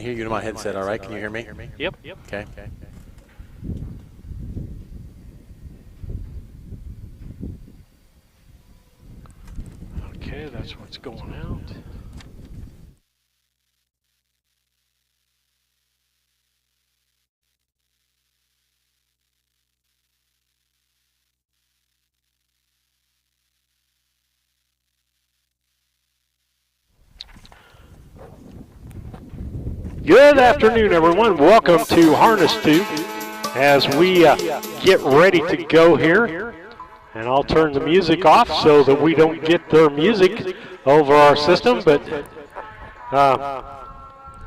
can hear you in my headset, all right? Can you hear me? Yep. Okay. Okay, that's what's going out. Good afternoon, everyone. Welcome to Harness Tube as we get ready to go here. And I'll turn the music off so that we don't get their music over our system. But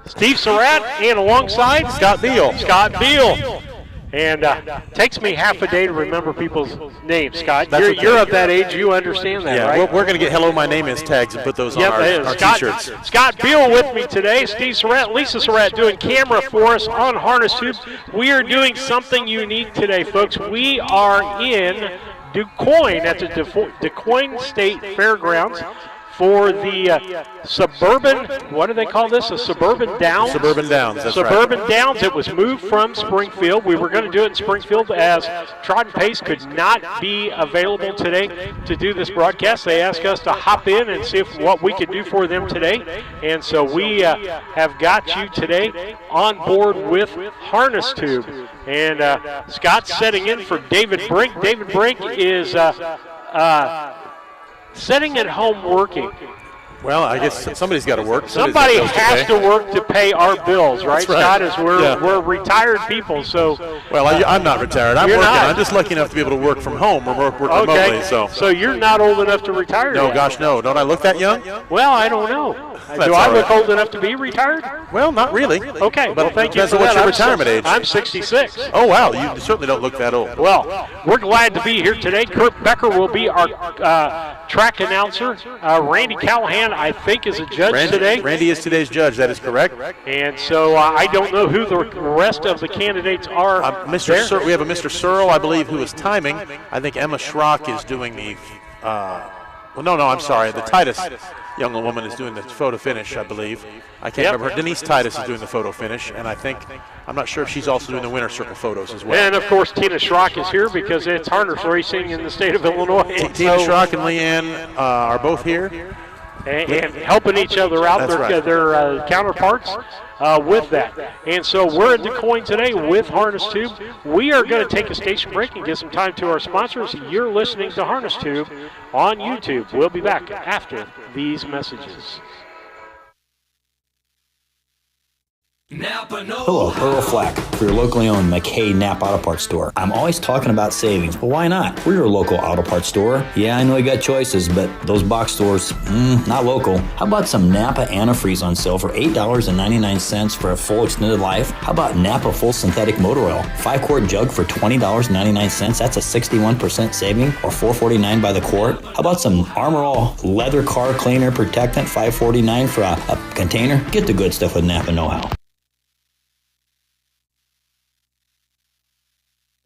Steve Surratt and alongside Scott Beal. And takes me half a day to remember people's names, Scott. That's You're of that age. You understand that, yeah, right? We're going to get Hello My Name Is tags and put those on our T-shirts. Scott Beal with me today. Steve Surratt, Lisa Surratt doing camera for us on Harness Tube. We are doing something unique today, folks. We are in Quoin at the Quoin State Fairgrounds for the Suburban, what do they call this? A Suburban Downs? Suburban Downs, that's Suburban right. Downs. It was moved from Springfield. We were going to do it in Springfield as Trot and Pace could not be available today to do this broadcast. They asked us to hop in and see what we could do for them today. And so we have got you today on board with Harness Tube. And Scott's setting in for David Brink. David Brink is sitting at home working. Well, I guess somebody's got to work. Somebody has to work to pay our bills, right, right. Scott? As we're retired people, so. Well, I'm not retired. I'm You're working. not. I'm just lucky enough to be able to work from home or work remotely. So you're not old enough to retire No, yet. gosh, no. Don't I look that young? Well, I don't know. That's Do I all look right. old enough to be retired? Well, not really. Okay, But well, thank you depends for on what's that. your retirement age. I'm 66. Oh, wow. You certainly don't look that old. Well, we're glad to be here today. Kurt Becker will be our track announcer. Randy Callahan, I think, is a judge today. Randy is today's judge. That is correct. And so I don't know who the rest of the candidates are. We have a Mr. Searle, I believe, who is timing. I think Emma Schrock is doing the I'm sorry. The Titus young woman is doing the photo finish, I believe. I can't remember her. Denise Titus is doing the photo finish, and I'm not sure if she's also doing the winner circle photos as well. And, of course, Tina Schrock is here because it's harness racing in the state of Illinois. Tina Schrock and Leanne are both here. And helping each other out, their counterparts with that. And so we're in Quoin today with Harness Tube. We are going to take a station break and give some time to our sponsors. You're listening to Harness Tube on YouTube. We'll be back after these messages. Hello, Earl Flack for your locally owned McKay Napa Auto Parts store. I'm always talking about savings, but why not? We're your local auto parts store. Yeah, I know you got choices, but those box stores, not local. How about some Napa antifreeze on sale for $8.99 for a full extended life? How about Napa full synthetic motor oil? 5-quart jug for $20.99. That's a 61% saving, or $4.49 by the quart. How about some Armor All leather car cleaner protectant, $5.49 for a container? Get the good stuff with Napa know-how.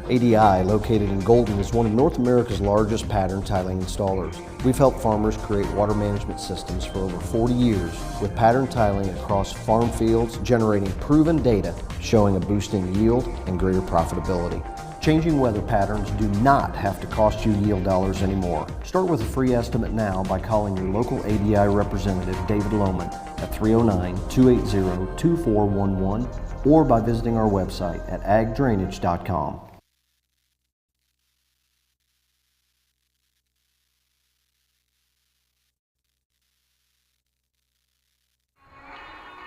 ADI, located in Golden, is one of North America's largest pattern tiling installers. We've helped farmers create water management systems for over 40 years with pattern tiling across farm fields, generating proven data showing a boost in yield and greater profitability. Changing weather patterns do not have to cost you yield dollars anymore. Start with a free estimate now by calling your local ADI representative, David Lohman, at 309-280-2411 or by visiting our website at agdrainage.com.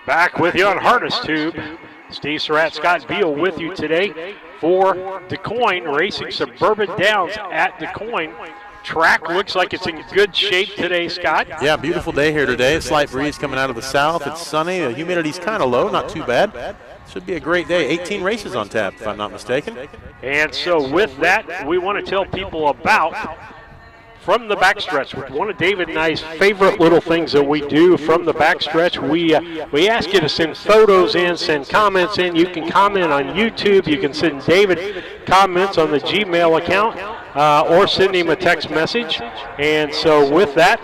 Back with you on Harness Tube. Steve Surratt, Scott Beal with you today for Quoin Racing Suburban Downs at Quoin. Track looks like it's in good shape today, Scott. Yeah, beautiful day here today. A slight breeze coming out of the south. It's sunny. The humidity's kind of low, not too bad. Should be a great day. 18 races on tap, if I'm not mistaken. And so with that, we want to tell people about From the Backstretch, one of David and I's favorite little things that we do from the backstretch. We ask you to send photos in, send comments in. You can comment on YouTube. You can send David comments on the Gmail account or send him a text message. And so with that,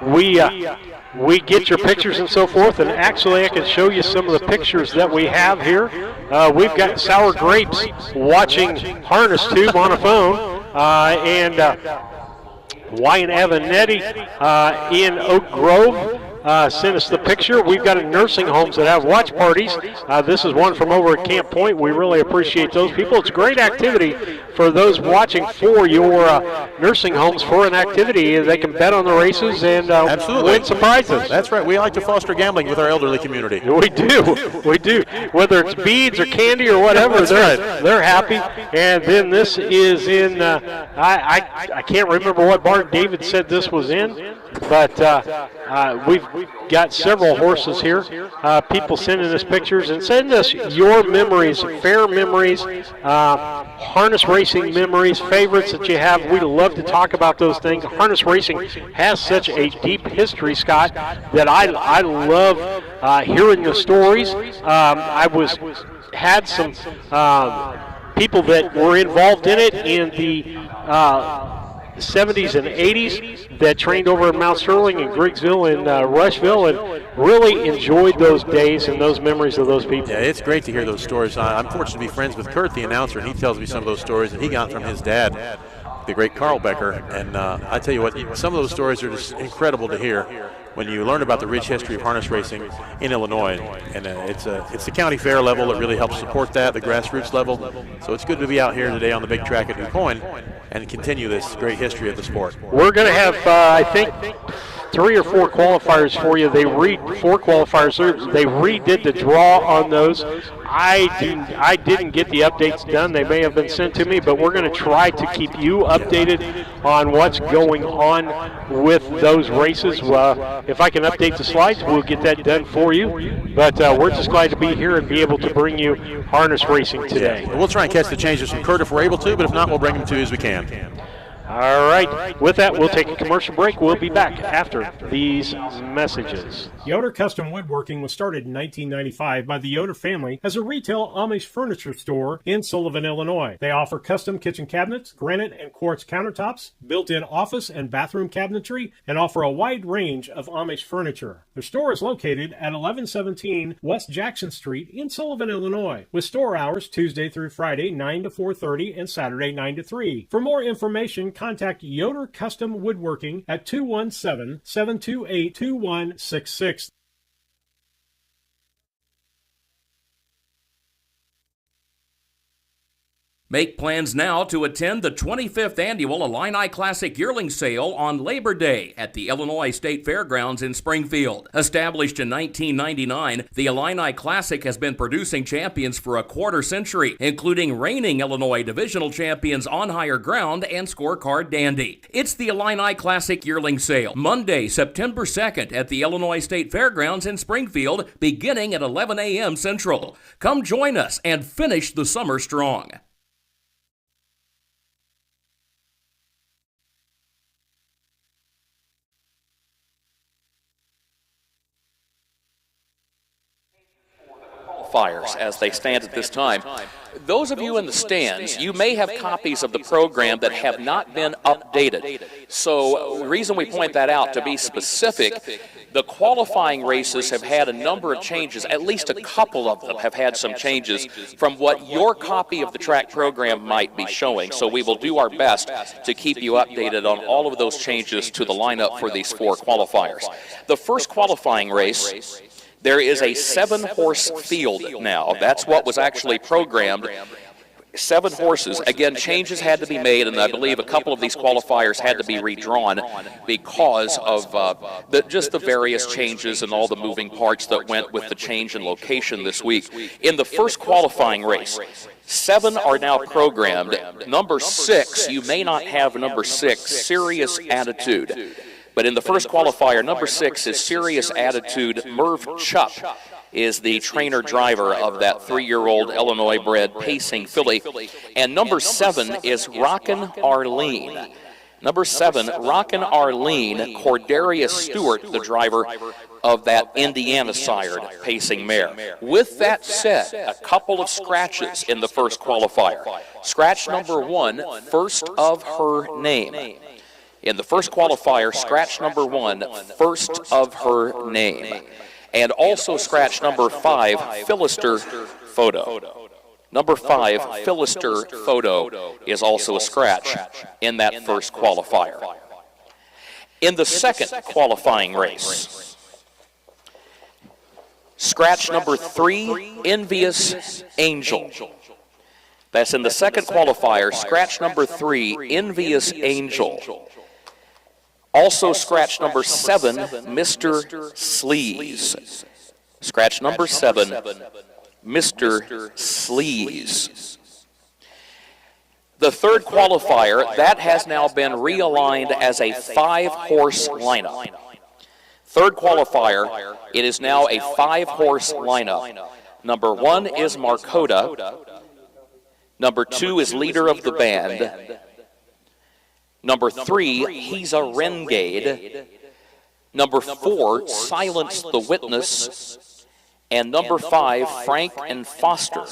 we we get your pictures and so forth, and actually I can show you some of the pictures that we have here. We've got Sour Grapes watching Harness Tube on a phone, and Wyatt Avanetti in Oak Grove sent us the picture. We've got nursing homes that have watch parties. This is one from over at Camp Point. We really appreciate those people. It's a great activity for those watching for your nursing homes for an activity. They can bet on the races and win some prizes. That's right. We like to foster gambling with our elderly community. We do. We do. Whether it's beads or candy or whatever, they're happy. And then this is in, I can't remember what barn David said this was in, but we've got several horses here. People sending us pictures and send us your memories, fair memories, harness racing memories, favorites that you have. We love to talk about those things. Harness racing has such a deep history, Scott, that I love hearing the stories. I had some people that were involved in it in the 70s and 80s that trained over in Mount Sterling and Griggsville and Rushville, and really enjoyed those days and those memories of those people. Yeah, it's great to hear those stories. I'm fortunate to be friends with Kurt, the announcer, and he tells me some of those stories that he got from his dad, the great Carl Becker. And I tell you what, some of those stories are just incredible to hear when you learn about the rich history of harness racing in Illinois. And it's the county fair level that really helps support that, the grassroots level. So it's good to be out here today on the big track at Quoin and continue this great history of the sport. We're going to have, I think, 3 or 4 qualifiers for you. They 4 qualifiers. They redid the draw on those. I didn't get the updates done. They may have been sent to me, but we're going to try to keep you updated on what's going on with those races. If I can update the slides, we'll get that done for you. But we're just glad to be here and be able to bring you harness racing today. Yeah. We'll try and catch the changes from Kurt if we're able to, but if not, we'll bring them to you as we can. All right. With that, we'll take a commercial break. We'll be back after these messages. Yoder Custom Woodworking was started in 1995 by the Yoder family as a retail Amish furniture store in Sullivan, Illinois. They offer custom kitchen cabinets, granite and quartz countertops, built-in office and bathroom cabinetry, and offer a wide range of Amish furniture. Their store is located at 1117 West Jackson Street in Sullivan, Illinois, with store hours Tuesday through Friday 9 to 4:30 and Saturday 9 to 3. For more information, contact Yoder Custom Woodworking at 217-728-2166. Make plans now to attend the 25th Annual Illini Classic Yearling Sale on Labor Day at the Illinois State Fairgrounds in Springfield. Established in 1999, the Illini Classic has been producing champions for a quarter century, including reigning Illinois Divisional Champions On Higher Ground and Scorecard Dandy. It's the Illini Classic Yearling Sale, Monday, September 2nd at the Illinois State Fairgrounds in Springfield, beginning at 11 a.m. Central. Come join us and finish the summer strong. Qualifiers as they stand at this time. Those of you in the stands, you may have copies of the program that have not been updated. So the reason we point that out, to be specific, the qualifying races have had a number of changes. At least a couple of them have had some changes from what your copy of the track program might be showing. So we will do our best to keep you updated on all of those changes to the lineup for these 4 qualifiers. The first qualifying race, there is a 7-horse field now. That's what was actually programmed. 7 horses. Again, changes had to be made, and I believe a couple of these qualifiers had to be redrawn because of just the various changes and all the moving parts that went with the change in location this week. In the first qualifying race, 7 are now programmed. Number 6, you may not have number 6, Serious Attitude. But in the first qualifier, number 6 is Serious Attitude. Merv Chupp is the trainer-driver of that 3-year-old Illinois-bred pacing filly. And number 7 is Rockin' Arlene. Number 7, Rockin' Arlene, Cordarius Stewart, the driver of that Indiana-sired pacing mare. With that said, a couple of scratches in the first qualifier. Scratch number 1, First of Her Name. In the first qualifier, scratch number 1, first of her name. And also scratch number 5, Philister photo. Number 5, Philister photo is also a scratch in that first qualifier. In the second qualifying race, scratch number 3, Envious Angel. That's in the second qualifier, scratch number 3, Envious Angel. Also scratch number 7, Mr. Sleaze. Scratch number 7, Mr. Sleaze. The third qualifier, that has now been realigned as a 5-horse lineup. Third qualifier, it is now a 5-horse lineup. Number 1 is Marcoda. Number 2 is Leader of the Band. Number 3, He's a Renegade. Number 4, Silence the Witness. And number 5, Frank and Foster.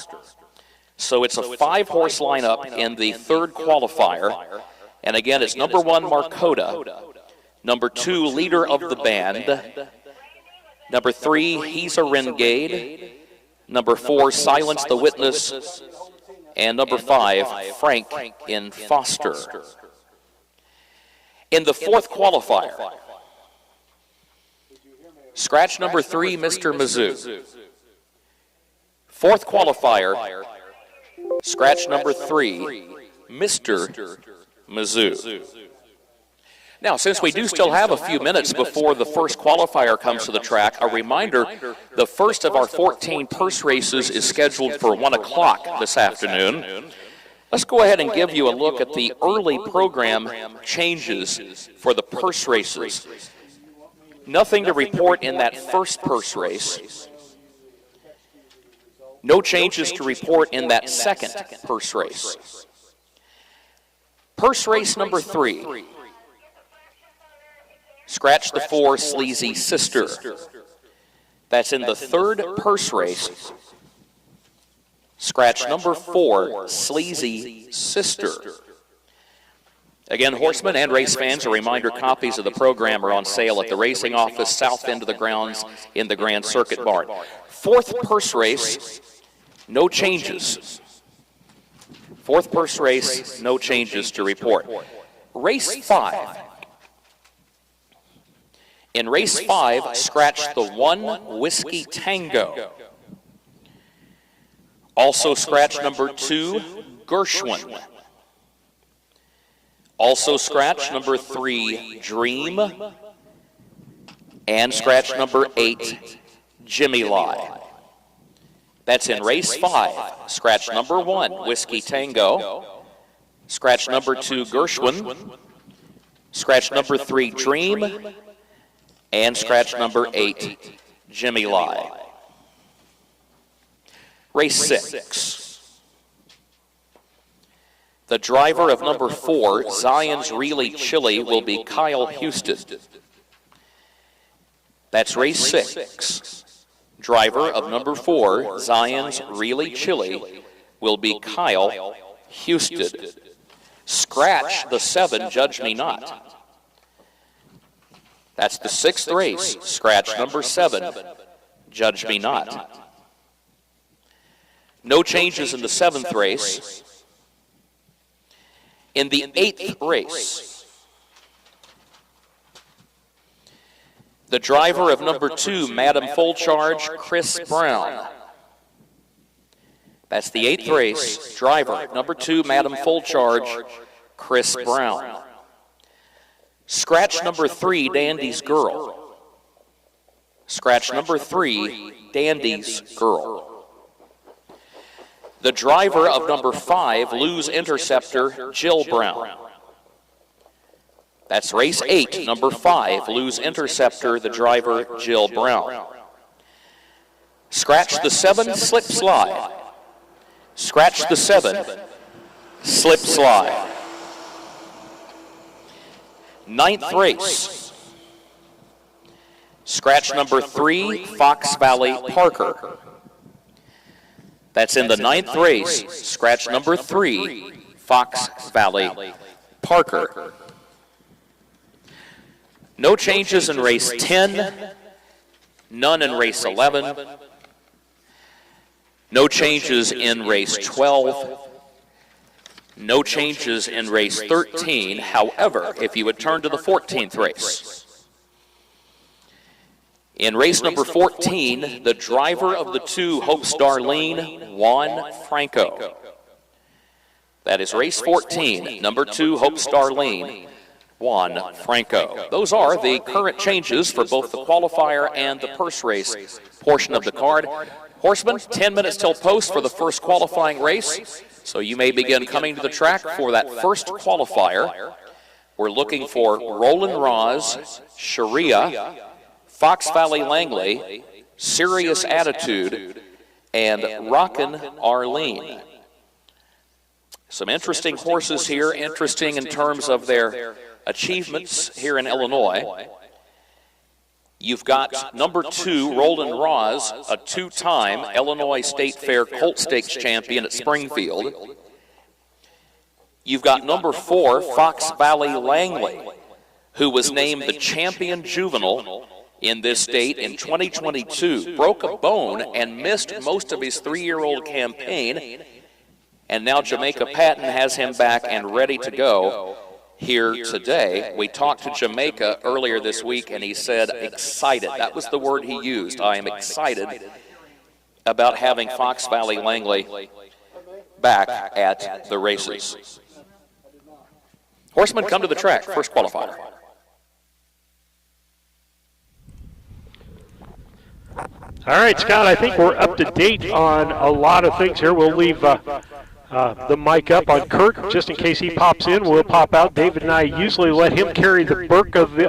So it's a 5-horse lineup in the third qualifier. And again, it's number 1, Marcoda. Number 2, Leader of the Band. Number 3, He's a Renegade. Number 4, Silence the Witness. And number 5, Frank in Foster. In the fourth qualifier, scratch number 3, Mr. Mizzou. Fourth qualifier, scratch number 3, Mr. Mizzou. Now, since we do still have a few minutes before the first qualifier comes to the track, a reminder, the first of our 14 purse races is scheduled for 1 o'clock this afternoon. Let's go ahead and give you a look at the early program changes for the purse races. Nothing to report in that first purse race. No changes to report in that second purse race. Purse race number 3. Scratch the 4, Sleazy Sister. That's in the third purse race. Scratch number 4, Sleazy Sister. Again, horsemen and race fans, a reminder, copies of the program are on sale at the racing office, south end of the grounds in the Grand Circuit Barn. Fourth purse race, no changes. Fourth purse race, no changes to report. Race 5. In race 5, scratch the 1, Whiskey Tango. Also scratch number 2, Gershwin. Also scratch number 3, Dream. And scratch number 8, Jimmy Lie. That's in race 5. Scratch number 1, Whiskey Tango. Scratch number 2, Gershwin. Scratch number 3, Dream. And scratch number 8, Jimmy Lie. Race 6. The driver of number 4, Zion's Really Chilly, will be Kyle Houston. That's race 6. Driver of number 4, Zion's Really Chilly, will be Kyle Houston. Scratch the 7, Judge Me Not. That's the 6th race. Scratch number 7, Judge Me Not. No changes in the 7th race. In the 8th race, the driver of number 2, Madam Full Charge, Chris Brown. That's the 8th race. Driver number 2, Madam Full Charge, Chris Brown. Scratch number 3, Dandy's Girl. Scratch number 3, Dandy's Girl. The driver of number 5, Lou's Interceptor, Jill Brown. That's race 8, number 5, Lou's Interceptor, the driver, Jill Brown. Scratch the 7, Slip Slide. Scratch the 7, Slip Slide. 9th race. Scratch number 3, Fox Valley Parker. That's in the 9th race. Scratch number 3, Fox Valley Parker. No changes in race 10, none in race 11, no changes in race 12, no changes in race 13. However, if you would turn to the 14th race, in race number 14, the driver of the 2, Hope Starlene, Juan Franco. That is race 14, number 2, Hope Starlene, Juan Franco. Those are the current changes for both the qualifier and the purse race portion of the card. Horsemen, 10 minutes till post for the first qualifying race. So you may begin coming to the track for that first qualifier. We're looking for Roland Ross, Sharia, Fox Valley Langley, Serious Attitude, and Rockin' Arlene. Some interesting horses here, interesting in terms of their achievements here in Illinois. You've got number 2, Roland Ross, a 2-time Illinois State Fair Colt Stakes champion at Springfield. You've got number 4, Fox Valley Langley, who was named the champion juvenile in this state in 2022, broke a bone and missed most of his 3-year-old campaign, and now Jamaica Patton has him back and ready to go here today. We talked to Jamaica earlier this week, and he said excited. That was the word he used. I am excited about having Fox Valley Langley back at the races. Horsemen, come to the track, first qualifier. All right, Scott, I think we're up to date on a lot of things here. We'll leave the mic up on Kurt just in case he pops in. We'll pop out. David and I usually let him carry the bulk of the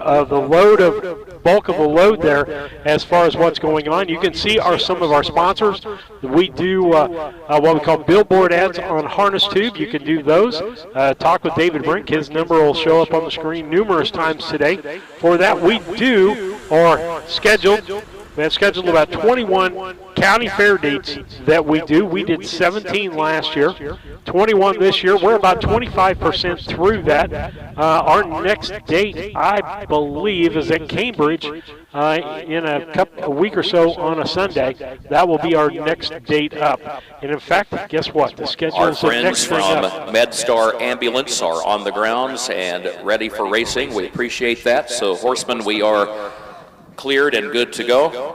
load there as far as what's going on. You can see some of our sponsors. We do what we call billboard ads on Harness Tube. You can do those. Talk with David Brink. His number will show up on the screen numerous times today. For that, we have scheduled about 21 county fair dates that we do. We did 17 last year, 21 this year. We're about 25% through that. Our next date, I believe, is at Cambridge in a week or so on a Sunday. That will be our next date up. And in fact, guess what? The schedule our is the next friends thing from up. MedStar Ambulance are on the grounds and ready for racing. We appreciate that. So, horsemen, we are cleared and good to go.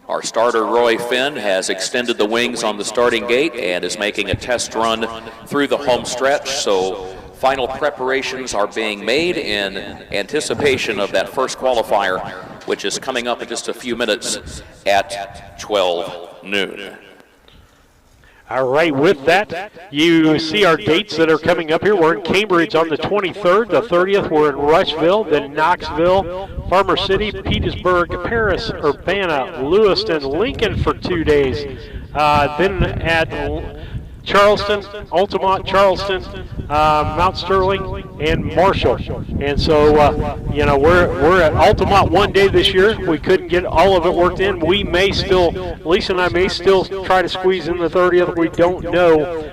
Our starter, Roy Finn, has extended the wings on the starting gate and is making a test run through the home stretch. So final preparations are being made in anticipation of that first qualifier, which is coming up in just a few minutes at 12 noon. All right, with that, you see our dates that are coming up here. We're in Cambridge on the 23rd, the 30th. We're in Rushville, then Knoxville, Farmer City, Petersburg, Paris, Urbana, Lewiston, Lincoln for 2 days. Then at Charleston, Altamont, Charleston, Mount Sterling, and Marshall. And so, we're at Altamont 1 day this year. We couldn't get all of it worked in. We may still, Lisa and I may still try to squeeze in the 30th. We don't know.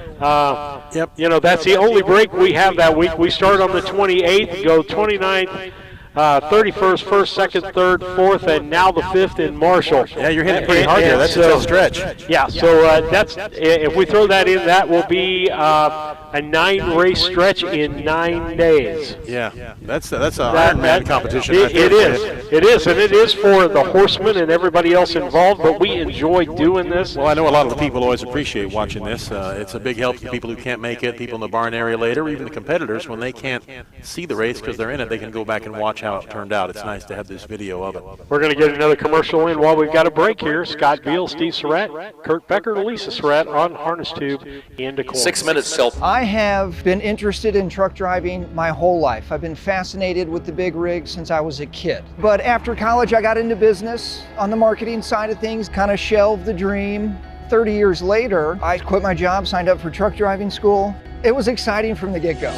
That's the only break we have that week. We start on the 28th, go 29th, 31st, 1st, 2nd, 3rd, 4th, and now the 5th in Marshall. Yeah, you're hitting pretty hard there. That's a tough stretch. Yeah, so that's if we throw that in, that will be a 9-race stretch in 9 days. Yeah, that's an Ironman competition. It is, and it is for the horsemen and everybody else involved, but we enjoy doing this. Well, I know a lot of the people always appreciate watching this. It's a big help to people who can't make it, people in the barn area later, even the competitors. When they can't see the race because they're in it, they can go back and watch how it turned out. It's nice to have this video of it. We're going to get another commercial in while we've got a break here. Scott Beal, Steve Surratt, Kurt Becker, Lisa Surratt on Harness Tube into Quoin. 6 minutes till. I have been interested in truck driving my whole life. I've been fascinated with the big rig since I was a kid. But after college, I got into business on the marketing side of things, kind of shelved the dream. 30 years later, I quit my job, signed up for truck driving school. It was exciting from the get-go.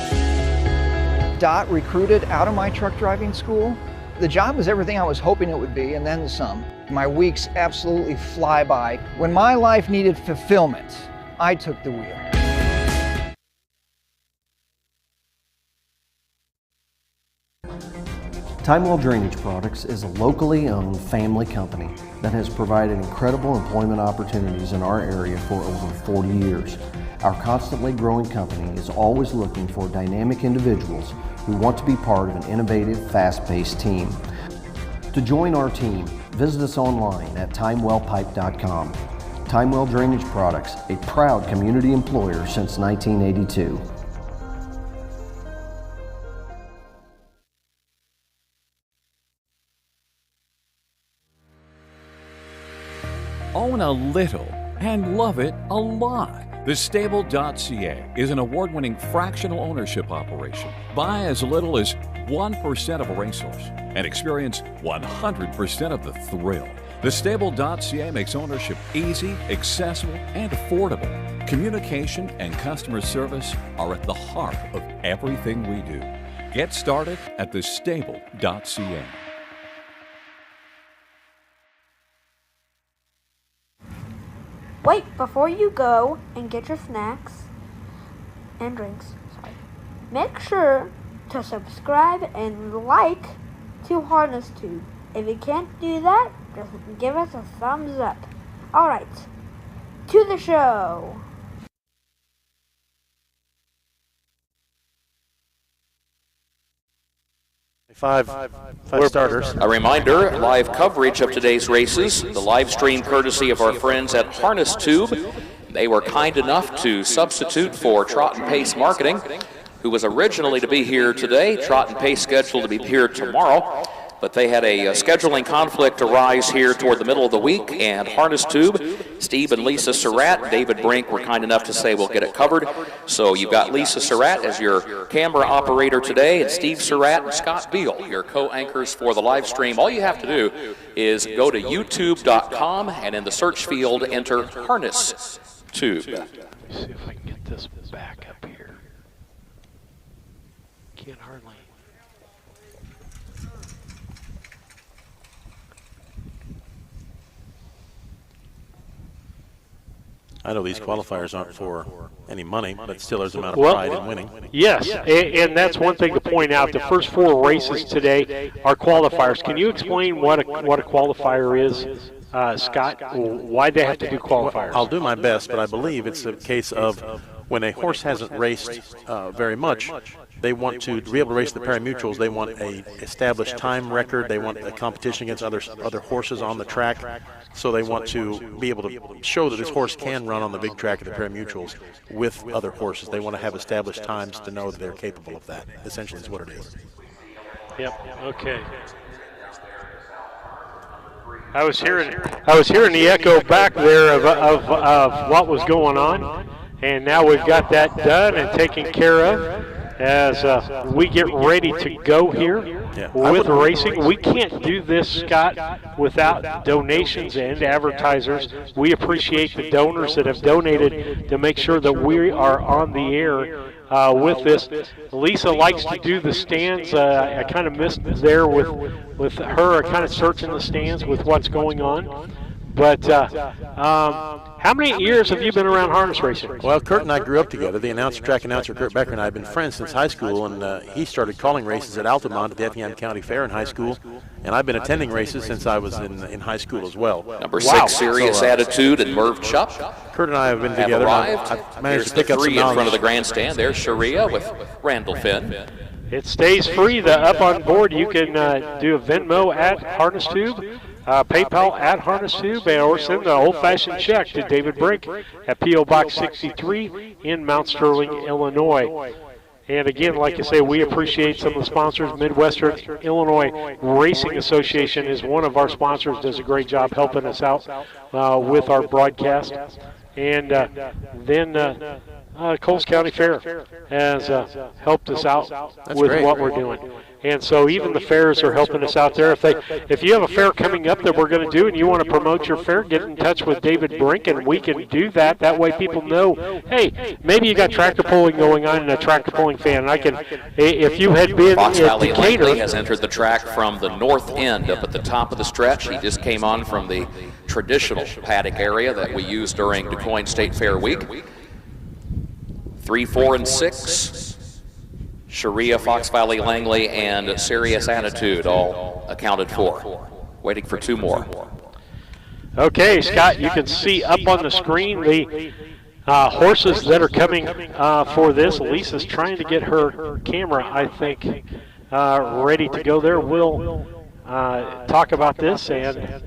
Dot recruited out of my truck driving school. The job was everything I was hoping it would be, and then some. My weeks absolutely fly by. When my life needed fulfillment, I took the wheel. Timewell Drainage Products is a locally owned family company that has provided incredible employment opportunities in our area for over 40 years. Our constantly growing company is always looking for dynamic individuals who want to be part of an innovative, fast-paced team. To join our team, visit us online at timewellpipe.com. Timewell Drainage Products, a proud community employer since 1982. Own a little and love it a lot. TheStable.ca is an award-winning fractional ownership operation. Buy as little as 1% of a racehorse and experience 100% of the thrill. TheStable.ca makes ownership easy, accessible, and affordable. Communication and customer service are at the heart of everything we do. Get started at TheStable.ca. Wait, before you go and get your snacks and drinks, make sure to subscribe and like to Harness Tube. If you can't do that, just give us a thumbs up. Alright, to the show. Five starters. A reminder, live coverage of today's races, the live stream courtesy of our friends at Harness Tube. They were kind enough to substitute for Trot and Pace Marketing, who was originally to be here today. Trot and Pace scheduled to be here tomorrow, but they had a scheduling conflict arise here toward the middle of the week, and Harness Tube, Steve and Lisa Surratt, David Brink were kind enough to say we'll get it covered. So you've got Lisa Surratt as your camera operator today, and Steve Surratt and Scott Beal, your co-anchors for the live stream. All you have to do is go to youtube.com and in the search field enter Harness Tube. Let me see if I can get this back up here. Can't hardly. I know these qualifiers aren't for any money, but still there's an amount of pride in winning. Yes, and that's one thing to point out. The first 4 races today are qualifiers. Can you explain what a qualifier is, Scott? Why they have to do qualifiers? I'll do my best, but I believe it's a case of when a horse hasn't raced very much, they want to be able to race the pari-mutuels. They want a established time record. They want a competition against other horses on the track. So they want to be able to show that this horse can run on the big track of the pari-mutuels with other horses. They want to have established times to know that they're capable of that. Essentially, is what it is. Yep. Okay. I was hearing the echo back there of what was going on, and now we've got that done and taken care of. As we get ready to go here with racing. We can't do this, Scott, without donations and advertisers. We appreciate the donors that have donated to make sure that we are on the air with this. Lisa likes to do the stands. I kind of missed there with her kind of searching the stands with what's going on. But how many years have you been around harness racing? Well, Kurt and I grew up together. The track announcer, Kurt Becker, and I have been friends since high school, and he started calling races at Altamont at the Effingham County Fair in high school, and I've been attending races since I was in high school as well. Number 6, Serious Attitude, and Merv Chupp. Kurt and I have been together. I've managed to pick up some knowledge. 3 in front of the grandstand. There's Sharia with Randall Finn. It stays free. Up on board, you can do a Venmo at Harness Tube. PayPal at Harness Tube, or send an old-fashioned check to David Brink at P.O. Box 63 in Mount Sterling, Illinois. And again, like I say, we appreciate some of the sponsors. Midwestern Illinois Racing Association is one of our sponsors, does a great job helping us out with our broadcast. And then Coles County Fair has helped us out with what we're doing. And so even the fairs are helping us out there. If you have a fair coming up that we're going to do and you want to promote your fair, get in touch with David Brink and we can do that. That way people know, hey, maybe you got tractor pulling going on and a tractor pulling fan. And if you had been Fox at Valley Decatur, Langley has entered the track from the north end up at the top of the stretch. He just came on from the traditional paddock area that we use during Quoin State Fair week. 3, 4, and 6. Sharia, Fox Valley Langley, and Serious Attitude all accounted for. Waiting for 2 more. Okay, Scott, you can see up on the screen the horses that are coming for this. Lisa's trying to get her camera, I think, ready to go there. We'll talk about this. And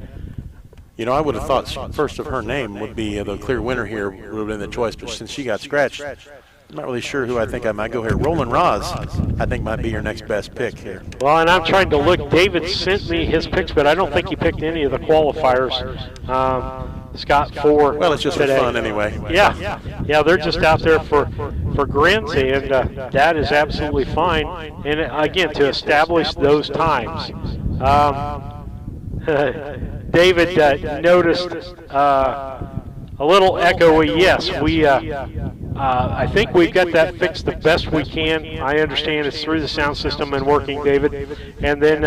You know, I would have thought first of her name would be the clear winner here, would have been the choice, but since she got scratched, I'm not really sure who I think I might go here. Roland Roz, I think, might be your next best pick here. Well, and I'm trying to look. David sent me his picks, but I don't think he picked any of the qualifiers, Scott, for Well, it's just today. for fun anyway. Yeah, they're just out there for grins, and that is absolutely fine. And again, to establish those times. David noticed a little echoey. Yes, I think we've got that fixed the best we can. I understand it's through the sound system and working, David. And then,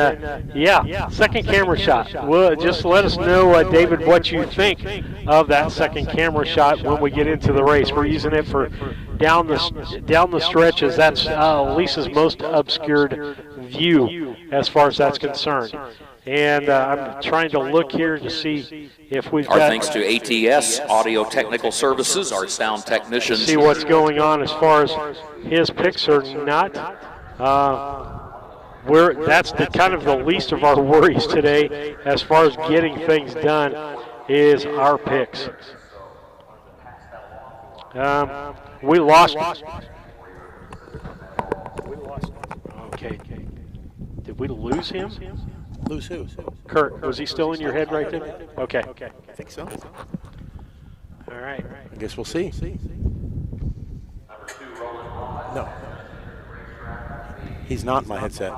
second camera shot. Well, just let us know, David, what you think of that second camera shot when we get into the race. We're using it for down the stretch, as that's Lisa's most obscured view as far as that's concerned. And I'm trying to look here to see if we've Our got... thanks to ATS, Audio Technical Services, our sound technicians. See what's going on as far as his picks are not. That's the kind of the least of our worries today as far as getting things done is our picks. We lost. Okay. Did we lose him? Lose who? Kurt, was he still in your head right there? Okay. I think so. All right. I guess we'll see. No. He's not in my headset.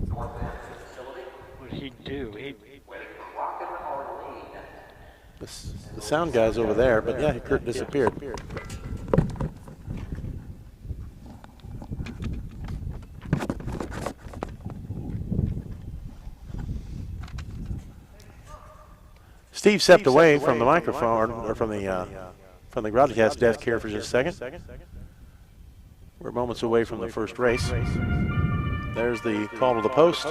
What did he do? The sound guy's over there, but yeah, Kurt disappeared. Steve stepped away from the microphone, or from the broadcast desk here for just a second. We're moments away from the first race. There's the call to the post.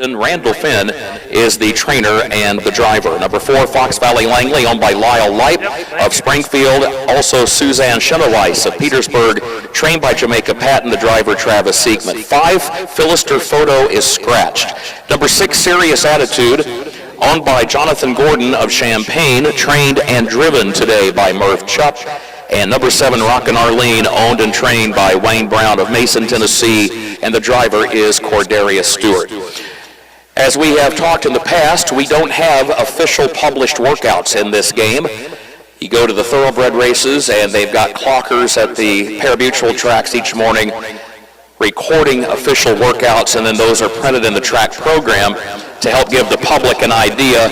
Randall Finn is the trainer and the driver. Number 4, Fox Valley Langley, owned by Lyle Light of Springfield. Also Suzanne Chenoweiss of Petersburg, trained by Jamaica Patton, the driver Travis Siegman. 5, Philister Photo is scratched. Number 6, Serious Attitude, owned by Jonathan Gordon of Champaign, trained and driven today by Murph Chupp. And number 7, Rockin' Arlene, owned and trained by Wayne Brown of Mason, Tennessee, and the driver is Cordarius Stewart. As we have talked in the past, we don't have official published workouts in this game. You go to the thoroughbred races, and they've got clockers at the parimutuel tracks each morning recording official workouts, and then those are printed in the track program to help give the public an idea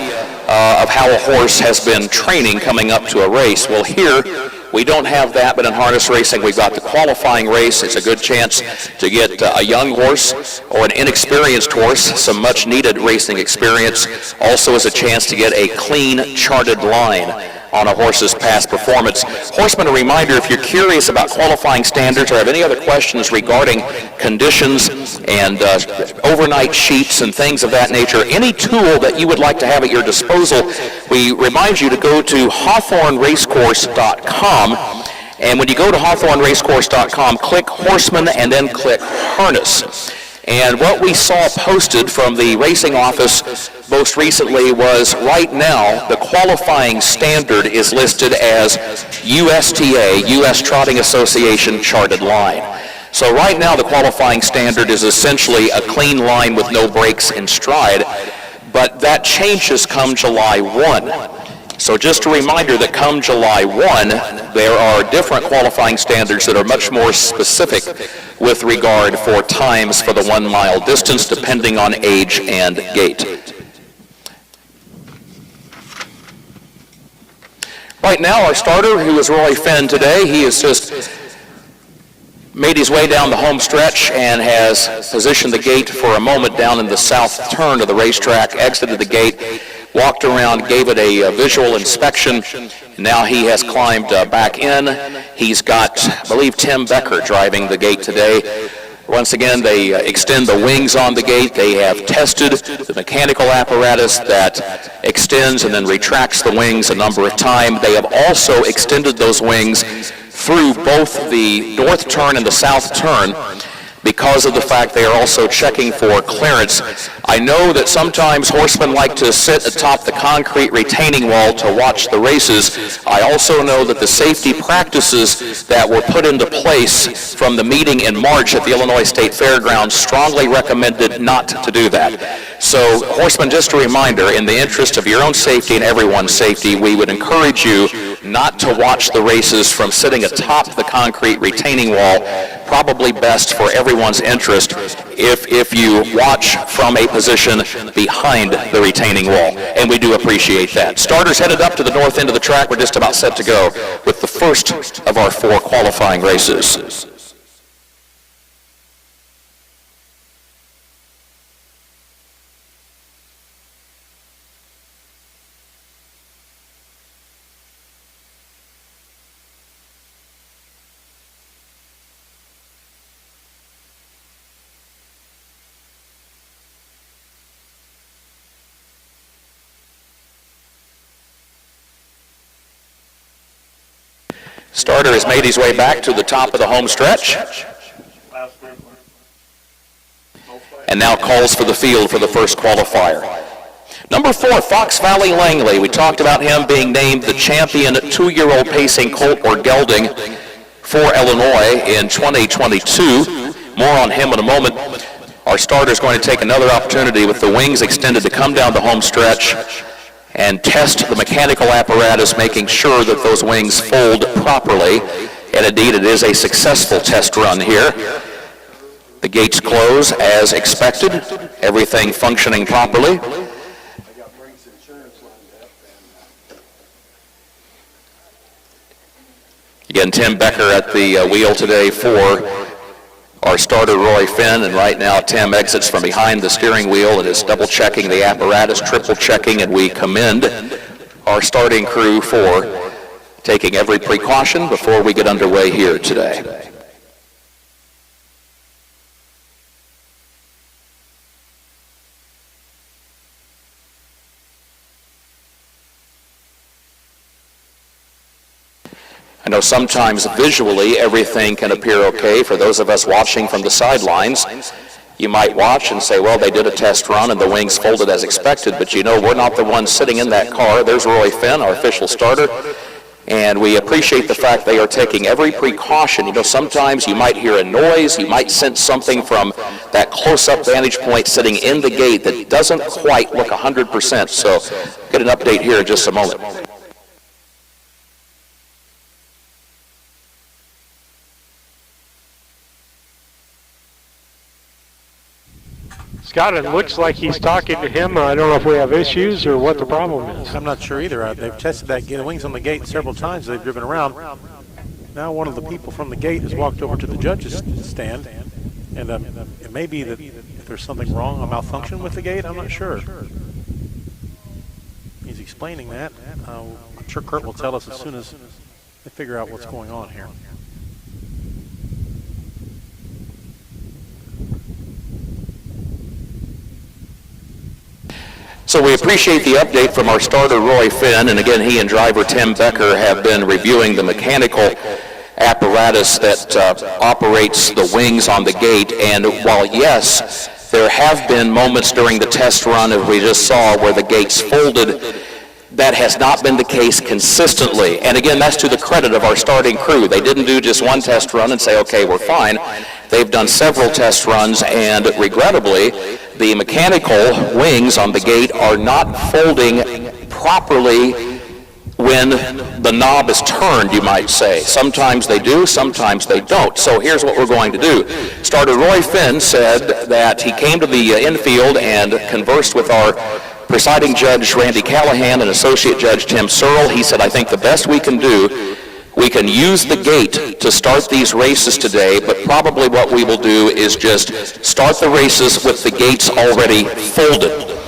of how a horse has been training coming up to a race. Well, here, we don't have that, but in harness racing, we've got the qualifying race. It's a good chance to get a young horse or an inexperienced horse some much-needed racing experience. Also is a chance to get a clean, charted line on a horse's past performance. Horseman, a reminder, if you're curious about qualifying standards or have any other questions regarding conditions and overnight sheets and things of that nature, any tool that you would like to have at your disposal, we remind you to go to HawthorneRacecourse.com. And when you go to HawthorneRacecourse.com, click Horseman and then click Harness. And what we saw posted from the racing office most recently was right now the qualifying standard is listed as USTA, U.S. Trotting Association charted line. So right now the qualifying standard is essentially a clean line with no breaks in stride, but that changes come July 1. So just a reminder that come July 1, there are different qualifying standards that are much more specific with regard for times for the 1 mile distance, depending on age and gait. Right now, our starter, who is Roy Finn today, he has just made his way down the home stretch and has positioned the gate for a moment down in the south turn of the racetrack, exited the gate, walked around, gave it a visual inspection. Now he has climbed back in. He's got, I believe, Tim Becker driving the gate today. Once again, they extend the wings on the gate. They have tested the mechanical apparatus that extends and then retracts the wings a number of times. They have also extended those wings through both the north turn and the south turn because of the fact they are also checking for clearance. I know that sometimes horsemen like to sit atop the concrete retaining wall to watch the races. I also know that the safety practices that were put into place from the meeting in March at the Illinois State Fairgrounds strongly recommended not to do that. So, horsemen, just a reminder, in the interest of your own safety and everyone's safety, we would encourage you not to watch the races from sitting atop the concrete retaining wall. Probably best for everyone's interest if you watch from a position behind the retaining wall, and we do appreciate that. Starters headed up to the north end of the track. We're just about set to go with the first of our 4 qualifying races. Starter has made his way back to the top of the home stretch and now calls for the field for the first qualifier. Number 4, Fox Valley Langley. We talked about him being named the champion 2-year-old pacing colt or gelding for Illinois in 2022. More on him in a moment. Our starter is going to take another opportunity with the wings extended to come down the home stretch and test the mechanical apparatus, making sure that those wings fold properly. And indeed, it is a successful test run here. The gates close as expected, everything functioning properly. Again, Tim Becker at the wheel today for our starter, Roy Finn, and right now Tim exits from behind the steering wheel and is double-checking the apparatus, triple-checking, and we commend our starting crew for taking every precaution before we get underway here today. I know sometimes visually everything can appear okay for those of us watching from the sidelines. You might watch and say, well, they did a test run and the wings folded as expected, but you know, we're not the ones sitting in that car. There's Roy Finn, our official starter, and we appreciate the fact they are taking every precaution. You know, sometimes you might hear a noise, you might sense something from that close-up vantage point sitting in the gate that doesn't quite look 100%, so get an update here in just a moment. Scott, it looks like he's talking to him. I don't know if we have issues or what the problem is. I'm not sure either. They've tested that wings on the gate several times. They've driven around. Now one of the people from the gate has walked over to the judges' stand, and it may be that if there's something wrong, a malfunction with the gate. I'm not sure. He's explaining that. I'm sure Kurt will tell us as soon as they figure out what's going on here. So we appreciate the update from our starter, Roy Finn, and again, he and driver Tim Becker have been reviewing the mechanical apparatus that operates the wings on the gate, and while yes, there have been moments during the test run, as we just saw, where the gates folded, that has not been the case consistently. And again, that's to the credit of our starting crew. They didn't do just one test run and say, okay, we're fine. They've done several test runs, and regrettably, the mechanical wings on the gate are not folding properly when the knob is turned, you might say. Sometimes they do, sometimes they don't. So here's what we're going to do. Starter Roy Finn said that he came to the infield and conversed with our presiding judge Randy Callahan and associate judge Tim Searle. He said, I think the best we can do, we can use the gate to start these races today, but probably what we will do is just start the races with the gates already folded.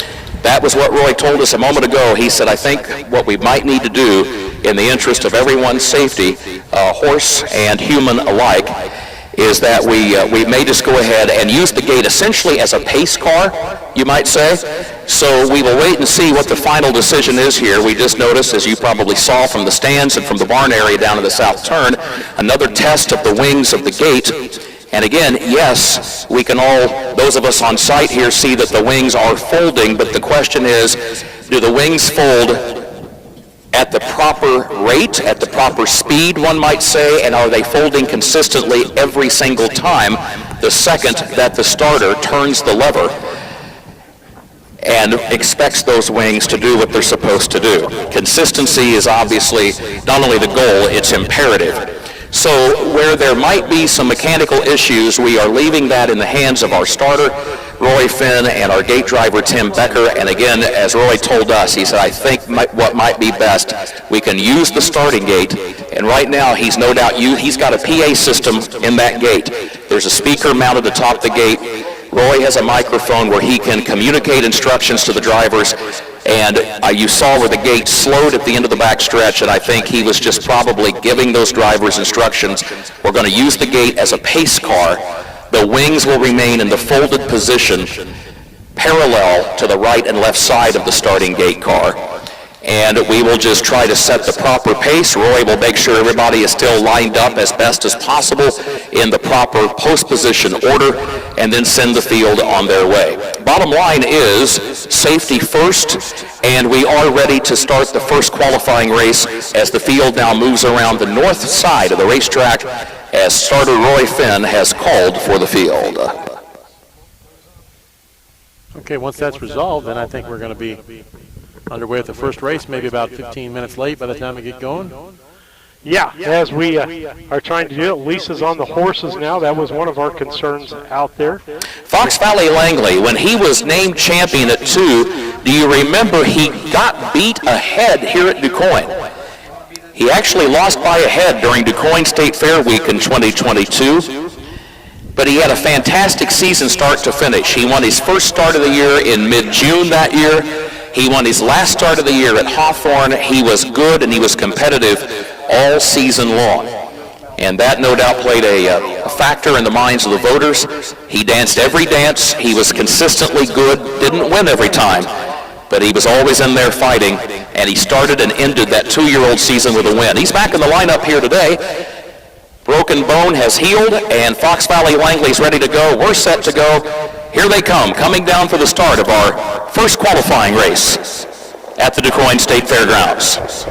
That was what Roy told us a moment ago. He said, I think what we might need to do in the interest of everyone's safety, horse and human alike, is that we may just go ahead and use the gate essentially as a pace car, you might say. So we will wait and see what the final decision is here. We just noticed, as you probably saw from the stands and from the barn area down in the south turn, another test of the wings of the gate. And again, yes, we can all, those of us on site here, see that the wings are folding, but the question is, do the wings fold at the proper rate, at the proper speed, one might say, and are they folding consistently every single time the second that the starter turns the lever and expects those wings to do what they're supposed to do? Consistency is obviously not only the goal, it's imperative. So where there might be some mechanical issues, we are leaving that in the hands of our starter, Roy Finn, and our gate driver, Tim Becker. And again, as Roy told us, he said, I think what might be best, we can use the starting gate. And right now, he's no doubt, he's got a PA system in that gate. There's a speaker mounted atop the gate. Roy has a microphone where he can communicate instructions to the drivers. And you saw where the gate slowed at the end of the back stretch, and I think he was just probably giving those drivers instructions. We're going to use the gate as a pace car. The wings will remain in the folded position parallel to the right and left side of the starting gate car. And we will just try to set the proper pace. Roy will make sure everybody is still lined up as best as possible in the proper post position order, and then send the field on their way. Bottom line is safety first, and we are ready to start the first qualifying race as the field now moves around the north side of the racetrack as starter Roy Finn has called for the field. Okay, once that's resolved, then I think we're going to be underway with the first race, maybe about 15 minutes late by the time we get going. Yeah, as we are trying to do it, Lisa's on the horses now. That was one of our concerns out there. Fox Valley Langley, when he was named champion at 2, do you remember he got beat ahead here at DuQuoin? He actually lost by a head during DuQuoin State Fair Week in 2022, but he had a fantastic season start to finish. He won his first start of the year in mid-June that year. He won his last start of the year at Hawthorne. He was good and he was competitive all season long. And that no doubt played a factor in the minds of the voters. He danced every dance. He was consistently good, didn't win every time, but he was always in there fighting, and he started and ended that 2-year-old season with a win. He's back in the lineup here today. Broken bone has healed, and Fox Valley Langley's ready to go. We're set to go. Here they come, coming down for the start of our first qualifying race at the DuQuoin State Fairgrounds.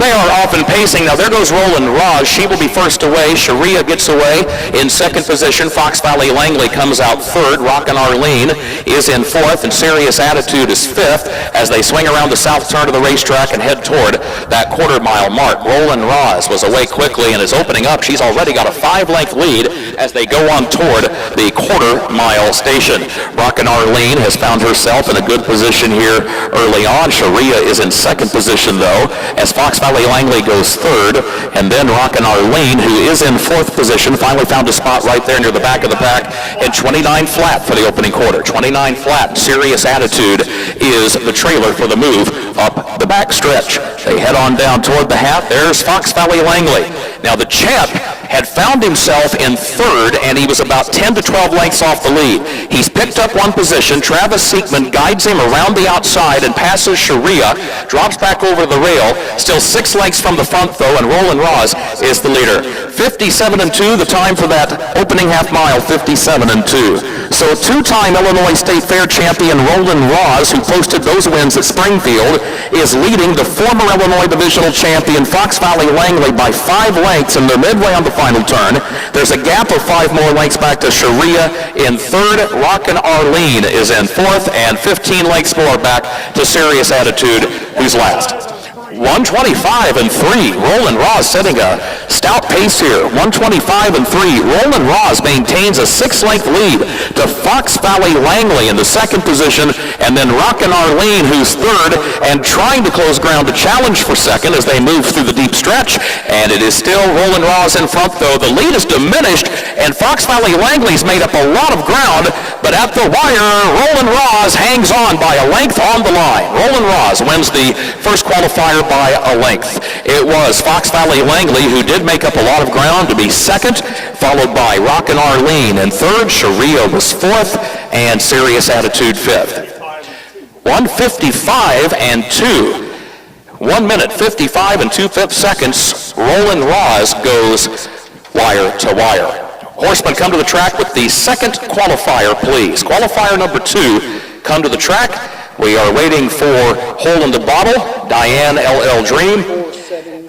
They are off and pacing. Now there goes Roland Raj. She will be first away. Sharia gets away in second position. Fox Valley Langley comes out third. Rockin' Arlene is in fourth, and Serious Attitude is fifth as they swing around the south turn of the racetrack and head toward that quarter-mile mark. Roland Raj was away quickly and is opening up. She's already got a 5-length lead as they go on toward the quarter-mile station. Rockin' Arlene has found herself in a good position here early on. Sharia is in second position, though, as Fox Valley Langley goes third, and then Rockin' Arlene, who is in fourth position, finally found a spot right there near the back of the pack at 29 flat for the opening quarter. 29 flat. Serious Attitude is the trailer for the move up the back stretch. They head on down toward the half. There's Fox Valley Langley. Now the champ had found himself in third, and he was about 10 to 12 lengths off the lead. He's picked up one position. Travis Siegman guides him around the outside and passes Sharia, drops back over the rail, still 6 lengths from the front, though, and Roland Ross is the leader. 57-2, the time for that opening half mile, 57-2. So two-time Illinois State Fair champion Roland Ross, who posted those wins at Springfield, is leading the former Illinois divisional champion Fox Valley Langley by 5 lengths, and they're midway on the final turn. There's a gap of 5 more lengths back to Sharia in third. Rockin' Arlene is in fourth, and 15 lengths more back to Serious Attitude, who's last. 125-3. Roland Ross setting a stout pace here. 125-3. Roland Ross maintains a 6-length lead to Fox Valley Langley in the second position, and then Rockin' Arlene, who's third, and trying to close ground to challenge for second as they move through the deep stretch. And it is still Roland Ross in front, though. The lead is diminished, and Fox Valley Langley's made up a lot of ground, but at the wire, Roland Ross hangs on by a length on the line. Roland Ross wins the first qualifier by a length. It was Fox Valley Langley who did make up a lot of ground to be second, followed by Rockin' Arlene in third. Sharia was fourth, and Serious Attitude fifth. 1:55-2. 1 minute 55 and 2/5 seconds. Roland Ross goes wire to wire. Horsemen, come to the track with the second qualifier, please. Qualifier number 2, come to the track. We are waiting for Hole in the Bottle, Diane LL Dream.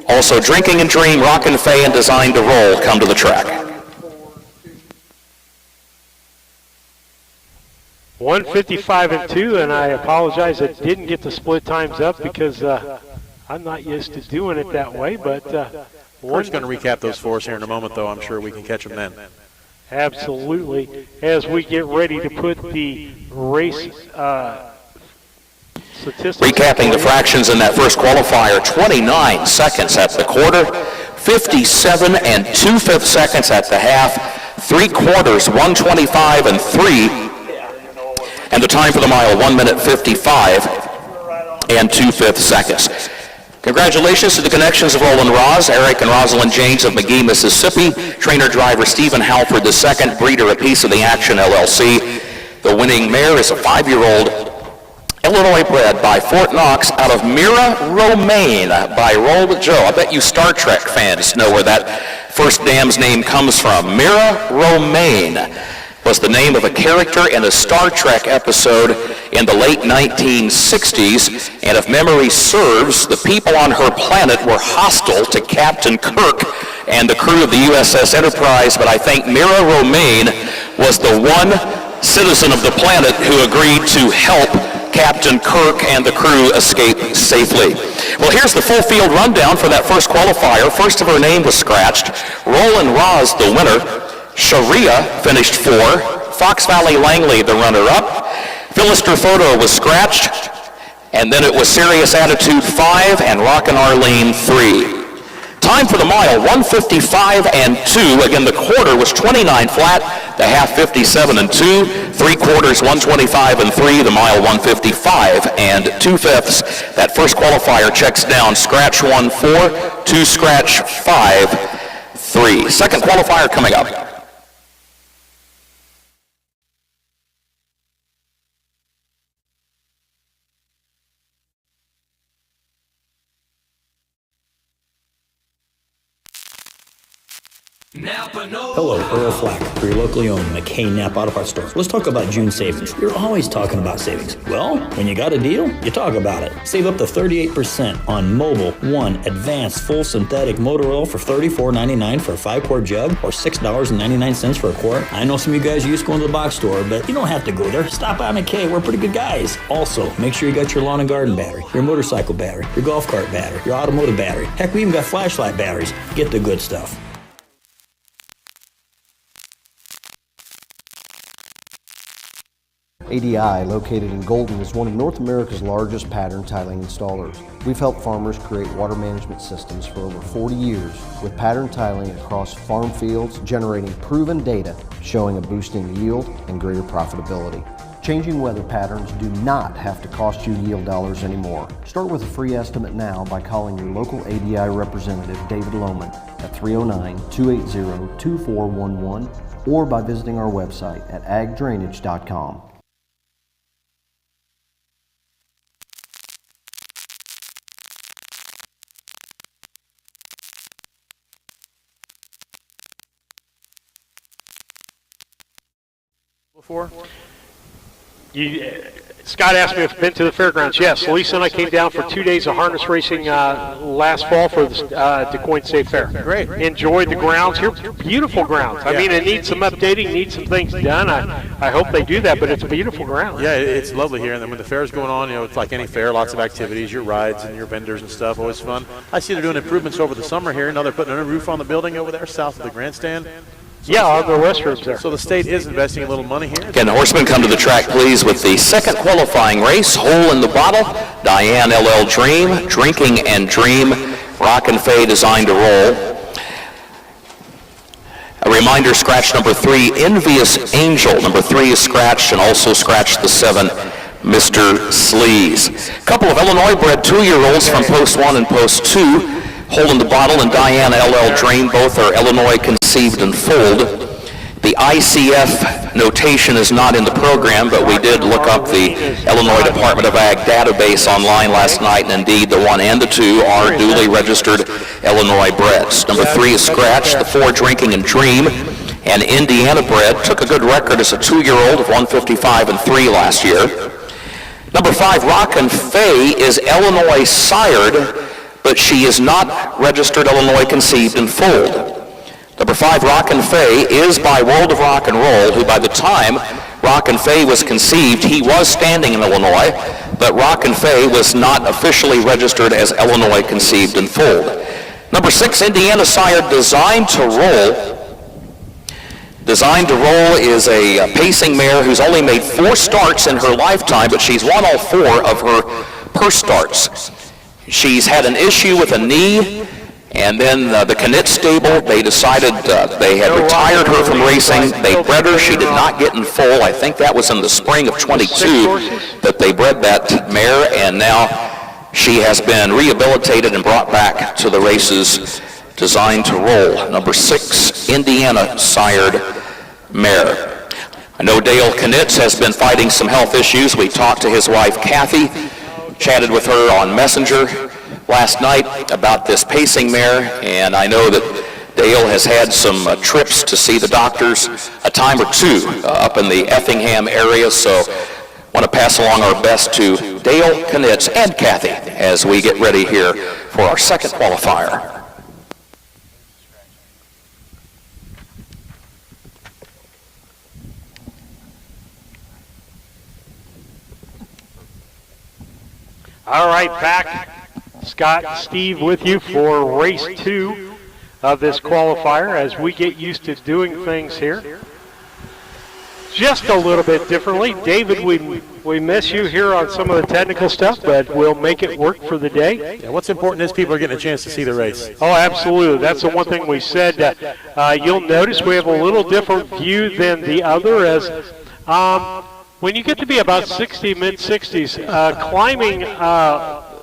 Also Drinking and Dream, Rockin' Faye, and Designed to Roll, come to the track. 1:55-2, and I apologize I didn't get the split times up because I'm not used to doing it that way, but We're going to recap those for us here in a moment, though. I'm sure we can catch them then. Absolutely. As we get ready to put the race statistics. Recapping the fractions in that first qualifier, 29 seconds at the quarter, 57 and 2/5 seconds at the half, 3/4, 125-3, and the time for the mile, 1 minute 55 and 2/5 seconds. Congratulations to the connections of Roland Ross, Eric and Rosalind James of McGee, Mississippi, trainer-driver Stephen Halford II, breeder at Piece of the Action, LLC. The winning mare is a 5-year-old Illinois bred by Fort Knox out of Mira Romaine by Roll Joe. I bet you Star Trek fans know where that first dam's name comes from. Mira Romaine was the name of a character in a Star Trek episode in the late 1960s, and if memory serves, the people on her planet were hostile to Captain Kirk and the crew of the USS Enterprise, but I think Mira Romaine was the one citizen of the planet who agreed to help Captain Kirk and the crew escape safely. Well, here's the full field rundown for that first qualifier. First of her name was scratched. Roland Ross, the winner. Sharia finished 4. Fox Valley Langley, the runner-up. Phyllis Photo was scratched. And then it was Serious Attitude 5 and Rockin' Arlene 3. Time for the mile, 1:55-2. Again, the quarter was 29 flat, the half 57-2, 3/4, 125-3, the mile 1:55 and 2/5. That first qualifier checks down, scratch 1, 4, 2 scratch 5, 3. Second qualifier coming up. Hello, Earl Flack for your locally owned McKay Napa Auto Parts store. Let's talk about June savings. You're always talking about savings. Well, when you got a deal, you talk about it. Save up to 38% on Mobile One Advanced Full Synthetic Motor Oil for $34.99 for a 5-quart jug or $6.99 for a quart. I know some of you guys are used to going to the box store, but you don't have to go there. Stop by McKay. We're pretty good guys. Also, make sure you got your lawn and garden battery, your motorcycle battery, your golf cart battery, your automotive battery. Heck, we even got flashlight batteries. Get the good stuff. ADI, located in Golden, is one of North America's largest pattern tiling installers. We've helped farmers create water management systems for over 40 years with pattern tiling across farm fields, generating proven data showing a boost in yield and greater profitability. Changing weather patterns do not have to cost you yield dollars anymore. Start with a free estimate now by calling your local ADI representative, David Lohman, at 309-280-2411 or by visiting our website at agdrainage.com. before? Scott asked me if I've been to the fairgrounds. Yes, Lisa and I came down for 2 days of harness racing last fall for the Quoin State Fair. Great. Enjoyed the grounds here. Beautiful grounds. I mean, it needs some updating, needs some things done. I hope they do that, but it's a beautiful ground. Yeah, it's lovely here. And then when the fair's going on, it's like any fair, lots of activities, your rides and your vendors and stuff, always fun. I see they're doing improvements over the summer here. Now they're putting a new roof on the building over there south of the grandstand. Yeah, on the restrooms there. So the state is investing a little money here. Can the horsemen come to the track, please, with the second qualifying race, Hole in the Bottle, Diane LL Dream, Drinking and Dream, Rock and Fay Designed to Roll. A reminder, scratch number 3, Envious Angel. Number 3 is scratched, and also scratched the 7, Mr. Sleaze. A couple of Illinois-bred 2-year-olds from Post 1 and Post 2, Hole in the Bottle and Diane LL Dream, both are Illinois conceived and foaled. The ICF notation is not in the program, but we did look up the Illinois Department of Ag database online last night, and indeed the 1 and the 2 are duly registered Illinois breds. Number 3 is scratched, the 4 Drinking and Dream, and Indiana bred, took a good record as a 2-year-old of 155 and 3 last year. Number 5, Rock and Fay, is Illinois sired, but she is not registered Illinois conceived and foaled. Number 5, Rock and Fay, is by World of Rock and Roll, who by the time Rock and Fay was conceived, he was standing in Illinois, but Rock and Fay was not officially registered as Illinois conceived and foaled. Number 6, Indiana sired Designed to Roll. Designed to Roll is a pacing mare who's only made 4 starts in her lifetime, but she's won all 4 of her purse starts. She's had an issue with a knee, and then the Knit stable, they decided they had retired her from racing. They bred her. She did not get in foal. I think that was in the spring of 22 that they bred that mare, and now she has been rehabilitated and brought back to the races. Designed to Roll, number 6, Indiana sired mare. I know Dale Knitz has been fighting some health issues. We talked to his wife, Kathy, chatted with her on Messenger last night about this pacing mare, and I know that Dale has had some trips to see the doctors, a time or 2 up in the Effingham area, so I want to pass along our best to Dale Knitz and Kathy as we get ready here for our second qualifier. All right, back. Scott and Steve with you for race 2 of this qualifier as we get used to doing things here just a little bit differently. David, we miss you here on some of the technical stuff, but we'll make it work for the day. Yeah, what's important is people are getting a chance to see the race. Oh, absolutely. That's the one thing we said. You'll notice we have a little different view than the other as when you get to be about 60, mid-60s, climbing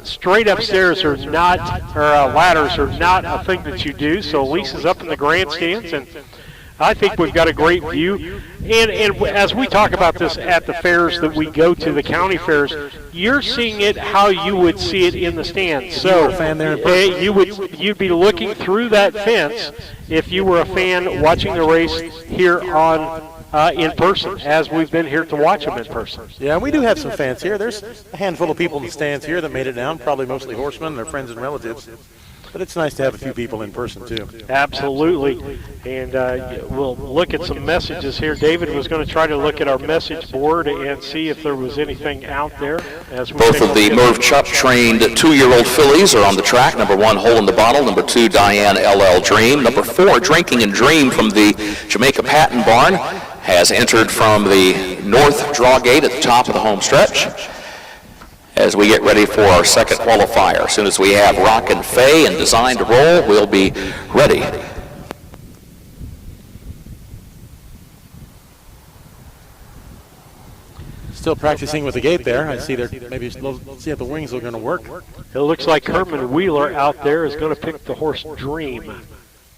straight upstairs or ladders are not a thing that you do. So Lisa's up in the grandstands, and I think we've got a great view. And as we talk about this at the fairs that we go to, the county fairs, you're seeing it how you would see it in the stands. So you'd be looking through that fence if you were a fan watching the race here on in person, as we've been here to watch them in person. Yeah, we do have some fans here. There's a handful of people in the stands here that made it down, probably mostly horsemen and their friends and relatives. But it's nice to have a few people in person, too. Absolutely. And we'll look at some messages here. David was going to try to look at our message board and see if there was anything out there. As we Both of the Merv Chupp-trained 2-year-old fillies are on the track. Number 1, Hole in the Bottle. Number 2, Diane LL Dream. Number 4, Drinking and Dream from the Jamaica Patent Barn has entered from the north draw gate at the top of the home stretch. As we get ready for our second qualifier. As soon as we have Rock and Fay and Designed to Roll, we'll be ready. Still practicing with the gate there. I see they're maybe see if the wings are going to work. It looks like Herman Wheeler out there is going to pick the horse Dream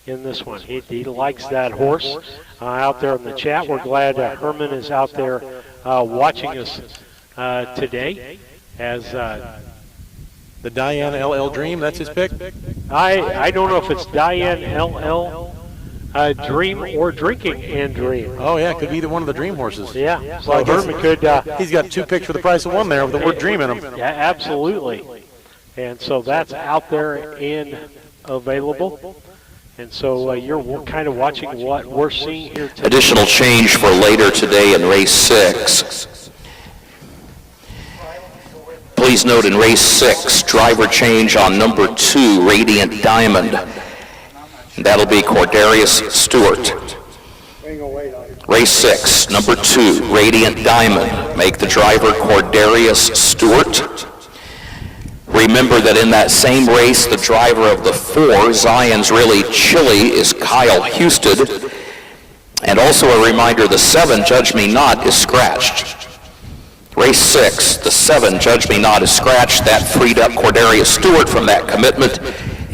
in this one. He likes that horse out there in the chat. We're glad Herman is out there watching us today. As the Diane LL Dream, that's his pick? I don't know if it's Diane LL Dream or Drinking and Dream. Oh, yeah, could be either one of the Dream horses. Yeah, so Well, I guess Herman could... he's got 2 picks for the price of 1 there with the word Dream in them. Yeah, absolutely. And so that's out there and available. And so you're kind of watching what we're seeing here today. Additional change for later today in race 6. Please note in race 6, driver change on number 2, Radiant Diamond. And that'll be Cordarius Stewart. Race 6, number 2, Radiant Diamond. Make the driver Cordarius Stewart. Remember that in that same race, the driver of the 4, Zion's Really Chilly, is Kyle Husted. And also a reminder, the 7, Judge Me Not, is scratched. Race 6, the 7, Judge Me Not, is scratched. That freed up Cordarius Stewart from that commitment,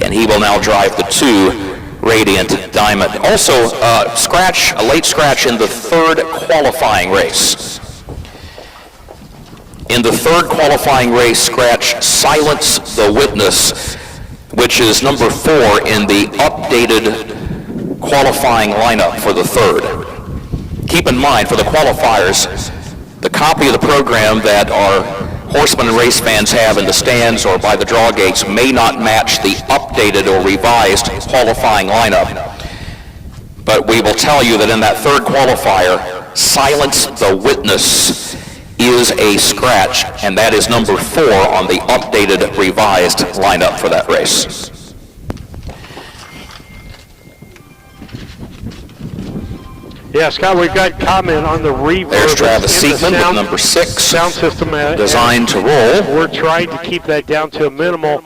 and he will now drive the 2, Radiant Diamond. Also, a late scratch in the 3rd qualifying race. In the 3rd qualifying race, scratch Silence the Witness, which is number 4 in the updated qualifying lineup for the 3rd. Keep in mind, for the qualifiers, the copy of the program that our horsemen and race fans have in the stands or by the draw gates may not match the updated or revised qualifying lineup. But we will tell you that in that 3rd qualifier, Silence the Witness is a scratch, and that is number 4 on the updated revised lineup for that race. Yeah, Scott, we've got comment on the reverb. There's Travis Seekman with number 6, sound system designed to roll. We're trying to keep that down to a minimal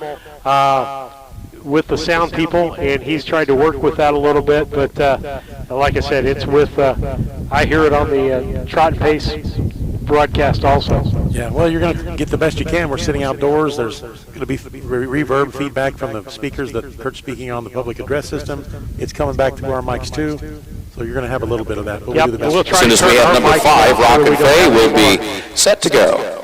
with the sound people, and he's tried to work with that a little bit. But like I said, it's with, I hear it on the Trot and Pace broadcast also. Yeah, well, you're going to get the best you can. We're sitting outdoors. There's going to be reverb feedback from the speakers that Kurt's speaking on the public address system. It's coming back to our mics too. So you're going to have a little bit of that. But we'll do the best. As soon as we have number 5, Rock and Faye will be set to go.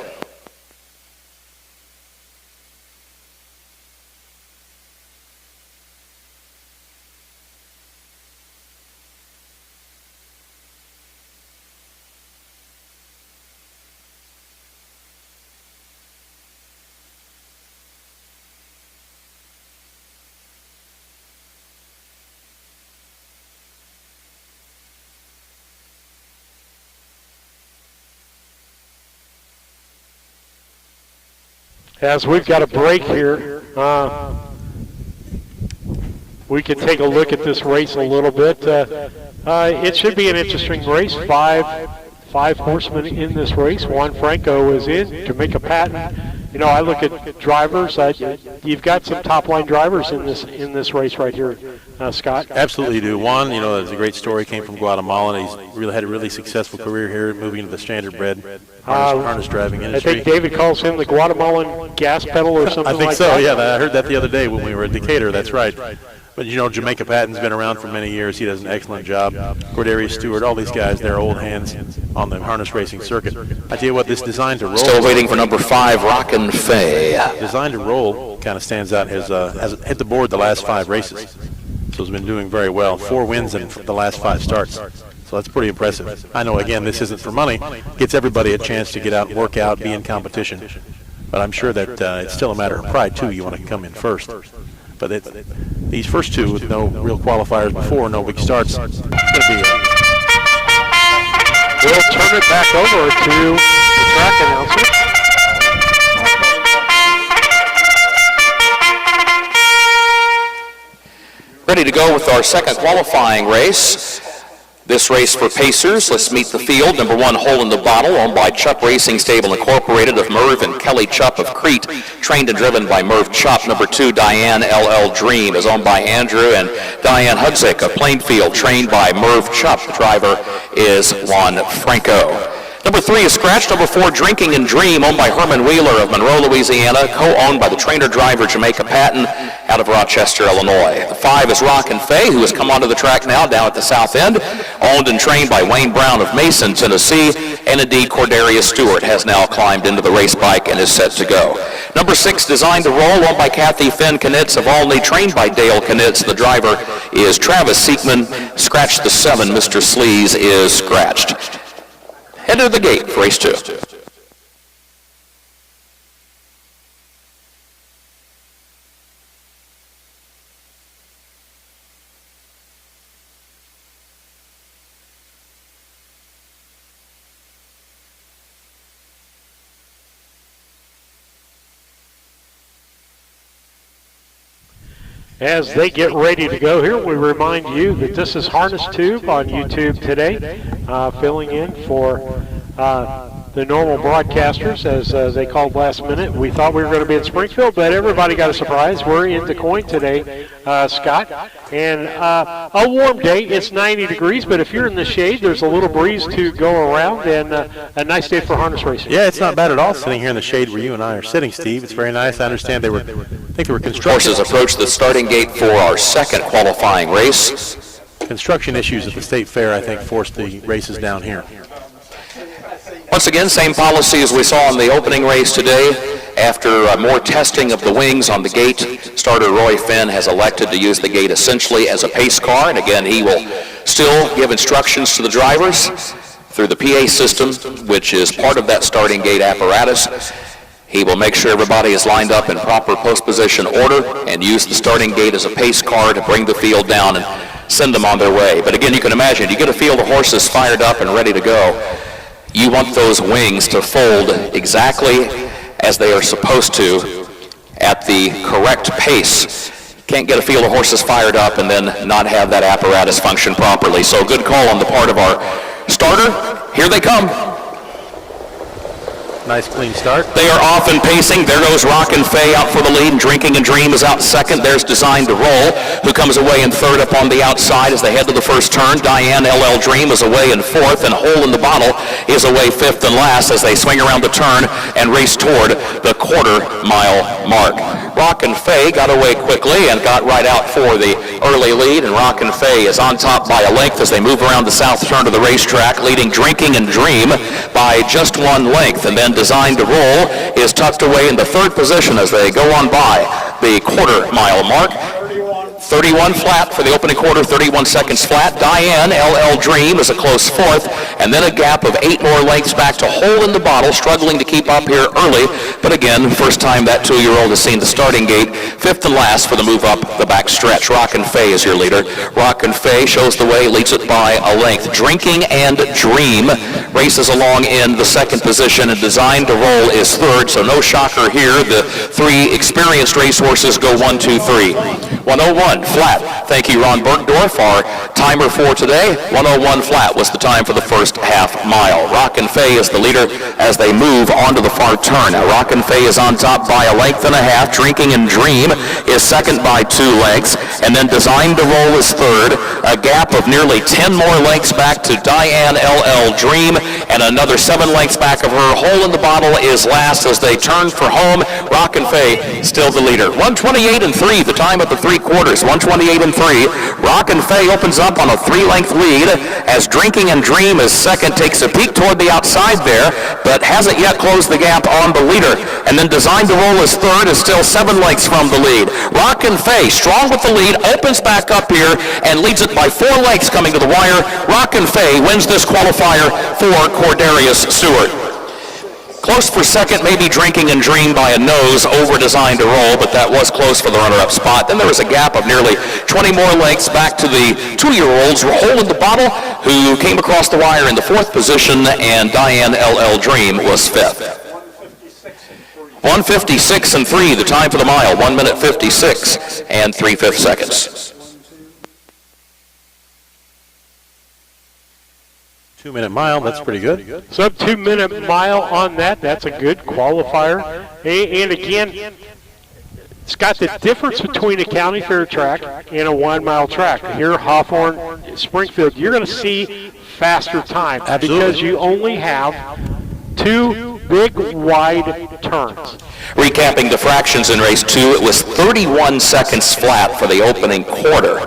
As we've got a break here, we can take a look at this race a little bit. It should be an interesting race. Five horsemen in this race. Juan Franco is in. Jamaica Patton. You know, I look at drivers. You've got some top-line drivers in this race right here, Scott. Absolutely you do. Juan, you know, there's a great story. Came from Guatemala, and he's really had a really successful career here, moving into the standard-bred harness driving industry. I think David calls him the Guatemalan gas pedal or something like that. I think so, yeah. I heard that the other day when we were at Decatur. That's right. But, you know, Jamaica Patton's been around for many years. He does an excellent job. Cordarius Stewart, all these guys, they're old hands on the harness racing circuit. I tell you what, this Designed to Roll. Still waiting for number 5, Rockin' Faye. Designed to Roll kind of stands out. Has hit the board the last 5 races. So has been doing very well. 4 wins in the last 5 starts. So that's pretty impressive. I know, again, this isn't for money. Gets everybody a chance to get out and work out, be in competition. But I'm sure that it's still a matter of pride, too. You want to come in first. But these first 2 with no real qualifiers before, no big starts, it's going to be We'll turn it back over to the track announcer. Ready to go with our second qualifying race. This race for Pacers, let's meet the field. Number 1, Hole in the Bottle, owned by Chupp Racing Stable Incorporated of Merv and Kelly Chupp of Crete, trained and driven by Merv Chupp. Number 2, Diane LL Dream, is owned by Andrew and Diane Hudzik of Plainfield, trained by Merv Chupp. The driver is Juan Franco. Number 3 is scratch. Number 4, Drinking and Dream, owned by Herman Wheeler of Monroe, Louisiana, co-owned by the trainer-driver Jamaica Patton out of Rochester, Illinois. The 5 is Rockin' Faye, who has come onto the track now down at the south end, owned and trained by Wayne Brown of Mason, Tennessee, and indeed Cordarius Stewart has now climbed into the race bike and is set to go. Number 6, Designed to Roll, owned by Kathy Finn Knitz of Olney, trained by Dale Knitz. The driver is Travis Seekman. Scratch the 7, Mr. Sleaze is scratched. Head to the gate for race 2. As they get ready to go here, we remind you that this is Harness Tube on YouTube today, filling in for the normal broadcasters, as they called last minute. We thought we were going to be in Springfield, but everybody got a surprise. We're in Quoin today, Scott, and a warm day. It's 90 degrees, but if you're in the shade, there's a little breeze to go around, and a nice day for harness racing. Yeah, it's not bad at all sitting here in the shade where you and I are sitting, Steve. It's very nice. I understand they were construction. Horses approach the starting gate for our second qualifying race. Construction issues at the State Fair, I think, forced the races down here. Once again, same policy as we saw in the opening race today. After more testing of the wings on the gate, starter Roy Finn has elected to use the gate essentially as a pace car, and again, he will still give instructions to the drivers through the PA system, which is part of that starting gate apparatus. He will make sure everybody is lined up in proper post position order and use the starting gate as a pace car to bring the field down and send them on their way. But again, you can imagine, you get a field of horses fired up and ready to go. You want those wings to fold exactly as they are supposed to at the correct pace. Can't get a field of horses fired up and then not have that apparatus function properly. So good call on the part of our starter. Here they come. Nice clean start. They are off and pacing. There goes Rockin' Faye out for the lead, and Drinking and Dream is out second. There's Designed to Roll, who comes away in third up on the outside as they head to the first turn. Diane LL Dream is away in fourth, and Hole in the Bottle is away fifth and last as they swing around the turn and race toward the quarter-mile mark. Rockin' Faye got away quickly and got right out for the early lead, and Rockin' Faye is on top by a length as they move around the south turn of the racetrack, leading Drinking and Dream by just one length, and then Designed to Roll is tucked away in the third position as they go on by the quarter-mile mark. 31 flat for the opening quarter, 31 seconds flat. Diane LL Dream is a close fourth, and then a gap of 8 more lengths back to Hole in the Bottle, struggling to keep up here early, but again, first time that 2-year-old has seen the starting gate. Fifth and last for the move up the back stretch. Rockin' Faye is your leader. Rockin' Faye shows the way, leads it by a length. Drinking and Dream races along in the second position, and Designed to Roll is third, so no shocker here. The three experienced racehorses go 1, 2, 3. 101 flat. Thank you, Ron Bergdorf. Our timer for today, 101 flat was the time for the first half mile. Rockin' Faye is the leader as they move onto the far turn. Now, Rockin' Faye is on top by a length and a half. Drinking and Dream is second by 2 lengths. And then Designed to Roll is third. A gap of nearly 10 more lengths back to Diane LL Dream, and another 7 lengths back of her. Hole in the Bottle is last as they turn for home. Rockin' Faye still the leader. 1:28 and 3, the time of the 3 quarters. 1:28 and 3. Rockin' Faye opens up on a 3-length lead as Drinking and Dream is second, takes a peek toward the outside there, but hasn't yet closed the gap on the leader. And then Designed to Roll is third, is still 7 lengths from the lead. Rockin' Faye, strong with the lead, opens back up here and leads it by 4 lengths coming to the wire. Rockin' Faye wins this qualifier for Cordarius Stewart. Close for second, maybe Drinking and Dream by a nose over Designed to Roll, but that was close for the runner-up spot. Then there was a gap of nearly 20 more lengths back to the 2-year-olds. Hole in the Bottle, who came across the wire in the 4th position, and Diane LL Dream was 5th. 1:56 and 3, the time for the mile. 1 minute 56 and 3/5 seconds. 2-minute mile, that's pretty good. Sub 2-minute mile on that. That's a good qualifier. And again, Scott, the difference between a county fair track and a 1-mile track. Here, Hawthorne, Springfield, you're going to see faster time. Absolutely. Because you only have 2 big, wide turns. Recapping the fractions in race 2, it was 31 seconds flat for the opening quarter.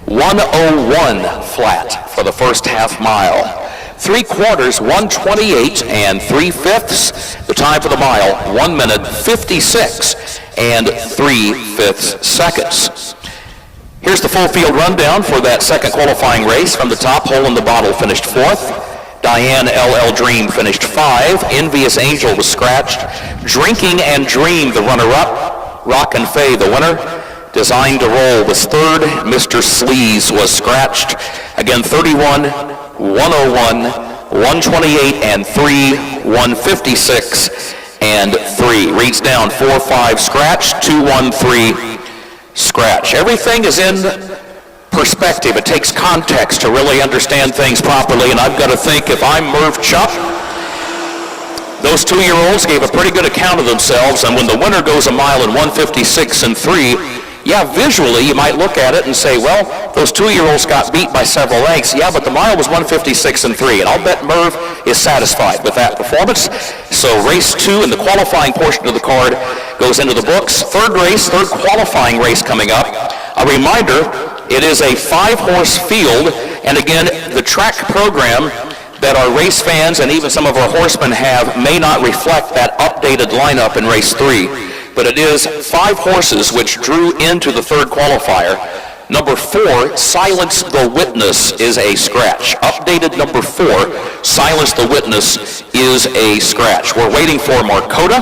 1:01 flat for the first half mile. 3 quarters, 1:28 and 3/5. The time for the mile, 1 minute 56 and 3/5 seconds. Here Here's the full field rundown for that second qualifying race. From the top, Hole in the Bottle finished 4th. Diane LL Dream finished 5. Envious Angel was scratched. Drinking and Dream, the runner-up. Rockin' Faye, the winner. Designed to Roll was 3rd. Mr. Sleaze was scratched. Again, 31, 101, 128, and 3, 156, and 3. Reads down 4, 5, scratch, 2, 1, 3, scratch. Everything is in perspective. It takes context to really understand things properly, and I've got to think, if I'm Merv Chuck, those 2-year-olds gave a pretty good account of themselves, and when the winner goes a mile in 156 and 3, yeah, visually you might look at it and say, well, those 2-year-olds got beat by several lengths. Yeah, but the mile was 156 and 3, and I'll bet Merv is satisfied with that performance. So race 2 in the qualifying portion of the card goes into the books. Third qualifying race coming up. A reminder, it is a 5-horse field, and again, the track program that our race fans and even some of our horsemen have may not reflect that updated lineup in race 3. But it is 5 horses which drew into the third qualifier. Number 4, Silence the Witness, is a scratch. Updated number 4, Silence the Witness, is a scratch. We're waiting for Marcota,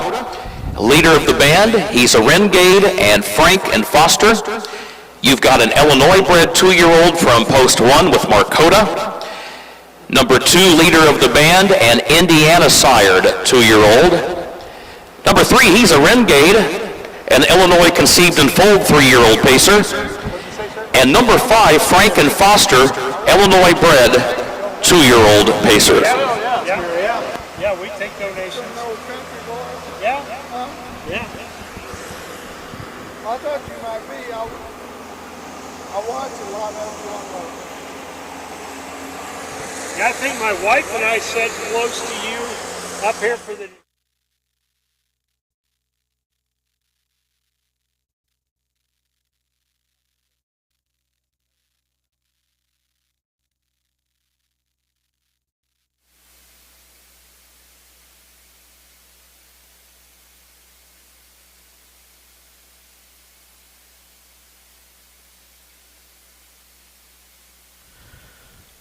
leader of the band. He's a Renegade, and Frank and Foster. You've got an Illinois-bred 2-year-old from post 1 with Marcota. Number 2, leader of the band, an Indiana-sired 2-year-old. Number 3, he's a Renegade, an Illinois conceived and foaled 3-year-old pacer. And number 5, Frank and Foster, Illinois-bred 2-year-old pacers. Yeah, we take donations. Yeah. I thought you might be. I watch a lot of you. Yeah, I think my wife and I sat close to you up here for the...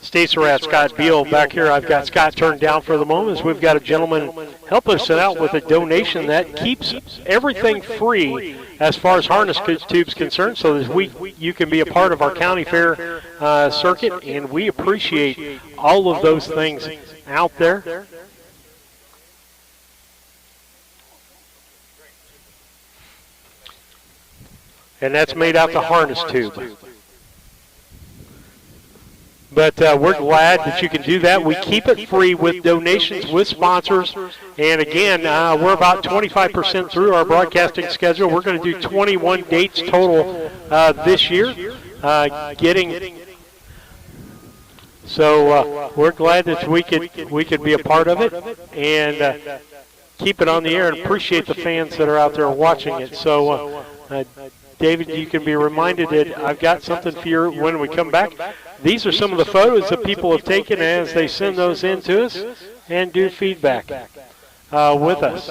States are at Scott Beal back here. I've got Scott turned down for the moment. We've got a gentleman help us out with a donation that keeps everything free as far as harness tubes concerned, so that you can be a part of our county fair circuit, and we appreciate all of those things out there. And that's made out the harness tube. But we're glad that you can do that. We keep it free with donations, with sponsors. And again, we're about 25% through our broadcasting schedule. We're going to do 21 dates total this year. So we're glad that we could be a part of it and keep it on the air, and appreciate the fans that are out there watching it. So David, you can be reminded that I've got something for you when we come back. These are some of the photos that people have taken as they send those in to us and do feedback with us.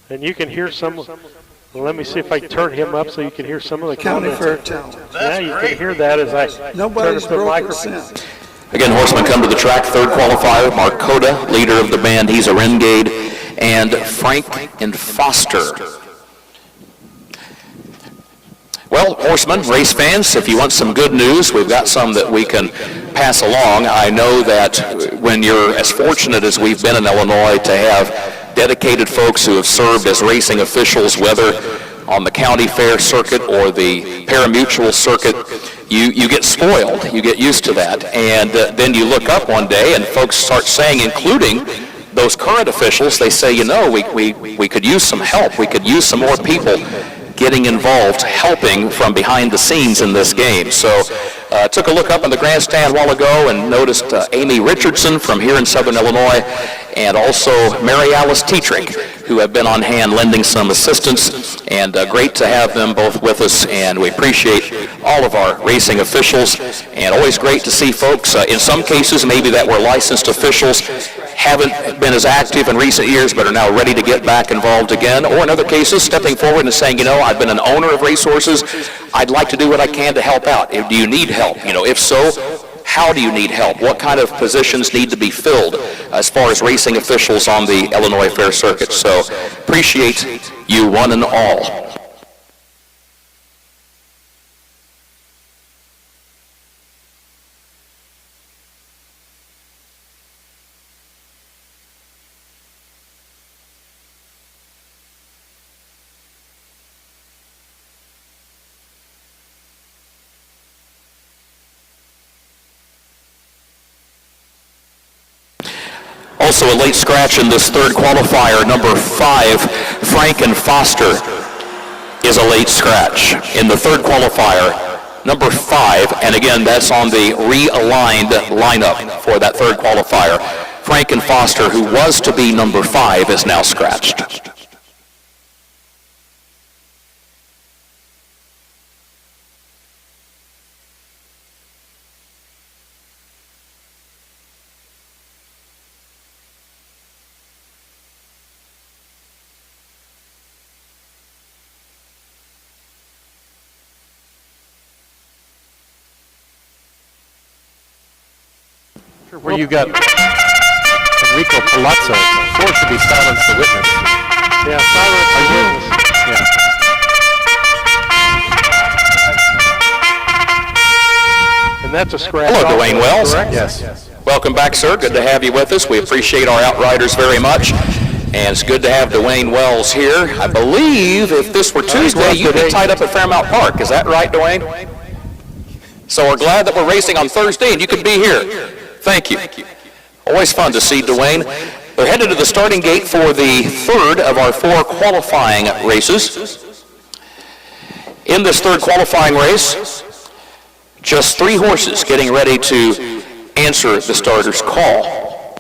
And you can hear some. Well, let me see if I can turn him up so you can hear some of the comments. Yeah, you can hear that as I turn up the microphone. Again, horsemen come to the track. Third qualifier, Mark Coda, leader of the band. He's a Renegade. And Frank and Foster. Well, horsemen, race fans, if you want some good news, we've got some that we can pass along. I know that when you're as fortunate as we've been in Illinois to have dedicated folks who have served as racing officials, whether on the county fair circuit or the parimutuel circuit, you get spoiled. You get used to that. And then you look up one day and folks start saying, including those current officials, they say, you know, we could use some help. We could use some more people. getting involved, helping from behind the scenes in this game. So took a look up in the grandstand a while ago and noticed Amy Richardson from here in Southern Illinois, and also Mary Alice Tetrick, who have been on hand lending some assistance, and great to have them both with us, and we appreciate all of our racing officials, and always great to see folks, in some cases maybe that were licensed officials, haven't been as active in recent years but are now ready to get back involved again, or in other cases stepping forward and saying, you know, I've been an owner of racehorses, I'd like to do what I can to help out. Do you need help? You know, if so, how do you need help? What kind of positions need to be filled as far as racing officials on the Illinois Fair Circuit? So appreciate you one and all. Also a late scratch in this third qualifier, number 5, Franken Foster is a late scratch in the third qualifier, number 5, and again that's on the realigned lineup for that third qualifier. Franken Foster, who was to be number 5, is now scratched. Where you got Enrico Palazzo. 4 should be silence the witness. Yeah, silence the witness. Yeah. And that's a scratch. Hello, Dwayne Wells. Correct? Yes. Welcome back, sir. Good to have you with us. We appreciate our outriders very much. And it's good to have Dwayne Wells here. I believe if this were Tuesday, you'd be tied up at Fairmount Park. Is that right, Dwayne? So we're glad that we're racing on Thursday and you could be here. Thank you. Always fun to see Dwayne. They're headed to the starting gate for the third of our 4 qualifying races. In this third qualifying race, just 3 horses getting ready to answer the starter's call.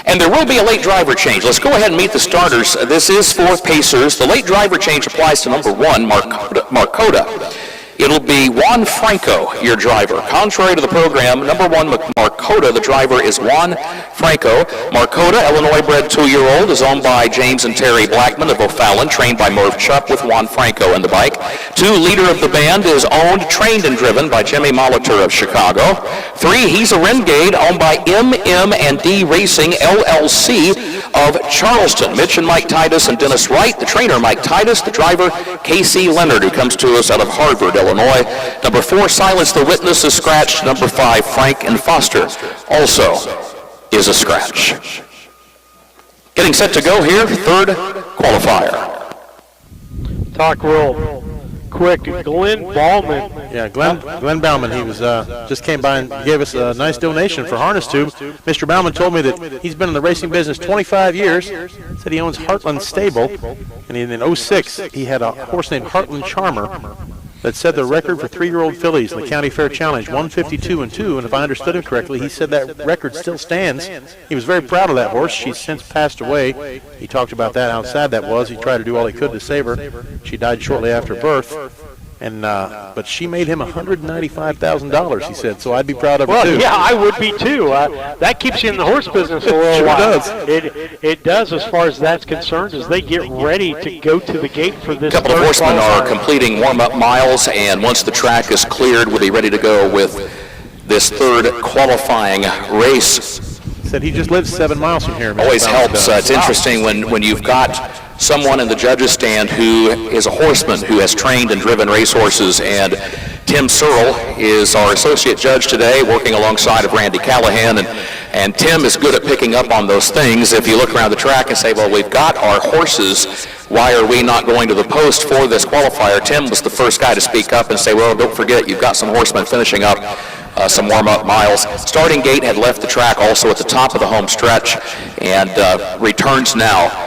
And there will be a late driver change. Let's go ahead and meet the starters. This is 4 Pacers. The late driver change applies to number 1, Marcota. It'll be Juan Franco, your driver. Contrary to the program, number 1, Marcota, the driver is Juan Franco. Marcota, Illinois-bred 2-year-old, is owned by James and Terry Blackman of O'Fallon, trained by Merv Chupp with Juan Franco in the bike. 2, leader of the band, is owned, trained, and driven by Jimmy Molitor of Chicago. 3, he's a renegade, owned by MM&D Racing, LLC of Charleston. Mitch and Mike Titus and Dennis Wright. The trainer, Mike Titus. The driver, Casey Leonard, who comes to us out of Harvard, Illinois. Number 4, Silence the Witness, is scratched. Number 5, Franken Foster, also is a scratch. Getting set to go here, third qualifier. Talk real quick. Glenn Bauman. Yeah, Glenn Bauman. He was just came by and gave us a nice donation for harness tube. Mr. Bauman told me that he's been in the racing business 25 years. Said he owns Heartland Stable, and in 06 he had a horse named Heartland Charmer that set the record for 3-year-old fillies in the County Fair Challenge, 152-2, and if I understood him correctly, he said that record still stands. He was very proud of that horse. She's since passed away. He talked about that outside. He tried to do all he could to save her. She died shortly after birth. And but she made him $195,000, he said, so I'd be proud of her too. Yeah, I would be too. That keeps you in the horse business a little while. It does as far as that's concerned, as they get ready to go to the gate for this. A couple of horsemen are completing warm-up miles, and once the track is cleared, we'll be ready to go with this third qualifying race. Said he just lives 7 miles from here. Always helps. It's interesting when you've got someone in the judges' stand who is a horseman who has trained and driven racehorses, and Tim Searle is our associate judge today, working alongside of Randy Callahan, and Tim is good at picking up on those things. If you look around the track and say, well, we've got our horses, why are we not going to the post for this qualifier? Tim was the first guy to speak up and say, well, don't forget, you've got some horsemen finishing up some warm-up miles. Starting gate had left the track also at the top of the home stretch, and returns now.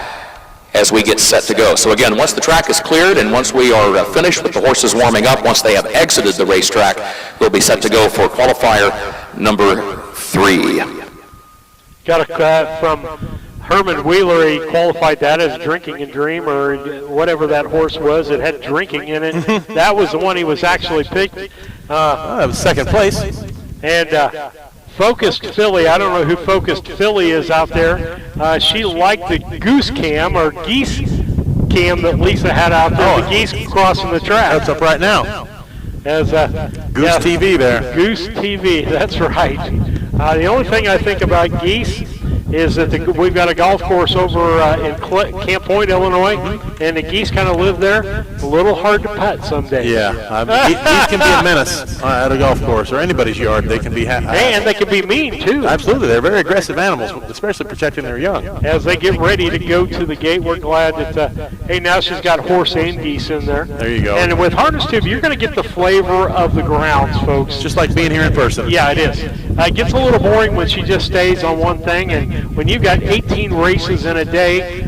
as we get set to go. So again, once the track is cleared and once we are finished with the horses warming up, once they have exited the racetrack, we'll be set to go for qualifier number 3. Got a from Herman Wheeler. He qualified that as Drinking and Dream, or whatever that horse was. It had drinking in it. That was the one he was actually picked. That was second place. And Focused Philly, I don't know who Focused Philly is out there. She liked the goose cam or geese cam that Lisa had out there, the geese crossing the track. That's up right now. As Goose TV there. Goose TV, that's right. The only thing I think about geese is that we've got a golf course over in Camp Point, Illinois, and the geese kind of live there. A little hard to putt some days. Yeah, geese can be a menace at a golf course or anybody's yard. They can be and they can be mean too. Absolutely, they're very aggressive animals, especially protecting their young. As they get ready to go to the gate, we're glad that hey, now she's got horse and geese in there. There you go. And with harness tube, you're going to get the flavor of the grounds, folks. Just like being here in person. Yeah, it is. It gets a little boring when she just stays on one thing, and when you've got 18 races in a day,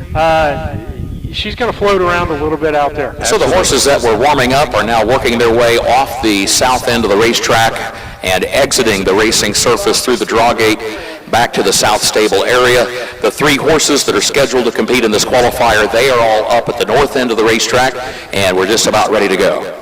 she's going to float around a little bit out there. So the horses that were warming up are now working their way off the south end of the racetrack and exiting the racing surface through the draw gate back to the south stable area. The 3 horses that are scheduled to compete in this qualifier, they are all up at the north end of the racetrack, and we're just about ready to go.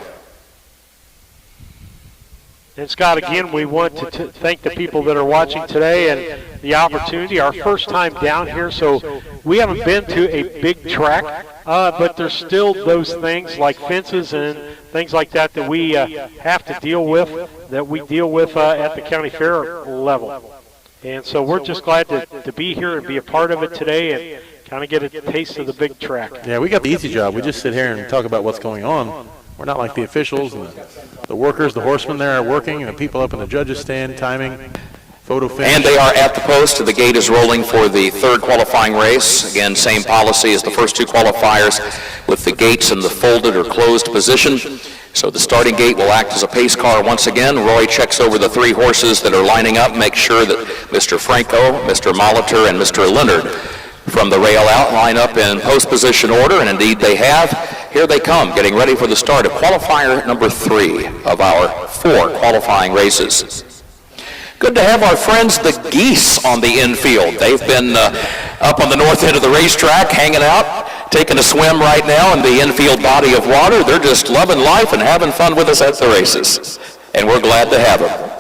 And Scott, again, we want to thank the people that are watching today and the opportunity. Our first time down here, so we haven't been to a big track, but there's still those things like fences and things like that that we have to deal with, at the county fair level. And so we're just glad to be here and be a part of it today and kind of get a taste of the big track. Yeah, we got the easy job. We just sit here and talk about what's going on. We're not like the officials and the workers, the horsemen there are working, and the people up in the judges' stand, timing, photo finish. And they are at the post. The gate is rolling for the 3rd qualifying race. Again, same policy as the first 2 qualifiers with the gates in the folded or closed position. So the starting gate will act as a pace car once again. Roy checks over the 3 horses that are lining up, make sure that Mr. Franco, Mr. Molitor, and Mr. Leonard from the rail out line up in post position order, and indeed they have. Here they come, getting ready for the start of qualifier number 3 of our 4 qualifying races. Good to have our friends the geese on the infield. They've been up on the north end of the racetrack, hanging out, taking a swim right now in the infield body of water. They're just loving life and having fun with us at the races, and we're glad to have them.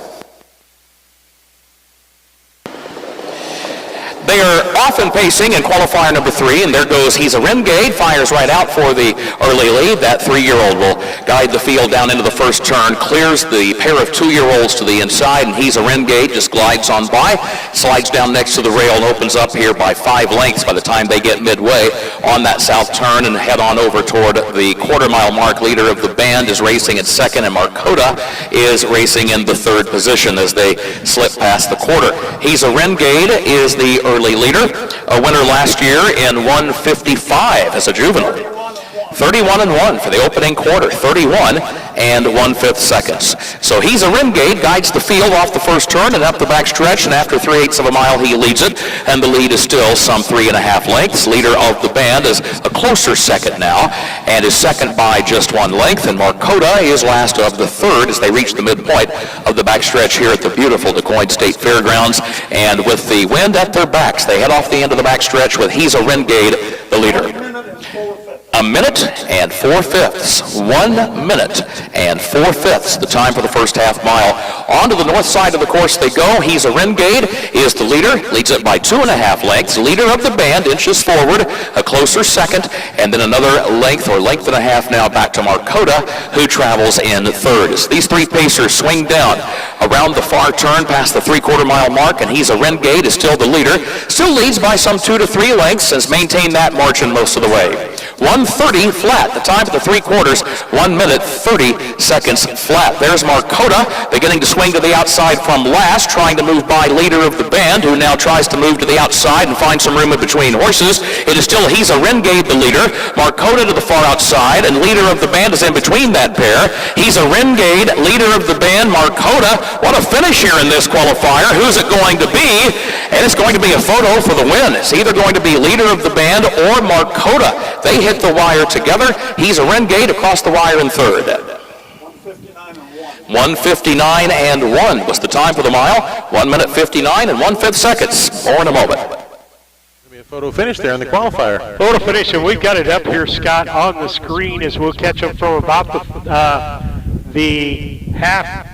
They are often pacing in qualifier number 3, and there goes He's a Renegade, fires right out for the early lead. That 3-year-old will guide the field down into the first turn, clears the pair of 2-year-olds to the inside, and He's a Renegade just glides on by, slides down next to the rail, and opens up here by 5 lengths by the time they get midway on that south turn and head on over toward the quarter-mile mark. Leader of the band is racing in 2nd, and Marcota is racing in the 3rd position as they slip past the quarter. He's a Renegade is the early leader, a winner last year in 155 as a juvenile. 31-1 for the opening quarter, 31 and 1/5 seconds. So He's a Renegade guides the field off the first turn and up the back stretch, and after 3/8 of a mile he leads it, and the lead is still some 3.5 lengths. Leader of the band is a closer second now, and is second by just 1 length, and Marcota is last of the 3rd as they reach the midpoint of the back stretch here at the beautiful Quoin State Fairgrounds, and with the wind at their backs, they head off the end of the back stretch with He's a Renegade, the leader. 1 minute and 4/5. 1 minute and 4/5, the time for the first half mile. On to the north side of the course they go. He's a Renegade is the leader, leads it by 2.5 lengths. Leader of the band inches forward, a closer second, and then another length or length and a half now back to Marcota, who travels in 3rd. As these 3 pacers swing down around the far turn past the 3/4 mile mark, and He's a Renegade is still the leader. Still leads by some 2 to 3 lengths, has maintained that margin most of the way. 1:30 flat, the time for the 3/4, 1 minute 30 seconds flat. There's Marcota beginning to swing to the outside from last, trying to move by leader of the band, who now tries to move to the outside and find some room in between horses. It is still He's a Renegade, the leader. Marcota to the far outside, and leader of the band is in between that pair. He's a Renegade, leader of the band, Marcota. What a finish here in this qualifier. Who's it going to be? And it's going to be a photo for the win. It's either going to be leader of the band or Markota. They hit the wire together. He's a renegade across the wire in third. 1:59 and 1 was the time for the mile. 1 minute 59 and 1/5 seconds. More in a moment. A photo finish there in the qualifier. Photo finish, and we've got it up here, Scott, on the screen as we'll catch them from about the half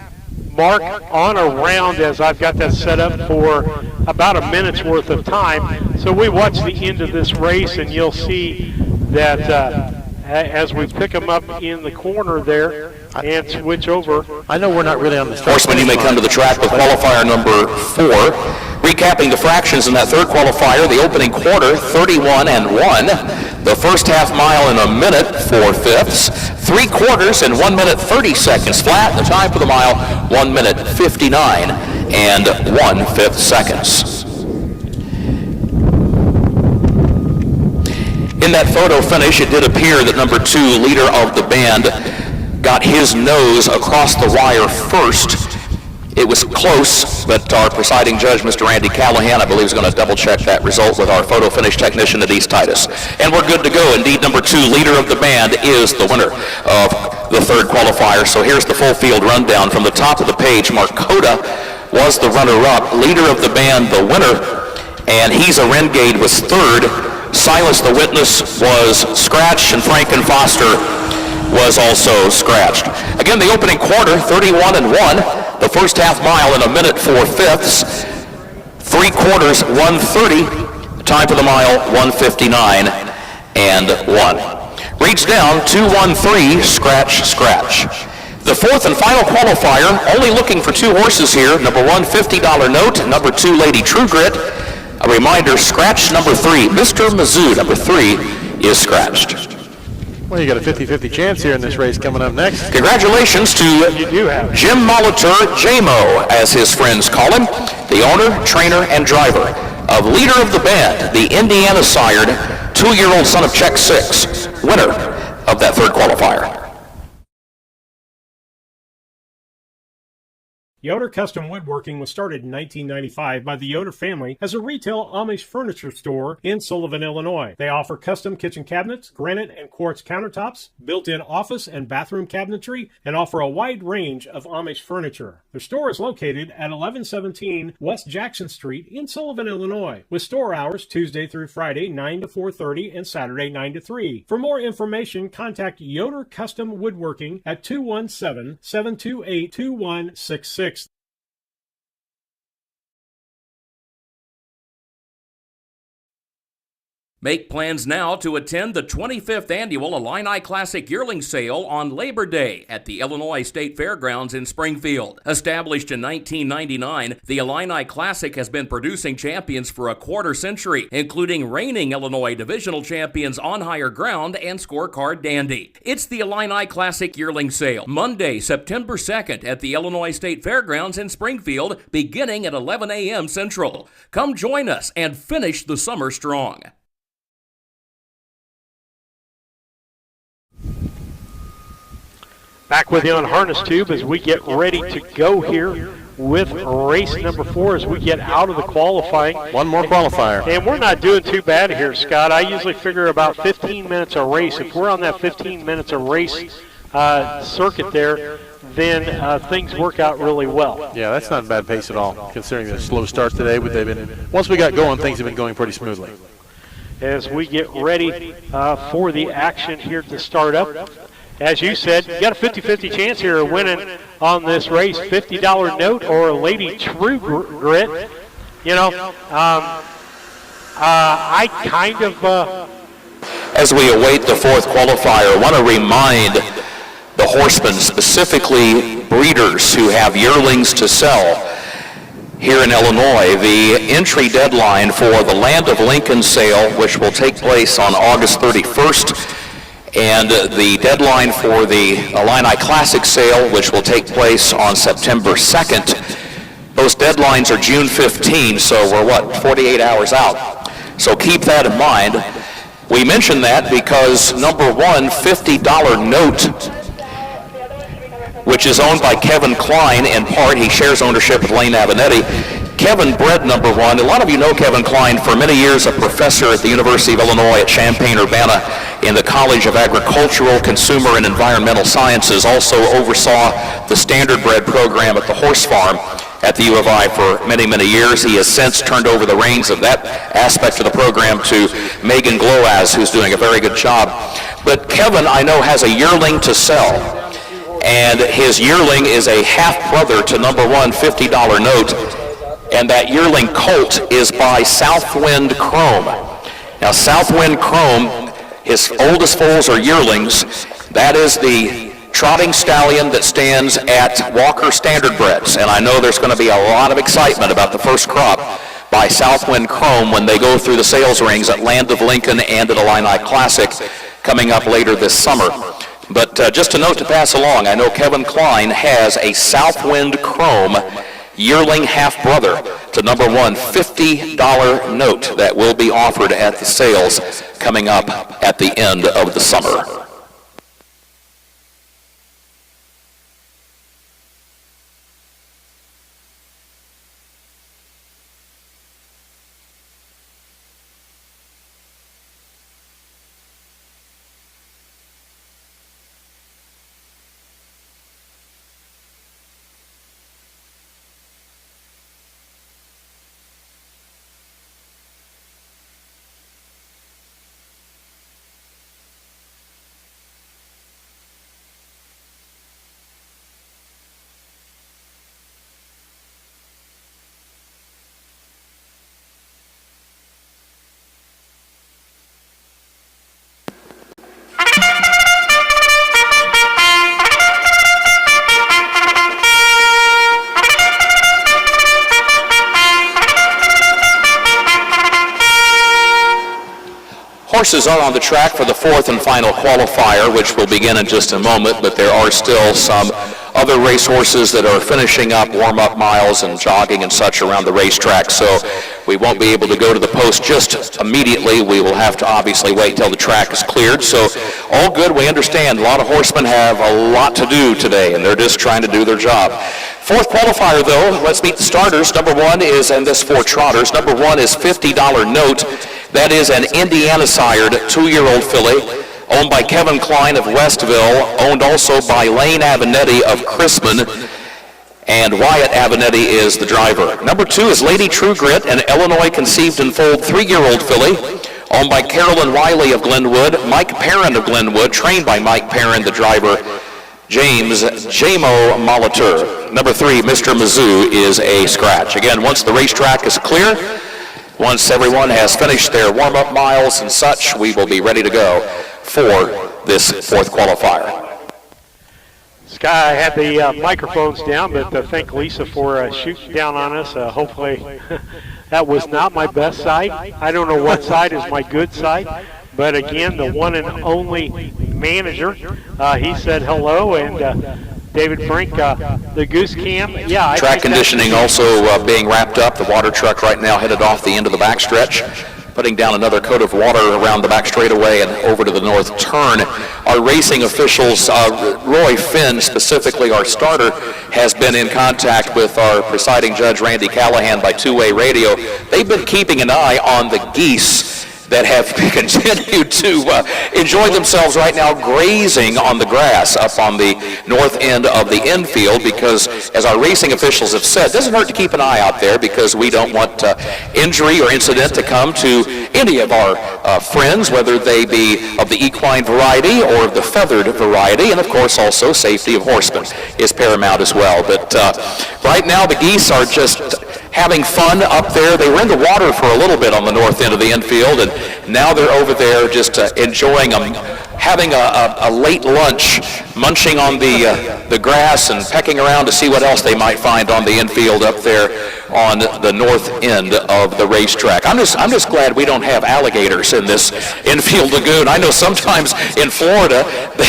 mark on around, as I've got that set up for about a minute's worth of time. So we watch the end of this race, and you'll see that as we pick them up in the corner there and switch over. I know we're not really on the start. Horsemen, you may come to the track with qualifier number 4. Recapping the fractions in that third qualifier, the opening quarter, 31 and 1. The first half mile in a minute, 4/5. 3 quarters in 1 minute 30 seconds flat. The time for the mile, 1 minute 59 and 1/5 seconds. In that photo finish, it did appear that number 2, leader of the band, got his nose across the wire first. It was close, but our presiding judge, Mr. Randy Callahan, I believe is going to double-check that result with our photo finish technician at East Titus. And we're good to go. Indeed, number 2, leader of the band, is the winner of the third qualifier. So here's the full field rundown. From the top of the page, Markota was the runner-up, leader of the band, the winner, and he's a renegade, was third. Silas the Witness was scratched, and Franken Foster was also scratched. Again, the opening quarter, 31 and 1. The first half mile in a minute 4/5. 3 quarters, 1:30. Time for the mile, 1:59 and 1. Reach down, 2:13, scratch, scratch. The fourth and final qualifier, only looking for 2 horses here. Number 1, $50 note. Number 2, Lady True Grit. A reminder, scratch number 3. Mr. Mizzou, number 3, is scratched. Well, you got a 50-50 chance here in this race coming up next. Congratulations to Jim Molitor, J-Mo, as his friends call him, the owner, trainer, and driver of leader of the band, the Indiana-sired 2-year-old son of Czech 6, winner of that third qualifier. Yoder Custom Woodworking was started in 1995 by the Yoder family as a retail Amish furniture store in Sullivan, Illinois. They offer custom kitchen cabinets, granite and quartz countertops, built-in office and bathroom cabinetry, and offer a wide range of Amish furniture. Their store is located at 1117 West Jackson Street in Sullivan, Illinois, with store hours Tuesday through Friday 9 to 4:30 and Saturday 9 to 3. For more information, contact Yoder Custom Woodworking at 217-728-2166. Make plans now to attend the 25th Annual Illini Classic Yearling Sale on Labor Day at the Illinois State Fairgrounds in Springfield. Established in 1999, the Illini Classic has been producing champions for a quarter century, including reigning Illinois Divisional Champions On Higher Ground and Scorecard Dandy. It's the Illini Classic Yearling Sale, Monday, September 2nd at the Illinois State Fairgrounds in Springfield, beginning at 11 a.m. Central. Come join us and finish the summer strong. Back with you on Harness Tube as we get ready to go here with race number 4 as we get out of the qualifying. One more qualifier. And we're not doing too bad here, Scott. I usually figure about 15 minutes a race. If we're on that 15 minutes a race circuit there, then things work out really well. Yeah, that's not a bad pace at all, considering the slow start today. But once we got going, things have been going pretty smoothly. As we get ready for the action here to start up. As you said, you got a 50-50 chance here of winning on this race. $50 note or a Lady True Grit. You know, I kind of... As we await the fourth qualifier, I want to remind the horsemen, specifically breeders who have yearlings to sell here in Illinois, the entry deadline for the Land of Lincoln sale, which will take place on August 31st, and the deadline for the Illini Classic sale, which will take place on September 2nd. Those deadlines are June 15, so we're, 48 hours out. So keep that in mind. We mention that because number 1, $50 note, which is owned by Kevin Klein in part, he shares ownership with Lane Avenatti, Kevin bred number one. A lot of you know Kevin Quoin, for many years a professor at the University of Illinois at Champaign-Urbana in the College of Agricultural, Consumer, and Environmental Sciences. Also oversaw the standard bred program at the horse farm at the U of I for many, many years. He has since turned over the reins of that aspect of the program to Megan Gloaz, who's doing a very good job. But Kevin, I know, has a yearling to sell, and his yearling is a half-brother to number one, $50 note, and that yearling colt is by Southwind Chrome. Now, Southwind Chrome, his oldest foals are yearlings. That is the trotting stallion that stands at Walker Standardbreds, and I know there's going to be a lot of excitement about the first crop by Southwind Chrome when they go through the sales rings at Land of Lincoln and at Illini Classic coming up later this summer. But just a note to pass along, I know Kevin Quoin has a Southwind Chrome yearling half-brother to number one, $50 note that will be offered at the sales coming up at the end of the summer. Horses are on the track for the fourth and final qualifier, which will begin in just a moment, but there are still some other race horses that are finishing up warm-up miles and jogging and such around the racetrack, so we won't be able to go to the post just immediately. We will have to obviously wait till the track is cleared, so all good. We understand a lot of horsemen have a lot to do today, and they're just trying to do their job. Fourth qualifier, though, let's meet the starters. Number one is, and this four trotters, number one is $50 note. That is an Indiana-sired 2-year-old filly, owned by Kevin Quoin of Westville, owned also by Lane Avenatti of Chrisman, and Wyatt Avenatti is the driver. Number two is Lady True Grit, an Illinois conceived and foaled 3-year-old filly, owned by Carolyn Wiley of Glenwood, Mike Perrin of Glenwood, trained by Mike Perrin, the driver, James Jamo Molitor. Number three, Mr. Mizzou, is a scratch. Again, once the racetrack is clear, once everyone has finished their warm-up miles and such, we will be ready to go for this fourth qualifier. Sky had the microphones down, but thank Lisa for shooting down on us. Hopefully that was not my best side. I don't know what side is my good side, but again, the one and only manager, he said hello, and David Frank, the goose cam. Yeah. Track conditioning also being wrapped up. The water truck right now headed off the end of the backstretch, putting down another coat of water around the back straightaway and over to the north turn. Our racing officials, Roy Finn, specifically our starter, has been in contact with our presiding judge, Randy Callahan, by two-way radio. They've been keeping an eye on the geese that have continued to enjoy themselves right now grazing on the grass up on the north end of the infield, because, as our racing officials have said, it doesn't hurt to keep an eye out there, because we don't want injury or incident to come to any of our friends, whether they be of the equine variety or of the feathered variety, and of course also safety of horsemen is paramount as well. But right now the geese are just having fun up there. They were in the water for a little bit on the north end of the infield, and now they're over there just enjoying having a late lunch, munching on the grass and pecking around to see what else they might find on the infield up there on the north end of the racetrack. I'm just glad we don't have alligators in this infield lagoon. I know sometimes in Florida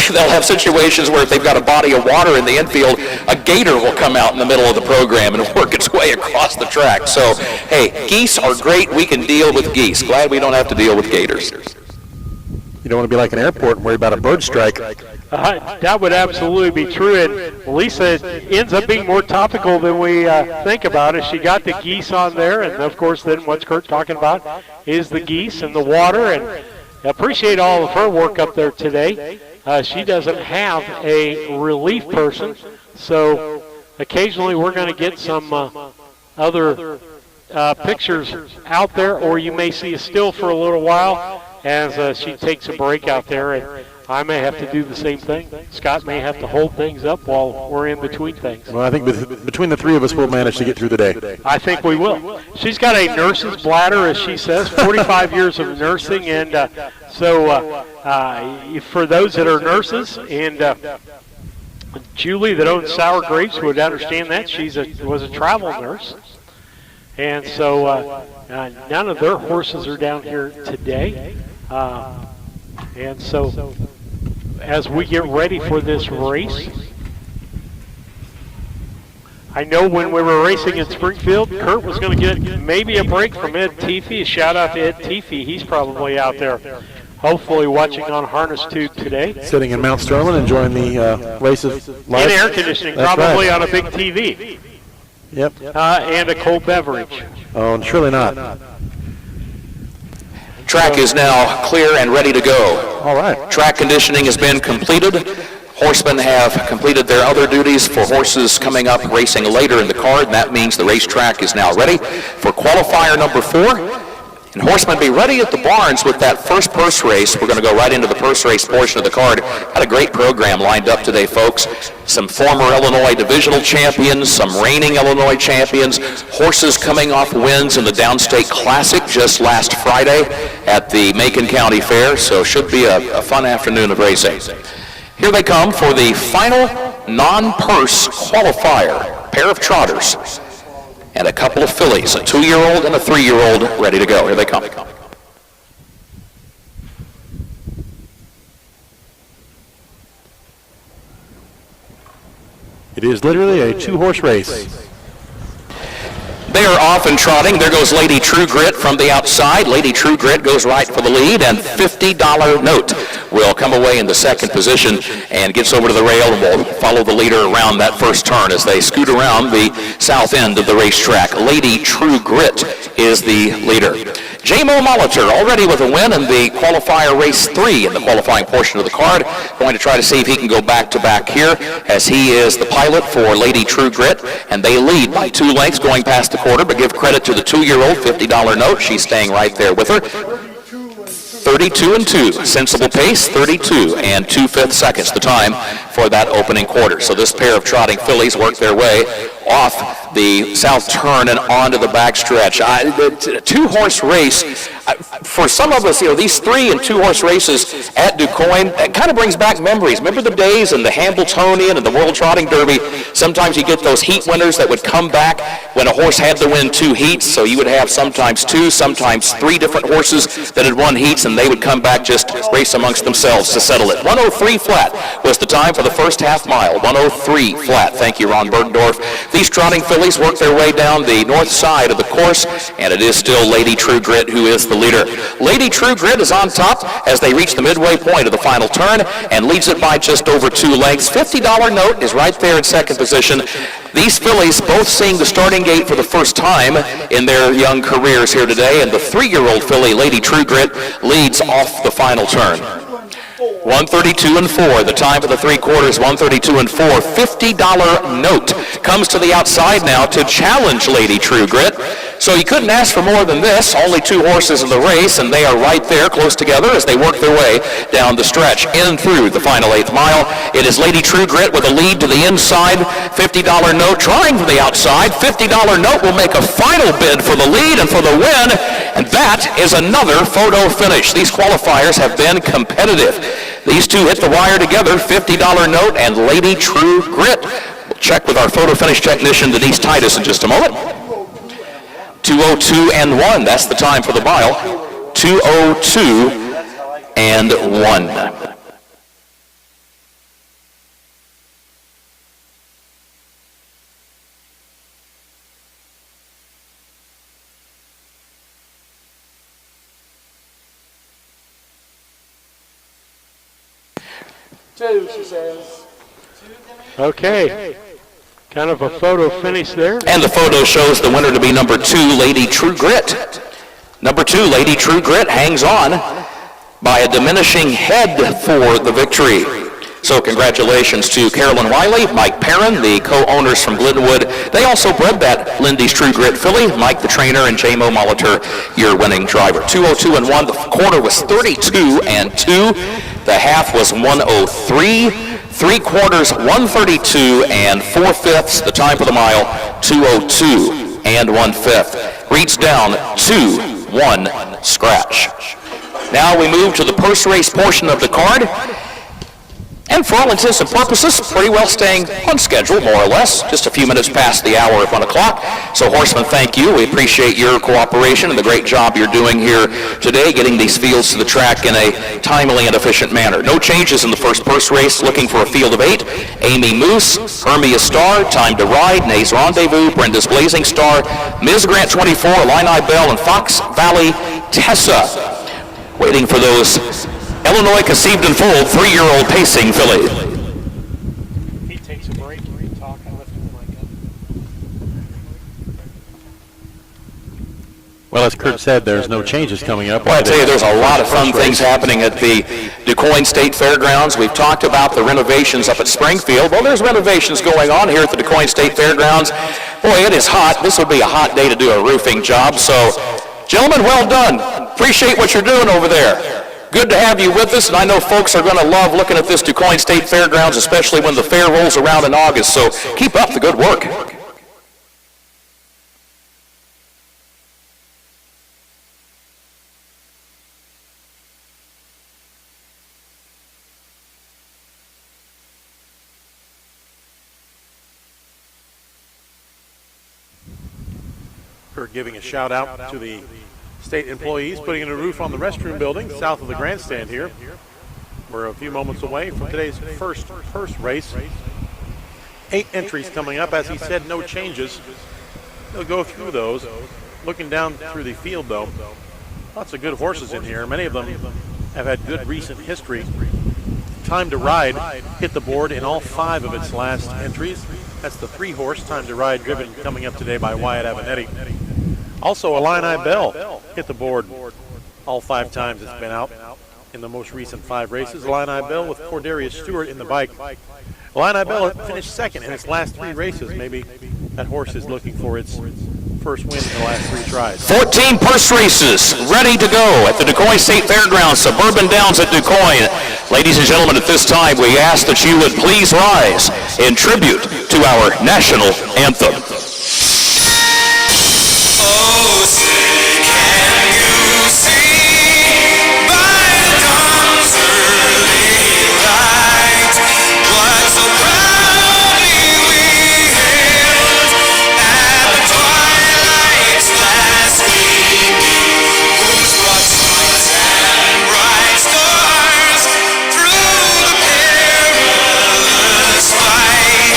they'll have situations where if they've got a body of water in the infield, a gator will come out in the middle of the program and work its way across the track. So, hey, geese are great. We can deal with geese. Glad we don't have to deal with gators. You don't want to be like an airport and worry about a bird strike. That would absolutely be true. And Lisa ends up being more topical than we think about it. She got the geese on there, and of course, then what's Kurt talking about is the geese and the water. And appreciate all of her work up there today. She doesn't have a relief person, so occasionally we're going to get some other pictures out there, or you may see a still for a little while as she takes a break out there, and I may have to do the same thing. Scott may have to hold things up while we're in between things. Well, I think between the three of us, we'll manage to get through the day. I think we will. She's got a nurse's bladder, as she says, 45 years of nursing, and so for those that are nurses, and Julie that owns Sour Grapes would understand that. She was a travel nurse. And so none of their horses are down here today. And so as we get ready for this race, I know when we were racing in Springfield, Kurt was going to get maybe a break from Ed Teefee. A shout out to Ed Teefee. He's probably out there, hopefully watching on Harness Tube today. Sitting in Mount Sterling, enjoying the races live. In air conditioning, That's probably right. on a big TV. Yep. And a cold beverage. Oh, and surely not. Track is now clear and ready to go. All right. Track conditioning has been completed. Horsemen have completed their other duties for horses coming up racing later in the card, and that means the racetrack is now ready for qualifier number 4. And horsemen, be ready at the barns with that first purse race. We're going to go right into the purse race portion of the card. Got a great program lined up today, folks. Some former Illinois divisional champions, some reigning Illinois champions, horses coming off wins in the Downstate Classic just last Friday at the Macon County Fair. So should be a fun afternoon of racing. Here they come for the final non-purse qualifier. Pair of trotters and a couple of fillies, a 2-year-old and a 3-year-old ready to go. Here they come. It is literally a 2-horse race. They are off and trotting. There goes Lady True Grit from the outside. Lady True Grit goes right for the lead, and $50 note will come away in the second position and gets over to the rail, and will follow the leader around that first turn as they scoot around the south end of the racetrack. Lady True Grit is the leader. J-Mo Molitor already with a win in the qualifier race 3 in the qualifying portion of the card. Going to try to see if he can go back-to-back here, as he is the pilot for Lady True Grit, and they lead by 2 lengths going past the quarter, but give credit to the 2-year-old, $50 note. She's staying right there with her. 32 and 2, sensible pace, 32 and 2/5 seconds the time for that opening quarter. So this pair of trotting fillies work their way off the south turn and onto the backstretch. The 2-horse race, for some of us, these 3 and 2-horse races at Du Quoin, it kind of brings back memories. Remember the days in the Hambletonian and the World Trotting Derby? Sometimes you get those heat winners that would come back when a horse had to win 2 heats, so you would have sometimes 2, sometimes 3 different horses that had won heats, and they would come back just race amongst themselves to settle it. 103 flat was the time for the first half mile. 103 flat. Thank you, Ron Bergendorf. These trotting fillies work their way down the north side of the course, and it is still Lady True Grit who is the leader. Lady True Grit is on top as they reach the midway point of the final turn and leads it by just over 2 lengths. $50 note is right there in second position. These fillies both seeing the starting gate for the first time in their young careers here today, and the 3-year-old filly, Lady True Grit, leads off the final turn. 132 and 4. The time for the 3 quarters, 132 and 4. $50 note comes to the outside now to challenge Lady True Grit. So you couldn't ask for more than this. Only 2 horses in the race, and they are right there close together as they work their way down the stretch in through the final 8th mile. It is Lady True Grit with a lead to the inside. $50 note trying from the outside. $50 note will make a final bid for the lead and for the win, and that is another photo finish. These qualifiers have been competitive. These 2 hit the wire together, $50 note and Lady True Grit. We'll check with our photo finish technician, Denise Titus, in just a moment. 2:02 and 1, that's the time for the mile. 2:02 and 1. 2, she says. Okay. Kind of a photo finish there. And the photo shows the winner to be number 2, Lady True Grit. Number 2, Lady True Grit, hangs on by a diminishing head for the victory. So congratulations to Carolyn Wiley, Mike Perrin, the co-owners from Glenwood. They also bred that Lindy's True Grit filly. Mike, the trainer, and J-Mo Molitor, your winning driver. 202-1. The quarter was 32-2. The half was 103. 3/4, 132 4/5. The time for the mile, 202 1/5. Reach down, 2-1 scratch. Now we move to the purse race portion of the card. And for all intents and purposes, pretty well staying on schedule, more or less. Just a few minutes past the hour of 1 o'clock. So horsemen, thank you. We appreciate your cooperation and the great job you're doing here today, getting these fields to the track in a timely and efficient manner. No changes in the first purse race. Looking for a field of 8. Amy Moose, Hermia Star, Time to Ride, Nay's Rendezvous, Brenda's Blazing Star, Ms. Grant 24, Illini Bell, and Fox Valley Tessa. Waiting for those Illinois conceived and foaled 3-year-old pacing filly. He takes a break. You can talk. I left him the mic up. Well, as Kurt said, there's no changes coming up. Well, I tell you, there's a lot of fun things happening at the Quoin State Fairgrounds. We've talked about the renovations up at Springfield. Well, there's renovations going on here at the Quoin State Fairgrounds. Boy, it is hot. This would be a hot day to do a roofing job. So, gentlemen, well done. Appreciate what you're doing over there. Good to have you with us, and I know folks are going to love looking at this Quoin State Fairgrounds, especially when the fair rolls around in August, so keep up the good work. For giving a shout out to the state employees putting in a roof on the restroom building south of the grandstand here. We're a few moments away from today's first race. 8 entries coming up. As he said, no changes. They'll go through those. Looking down through the field, though, lots of good horses in here. Many of them have had good recent history. Time to Ride hit the board in all 5 of its last entries. That's the 3-horse Time to Ride, driven coming up today by Wyatt Avenatti. Also, Illini Bell hit the board all 5 times it's been out in the most recent 5 races. Illini Bell with Cordarius Stewart in the bike. Illini Bell finished second in its last 3 races. Maybe that horse is looking for its first win in the last 3 tries. 14 purse races ready to go at the Quoin State Fairgrounds, Suburban Downs at Quoin. Ladies and gentlemen, at this time, we ask that you would please rise in tribute to our national anthem. Oh, say, can you see by the dawn's early light what so proudly we hailed at the twilight's last gleaming, whose broad smiles and bright stars through the perilous fight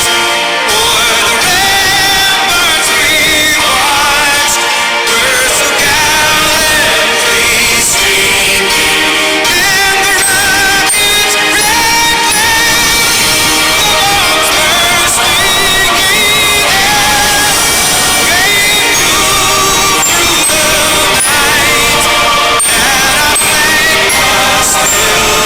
o'er the ramparts we watched were so gallantly streaming, and the rocket's red glare of bombs bursting in rained through the night, that our flag was still there. Oh, say does that star-spangled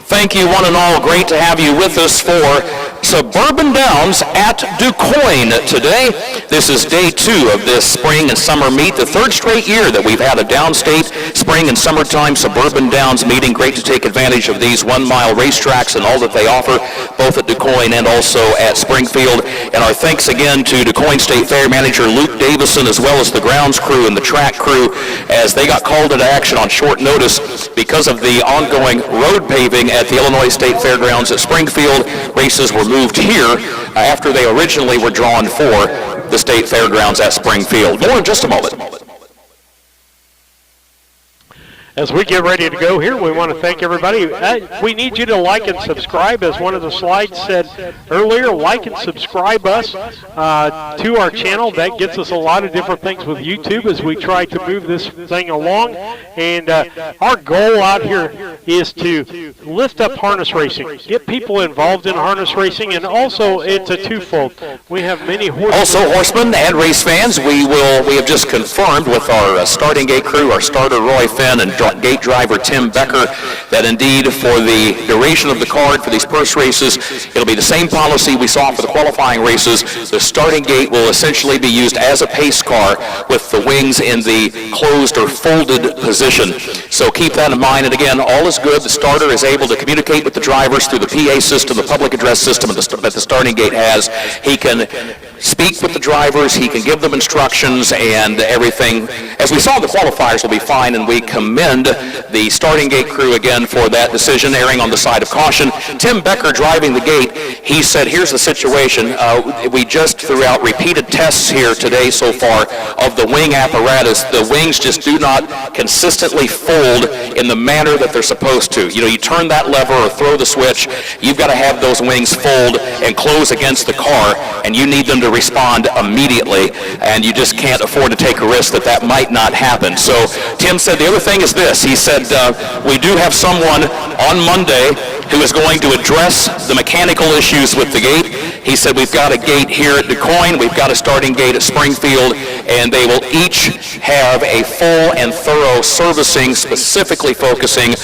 Thank you, one and all. Great to have you with us for Suburban Downs at Quoin today. This is day 2 of this spring and summer meet, the 3rd straight year that we've had a downstate spring and summertime Suburban Downs meeting. Great to take advantage of these 1-mile racetracks and all that they offer, both at Quoin and also at Springfield. And our thanks again to Quoin State Fair Manager Luke Davison, as well as the grounds crew and the track crew, as they got called into action on short notice because of the ongoing road paving at the Illinois State Fairgrounds at Springfield. Races were moved here after they originally were drawn for the State Fairgrounds at Springfield. More in just a moment. As we get ready to go here, we want to thank everybody. We need you to like and subscribe, as one of the slides said earlier. Like and subscribe us to our channel. That gets us a lot of different things with YouTube as we try to move this thing along. And our goal out here is to lift up harness racing, get people involved in harness racing, and also it's a twofold. We have many horsemen. Also, horsemen and race fans, we have just confirmed with our starting gate crew, our starter Roy Finn and gate driver Tim Becker, that indeed for the duration of the card for these purse races, it'll be the same policy we saw for the qualifying races. The starting gate will essentially be used as a pace car with the wings in the closed or folded position. So keep that in mind. And again, all is good. The starter is able to communicate with the drivers through the PA system, the public address system that the starting gate has. He can speak with the drivers, he can give them instructions, and everything, as we saw, the qualifiers will be fine, and we commend the starting gate crew again for that decision, erring on the side of caution. Tim Becker driving the gate, he said, here's the situation. We just threw out repeated tests here today so far of the wing apparatus. The wings just do not consistently fold in the manner that they're supposed to. You know, you turn that lever or throw the switch, you've got to have those wings fold and close against the car, and you need them to respond immediately, and you just can't afford to take a risk that might not happen. So Tim said the other thing is this. He said, we do have someone on Monday who is going to address the mechanical issues with the gate. He said, we've got a gate here at Quoin, we've got a starting gate at Springfield, and they will each have a full and thorough servicing, specifically focusing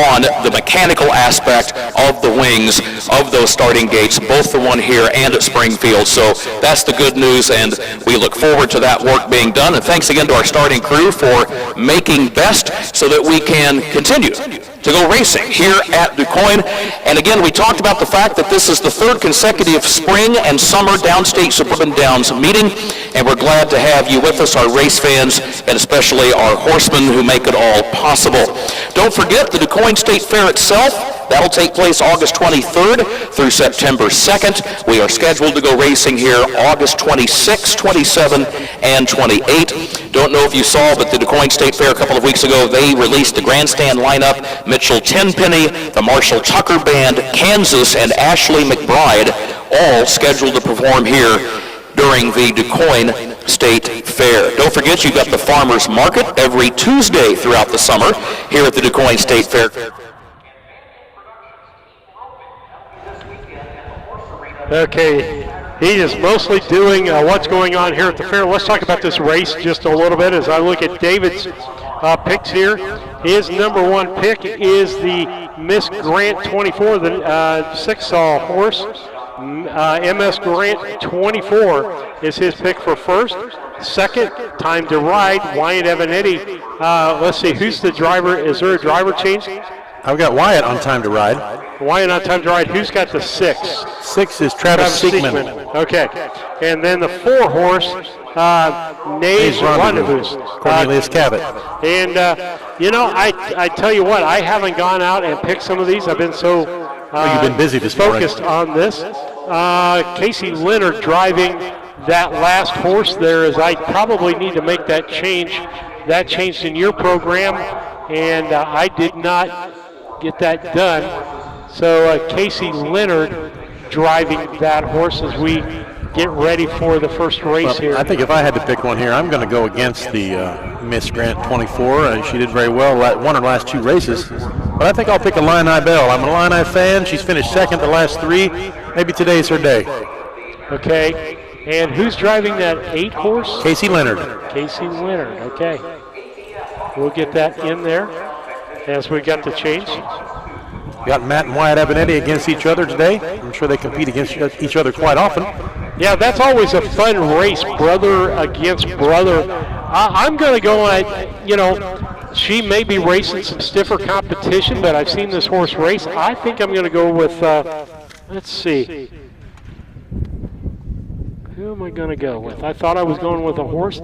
on the mechanical aspect of the wings of those starting gates, both the one here and at Springfield. So that's the good news, and we look forward to that work being done. And thanks again to our starting crew for making best so that we can continue to go racing here at Quoin. And again, we talked about the fact that this is the 3rd consecutive spring and summer downstate Suburban Downs meeting, and we're glad to have you with us, our race fans, and especially our horsemen who make it all possible. Don't forget the Quoin State Fair itself. That'll take place August 23rd through September 2nd. We are scheduled to go racing here August 26, 27, and 28. Don't know if you saw, but the Quoin State Fair a couple of weeks ago, they released the grandstand lineup. Mitchell Tenpenny, the Marshall Tucker Band, Kansas, and Ashley McBride, all scheduled to perform here during the Quoin State Fair. Don't forget, you've got the Farmers Market every Tuesday throughout the summer here at the Quoin State Fair. Okay, he is mostly doing what's going on here at the fair. Let's talk about this race just a little bit as I look at David's picks here. His number 1 pick is the Miss Grant 24, the 6-saw horse. MS Grant 24 is his pick for first. Second, Time to Ride, Wyatt Evanetti. Let's see, who's the driver? Is there a driver change? I've got Wyatt on Time to Ride. Wyatt on Time to Ride. Who's got the 6? 6 is Travis Siegman. Okay. And then the 4 horse, Nays Rendezvous. Cornelius Cabot. And, you know, I tell you what, I haven't gone out and picked some of these. I've been so you've been busy this focused on this. Casey Leonard driving that last horse there, as I probably need to make that change. That changed in your program, and I did not get that done. So Casey Leonard driving that horse as we get ready for the first race here. I think if I had to pick one here, I'm going to go against the Miss Grant 24. She did very well, won her last 2 races. But I think I'll pick Illini Bell. I'm an Illini fan. She's finished 2nd the last 3. Maybe today's her day. Okay. And who's driving that 8 horse? Casey Leonard. Casey Leonard. Okay. We'll get that in there as we got the change. Got Matt and Wyatt Evanetti against each other today. I'm sure they compete against each other quite often. Yeah, that's always a fun race, brother against brother. I'm going to go on, she may be racing some stiffer competition, but I've seen this horse race. I think I'm going to go with, let's see. Who am I going to go with? I thought I was going with a horse.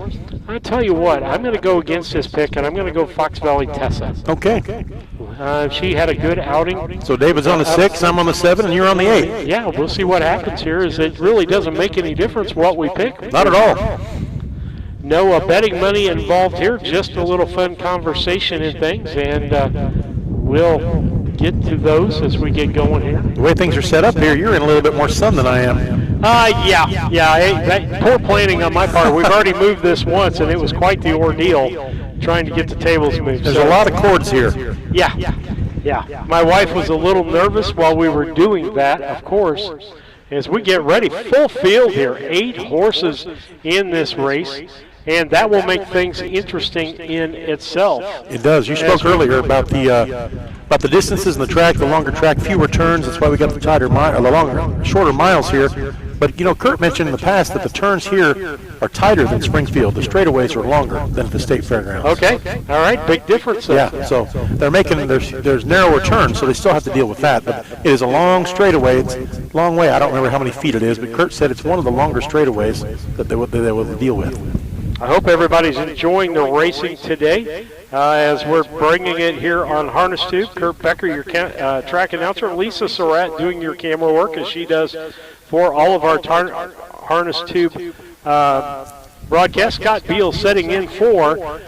I'll tell you what, I'm going to go against this pick, and I'm going to go Fox Valley Tessa. Okay. She had a good outing. So David's on the 6, I'm on the 7, and you're on the 8. Yeah, we'll see what happens here. It really doesn't make any difference what we pick. Not at all. No betting money involved here, just a little fun conversation and things, and we'll get to those as we get going here. The way things are set up here, you're in a little bit more sun than I am. Poor planning on my part. We've already moved this once, and it was quite the ordeal trying to get the tables moved. There's a lot of cords here. Yeah. My wife was a little nervous while we were doing that, of course. As we get ready, full field here, 8 horses in this race. And that will make things interesting in itself. It does. You spoke earlier about the distances in the track, the longer track, fewer turns. That's why we got the shorter miles here. But Kurt mentioned in the past that the turns here are tighter than Springfield. The straightaways are longer than at the state fairgrounds. Okay. All right. Big difference. Yeah. So they're making there's narrower turns, so they still have to deal with that. But it is a long straightaway. It's a long way. I don't remember how many feet it is, but Kurt said it's one of the longer straightaways that they will deal with. I hope everybody's enjoying the racing today as we're bringing it here on Harness Tube. Kurt Becker, your track announcer. Lisa Surratt doing your camera work as she does for all of our Harness Tube broadcasts. Scott Beal setting in for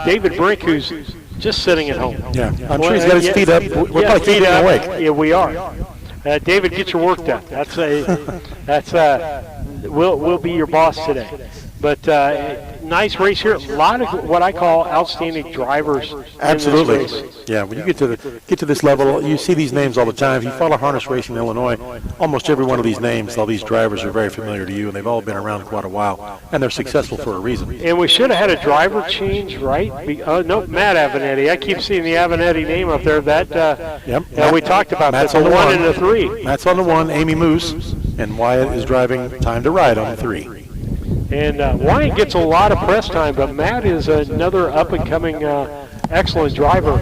David Brink, who's just sitting at home. Yeah, I'm sure he's got his feet up. We're probably keeping him awake. Yeah, we are. David, get your work done. We'll be your boss today. But nice race here. A lot of what I call outstanding drivers. Absolutely. In this race. Yeah, when you get to this level, you see these names all the time. If you follow harness racing in Illinois, almost every one of these names, all these drivers are very familiar to you, and they've all been around quite a while, and they're successful for a reason. And we should have had a driver change, right? No, Matt Avenatti. I keep seeing the Avenatti name up there. We talked about Matt's that. on the 1 and the 3. Matt's on the 1, Amy Moose, and Wyatt is driving Time to Ride on the 3. And Wyatt gets a lot of press time, but Matt is another up-and-coming excellent driver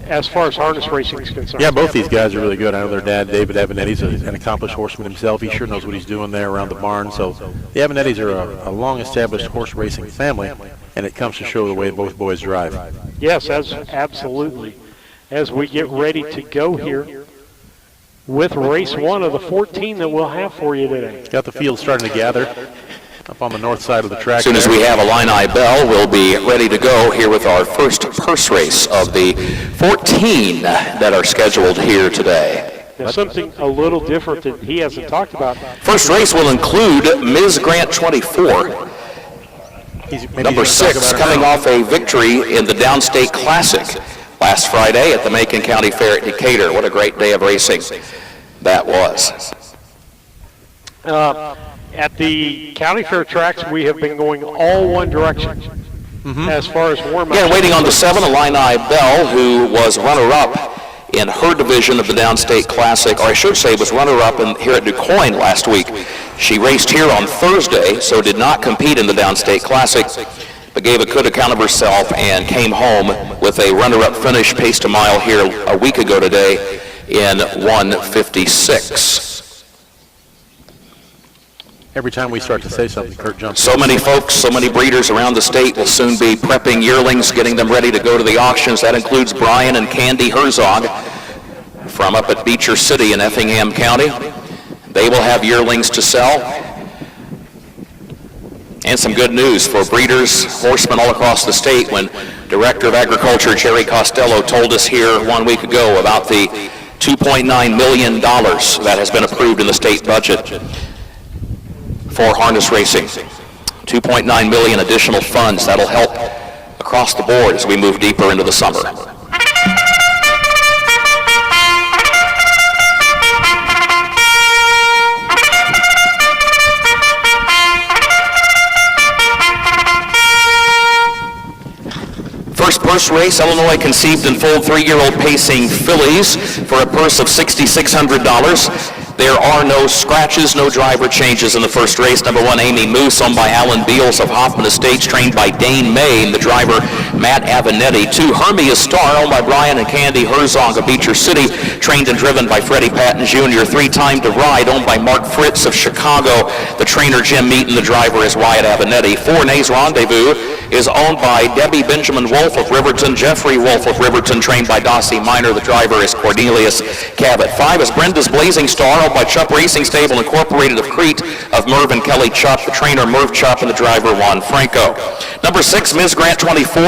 as far as harness racing is concerned. Yeah, both these guys are really good. I know their dad, David Avenetti's an accomplished horseman himself. He sure knows what he's doing there around the barn. So the Avenettis are a long-established horse racing family, and it comes to show the way both boys drive. Yes, absolutely. As we get ready to go here with race 1 of the 14 that we'll have for you today. Got the field starting to gather up on the north side of the track. As soon as we have Illini bell, we'll be ready to go here with our first purse race of the 14 that are scheduled here today. Now, something a little different that he hasn't talked about. First race will include Ms. Grant 24. Number 6 coming off a victory in the Downstate Classic last Friday at the Macon County Fair at Decatur. What a great day of racing that was. At the county fair tracks, we have been going all one direction as far as warm-up. Yeah, waiting on the 7, Illini Bell, who was runner-up in her division of the Downstate Classic, or I should say was runner-up here at Quoin last week. She raced here on Thursday, so did not compete in the Downstate Classic, but gave a good account of herself and came home with a runner-up finish, paced a mile here a week ago today in 1:56. Every time we start to say something, Kurt jumps. So many folks, so many breeders around the state will soon be prepping yearlings, getting them ready to go to the auctions. That includes Brian and Candy Herzog from up at Beecher City in Effingham County. They will have yearlings to sell. And some good news for breeders, horsemen all across the state when Director of Agriculture Jerry Costello told us here 1 week ago about the $2.9 million that has been approved in the state budget for harness racing. $2.9 million additional funds that'll help across the board as we move deeper into the summer. First first race, Illinois conceived and foaled 3-year-old pacing fillies for a purse of $6,600. There are no scratches, no driver changes in the first race. Number 1, Amy Moose, owned by Alan Beals of Hoffman Estates, trained by Dane May, and the driver, Matt Avenatti. 2, Hermia Star, owned by Brian and Candy Herzog of Beecher City, trained and driven by Freddie Patton Jr. 3, Time to Ride, owned by Mark Fritz of Chicago. The trainer, Jim Meaton, the driver is Wyatt Avenatti. 4, Nays Rendezvous is owned by Debbie Benjamin Wolf of Riverton, Jeffrey Wolf of Riverton, trained by Dossie Minor. The driver is Cornelius Cabot. 5 is Brenda's Blazing Star, owned by Chubb Racing Stable Incorporated of Crete of Merv and Kelly Chubb, the trainer Merv Chubb, and the driver Juan Franco. Number 6, Ms. Grant 24,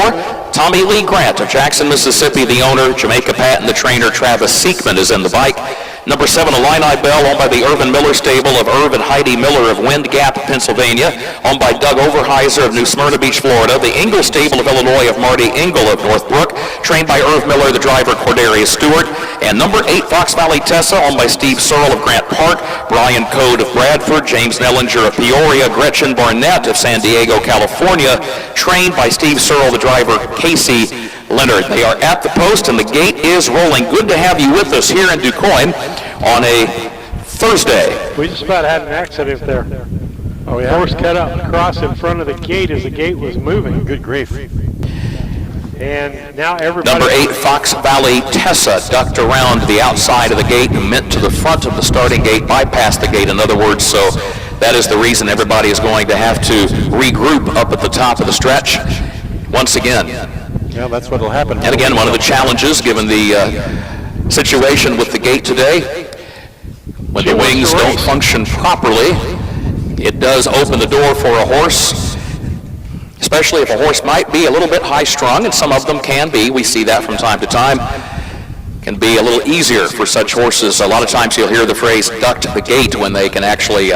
Tommy Lee Grant of Jackson, Mississippi, the owner, Jamaica Patton, the trainer, Travis Seekman is in the bike. Number 7, Illini Bell, owned by the Irvin Miller Stable of Irv and Heidi Miller of Wind Gap, Pennsylvania, owned by Doug Overheiser of New Smyrna Beach, Florida. The Ingle Stable of Illinois of Marty Ingle of Northbrook, trained by Irv Miller, the driver Cordarius Stewart. And number 8, Fox Valley Tessa, owned by Steve Searle of Grant Park, Brian Code of Bradford, James Nellinger of Peoria, Gretchen Barnett of San Diego, California, trained by Steve Searle, the driver Casey Leonard. They are at the post and the gate is rolling. Good to have you with us here in DuQuoin on a Thursday. We just about had an accident there. Oh, yeah? Horse cut out across in front of the gate as the gate was moving. Good grief. And now everybody... Number 8, Fox Valley Tessa, ducked around the outside of the gate and meant to the front of the starting gate, bypassed the gate, in other words, so that is the reason everybody is going to have to regroup up at the top of the stretch once again. Yeah, that's what will happen. And again, one of the challenges, given the situation with the gate today, when the wings don't function properly, it does open the door for a horse, especially if a horse might be a little bit high-strung, and some of them can be. We see that from time to time. Can be a little easier for such horses. A lot of times you'll hear the phrase duck to the gate when they can actually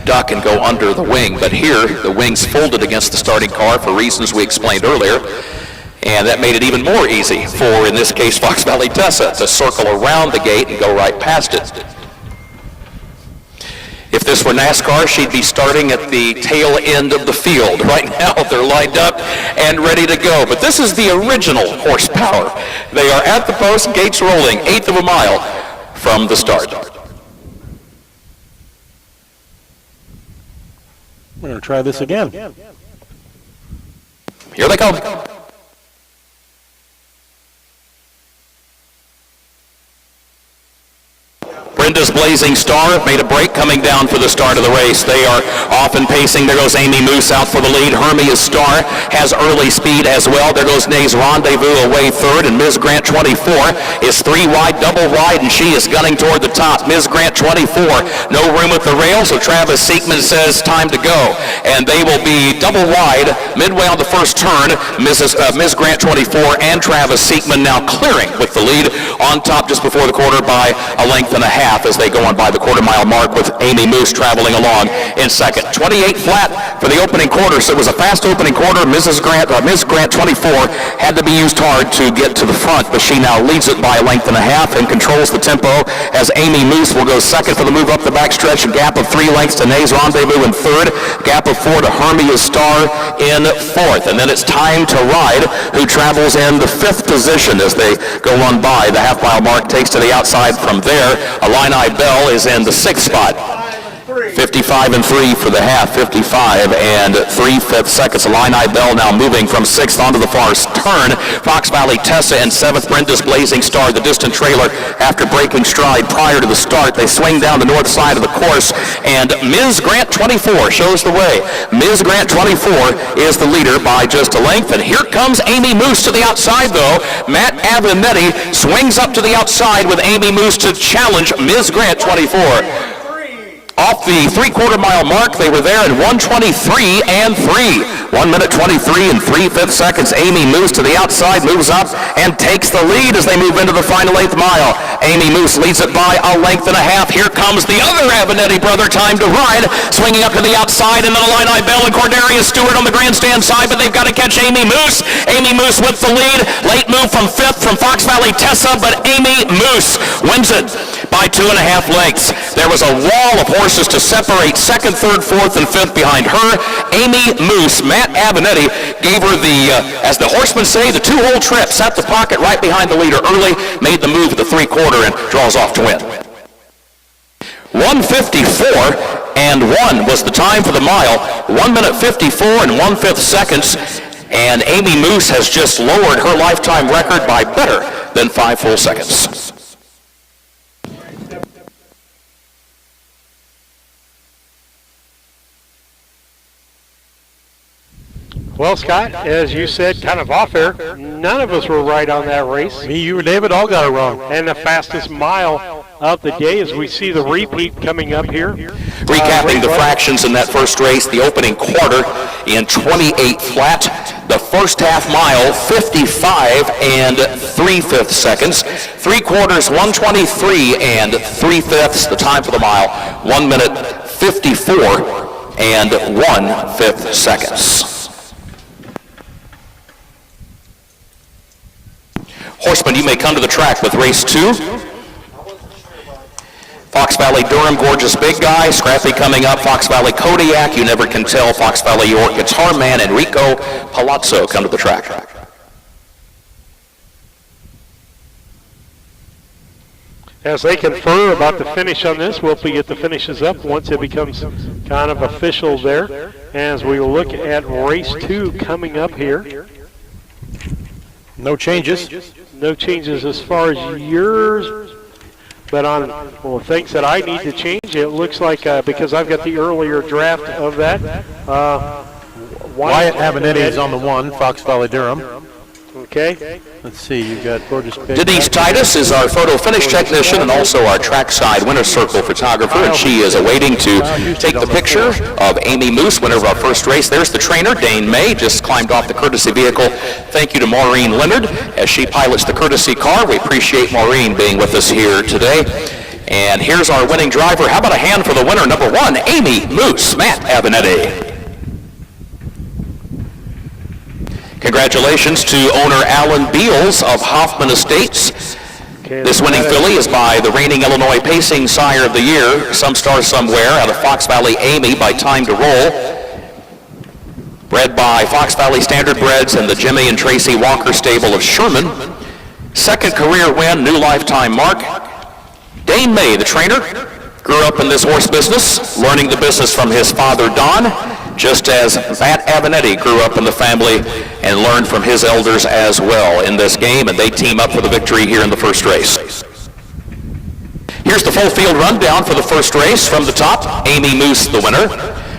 duck and go under the wing. But here, the wings folded against the starting car for reasons we explained earlier. And that made it even more easy for, in this case, Fox Valley Tessa to circle around the gate and go right past it. If this were NASCAR, she'd be starting at the tail end of the field. Right now, they're lined up and ready to go. But this is the original horsepower. They are at the post, gates rolling, 1/8 of a mile from the start. We're going to try this again. Here they come. Brenda's Blazing Star made a break coming down for the start of the race. They are off and pacing. There goes Amy Moose out for the lead. Hermia Star has early speed as well. There goes Nays Rendezvous away third, and Ms. Grant 24 is 3 wide, double wide, and she is gunning toward the top. Ms. Grant 24, no room at the rail, so Travis Seekman says time to go. And they will be double wide midway on the first turn. Ms. Grant 24 and Travis Seekman now clearing with the lead on top just before the quarter by a length and a half as they go on by the quarter-mile mark with Amy Moose traveling along in second. 28 flat for the opening quarter, so it was a fast opening quarter. Ms. Grant 24 had to be used hard to get to the front, but she now leads it by a length and a half and controls the tempo as Amy Moose will go second for the move up the backstretch. A gap of 3 lengths to Nays Rendezvous in third, gap of 4 to Hermia Star in fourth. And then it's Time to Ride, who travels in the 5th position as they go on by the half-mile mark, takes to the outside from there. Illini Bell is in the 6th spot. 55 and 3 for the half, 55 and 3/5 seconds. Illini Bell now moving from 6th onto the far turn. Fox Valley Tessa in 7th. Brenda's Blazing Star, the distant trailer, after breaking stride prior to the start. They swing down the north side of the course, and Ms. Grant 24 shows the way. Ms. Grant 24 is the leader by just a length, and here comes Amy Moose to the outside, though. Matt Avenatti swings up to the outside with Amy Moose to challenge Ms. Grant 24. Off the 3/4 mile mark, they were there at 1:23 and 3. 1 minute 23 and 3/5 seconds. Amy Moose to the outside, moves up and takes the lead as they move into the final 8th mile. Amy Moose leads it by a length and a half. Here comes the other Avenatti brother, Time to Ride, swinging up to the outside, and then Illini Bell and Cordarius Stewart on the grandstand side, but they've got to catch Amy Moose. Amy Moose with the lead. Late move from 5th from Fox Valley Tessa, but Amy Moose wins it by by 2.5 lengths. There was a wall of horses to separate second, third, fourth, and fifth behind her. Amy Moose, Matt Abinetti gave her the, as the horsemen say, the two-hole trip, set the pocket right behind the leader early, made the move at the three-quarter, and draws off to win. 1:54 and 1 was the time for the mile. 1 minute 54 and 1/5 seconds. And Amy Moose has just lowered her lifetime record by better than 5 full seconds. Well, Scott, as you said, kind of off air, none of us were right on that race. Me, you, and David all got it wrong. And the fastest mile of the day as we see the repeat coming up here. Recapping the fractions in that first race, the opening quarter in 28 flat. The first half mile, 55 and 3/5 seconds. Three quarters, 123 and 3/5. The time for the mile, 1 minute 54 and 1/5 seconds. Horsemen, you may come to the track with race 2. Fox Valley Durham, Gorgeous Big Guy. Scrappy coming up. Fox Valley Kodiak, You Never Can Tell. Fox Valley York Guitar Man. Enrico Palazzo come to the track. As they confer about the finish on this, we'll get the finishes up once it becomes kind of official there. As we look at race 2 coming up here. No changes. No changes as far as yours, but on things that I need to change, it looks like because I've got the earlier draft of that. Wyatt Abinetti is on the 1, Fox Valley Durham. Okay. Let's see, you've got Gorgeous Big. Denise Titus is our photo finish technician and also our trackside winner's circle photographer, and she is awaiting to take the picture of Amy Moose, winner of our first race. There's the trainer, Dane May, just climbed off the courtesy vehicle. Thank you to Maureen Leonard as she pilots the courtesy car. We appreciate Maureen being with us here today. And here's our winning driver. How about a hand for the winner, number 1, Amy Moose, Matt Abinetti. Congratulations to owner Alan Beals of Hoffman Estates. This winning filly is by the reigning Illinois Pacing Sire of the Year, Some Star Somewhere, out of Fox Valley Amy by Time to Roll. Bred by Fox Valley Standard Breds and the Jimmy and Tracy Walker stable of Sherman. Second career win, new lifetime mark. Dane May, the trainer, grew up in this horse business, learning the business from his father, Don, just as Matt Abinetti grew up in the family and learned from his elders as well in this game, and they team up for the victory here in the first race. Here's the full field rundown for the first race. From the top, Amy Moose, the winner.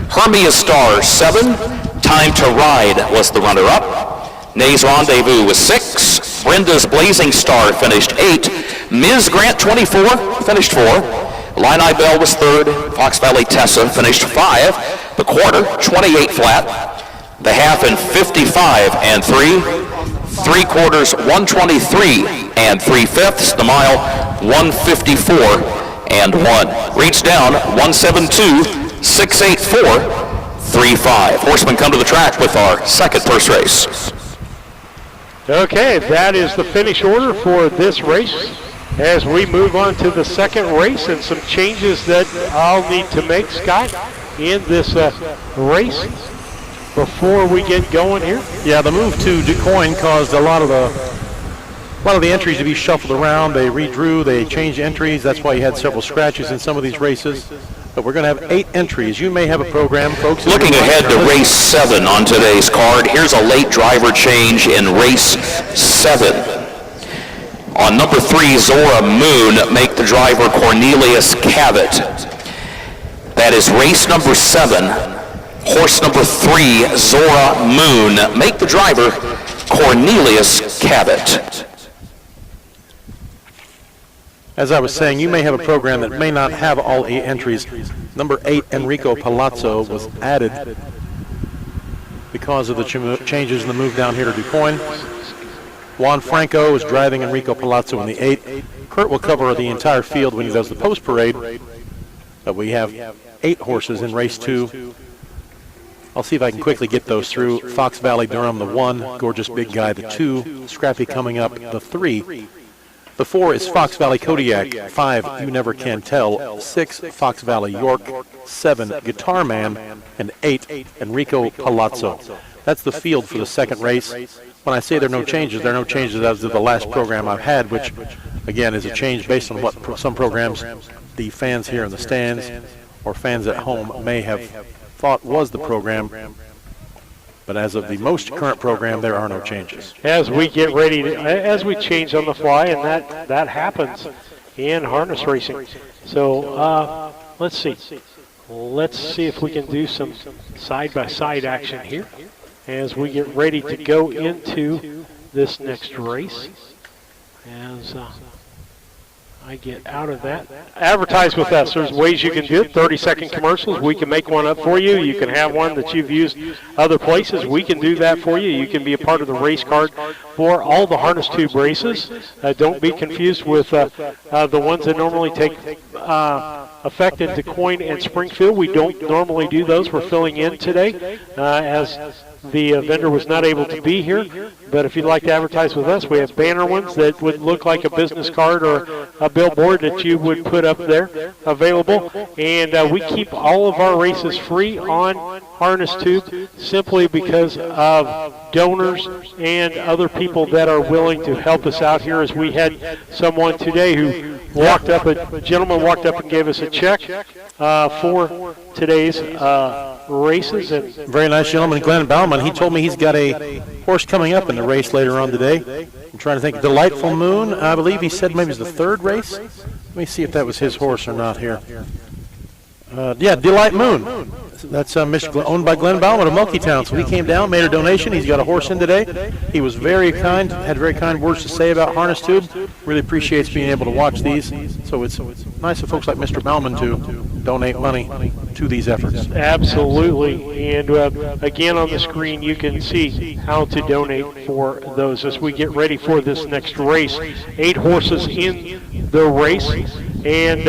Hermia Star, 7. Time to Ride was the runner-up. Nay's Rendezvous was 6. Brenda's Blazing Star finished 8. Ms. Grant, 24, finished 4. Illini Bell was 3rd. Fox Valley Tessa finished 5. The quarter, 28 flat. The half in 55 and 3. Three quarters, 123 and 3/5. The mile, 154 and 1. Reach down, 172, 684, 35. Horsemen come to the track with our second first race. Okay, that is the finish order for this race. As we move on to the second race and some changes that I'll need to make, Scott, in this race before we get going here. Yeah, the move to Quoin caused a lot of the entries to be shuffled around. They redrew, they changed entries. That's why you had several scratches in some of these races. But we're going to have 8 entries. You may have a program, folks. Looking ahead to race 7 on today's card, here's a late driver change in race 7. On number 3, Zora Moon, make the driver Cornelius Cavett. That is race number 7. Horse number 3, Zora Moon, make the driver Cornelius Cavett. As I was saying, you may have a program that may not have all 8 entries. Number 8, Enrico Palazzo, was added because of the changes in the move down here to Quoin. Juan Franco is driving Enrico Palazzo in the 8. Kurt will cover the entire field when he does the post parade. But we have 8 horses in race 2. I'll see if I can quickly get those through. Fox Valley Durham, the 1. Gorgeous Big Guy, the 2. Scrappy coming up, the 3. The 4 is Fox Valley Kodiak. 5, You Never Can Tell. 6, Fox Valley York. 7, Guitar Man. And 8, Enrico Palazzo. That's the field for the second race. When I say there are no changes, there are no changes as to the last program I've had, which, again, is a change based on what some programs the fans here in the stands or fans at home may have thought was the program. But as of the most current program, there are no changes. As we get ready, as we change on the fly, and that happens in harness racing. So let's see. Let's see if we can do some side-by-side action here as we get ready to go into this next race. As I get out of that. Advertise with us. There's ways you can do it. 30-second commercials. We can make one up for you. You can have one that you've used other places. We can do that for you. You can be a part of the race card for all the harness tube races. Don't be confused with the ones that normally take effect into Quoin and Springfield. We don't normally do those. We're filling in today as the vendor was not able to be here. But if you'd like to advertise with us, we have banner ones that would look like a business card or a billboard that you would put up there available. And we keep all of our races free on Harness Tube simply because of donors and other people that are willing to help us out here, as we had someone today who walked up, a gentleman walked up and gave us a check for today's races. And very nice gentleman, Glenn Bauman. He told me he's got a horse coming up in the race later on today. I'm trying to think. Delightful Moon, I believe he said maybe it's the third race. Let me see if that was his horse or not here. Yeah, Delight Moon. That's owned by Glenn Bauman of Milky Town. So he came down, made a donation. He's got a horse in today. He was very kind, had very kind words to say about Harness Tube. Really appreciates being able to watch these. So it's nice of folks like Mr. Bauman to donate money to these efforts. Absolutely. And again, on the screen, you can see how to donate for those as we get ready for this next race. 8 horses in the race. And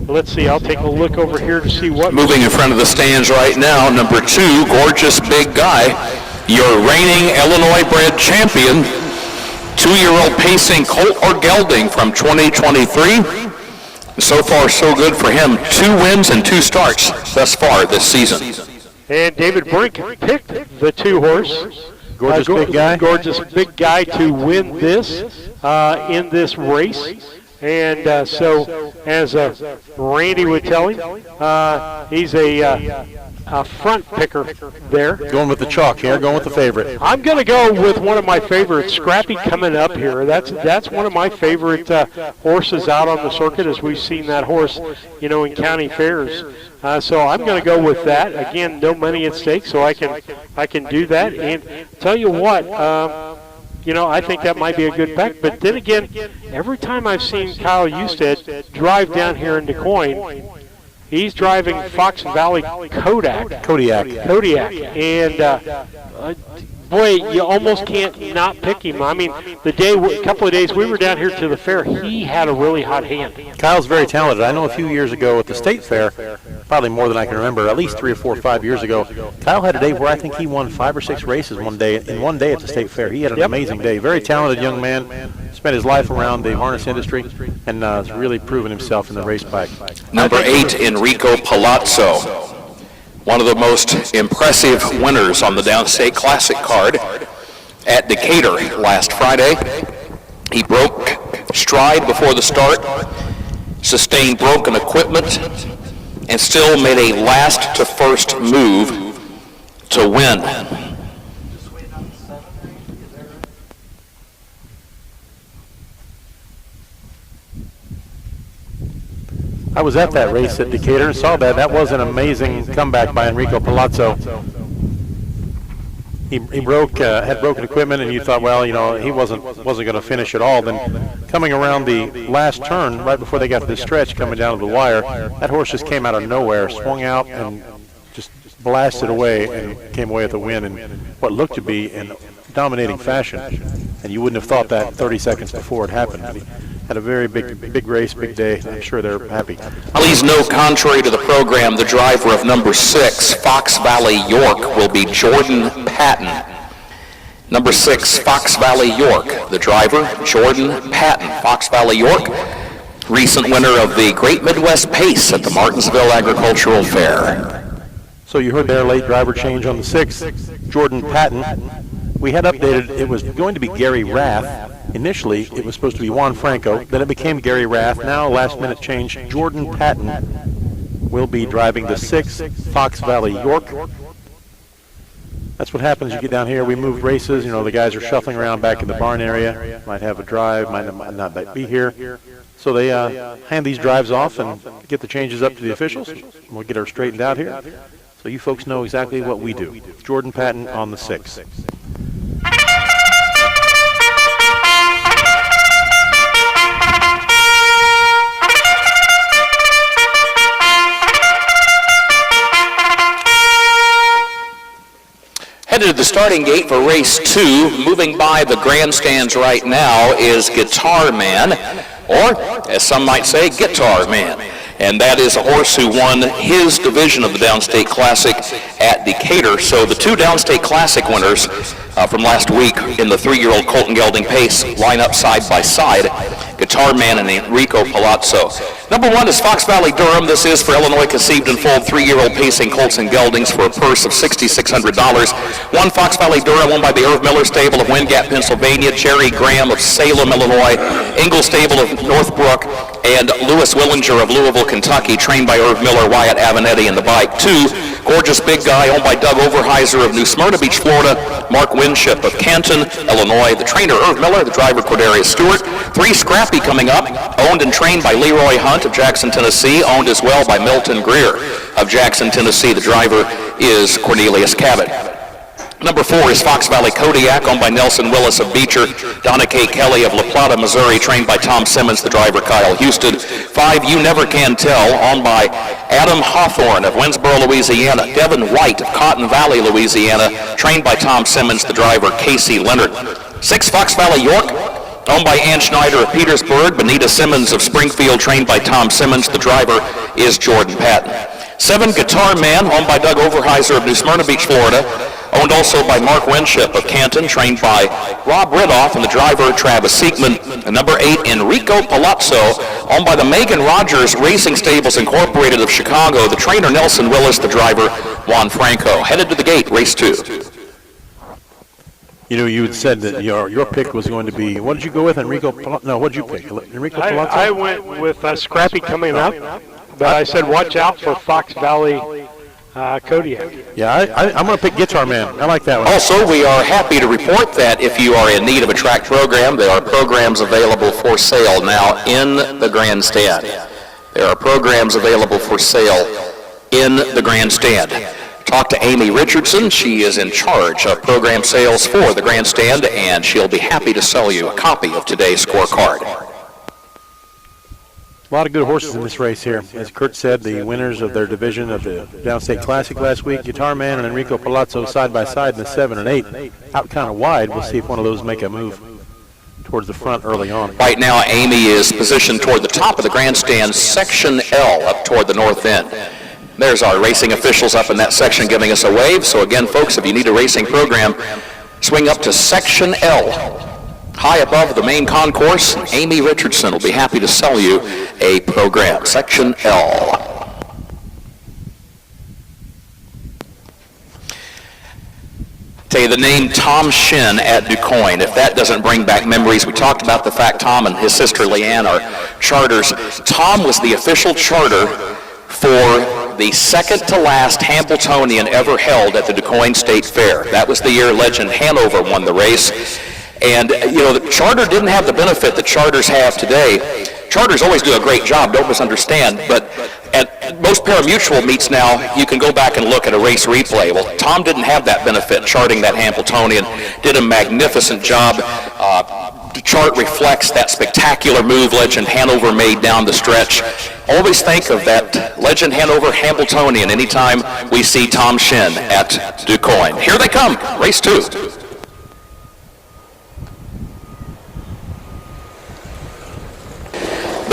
let's see, I'll take a look over here to see what... Moving in front of the stands right now, number 2, Gorgeous Big Guy, your reigning Illinois-bred champion, 2-year-old pacing colt or gelding from 2023. So far, so good for him. 2 wins and 2 starts thus far this season. And David Brink picked the 2-horse. Gorgeous Big Guy. Gorgeous Big Guy to win this in this race. And so, as Randy would tell him, he's a front picker there. Going with the chalk here, going with the favorite. I'm going to go with one of my favorites, Scrappy, coming up here. That's one of my favorite horses out on the circuit, as we've seen that horse, in county fairs. So I'm going to go with that. Again, no money at stake, so I can do that. And tell you what. I think that might be a good bet. But then again, every time I've seen Kyle Eustadt drive down here into Quoin, he's driving Fox Valley Kodiak. And boy, you almost can't not pick him. I mean, a couple of days we were down here to the fair, he had a really hot hand. Kyle's very talented. I know a few years ago at the state fair, probably more than I can remember, at least 3 or 4 or 5 years ago, Kyle had a day where I think he won 5 or 6 races in one day at the state fair. He had an amazing day. Very talented young man. Spent his life around the harness industry and has really proven himself in the race bike. Number 8, Enrico Palazzo. One of the most impressive winners on the Downstate Classic card at Decatur last Friday. He broke stride before the start, sustained broken equipment, and still made a last to first move to win. I was at that race at Decatur and saw that. That was an amazing comeback by Enrico Palazzo. He had broken equipment, and you thought, well, he wasn't going to finish at all. Then coming around the last turn, right before they got to the stretch, coming down to the wire, that horse just came out of nowhere, swung out, and just blasted away, and came away with a win in what looked to be in dominating fashion. And you wouldn't have thought that 30 seconds before it happened. But he had a very big race, big day. I'm sure they're happy. Please note, contrary to the program, the driver of number 6, Fox Valley York, will be Jordan Patton. Number 6, Fox Valley York. The driver, Jordan Patton. Fox Valley York, recent winner of the Great Midwest Pace at the Martinsville Agricultural Fair. So you heard their late driver change on the 6th, Jordan Patton. We had updated, it was going to be Gary Rath. Initially, it was supposed to be Juan Franco. Then it became Gary Rath. Now, last minute change, Jordan Patton will be driving the 6th, Fox Valley York. That's what happens. You get down here. We moved races. You know, the guys are shuffling around back in the barn area. Might have a drive, might not be here. So they hand these drives off and get the changes up to the officials. We'll get her straightened out here. So you folks know exactly what we do. Jordan Patton on the 6th. Headed to the starting gate for race 2, moving by the grandstands right now is Guitar Man, or as some might say, Guitar Man. And that is a horse who won his division of the Downstate Classic at Decatur. So the 2 Downstate Classic winners from last week in the 3-year-old Colton Gelding Pace line up side by side, Guitar Man and Enrico Palazzo. Number 1 is Fox Valley Durham. This is for Illinois conceived and foaled 3-year-old pacing colts and geldings for a purse of $6,600. 1 Fox Valley Durham, won by the Irv Miller Stable of Wind Gap, Pennsylvania, Jerry Graham of Salem, Illinois, Ingle Stable of Northbrook, and Lewis Willinger of Louisville, Kentucky, trained by Irv Miller, Wyatt Avenetti in the bike. 2, Gorgeous Big Guy, owned by Doug Overheiser of New Smyrna Beach, Florida, Mark Winship of Canton, Illinois, the trainer Irv Miller, the driver Cordarius Stewart. 3, Scrappy coming up, owned and trained by Leroy Hunt of Jackson, Tennessee, owned as well by Milton Greer of Jackson, Tennessee. The driver is Cornelius Cabot. Number 4 is Fox Valley Kodiak, owned by Nelson Willis of Beecher, Donna K. Kelly of La Plata, Missouri, trained by Tom Simmons, the driver Kyle Houston. 5, You Never Can Tell, owned by Adam Hawthorne of Winsboro, Louisiana, Devin White of Cotton Valley, Louisiana, trained by Tom Simmons, the driver Casey Leonard. 6, Fox Valley York, owned by Ann Schneider of Petersburg, Benita Simmons of Springfield, trained by Tom Simmons, the driver is Jordan Patton. 7, Guitar Man, owned by Doug Overheiser of New Smyrna Beach, Florida, owned also by Mark Winship of Canton, trained by Rob Ridoff and the driver Travis Siegman. And number 8, Enrico Palazzo, owned by the Megan Rogers Racing Stables Incorporated of Chicago, the trainer Nelson Willis, the driver Juan Franco. Headed to the gate, race 2. You know, you had said that your pick was going to be, what did you go with, Enrico Palazzo? No, what did you pick? Enrico Palazzo? I went with Scrappy coming up, but I said watch out for Fox Valley Kodiak. Yeah, I'm going to pick Guitar Man. I like that one. Also, we are happy to report that if you are in need of a track program, there are programs available for sale now in the grandstand. There are programs available for sale in the grandstand. Talk to Amy Richardson. She is in charge of program sales for the grandstand, and she'll be happy to sell you a copy of today's scorecard. A lot of good horses in this race here. As Kurt said, the winners of their division of the Downstate Classic last week, Guitar Man and Enrico Palazzo side by side in the 7 and 8. Out kind of wide. We'll see if one of those make a move towards the front early on. Right now, Amy is positioned toward the top of the grandstand, section L, up toward the north end. There's our racing officials up in that section giving us a wave. So again, folks, if you need a racing program, swing up to section L. High above the main concourse, Amy Richardson will be happy to sell you a program. Section L. Tell you the name Tom Shin at DuQuoin. If that doesn't bring back memories, we talked about the fact Tom and his sister Leanne are charters. Tom was the official charter for the second to last Hambletonian ever held at the DuQuoin State Fair. That was the year Legend Hanover won the race. And, you know, the charter didn't have the benefit that charters have today. Charters always do a great job, don't misunderstand, but at most parimutuel meets now, you can go back and look at a race replay. Well, Tom didn't have that benefit charting that Hambletonian, did a magnificent job. The chart reflects that spectacular move Legend Hanover made down the stretch. Always think of that Legend Hanover Hambletonian anytime we see Tom Shin at DuQuoin. Here they come, race 2.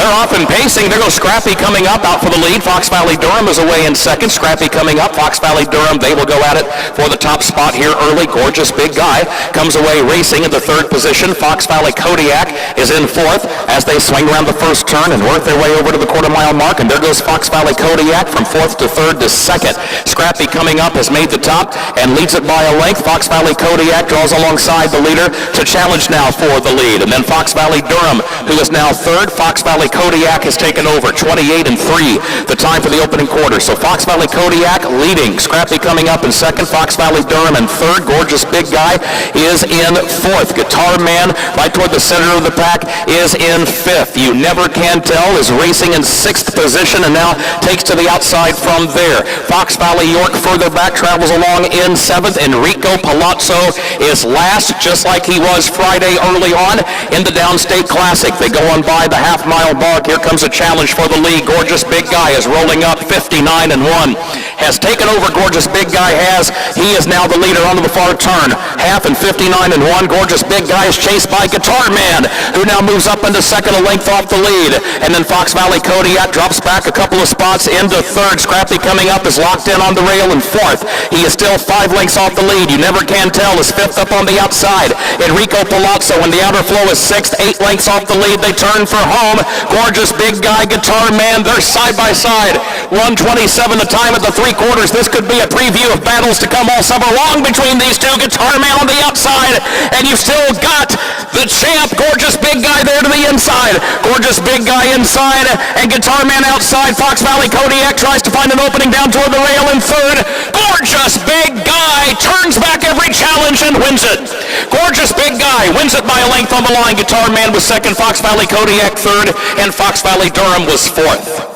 They're off and pacing. There goes Scrappy coming up out for the lead. Fox Valley Durham is away in second. Scrappy coming up. Fox Valley Durham, they will go at it for the top spot here early. Gorgeous Big Guy comes away racing in the third position. Fox Valley Kodiak is in fourth as they swing around the first turn and work their way over to the quarter-mile mark. And there goes Fox Valley Kodiak from fourth to third to second. Scrappy coming up has made the top and leads it by a length. Fox Valley Kodiak draws alongside the leader to challenge now for the lead. And then Fox Valley Durham, who is now third. Fox Valley Kodiak has taken over, 28-3, the time for the opening quarter. So Fox Valley Kodiak leading. Scrappy coming up in second. Fox Valley Durham in third. Gorgeous Big Guy is in fourth. Guitar Man, right toward the center of the pack, is in fifth. You Never Can Tell is racing in sixth position and now takes to the outside from there. Fox Valley York further back travels along in seventh. Enrico Palazzo is last, just like he was Friday early on in the Downstate Classic. They go on by the half-mile mark. Here comes a challenge for the lead. Gorgeous Big Guy is rolling up 59-1. Has taken over. Gorgeous Big Guy has. He is now the leader onto the far turn. Half and 59-1. Gorgeous Big Guy is chased by Guitar Man, who now moves up into second, a length off the lead. And then Fox Valley Kodiak drops back a couple of spots into third. Scrappy coming up is locked in on the rail in fourth. He is still 5 lengths off the lead. You Never Can Tell is fifth up on the outside. Enrico Palazzo in the outer flow is sixth, 8 lengths off the lead. They turn for home. Gorgeous Big Guy, Guitar Man, they're side by side. 1:27 the time at the three quarters. This could be a preview of battles to come all summer long between these two. Guitar Man on the outside, and you've still got the champ, Gorgeous Big Guy, there to the inside. Gorgeous Big Guy inside, and Guitar Man outside. Fox Valley Kodiak tries to find an opening down toward the rail in third. Gorgeous Big Guy turns back every challenge and wins it. Gorgeous Big Guy wins it by a length on the line. Guitar Man was second, Fox Valley Kodiak third, and Fox Valley Durham was fourth.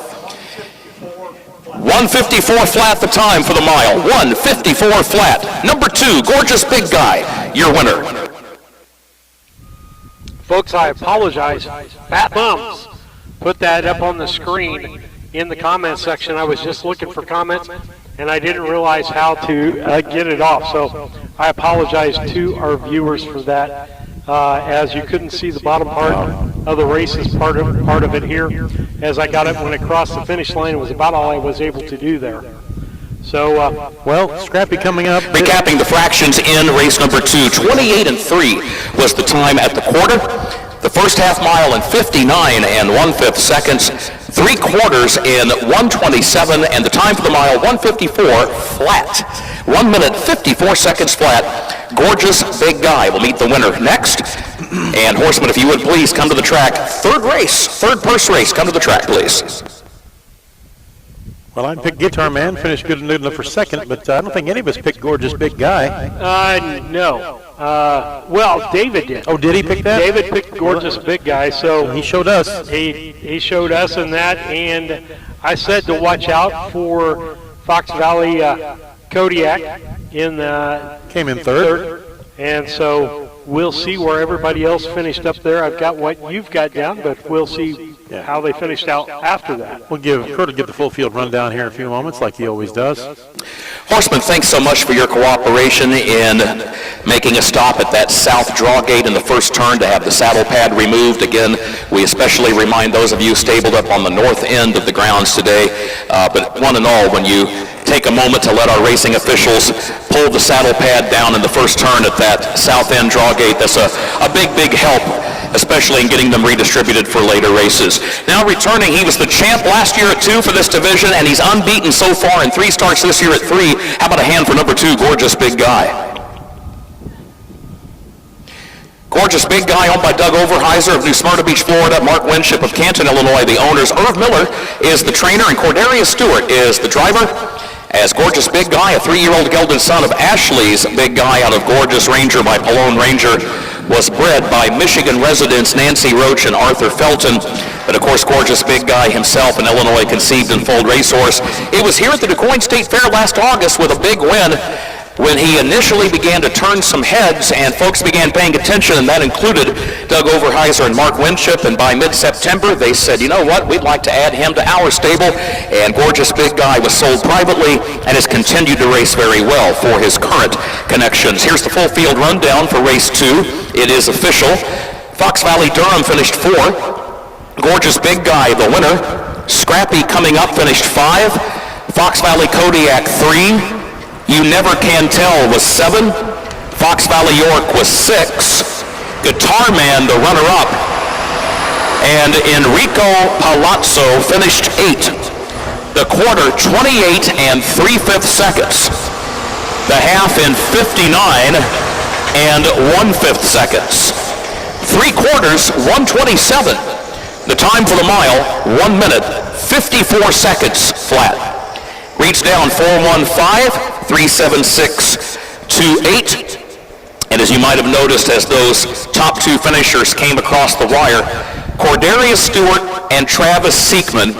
1:54 flat the time for the mile. 1:54 flat. Number 2, Gorgeous Big Guy, your winner. Folks, I apologize. Fat Thumbs put that up on the screen in the comment section. I was just looking for comments, and I didn't realize how to get it off. So I apologize to our viewers for that. As you couldn't see the bottom part of the race as part of it here. As I got it when it crossed the finish line, it was about all I was able to do there. So, well, Scrappy coming up. Recapping the fractions in race number 2, 28-3 was the time at the quarter. The first half mile in 59 1/5 seconds. 3 quarters in 1:27, and the time for the mile 1:54 flat. 1 minute 54 seconds flat. Gorgeous Big Guy will meet the winner next. And horsemen, if you would please come to the track. Third purse race. Come to the track, please. Well, I picked Guitar Man, finished good enough for second, but I don't think any of us picked Gorgeous Big Guy. No. Well, David did. Oh, did he pick that? David picked Gorgeous Big Guy, so he showed us. He showed us in that, and I said to watch out for Fox Valley Kodiak in came in third. And so we'll see where everybody else finished up there. I've got what you've got down, but we'll see how they finished out after that. We'll give Kurt the full field rundown here in a few moments, like he always does. Horsemen, thanks so much for your cooperation in making a stop at that south draw gate in the first turn to have the saddle pad removed. Again, we especially remind those of you stabled up on the north end of the grounds today. But one and all, when you take a moment to let our racing officials pull the saddle pad down in the first turn at that south end draw gate, that's a big help, especially in getting them redistributed for later races. Now returning, he was the champ last year at 2 for this division, and he's unbeaten so far in 3 starts this year at 3. How about a hand for number 2, Gorgeous Big Guy? Gorgeous Big Guy, owned by Doug Overheiser of New Smyrna Beach, Florida, Mark Winship of Canton, Illinois, the owners. Irv Miller is the trainer, and Cordarius Stewart is the driver. As Gorgeous Big Guy, a 3-year-old gelded son of Ashley's Big Guy out of Gorgeous Ranger by Pallone Ranger, was bred by Michigan residents Nancy Roach and Arthur Felton. But of course, Gorgeous Big Guy himself, an Illinois conceived and foaled racehorse. It was here at the Quoin State Fair last August with a big win when he initially began to turn some heads and folks began paying attention, and that included Doug Overheiser and Mark Winship. And by mid-September, they said, you know what, we'd like to add him to our stable. And Gorgeous Big Guy was sold privately and has continued to race very well for his current connections. Here's the full field rundown for race 2. It is official. Fox Valley Durham finished 4. Gorgeous Big Guy, the winner. Scrappy coming up, finished 5. Fox Valley Kodiak 3. You Never Can Tell was 7. Fox Valley York was 6. Guitar Man, the runner-up. And Enrico Palazzo finished 8. The quarter, 28 and 3/5 seconds. The half in 59 and 1/5 seconds. 3 quarters, 1:27. The time for the mile, 1 minute, 54 seconds flat. Reads down 4:15, 3:76.28. And as you might have noticed, as those top 2 finishers came across the wire, Cordarius Stewart and Travis Seekman,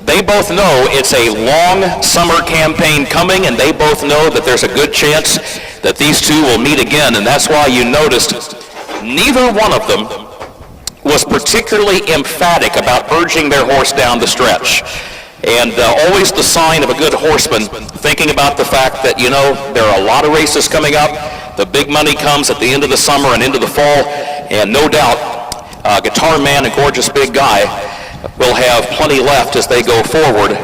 they both know it's a long summer campaign coming, and they both know that there's a good chance that these 2 will meet again. And that's why you noticed neither one of them was particularly emphatic about urging their horse down the stretch. And always the sign of a good horseman, thinking about the fact that, you know, there are a lot of races coming up. The big money comes at the end of the summer and into the fall, and no doubt Guitar Man and Gorgeous Big Guy will have plenty left as they go forward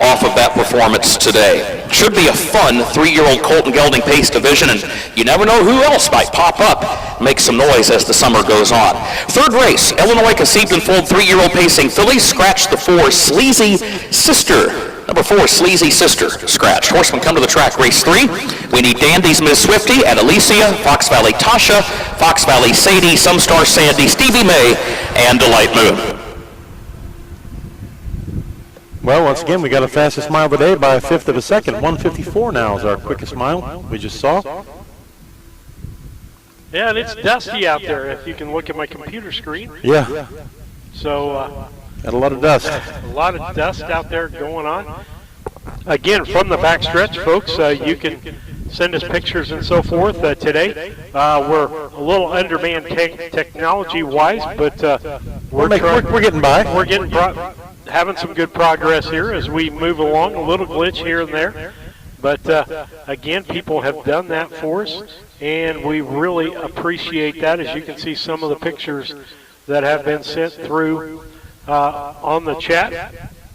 off of that performance today. Should be a fun 3-year-old Colton Gelding Pace division, and you never know who else might pop up, make some noise as the summer goes on. Third race, Illinois Conceived and Foaled 3-year-old pacing fillies scratched the 4 Sleazy Sister. Number 4, Sleazy Sister, scratched. Horsemen come to the track, race 3. We need Dandy's Miss Swifty at Alicia, Fox Valley Tasha, Fox Valley Sadie, Some Star Sandy, Stevie May, and Delight Moon. Well, once again, we got a fastest mile today by 1/5 of a second. 1:54 now is our quickest mile we just saw. Yeah, and it's dusty out there, if you can look at my computer screen. Yeah. So, got a lot of dust. A lot of dust out there going on. Again, from the backstretch, folks, you can send us pictures and so forth today. We're a little undermanned technology-wise, but we're getting by. We're getting having some good progress here as we move along. A little glitch here and there, but again, people have done that for us, and we really appreciate that. As you can see, some of the pictures that have been sent through on the chat.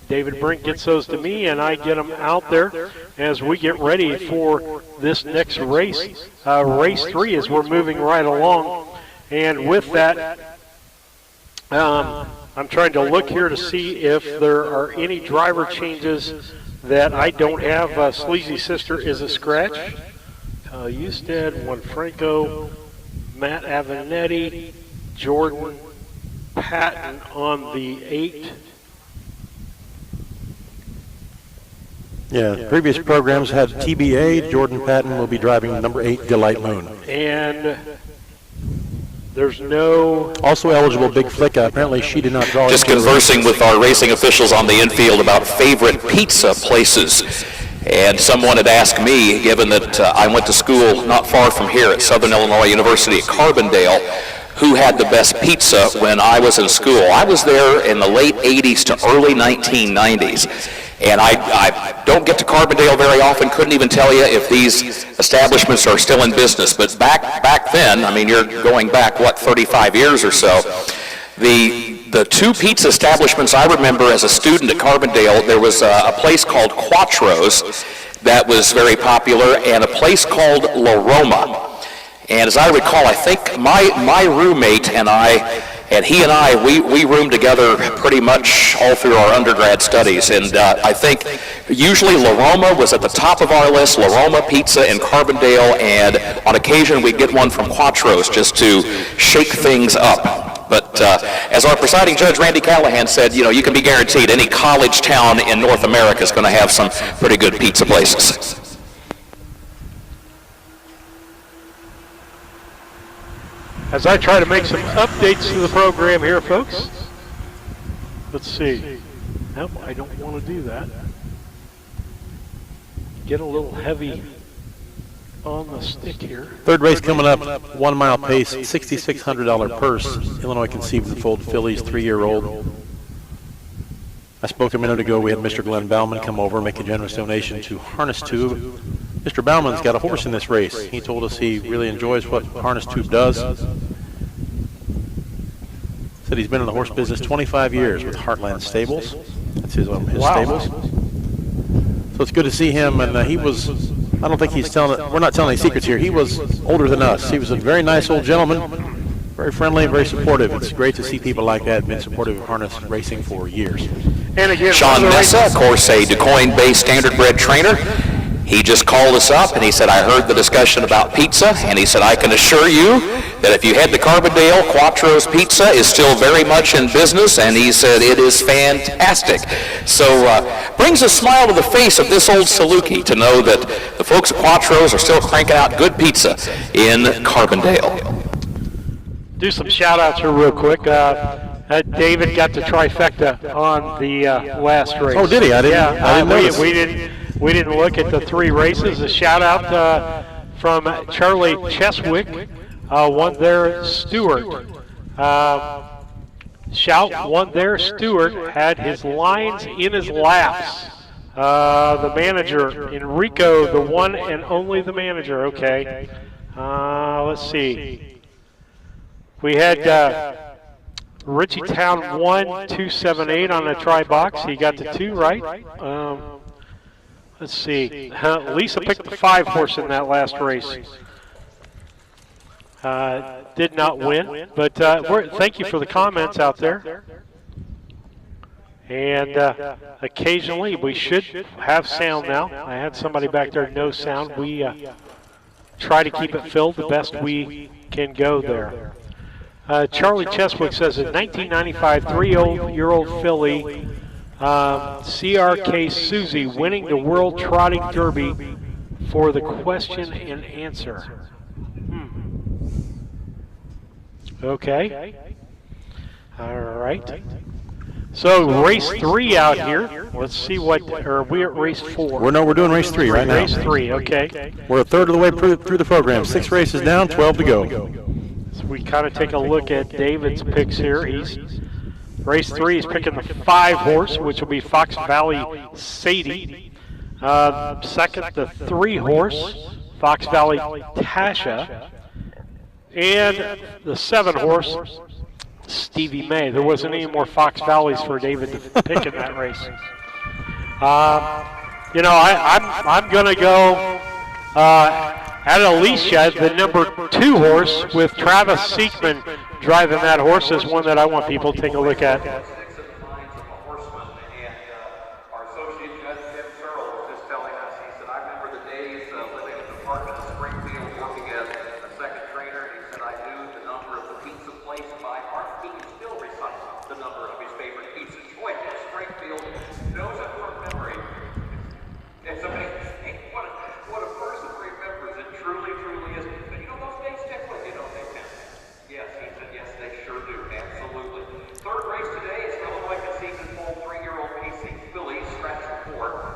David Brink gets those to me, and I get them out there as we get ready for this next race, race 3, as we're moving right along. And with that, I'm trying to look here to see if there are any driver changes that I don't have. Sleazy Sister is a scratch. Eusted, Juanfranco, Matt Avenetti, Jordan Patton on the 8. Yeah, previous programs had TBA. Jordan Patton will be driving number 8, Delight Moon. And there's no... Also eligible, Big Flicka. Apparently she did not draw. Just conversing with our racing officials on the infield about favorite pizza places. And someone had asked me, given that I went to school not far from here at Southern Illinois University at Carbondale, who had the best pizza when I was in school. I was there in the late 80s to early 1990s. And I don't get to Carbondale very often, couldn't even tell you if these establishments are still in business. But back then, I mean, you're going back, what, 35 years or so, the 2 pizza establishments I remember as a student at Carbondale, there was a place called Quattro's that was very popular, and a place called La Roma. And as I recall, I think my roommate and he and I, we roomed together pretty much all through our undergrad studies. And I think usually La Roma was at the top of our list, La Roma Pizza in Carbondale, and on occasion we'd get one from Quattro's just to shake things up. But as our presiding judge, Randy Callahan, said, you know, you can be guaranteed any college town in North America is going to have some pretty good pizza places. As I try to make some updates to the program here, folks. Let's see. Nope, I don't want to do that. Get a little heavy on the stick here. Third race coming up, 1 mile pace, $6,600 purse. Illinois Conceived and Foaled fillies, 3-year-old. I spoke a minute ago. We had Mr. Glenn Bauman come over and make a generous donation to Harness Tube. Mr. Bauman's got a horse in this race. He told us he really enjoys what Harness Tube does. Said he's been in the horse business 25 years with Heartland Stables. That's his stables. So it's good to see him, and he was, I don't think he's telling, we're not telling any secrets here. He was older than us. He was a very nice old gentleman, very friendly and very supportive. It's great to see people like that, been supportive of harness racing for years. And again, Sean Mesa, of course, a DuQuoin-based standardbred trainer. He just called us up and he said, I heard the discussion about pizza, and he said, I can assure you that if you head to Carbondale, Quattro's Pizza is still very much in business, and he said it is fantastic. So brings a smile to the face of this old Saluki to know that the folks at Quattro's are still cranking out good pizza in Carbondale. Do some shout-outs here real quick. David got the trifecta on the last race. Oh, did he? I didn't notice. We didn't look at the 3 races. A shout-out from Charlie Cheswick, won there Stewart. Won there Stewart, had his lines in his laps. The manager, Enrico, the one and only the manager, okay. Let's see. We had Richie Town 1-278 on a try box. He got the 2 right. Let's see. Lisa picked the 5 horse in that last race. Did not win, but thank you for the comments out there. And occasionally we should have sound now. I had somebody back there, no sound. We try to keep it filled the best we can go there. Charlie Cheswick says in 1995, 3-year-old filly, CRK Susie winning the World Trotting Derby for the question and answer. Okay. All right. So race 3 out here. Let's see what, or we're at race 4. We're doing race 3 right now. Race 3, okay. We're a third of the way through the program. 6 races down, 12 to go. So we kind of take a look at David's picks here. Race 3, he's picking the 5 horse, which will be Fox Valley Sadie. Second, the 3 horse, Fox Valley Tasha. And the 7 horse, Stevie May. There wasn't any more Fox Valleys for David to pick in that race. You know, I'm going to go at Alicia, the number 2 horse, with Travis Seekman driving that horse, is one that I want people to take a look at.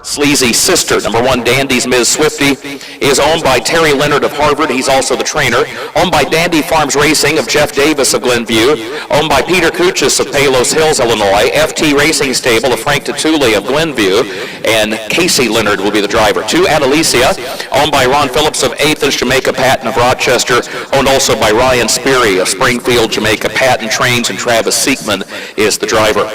Sleazy's sister, number 1 Dandy's Ms. Swifty, is owned by Terry Leonard of Harvard. He's also the trainer. Owned by Dandy Farms Racing of Jeff Davis of Glenview. Owned by Peter Kuchis of Palos Hills, Illinois. FT Racing Stable of Frank Tatuli of Glenview. And Casey Leonard will be the driver. 2 Adelicia, owned by Ron Phillips of 8th and Jamaica Patton of Rochester. Owned also by Ryan Sperry of Springfield, Jamaica Patton trains, and Travis Seekman is the driver.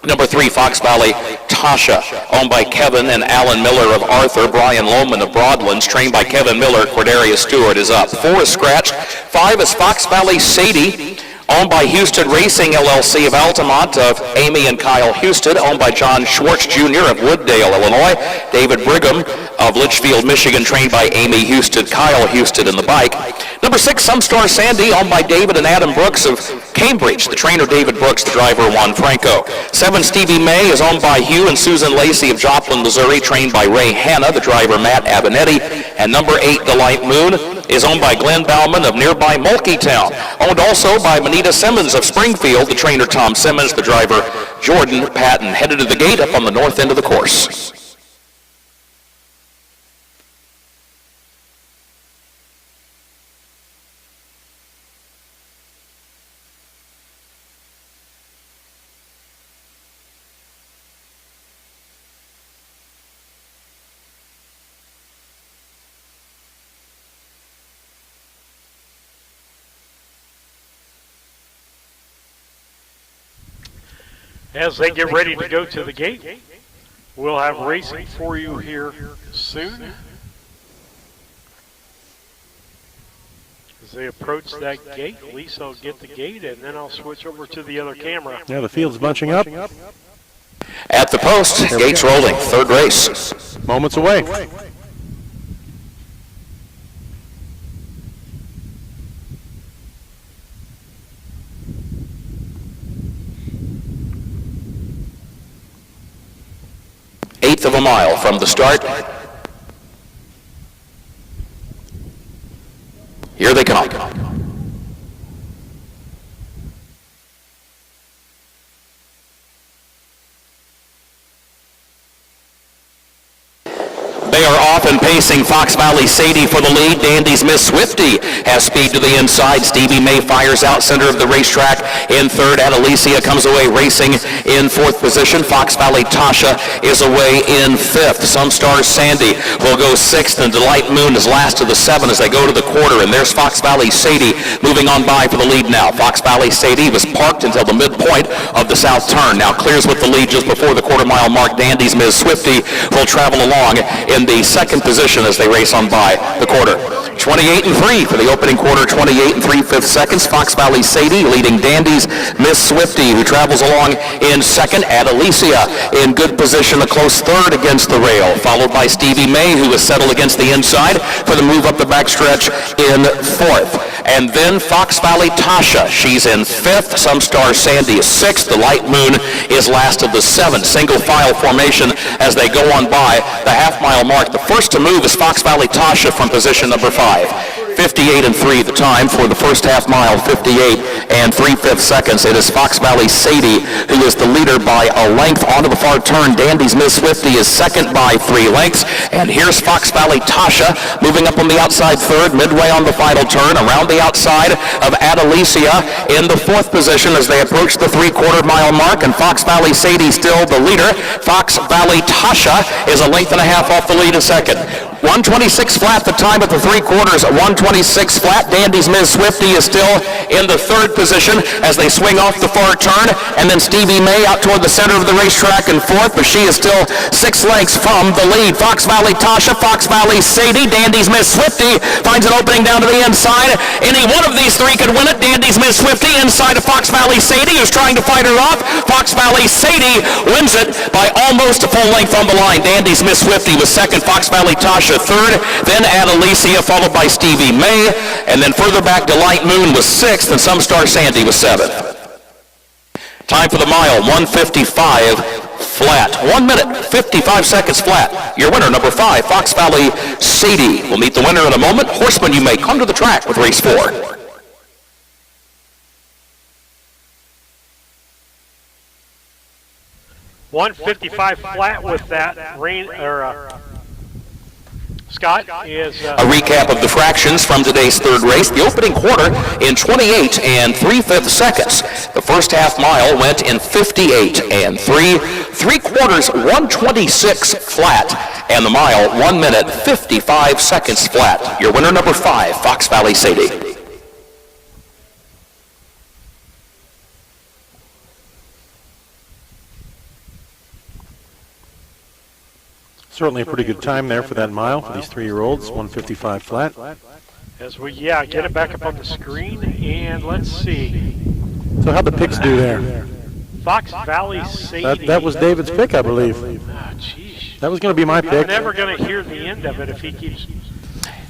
Number 3, Fox Valley Tasha, owned by Kevin and Alan Miller of Arthur. Brian Lohman of Broadlands, trained by Kevin Miller. Cordarius Stewart is up. 4 is scratched. 5 is Fox Valley Sadie, owned by Houston Racing LLC of Altamont of Amy and Kyle Houston, owned by John Schwartz Jr. of Wooddale, Illinois. David Brigham of Litchfield, Michigan, trained by Amy Houston, Kyle Houston in the bike. Number 6, Some Star Sandy, owned by David and Adam Brooks of Cambridge. The trainer David Brooks, the driver Juan Franco. 7, Stevie May, is owned by Hugh and Susan Lacey of Joplin, Missouri, trained by Ray Hanna, the driver Matt Abinetti. And number 8, Delight Moon, is owned by Glenn Bauman of nearby Mulkeytown. Owned also by Manita Simmons of Springfield, the trainer Tom Simmons, the driver Jordan Patton. Headed to the gate up on the north end of the course. As they get ready to go to the gate, we'll have racing for you here soon. As they approach that gate, Lisa will get the gate, and then I'll switch over to the other camera. Yeah, the field's bunching up. At the post, gates rolling, third race. Moments away. Eighth of a mile from the start. Here they come. They are off and pacing. Fox Valley Sadie for the lead. Dandy's Miss Swifty has speed to the inside. Stevie May fires out center of the racetrack in third. Adelicia comes away racing in fourth position. Fox Valley Tasha is away in fifth. Some Stars Sandy will go sixth, and Delight Moon is last of the seven as they go to the quarter. And there's Fox Valley Sadie moving on by for the lead now. Fox Valley Sadie was parked until the midpoint of the south turn. Now clears with the lead just before the quarter mile mark. Dandy's Miss Swifty will travel along in the second position as they race on by the quarter. 28 and 3 for the opening quarter, 28 and 3/5 seconds. Fox Valley Sadie leading Dandy's Miss Swifty, who travels along in second. Adelicia in good position, a close third against the rail, followed by Stevie May, who is settled against the inside for the move up the backstretch in fourth. And then Fox Valley Tasha, she's in fifth. Some Star Sandy is sixth. The Light Moon is last of the seven. Single file formation as they go on by the half-mile mark. The first to move is Fox Valley Tasha from position number 5. 58 and 3 the time for the first half mile, 58 and 3/5 seconds. It is Fox Valley Sadie who is the leader by a length onto the far turn. Dandy's Miss Swifty is second by 3 lengths. And here's Fox Valley Tasha moving up on the outside third, midway on the final turn, around the outside of Adelicia in the fourth position as they approach the 3/4 mile mark. And Fox Valley Sadie still the leader. Fox Valley Tasha is a length and a half off the lead in second. 1:26 flat the time at the 3/4, 1:26 flat. Dandy's Miss Swifty is still in the third position as they swing off the far turn, and then Stevie May out toward the center of the racetrack in fourth, but she is still 6 lengths from the lead. Fox Valley Tasha, Fox Valley Sadie, Dandy's Miss Swifty finds an opening down to the inside. Any one of these three could win it. Dandy's Miss Swifty inside of Fox Valley Sadie, who's trying to fight her off. Fox Valley Sadie wins it by almost a full length on the line. Dandy's Miss Swifty was second, Fox Valley Tasha third, then Adelicia followed by Stevie May, and then further back Delight Moon was sixth, and Some Star Sandy was seventh. Time for the mile, 1:55 flat. 1 minute, 55 seconds flat. Your winner, number 5, Fox Valley Sadie. We'll meet the winner in a moment. Horsemen, you may come to the track with race 4. $155 flat with that rain Scott is a recap of the fractions from today's third race. The opening quarter in 28 and 3/5 seconds. The first half mile went in 58 and 3/4, 1:26 flat, and the mile 1 minute 55 seconds flat. Your winner, number 5, Fox Valley Sadie. Certainly a pretty good time there for that mile for these 3-year-olds, 1:55 flat. As we, get it back up on the screen, and let's see. So how'd the picks do there? Fox Valley Sadie. That was David's pick, I believe. That was going to be my pick. We're never going to hear the end of it if he keeps...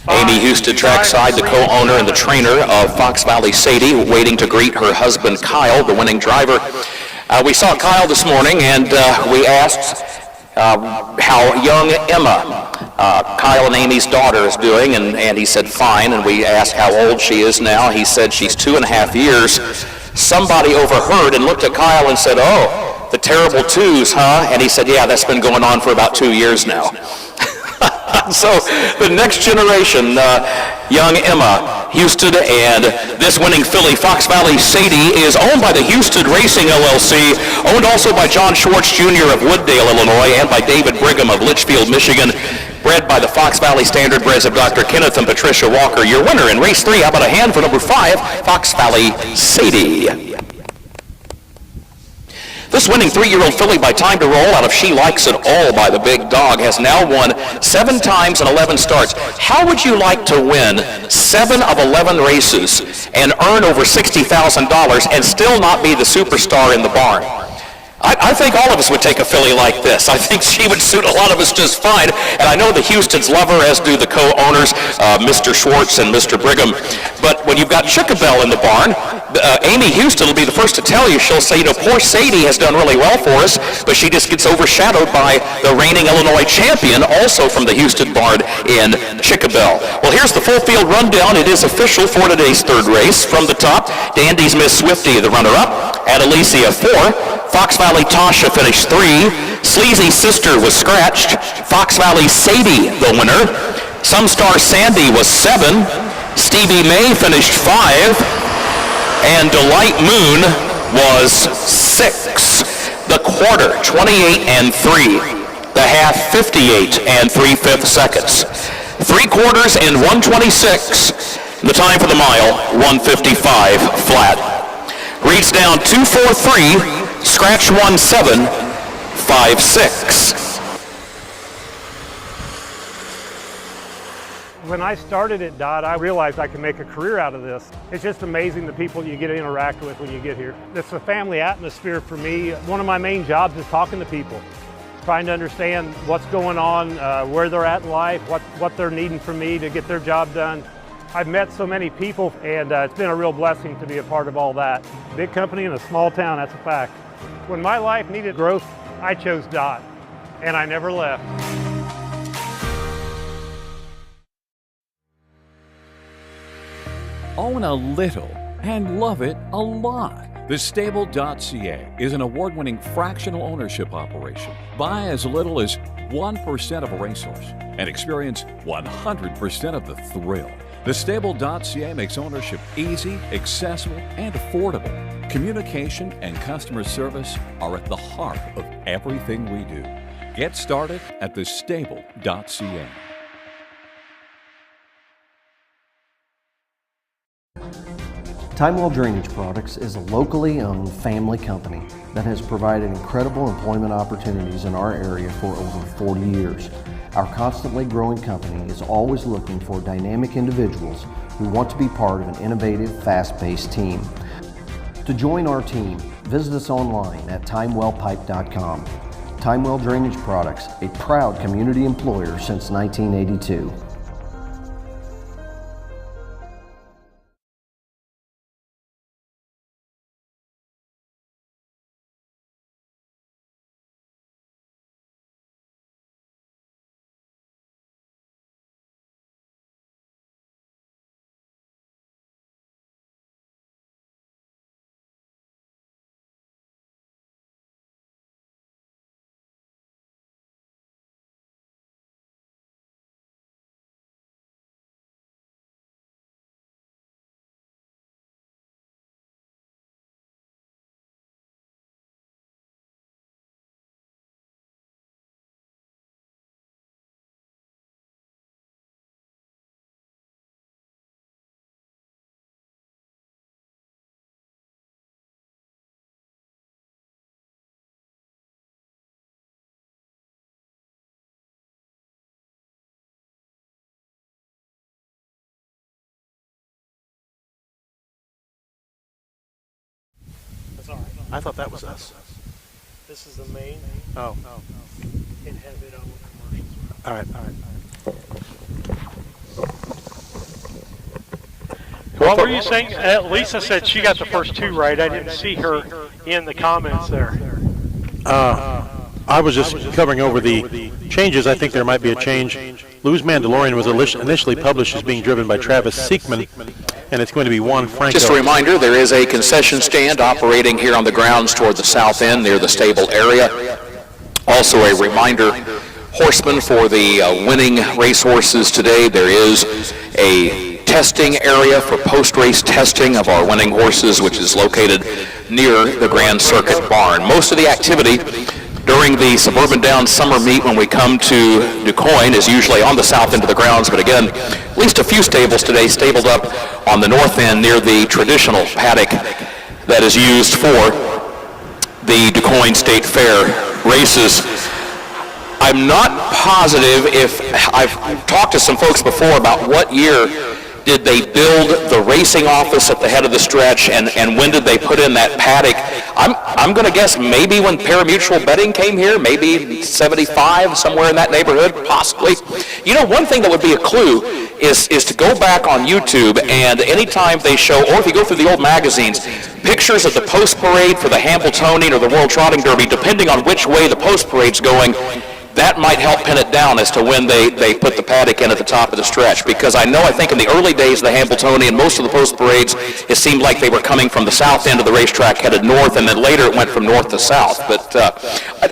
Amy Houston trackside, the co-owner and the trainer of Fox Valley Sadie, waiting to greet her husband Kyle, the winning driver. We saw Kyle this morning, and we asked how young Emma, Kyle and Amy's daughter, is doing, and he said fine, and we asked how old she is now. He said she's 2.5 years. Somebody overheard and looked at Kyle and said, "Oh, the terrible twos, huh?" And he said, "Yeah, that's been going on for about 2 years now." So the next generation, young Emma Houston, and this winning filly, Fox Valley Sadie, is owned by the Houston Racing LLC, owned also by John Schwartz Jr. of Wooddale, Illinois, and by David Brigham of Litchfield, Michigan, bred by the Fox Valley Standardbreds of Dr. Kenneth and Patricia Walker. Your winner in race 3, how about a hand for number 5, Fox Valley Sadie. This winning 3-year-old filly by Time to Roll out of She Likes It All by the Big Dog has now won 7 times in 11 starts. How would you like to win 7 of 11 races and earn over $60,000 and still not be the superstar in the barn? I think all of us would take a filly like this. I think she would suit a lot of us just fine. And I know the Houstons love her, as do the co-owners, Mr. Schwartz and Mr. Brigham. But when you've got Chickabell in the barn, Amy Houston will be the first to tell you. She'll say, poor Sadie has done really well for us, but she just gets overshadowed by the reigning Illinois champion, also from the Houston barn in Chickabell. Well, here's the full field rundown. It is official for today's 3rd race. From the top, Dandy's Miss Swifty, the runner-up. Adelicia, 4. Fox Valley Tasha finished 3. Sleazy Sister was scratched. Fox Valley Sadie, the winner. Some Star Sandy was 7. Stevie May finished 5. And Delight Moon was 6. The quarter, 28 and 3. The half, 58 and 3/5 seconds. 3 quarters in 1:26. The time for the mile, 1:55 flat. Reads down 2:43. Scratch 1:7.56. When I started at DOT, I realized I could make a career out of this. It's just amazing the people you get to interact with when you get here. It's a family atmosphere for me. One of my main jobs is talking to people, trying to understand what's going on, where they're at in life, what they're needing from me to get their job done. I've met so many people, and it's been a real blessing to be a part of all that. Big company in a small town, that's a fact. When my life needed growth, I chose DOT, and I never left. Own a little and love it a lot. The Stable.ca is an award-winning fractional ownership operation. Buy as little as 1% of a racehorse and experience 100% of the thrill. The Stable.ca makes ownership easy, accessible, and affordable. Communication and customer service are at the heart of everything we do. Get started at thestable.ca. Timewell Drainage Products is a locally owned family company that has provided incredible employment opportunities in our area for over 40 years. Our constantly growing company is always looking for dynamic individuals who want to be part of an innovative, fast-paced team. To join our team, visit us online at timewellpipe.com. Timewell Drainage Products, a proud community employer since 1982. I thought that was us. This is the main. Oh. It has its own commercials. All right. What were you saying? Lisa said she got the first 2 right. I didn't see her in the comments there. I was just covering over the changes. I think there might be a change. Lou's Mandalorian was initially published as being driven by Travis Siekman, and it's going to be Juan Franco. Just a reminder, there is a concession stand operating here on the grounds toward the south end near the stable area. Also a reminder, horsemen, for the winning racehorses today, there is a testing area for post-race testing of our winning horses, which is located near the Grand Circuit barn. Most of the activity during the Suburban Downs summer meet when we come to Quoin is usually on the south end of the grounds, but again, at least a few stables today stabled up on the north end near the traditional paddock that is used for the DuQuoin State Fair races. I'm not positive if I've talked to some folks before about what year did they build the racing office at the head of the stretch, and when did they put in that paddock? I'm going to guess maybe when pari-mutuel betting came here, maybe 75, somewhere in that neighborhood, possibly. You know, one thing that would be a clue is to go back on YouTube, and anytime they show, or if you go through the old magazines, pictures of the post parade for the Hambletonian or the World Trotting Derby, depending on which way the post parade's going, that might help pin it down as to when they put the paddock in at the top of the stretch. Because I think in the early days of the Hambletonian, most of the post parades, it seemed like they were coming from the south end of the racetrack headed north, and then later it went from north to south. But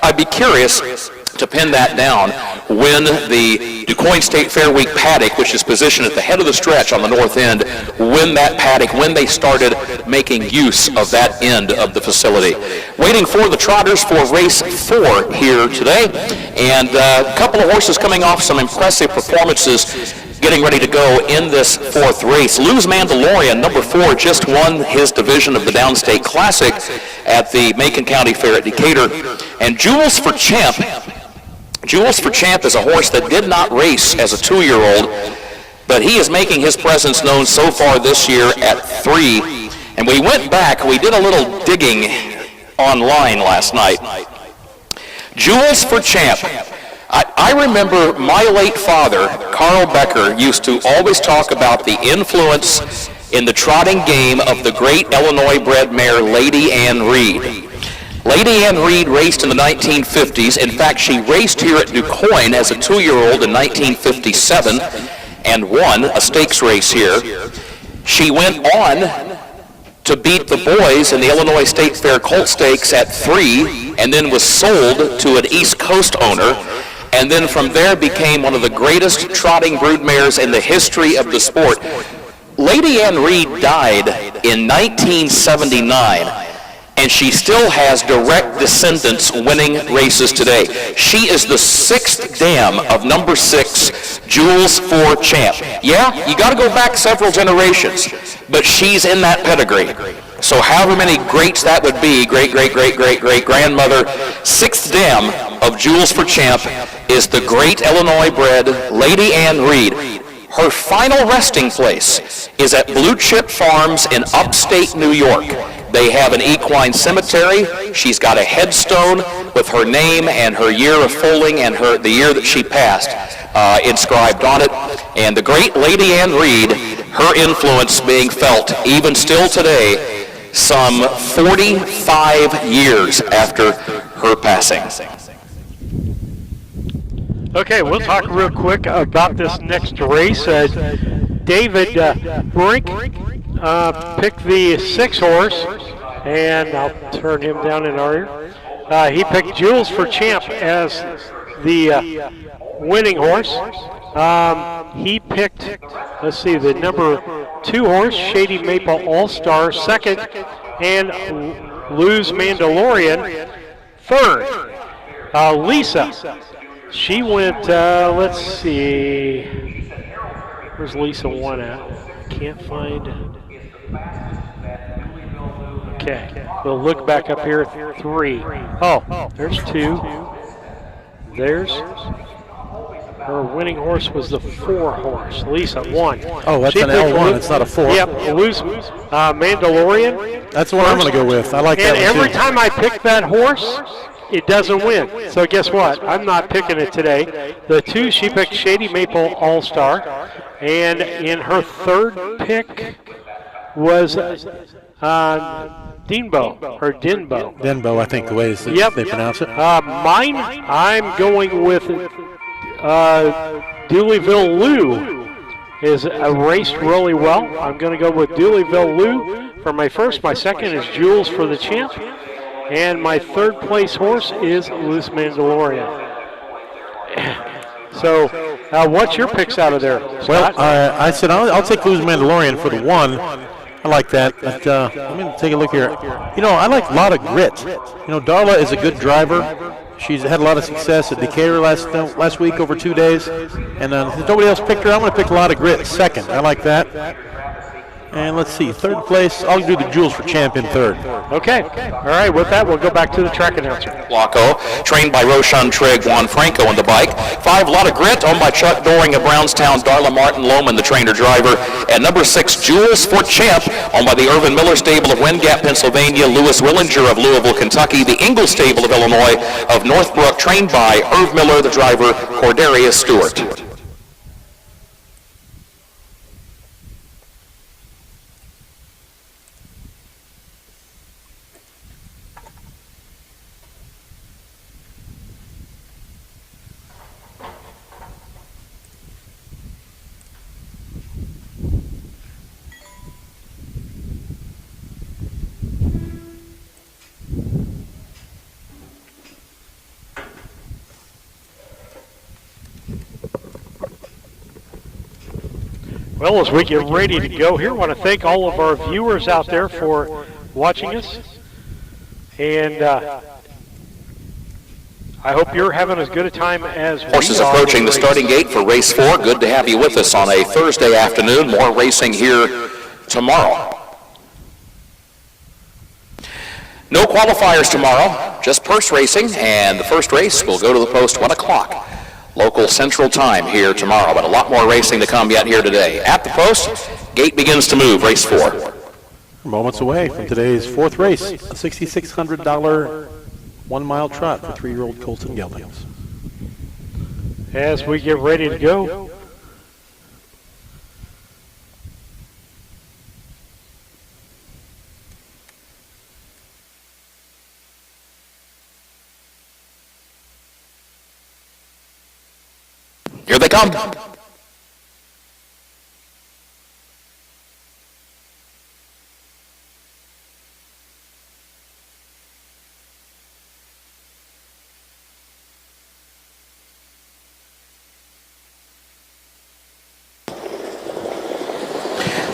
I'd be curious to pin that down when the DuQuoin State Fair Week paddock, which is positioned at the head of the stretch on the north end, when they started making use of that end of the facility. Waiting for the trotters for race 4 here today, and a couple of horses coming off some impressive performances, getting ready to go in this 4th race. Lou's Mandalorian, number 4, just won his division of the Downstate Classic at the Macon County Fair at Decatur. And Jules for Champ is a horse that did not race as a 2-year-old, but he is making his presence known so far this year at 3. And we went back, we did a little digging online last night. Jules for Champ. I remember my late father, Carl Becker, used to always talk about the influence in the trotting game of the great Illinois-bred mare Lady Ann Reed. Lady Ann Reed raced in the 1950s. In fact, she raced here at DuQuoin as a 2-year-old in 1957 and won a stakes race here. She went on to beat the boys in the Illinois State Fair Colt Stakes at 3, and then was sold to an East Coast owner, and then from there became one of the greatest trotting broodmares in the history of the sport. Lady Ann Reed died in 1979. And she still has direct descendants winning races today. She is the 6th dam of number 6, Jules for Champ. Yeah, you got to go back several generations, but she's in that pedigree. So however many greats that would be, great-great-great-great-great-grandmother, 6th dam of Jules for Champ is the great Illinois-bred Lady Ann Reed. Her final resting place is at Blue Chip Farms in upstate New York. They have an equine cemetery. She's got a headstone with her name and her year of foaling and the year that she passed inscribed on it. And the great Lady Ann Reed, her influence being felt even still today, some 45 years after her passing. Okay, we'll talk real quick about this next race. David Brink picked the 6 horse, and I'll turn him down in our ear. He picked Jules for Champ as the winning horse. He picked, let's see, the number 2 horse, Shady Maple All-Star, 2nd, and Lou's Mandalorian, 3rd. Lisa, she went, let's see, where's Lisa 1 at? Can't find. Okay, we'll look back up here. 3. Oh, there's 2. There's her winning horse was the 4 horse. Lisa 1. Oh, that's an L1. It's not a 4. Yep, Lou's Mandalorian. That's what I'm going to go with. I like that one And every too. time I pick that horse, it doesn't win. So guess what? I'm not picking it today. The 2, she picked Shady Maple All-Star. And in her 3rd pick was Dinbo, or Dinbo. Denbo, I think the way they pronounce it. Mine, I'm going with Dooleyville Lou. Is raced really well. I'm going to go with Dooleyville Lou for my first. My second is Jules for the Champ. And my 3rd place horse is Lou's Mandalorian. So, what's your picks out of there, Scott? Well, I said I'll take Lou's Mandalorian for the 1. I like that. But let me take a look here. You know, I like a lot of grit. You know, Darla is a good driver. She's had a lot of success at Decatur last week over 2 days. And if nobody else picked her, I'm going to pick a lot of grit 2nd. I like that. And let's see, third place, I'll do the Jewels for Champ in third. Okay. All right, with that, we'll go back to the track announcer. Flacco, trained by Roshan Trigg, Juan Franco on the bike. 5, Lot of Grit, owned by Chuck Doring of Brownstown, Darla Martin Lohman, the trainer-driver. And number 6, Jewels for Champ, owned by the Irvin Miller Stable of Wind Gap, Pennsylvania, Lewis Willinger of Louisville, Kentucky, the Ingalls Stable of Illinois of Northbrook, trained by Irv Miller, the driver, Cordarius Stewart. Well, as we get ready to go here, I want to thank all of our viewers out there for watching us. And I hope you're having as good a time as we are. Horses approaching the starting gate for race 4. Good to have you with us on a Thursday afternoon. More racing here tomorrow. No qualifiers tomorrow, just purse racing, and the first race will go to the post 1 o'clock. Local Central Time here tomorrow, but a lot more racing to come yet here today. At the post, gate begins to move, race 4. Moments away from today's fourth race, a $6,600 1-mile trot for 3-year-old Colton Geldings. As we get ready to go, here they come.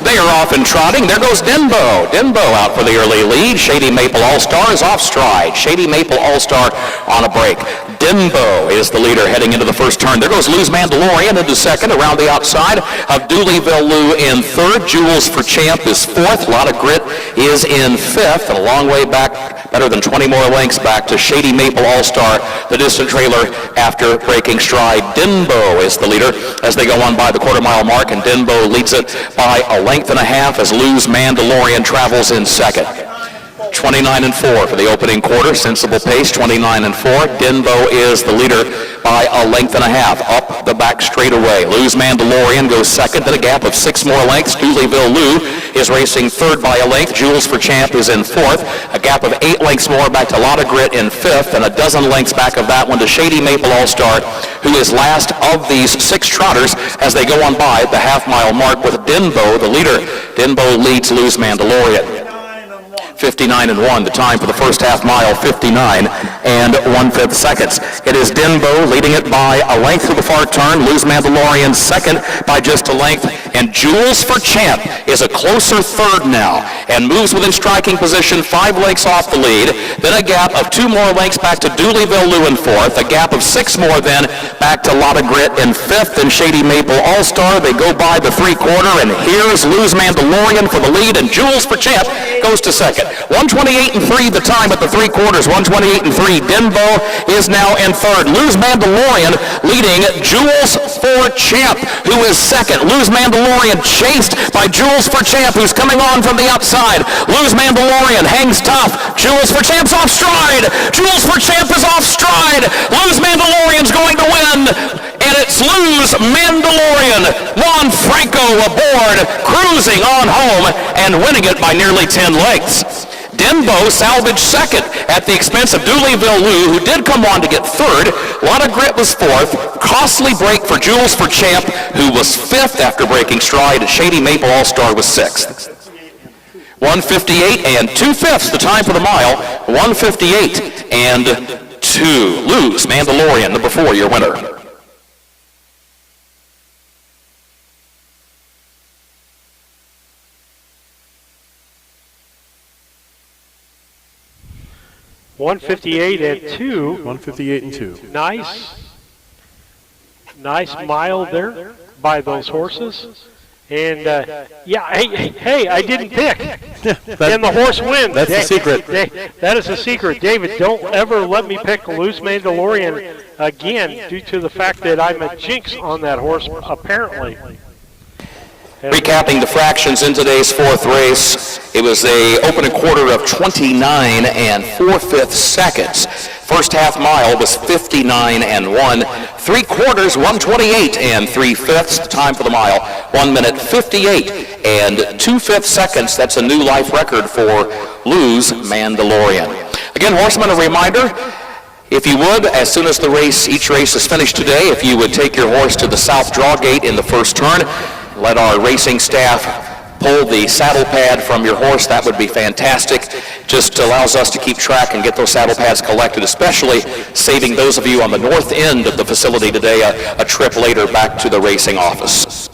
They are off and trotting. There goes Denbo. Denbo out for the early lead. Shady Maple All-Star is off stride. Shady Maple All-Star on a break. Denbo is the leader heading into the first turn. There goes Lou's Mandalorian into second around the outside of Dooleyville Lou in third. Jewels for Champ is fourth. Lot of Grit is in fifth. And a long way back, better than 20 more lengths back to Shady Maple All-Star, the distant trailer after breaking stride. Denbo is the leader as they go on by the quarter-mile mark, and Denbo leads it by a length and a half as Lou's Mandalorian travels in second. 29-4 for the opening quarter. Sensible pace, 29-4. Denbo is the leader by a length and a half up the back straightaway. Lou's Mandalorian goes second, then a gap of 6 more lengths. Dooleyville Lou is racing third by a length. Jewels for Champ is in fourth. A gap of 8 lengths more back to Lot of Grit in fifth, and a dozen lengths back of that one to Shady Maple All-Star, who is last of these 6 trotters as they go on by the half-mile mark with Denbo the leader. Denbo leads Lou's Mandalorian. 59-1, the time for the first half mile, 59 and 1/5 seconds. It is Denbo leading it by a length to the far turn. Lou's Mandalorian second by just a length, and Jewels for Champ is a closer third now and moves within striking position, 5 lengths off the lead. Then a gap of 2 more lengths back to Dooleyville Lou in fourth. A gap of 6 more then back to Lot of Grit in fifth, and Shady Maple All-Star. They go by the 3/4, and here's Lou's Mandalorian for the lead, and Jewels for Champ goes to second. 1:28.3 the time at the 3/4, 1:28.3. Denbo is now in third. Lou's Mandalorian leading Jewels for Champ, who is second. Lou's Mandalorian chased by Jewels for Champ, who's coming on from the outside. Lou's Mandalorian hangs tough. Jewels for Champ's off stride. Jewels for Champ is off stride. Lou's Mandalorian's going to win, and it's Lou's Mandalorian. Juan Franco aboard, cruising on home and winning it by nearly 10 lengths. Denbo salvaged second at the expense of Dooleyville Lou, who did come on to get third. Lot of Grit was fourth. Costly break for Jewels for Champ, who was fifth after breaking stride, and Shady Maple All-Star was sixth. 1:58 and 2/5 the time for the mile. 1:58 and 2. Lou's Mandalorian, number 4, your winner. $158 and 2. 1:58 and 2. Nice mile there by those horses. And hey, I didn't pick, and the horse wins. That's the secret. That is the secret, David. Don't ever let me pick Luz Mandalorian again, due to the fact that I'm a jinx on that horse, apparently. Recapping the fractions in today's fourth race, it was a opening quarter of 29 4/5 seconds. First half mile was 59 1. 3/4, 128 3/5. Time for the mile, 1 minute 58 2/5 seconds. That's a new life record for Luz Mandalorian. Again, horsemen, a reminder, if you would, as soon as each race is finished today, if you would take your horse to the south draw gate in the first turn, let our racing staff pull the saddle pad from your horse. That would be fantastic. Just allows us to keep track and get those saddle pads collected, especially saving those of you on the north end of the facility today a trip later back to the racing office.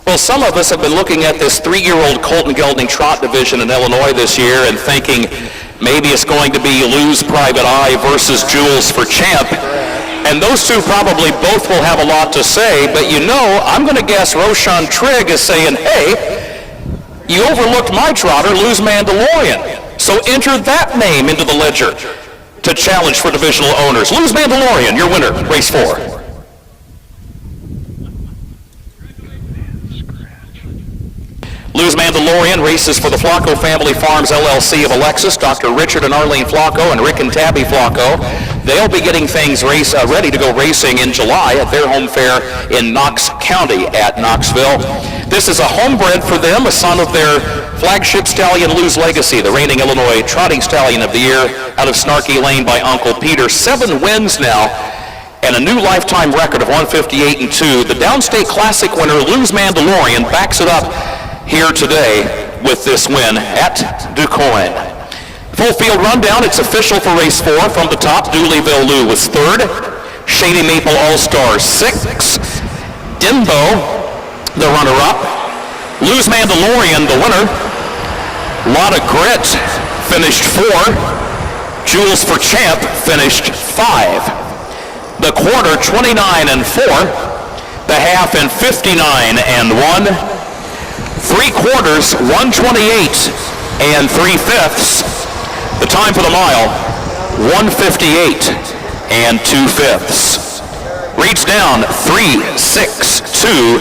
Well, some of us have been looking at this 3-year-old Colton Gelding Trot division in Illinois this year and thinking maybe it's going to be Luz Private Eye versus Jules for Champ. And those two probably both will have a lot to say, but I'm going to guess Roshan Trigg is saying, hey, you overlooked my trotter, Luz Mandalorian. So enter that name into the ledger to challenge for divisional owners. Luz Mandalorian, your winner, race 4. Luz Mandalorian races for the Flacco Family Farms LLC of Alexis. Dr. Richard and Arlene Flacco and Rick and Tabby Flacco. They'll be getting things ready to go racing in July at their home fair in Knox County at Knoxville. This is a homebred for them, a son of their flagship stallion Luz Legacy, the reigning Illinois Trotting Stallion of the Year out of Snarky Lane by Uncle Peter. 7 wins now and a new lifetime record of 158 2. The Downstate Classic winner Luz Mandalorian backs it up here today with this win at Quoin. Full field rundown, it's official for race 4. From the top, Dooleyville Lou was 3rd, Shady Maple All-Star 6th, Dimbo, the runner-up, Luz Mandalorian, the winner, Lot of Grit finished 4, Jules for Champ finished 5, the quarter 29 4, the half in 59 1, 3/4, 128 3/5. The time for the mile, 158 2/5. Reads down 3, 6, 2,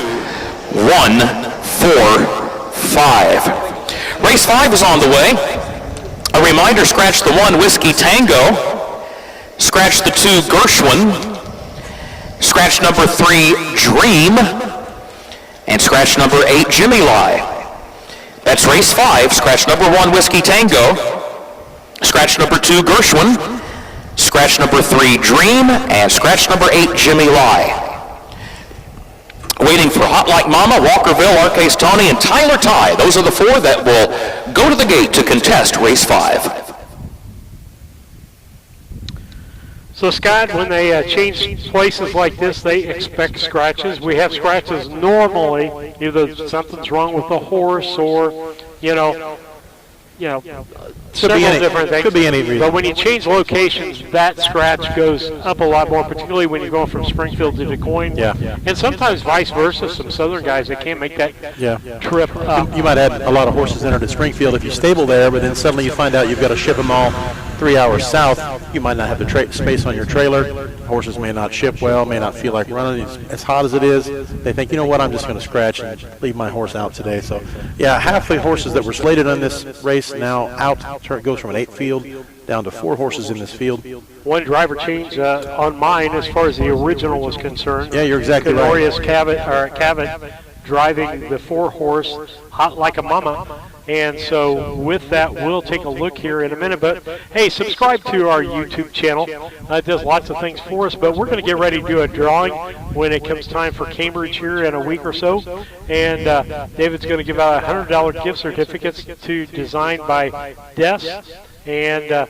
1, 4, 5. Race 5 is on the way. A reminder, scratch the 1 Whiskey Tango, scratch the 2 Gershwin, scratch number 3 Dream, and scratch number 8, Jimmy Lie. That's race 5. Scratch number 1, Whiskey Tango. Scratch number 2, Gershwin. Scratch number 3, Dream. And scratch number 8, Jimmy Lie. Waiting for Hot Like Mama, Walkerville, Arcase Tony, and Tyler Ty. Those are the 4 that will go to the gate to contest race 5. So, Scott, when they change places like this, they expect scratches. We have scratches normally, either something's wrong with the horse or, several different things. Could be any reason. But when you change locations, that scratch goes up a lot more, particularly when you're going from Springfield to Quoin. Yeah. And sometimes vice versa. Some southern guys, they can't make that trip up. You might add a lot of horses entered at Springfield if you stable there, but then suddenly you find out you've got to ship them all 3 hours south. You might not have the space on your trailer. Horses may not ship well, may not feel like running. As hot as it is, they think, you know what, I'm just going to scratch and leave my horse out today. So, yeah, half the horses that were slated on this race now out. It goes from an 8 field down to 4 horses in this field. One driver change on mine as far as the original was concerned. Yeah, you're exactly right. Glorious Cabot driving the 4-horse Hot Like a Mama. And so with that, we'll take a look here in a minute. But, hey, subscribe to our YouTube channel. It does lots of things for us. But we're going to get ready to do a drawing when it comes time for Cambridge here in a week or so. And David's going to give out $100 gift certificates to Designed by Des. And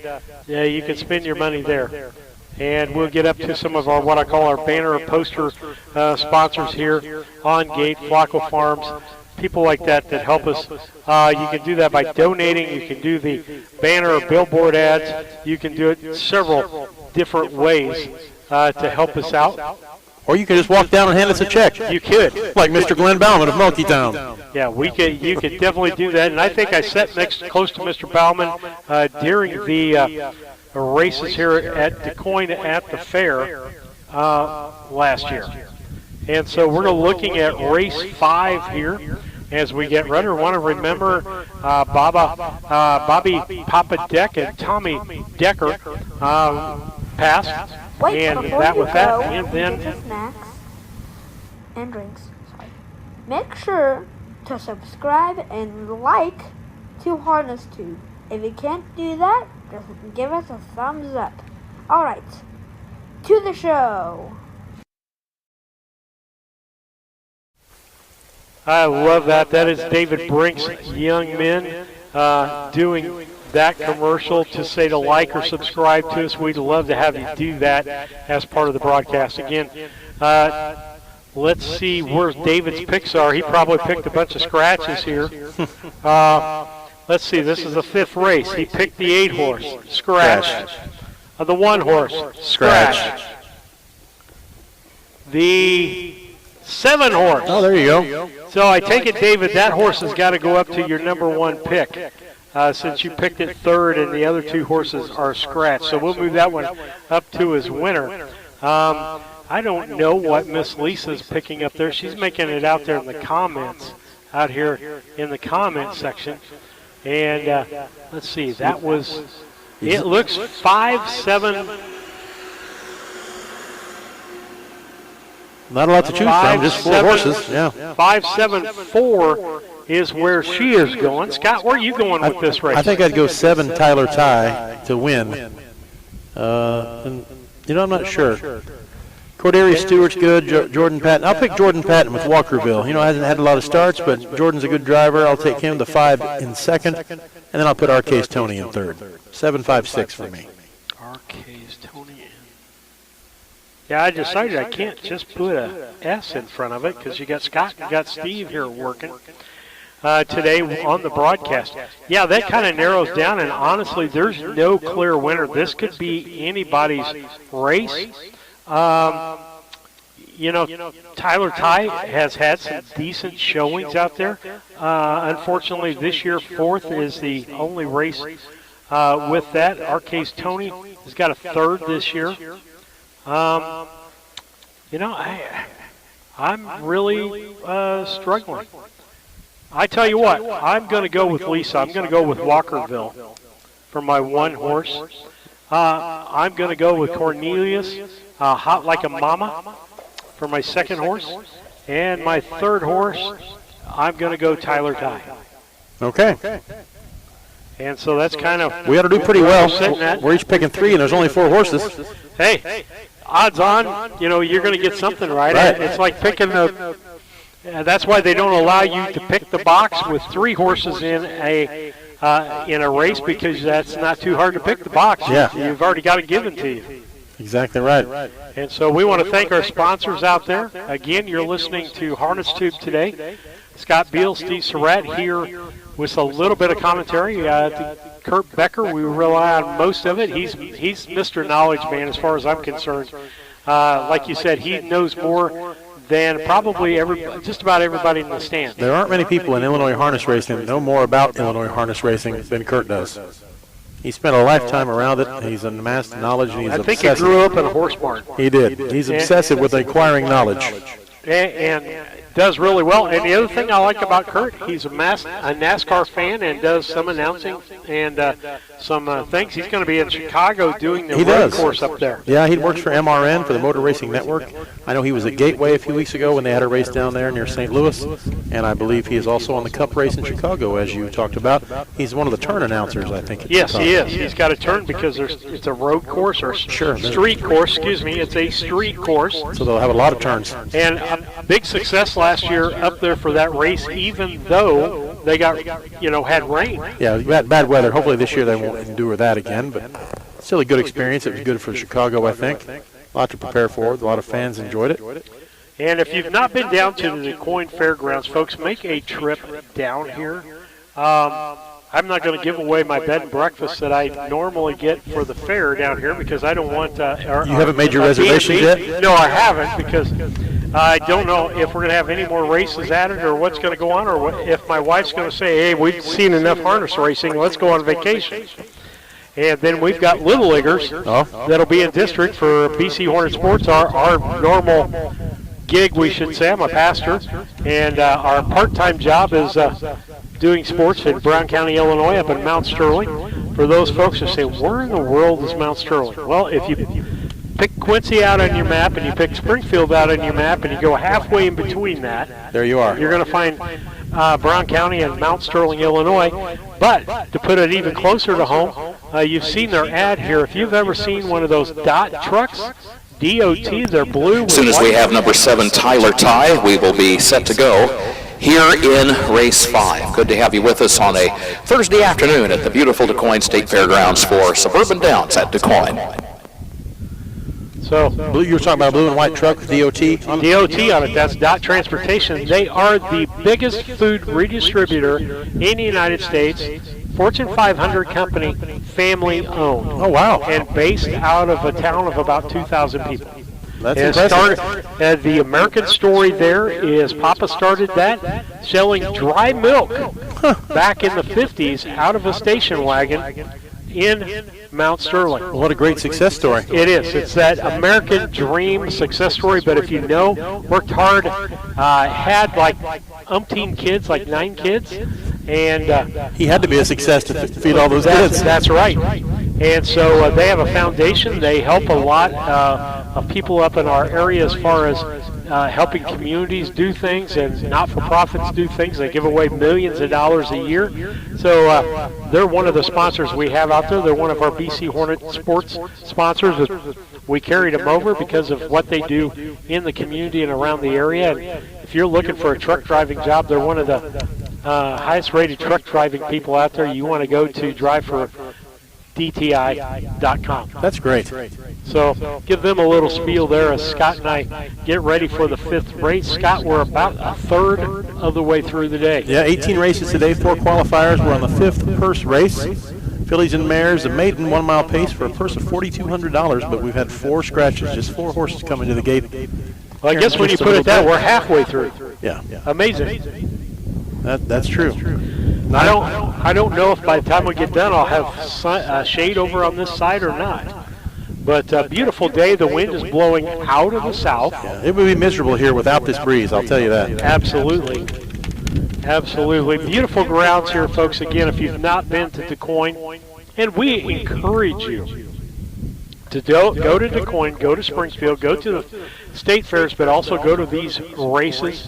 you can spend your money there. And we'll get up to some of our, what I call our banner or poster sponsors here on gate, Flacco Farms, people like that help us. You can do that by donating. You can do the banner or billboard ads. You can do it several different ways to help us out. Or you could just walk down and hand us a check. You could. Like Mr. Glenn Bauman of Milkytown. Yeah, you could definitely do that. And I think I sat close to Mr. Bauman during the races here at Quoin at the fair last year. And so we're looking at race 5 here as we get ready. We want to remember Bobby Papa Deck and Tommy Decker passed. Wait, and before that you with that, go, and then get your snacks and drinks. Sorry. Make sure to subscribe and like to Harness Tube. If you can't do that, just give us a thumbs up. All right, to the show. I love that. That is David Brink's Young Men doing that commercial to say to like or subscribe to us. We'd love to have you do that as part of the broadcast. Again, let's see where David's picks are. He probably picked a bunch of scratches here. Let's see. This is the 5th race. He picked the 8 horse. Scratch. The 1 horse. Scratch. The 7 horse. Oh, there you go. So I take it, David, that horse has got to go up to your number 1 pick. Since you picked it 3rd and the other 2 horses are scratched. So we'll move that one up to his winner. I don't know what Miss Lisa's picking up there. She's making it out there in the comments, out here in the comment section. And let's see, that was, it looks 5-7. Not a lot to choose from, just 4 horses. Yeah. 5-7-4 is where she is going. Scott, where are you going with this race? I think I'd go 7 Tyler Ty to win. And, I'm not sure. Cordelia Stewart's good. Jordan Patton. I'll pick Jordan Patton with Walkerville. Hasn't had a lot of starts, but Jordan's a good driver. I'll take him to 5 in 2nd, and then I'll put Arcase Tony in 3rd. 7-5-6 for me. Arcase Tony in. Yeah, I decided I can't just put a S in front of it because you got Scott and you got Steve here working today on the broadcast. Yeah, that kind of narrows down, and honestly, there's no clear winner. This could be anybody's race. Tyler Ty has had some decent showings out there. Unfortunately, this year, 4th is the only race with that. Arcase Tony has got a 3rd this year. I'm really struggling. I tell you what, I'm going to go with Lisa. I'm going to go with Walkerville for my 1 horse. I'm going to go with Cornelius, Hot Like a Mama, for my 2nd horse. And my 3rd horse, I'm going to go Tyler Ty. Okay. And so that's kind of... We ought to do pretty well. We're each picking 3, and there's only 4 horses. Hey, odds on, you're going to get something right. It's like picking the... that's why they don't allow you to pick the box with 3 horses in a race, because that's not too hard to pick the box. Yeah. You've already got it given to you. Exactly right. And so we want to thank our sponsors out there. Again, you're listening to Harness Tube today. Scott Beal, Steve Surratt here with a little bit of commentary. Kurt Becker, we rely on most of it. He's Mr. Knowledge Man as far as I'm concerned. Like you said, he knows more than probably just about everybody in the stand. There aren't many people in Illinois harness racing that know more about Illinois harness racing than Kurt does. He spent a lifetime around it. He's amassed knowledge, and he's obsessive. I think he grew up in a horse barn. He did. He's obsessive with acquiring knowledge. And does really well. And the other thing I like about Kurt, he's a NASCAR fan and does some announcing and some things. He's going to be in Chicago doing the road course up there. Yeah, he works for MRN, for the Motor Racing Network. I know he was at Gateway a few weeks ago when they had a race down there near St. Louis, and I believe he is also on the Cup race in Chicago, as you talked about. He's one of the turn announcers, I think. Yes, he is. He's got a turn because it's a road course or street course. Excuse me, it's a street course. So they'll have a lot of turns. And a big success last year up there for that race, even though they got had rain. Yeah, bad weather. Hopefully this year they won't endure that again, but still a good experience. It was good for Chicago, I think. A lot to prepare for. A lot of fans enjoyed it. And if you've not been down to the Quoin Fairgrounds, folks, make a trip down here. I'm not going to give away my bed and breakfast that I normally get for the fair down here because I don't want... you haven't made your reservations yet? No, I haven't, because I don't know if we're going to have any more races added or what's going to go on, or if my wife's going to say, hey, we've seen enough harness racing, let's go on vacation. And then we've got Little Leaguers that'll be in district for BC Hornet Sports, our normal gig, we should say. I'm a pastor, and our part-time job is doing sports in Brown County, Illinois, up in Mount Sterling. For those folks who say, where in the world is Mount Sterling? Well, if you pick Quincy out on your map and you pick Springfield out on your map and you go halfway in between that, there you are. You're going to find Brown County and Mount Sterling, Illinois. But to put it even closer to home, you've seen their ad here. If you've ever seen one of those dot trucks, DOT, they're blue. As soon as we have number 7, Tyler Ty, we will be set to go here in race 5. Good to have you with us on a Thursday afternoon at the beautiful DuQuoin State Fairgrounds for Suburban Downs at DuQuoin. So you were talking about a blue and white truck, DOT? DOT on it, that's Dot Transportation. They are the biggest food redistributor in the United States. Fortune 500 company, family owned. Oh, wow. And based out of a town of about 2,000 people. That's impressive. The American story there is Papa started that selling dry milk back in the 50s out of a station wagon in Mount Sterling. Well, what a great success story. It is. It's that American dream success story, but if you know, worked hard, had like umpteen kids, like 9 kids, and he had to be a success to feed all those kids. That's right. And so they have a foundation. They help a lot of people up in our area as far as helping communities do things and not-for-profits do things. They give away millions of dollars a year. So they're one of the sponsors we have out there. They're one of our BC Hornet Sports sponsors. We carried them over because of what they do in the community and around the area. And if you're looking for a truck driving job, they're one of the highest-rated truck driving people out there. You want to go to drive for DTI.com. That's great. So give them a little spiel there as Scott and I get ready for the 5th race. Scott, we're about a third of the way through the day. Yeah, 18 races today, 4 qualifiers. We're on the 5th purse race. Fillies and mares, a maiden 1-mile pace for a purse of $4,200, but we've had 4 scratches, just 4 horses coming to the gate. Well, I guess when you put it that, we're halfway through. Yeah. Amazing. That's true. I don't know if by the time we get done I'll have shade over on this side or not. But beautiful day. The wind is blowing out of the south. Yeah, it would be miserable here without this breeze, I'll tell you that. Absolutely. Absolutely. Beautiful grounds here, folks. Again, if you've not been to DuQuoin, and we encourage you to go to DuQuoin, go to Springfield, go to the state fairs, but also go to these races.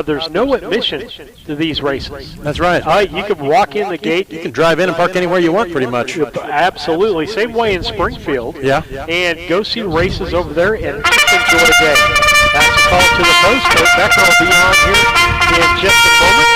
There's no admission to these races. That's right. You can walk in the gate. You can drive in and park anywhere you want, pretty much. Absolutely. Same way in Springfield. Yeah. And go see races over there and just enjoy the day. That's a call to the post. Coach Becker will be on here in just a moment.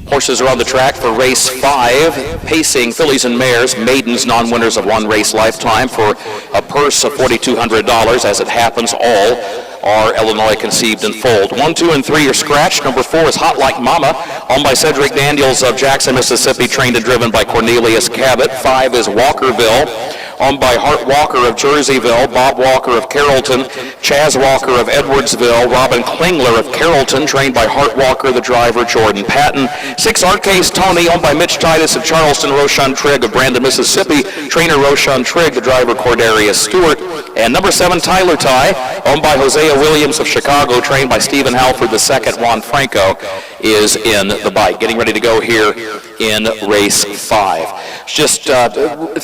Horses are on the track for race 5, pacing fillies and mares, maidens, non-winners of 1 race lifetime for a purse of $4,200. As it happens, all are Illinois conceived and foaled. 1, 2, and 3 are scratched. Number 4 is Hot Like Mama, owned by Cedric Daniels of Jackson, Mississippi, trained and driven by Cornelius Cabot. 5 is Walkerville, owned by Hart Walker of Jerseyville, Bob Walker of Carrollton, Chaz Walker of Edwardsville, Robin Klingler of Carrollton, trained by Hart Walker, the driver, Jordan Patton. 6, Arcase Tony, owned by Mitch Titus of Charleston, Roshan Trigg of Brandon, Mississippi, trainer Roshan Trigg, the driver, Cordarius Stewart. And number 7, Tyler Ty, owned by Hosea Williams of Chicago, trained by Stephen Halford II. Juan Franco is in the bike. Getting ready to go here in race 5. Just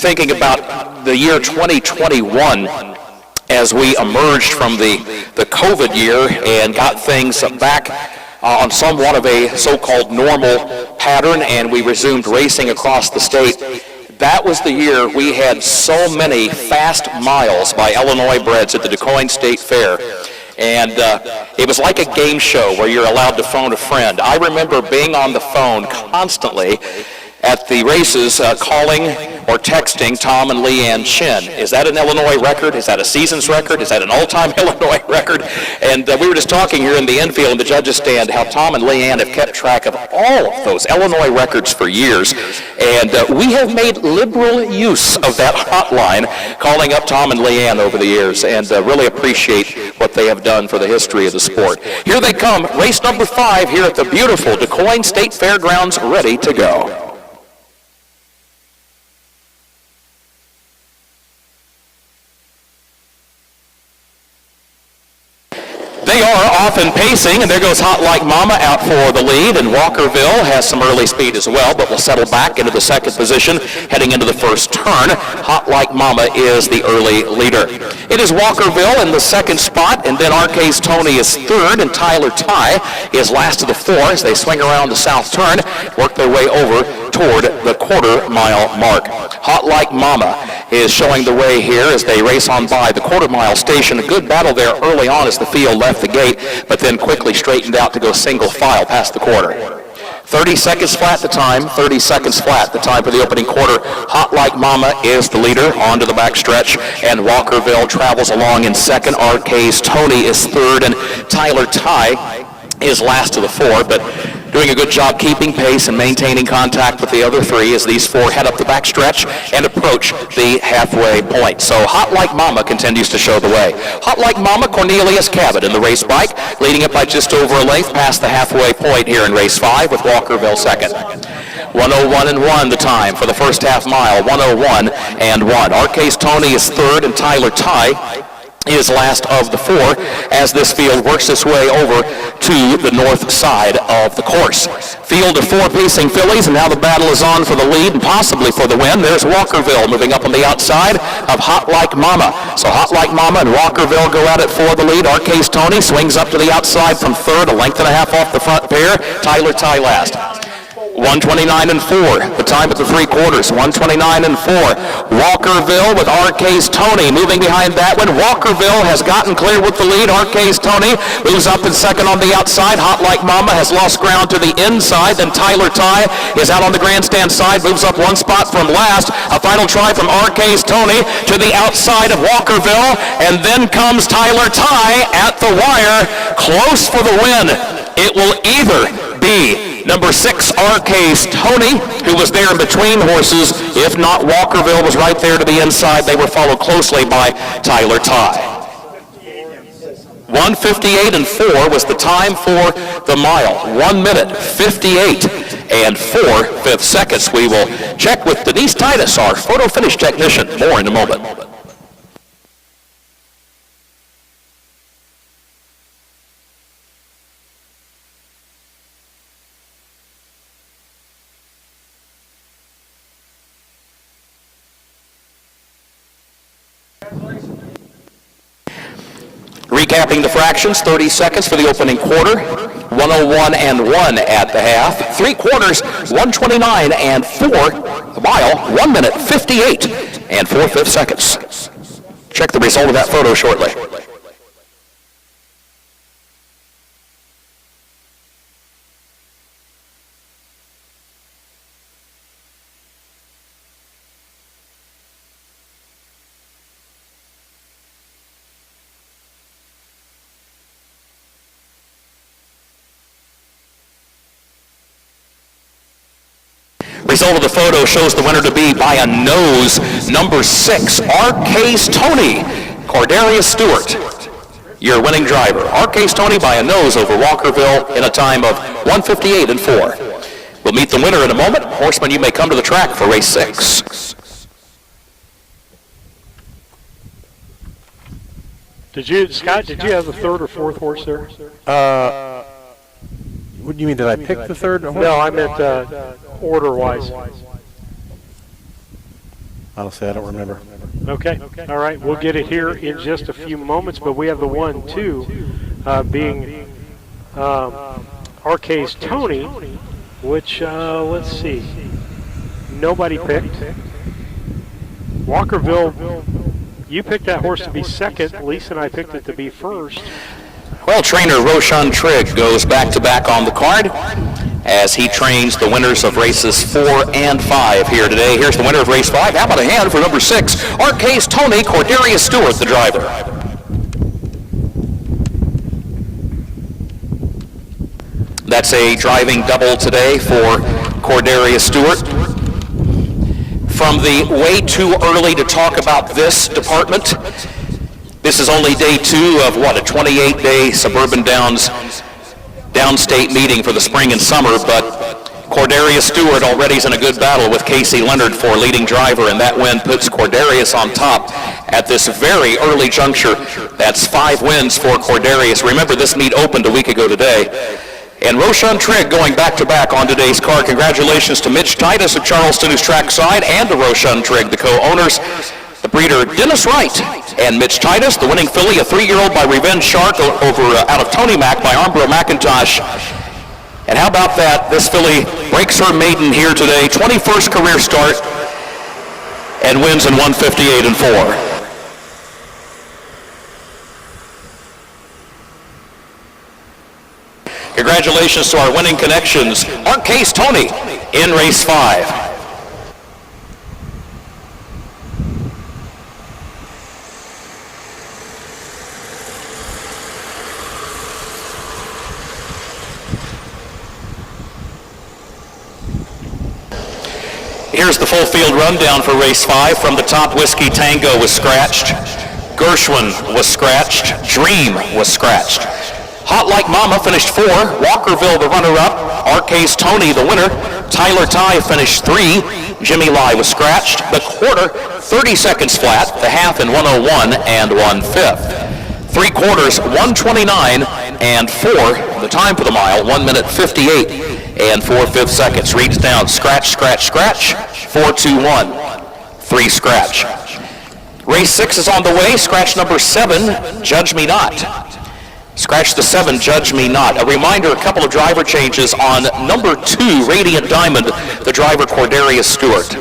thinking about the year 2021 as we emerged from the COVID year and got things back on somewhat of a so-called normal pattern, and we resumed racing across the state. That was the year we had so many fast miles by Illinois breds at the DuQuoin State Fair. And it was like a game show where you're allowed to phone a friend. I remember being on the phone constantly at the races calling or texting Tom and Leanne Chin. Is that an Illinois record? Is that a season's record? Is that an all-time Illinois record? And we were just talking here in the infield in the judges' stand how Tom and Leanne have kept track of all of those Illinois records for years. And we have made liberal use of that hotline, calling up Tom and Leanne over the years, and really appreciate what they have done for the history of the sport. Here they come, race number 5 here at the beautiful Quoin State Fairgrounds, ready to go. They are off and pacing, and there goes Hot Like Mama out for the lead, and Walkerville has some early speed as well, but will settle back into the second position, heading into the first turn. Hot Like Mama is the early leader. It is Walkerville in the second spot, and then Arcase Tony is third, and Tyler Ty is last of the 4 as they swing around the south turn, work their way over toward the quarter-mile mark. Hot Like Mama is showing the way here as they race on by the quarter-mile station. A good battle there early on as the field left the gate, but then quickly straightened out to go single file past the quarter. 30 seconds flat the time, 30 seconds flat the time for the opening quarter. Hot Like Mama is the leader onto the back stretch, and Walkerville travels along in second. Arcase Tony is third, and Tyler Ty is last of the 4, but doing a good job keeping pace and maintaining contact with the other 3 as these 4 head up the back stretch and approach the halfway point. So Hot Like Mama continues to show the way. Hot Like Mama, Cornelius Cabot in the race bike, leading it by just over a length past the halfway point here in race 5 with Walkerville second. 1:01.1 the time for the first half mile, 1:01.1. Arcase Tony is third, and Tyler Ty is last of the 4 as this field works its way over to the north side of the course. Field of 4 pacing fillies, and now the battle is on for the lead and possibly for the win. There's Walkerville moving up on the outside of Hot Like Mama. So Hot Like Mama and Walkerville go at it for the lead. Arcase Tony swings up to the outside from third, a length and a half off the front pair. Tyler Ty last. 1:29.4, the time at the 3/4, 1:29.4. Walkerville with Arcase Tony moving behind that one. Walkerville has gotten clear with the lead. Arcase Tony moves up in second on the outside. Hot Like Mama has lost ground to the inside. Then Tyler Ty is out on the grandstand side, moves up 1 spot from last. A final try from Arcase Tony to the outside of Walkerville, and then comes Tyler Ty at the wire, close for the win. It will either be number 6, Arcase Tony, who was there in between horses. If not, Walkerville was right there to the inside. They were followed closely by Tyler Ty. 1:58.4 was the time for the mile. 1:58.4 seconds. We will check with Denise Titus, our photo finish technician. More in a moment. Recapping the fractions, 30 seconds for the opening quarter, 1:01.1 at the half, 3/4, 1:29.4, the mile, 1:58.4 seconds. Check the result of that photo shortly. Result of the photo shows the winner to be by a nose, number 6, Arcase Tony, Cordarius Stewart, your winning driver. Arcase Tony by a nose over Walkerville in a time of 1:58.4. We'll meet the winner in a moment. Horsemen, you may come to the track for race 6. Scott, did you have the 3rd or 4th horse there? What do you mean, did I pick the 3rd horse? No, I meant order-wise. Honestly, I don't remember. Okay. All right. We'll get it here in just a few moments, but we have the 1-2 being Arcase Tony, which, let's see, nobody picked. Walkerville, you picked that horse to be second. Lisa and I picked it to be first. Well, trainer Roshan Trigg goes back-to-back on the card. as he trains the winners of races 4 and 5 here today. Here's the winner of race 5. How about a hand for number 6, Arcay's Tony Cordarius Stewart, the driver. That's a driving double today for Cordarius Stewart. From the way too early to talk about this department, this is only day 2 of what, a 28-day Suburban Downs downstate meeting for the spring and summer, but Cordarius Stewart already is in a good battle with Casey Leonard for leading driver, and that win puts Cordarius on top at this very early juncture. That's 5 wins for Cordarius. Remember, this meet opened a week ago today. And Roshan Trigg going back-to-back on today's car. Congratulations to Mitch Titus of Charleston, who's trackside, and to Roshan Trigg, the co-owners. The breeder Dennis Wright and Mitch Titus, the winning filly, a 3-year-old by Revenge Shark over out of Tony Mac by Armbro McIntosh. And how about that? This filly breaks her maiden here today, 21st career start, and wins in 158 and 4. Congratulations to our winning connections, Arcay's Tony in race 5. Here's the full field rundown for race 5. From the top, Whiskey Tango was scratched. Gershwin was scratched. Dream was scratched. Hot Like Mama finished 4. Walkerville, the runner-up. Arcay's Tony, the winner. Tyler Ty finished 3. Jimmy Lai was scratched. The quarter, 30 seconds flat. The half in 1:01 and 1/5. 3 quarters, 1:29 and 4. The time for the mile, 1 minute 58 and 4/5 seconds. Reads down, scratch, scratch, scratch. 4-2-1. 3 scratch. Race 6 is on the way. Scratch number 7, Judge Me Not. Scratch the 7, Judge Me Not. A reminder, a couple of driver changes on number 2, Radiant Diamond, the driver Cordarius Stewart.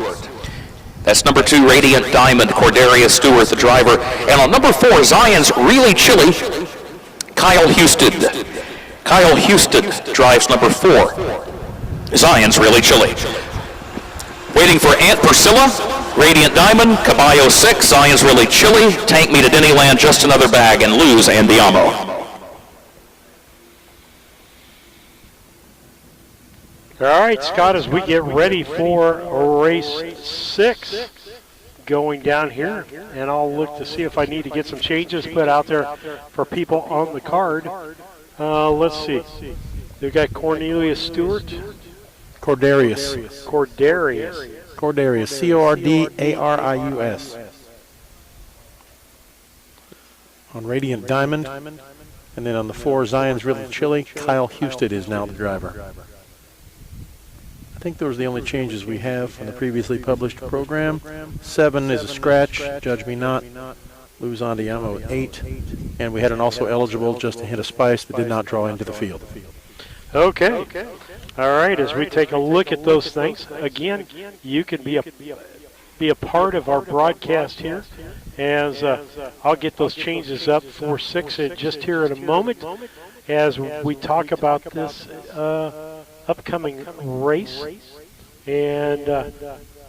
That's number 2, Radiant Diamond, Cordarius Stewart, the driver. And on number 4, Zion's Really Chilly, Kyle Houston. Kyle Houston drives number 4, Zion's Really Chilly. Waiting for Aunt Priscilla, Radiant Diamond, Caballo 6, Zion's Really Chilly, Tank Me to Disneyland, Just Another Bag, and Luz Andiamo. All right, Scott, as we get ready for race 6 going down here, and I'll look to see if I need to get some changes put out there for people on the card. Let's see. We've got Cornelius Stewart. Cordarius. Cordarius. Cordarius. Cordarius. On Radiant Diamond. And then on the 4, Zion's Really Chilly, Kyle Houston is now the driver. I think those are the only changes we have from the previously published program. 7 is a scratch, Judge Me Not. Luz Andiamo at 8. And we had an also eligible, Just a Hint of Spice, that did not draw into the field. Okay. All right, as we take a look at those things, again, you can be a part of our broadcast here, as I'll get those changes up for 6 just here in a moment as we talk about this upcoming race. And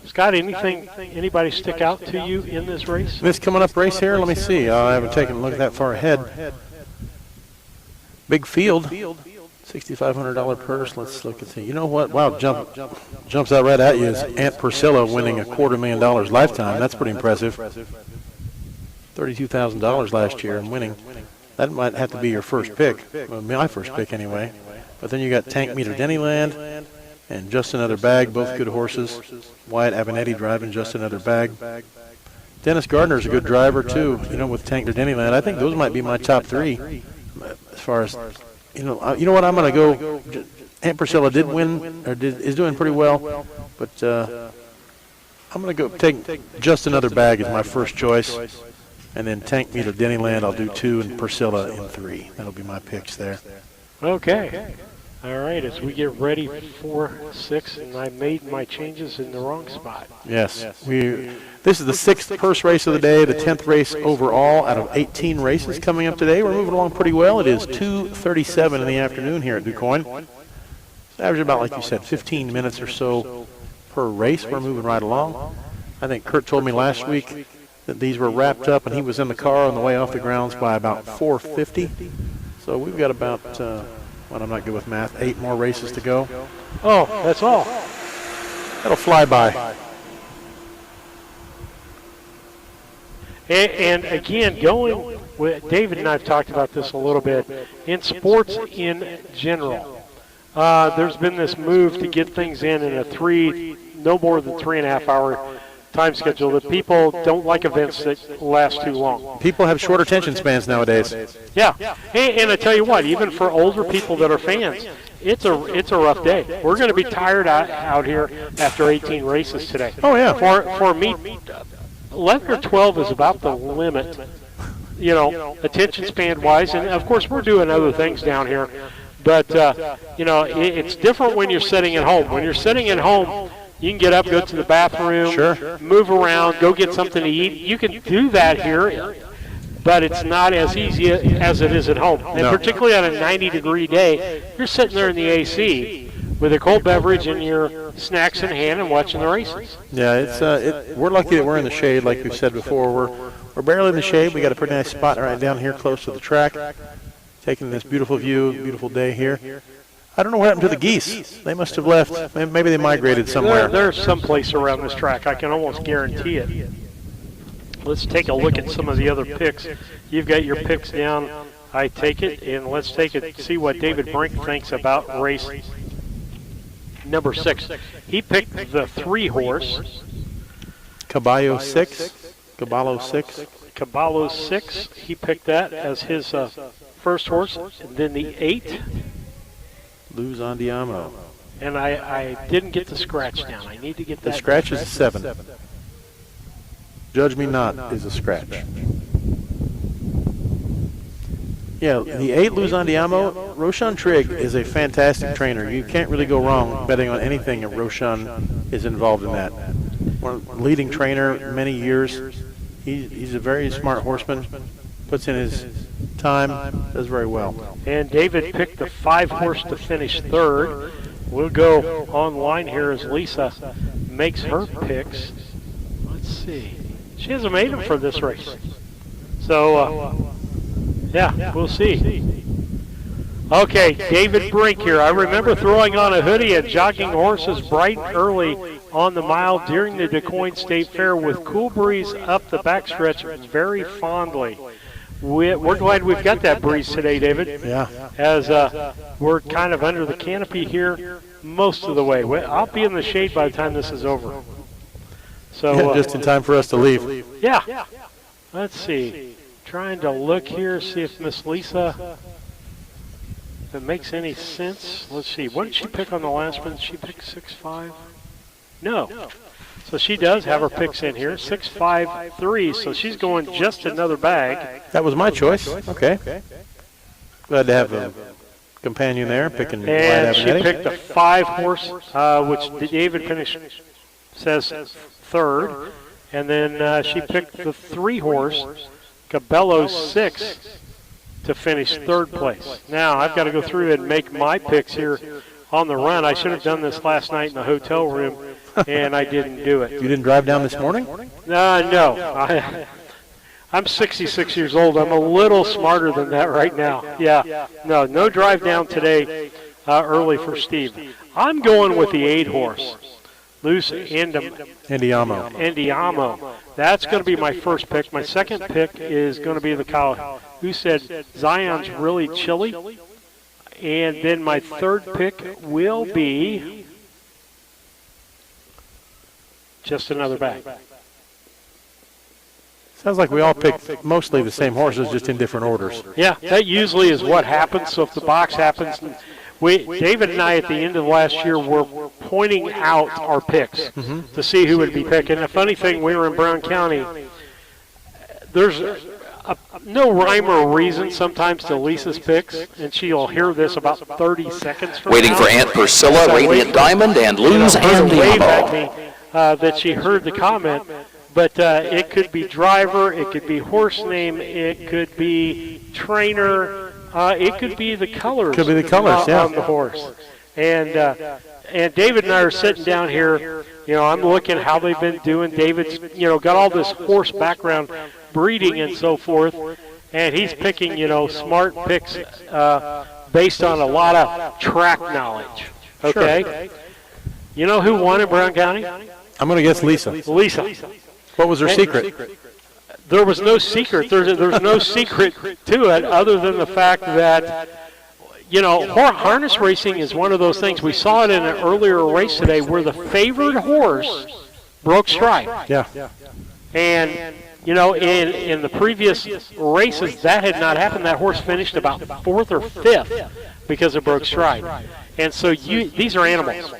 Scott, anybody stick out to you in this race? This coming up race here, let me see. I haven't taken a look that far ahead. Big field, $6,500 purse. Let's look and see. You know what? Wow, jumps out right at you is Aunt Priscilla winning $250,000 lifetime. That's pretty impressive. $32,000 last year and winning. That might have to be your first pick. Well, my first pick anyway. But then you got Tank Me to Disneyland and Just Another Bag, both good horses. Wyatt Abinetti driving Just Another Bag. Dennis Gardner's a good driver too, with Tank to Disneyland. I think those might be my top 3 as far as, you know what, I'm going to go. Aunt Priscilla did win, or is doing pretty well, but I'm going to go take Just Another Bag as my first choice. And then Tank Me to Disneyland, I'll do 2, and Priscilla in 3. That'll be my picks there. Okay. All right, as we get ready for 6, and I made my changes in the wrong spot. Yes. This is the 6th purse race of the day, the 10th race overall out of 18 races coming up today. We're moving along pretty well. It is 2:37 in the afternoon here at Quoin. average about, like you said, 15 minutes or so per race. We're moving right along. I think Kurt told me last week that these were wrapped up, and he was in the car on the way off the grounds by about 4:50. So we've got about, I'm not good with math, 8 more races to go. Oh, that's all. That'll fly by. And again, going with David and I have talked about this a little bit. In sports in general, there's been this move to get things in a no more than 3.5 hour time schedule. That people don't like events that last too long. People have short attention spans nowadays. Yeah, and I tell you what, even for older people that are fans, it's a rough day. We're going to be tired out here after 18 races today. Oh yeah. For me, 11 or 12 is about the limit, attention span wise, and of course we're doing other things down here. But it's different when you're sitting at home. When you're sitting at home, you can get up, go to the bathroom, sure, move around, go get something to eat. You can do that here, but it's not as easy as it is at home. And particularly on a 90-degree day, you're sitting there in the AC with a cold beverage and your snacks in hand and watching the races. Yeah, we're lucky that we're in the shade, like we've said before. We're barely in the shade. We got a pretty nice spot right down here close to the track, taking this beautiful view, beautiful day here. I don't know what happened to the geese. They must have left. Maybe they migrated somewhere. There's some place around this track. I can almost guarantee it. Let's take a look at some of the other picks. You've got your picks down. I take it, and let's see what David Brink thinks about race number 6. He picked the 3-horse. Caballo 6. Caballo 6. Caballo 6. He picked that as his first horse. And then the 8. Luz Andiamo. And I didn't get the scratch down. I need to get that. The scratch is 7. Judge Me Not is a scratch. Yeah, the 8 Luz Andiamo. Roshan Trigg is a fantastic trainer. You can't really go wrong betting on anything if Roshan is involved in that. Leading trainer, many years. He's a very smart horseman. Puts in his time, does very well. And David picked the 5-horse to finish 3rd. We'll go online here as Lisa makes her picks. Let's see. She hasn't made them for this race. So, yeah, we'll see. Okay, David Brink here. I remember throwing on a hoodie and jogging horses bright and early on the mile during the Quoin State Fair with cool breeze up the backstretch very fondly. We're glad we've got that breeze today, David. Yeah. As we're kind of under the canopy here most of the way. I'll be in the shade by the time this is over. So just in time for us to leave. Yeah. Let's see. Trying to look here, see if Miss Lisa, if it makes any sense. Let's see. What did she pick on the last one? Did she pick 6-5? No. So she does have her picks in here. 6-5-3. So she's going just another bag. That was my choice. Okay. Glad to have a companion there picking. And she picked the 5-horse, which David finished, says 3rd. And then she picked the 3-horse, Cabello 6, to finish 3rd place. Now I've got to go through and make my picks here on the run. I should have done this last night in the hotel room, and I didn't do it. You didn't drive down this morning? No. I'm 66 years old. I'm a little smarter than that right now. Yeah. No drive down today early for Steve. I'm going with the 8-horse. Luz Andiamo. That's going to be my first pick. My second pick is going to be the cow. Who said Zion's really chilly? And then my third pick will be just another bag. Sounds like we all picked mostly the same horses, just in different orders. Yeah, that usually is what happens. So if the box happens, David and I at the end of last year were pointing out our picks to see who would be picking. The funny thing, we were in Brown County. There's no rhyme or reason sometimes to Lisa's picks, and she'll hear this about 30 seconds from Waiting now. for Aunt Priscilla, Radiant Diamond, and Luz Andiamo. Wave at Andiamo. me that she heard the comment, but it could be driver, it could be horse name, it could be trainer, it could be the colors. Could be the colors, yeah. On the horse. And David and I are sitting down here. You know, I'm looking how they've been doing. David's, you know, got all this horse background, breeding and so forth, and he's picking, you know, smart picks based on a lot of track knowledge. Okay. Sure. You know who won in Brown County? I'm going to guess Lisa. Lisa. What was her secret? There was no secret. There's no secret to it other than the fact that, you know, harness racing is one of those things. We saw it in an earlier race today where the favored horse broke stride. Yeah. And, you know, in the previous races, that had not happened. That horse finished about 4th or 5th because it broke stride. And so these are animals.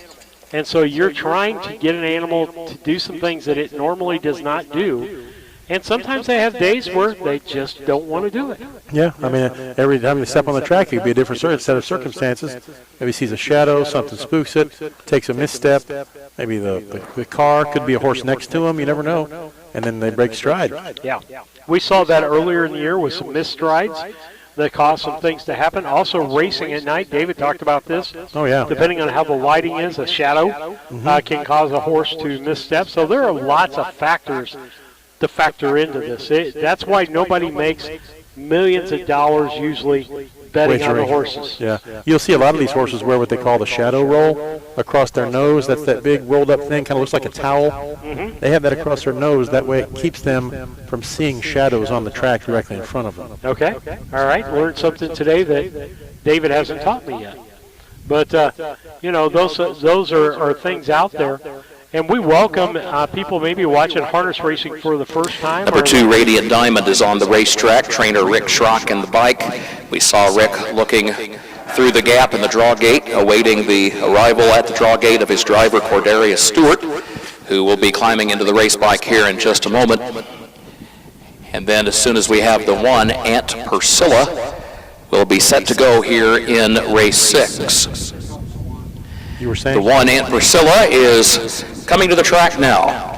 And so you're trying to get an animal to do some things that it normally does not do. And sometimes they have days where they just don't want to do it. Yeah, I mean, every time you step on the track, it could be a different set of circumstances. Maybe sees a shadow, something spooks it, takes a misstep. Maybe the car could be a horse next to him. You never know. And then they break stride. Yeah. We saw that earlier in the year with some missed strides that caused some things to happen. Also, racing at night. David talked about this. Oh, yeah. Depending on how the lighting is, a shadow can cause a horse to misstep. So there are lots of factors to factor into this. That's why nobody makes millions of dollars usually betting on the horses. Yeah. You'll see a lot of these horses wear what they call the shadow roll across their nose. That's that big rolled up thing, kind of looks like a towel. They have that across their nose. That way it keeps them from seeing shadows on the track directly in front of them. Okay. All right. Learned something today that David hasn't taught me yet. But, you know, those are things out there. And we welcome people maybe watching harness racing for the first time. Number 2, Radiant Diamond, is on the racetrack. Trainer Rick Schrock in the bike. We saw Rick looking through the gap in the draw gate, awaiting the arrival at the draw gate of his driver, Cordarius Stewart, who will be climbing into the race bike here in just a moment. And then as soon as we have the 1, Aunt Priscilla, will be set to go here in race 6. You were saying? The 1, Aunt Priscilla, is coming to the track now.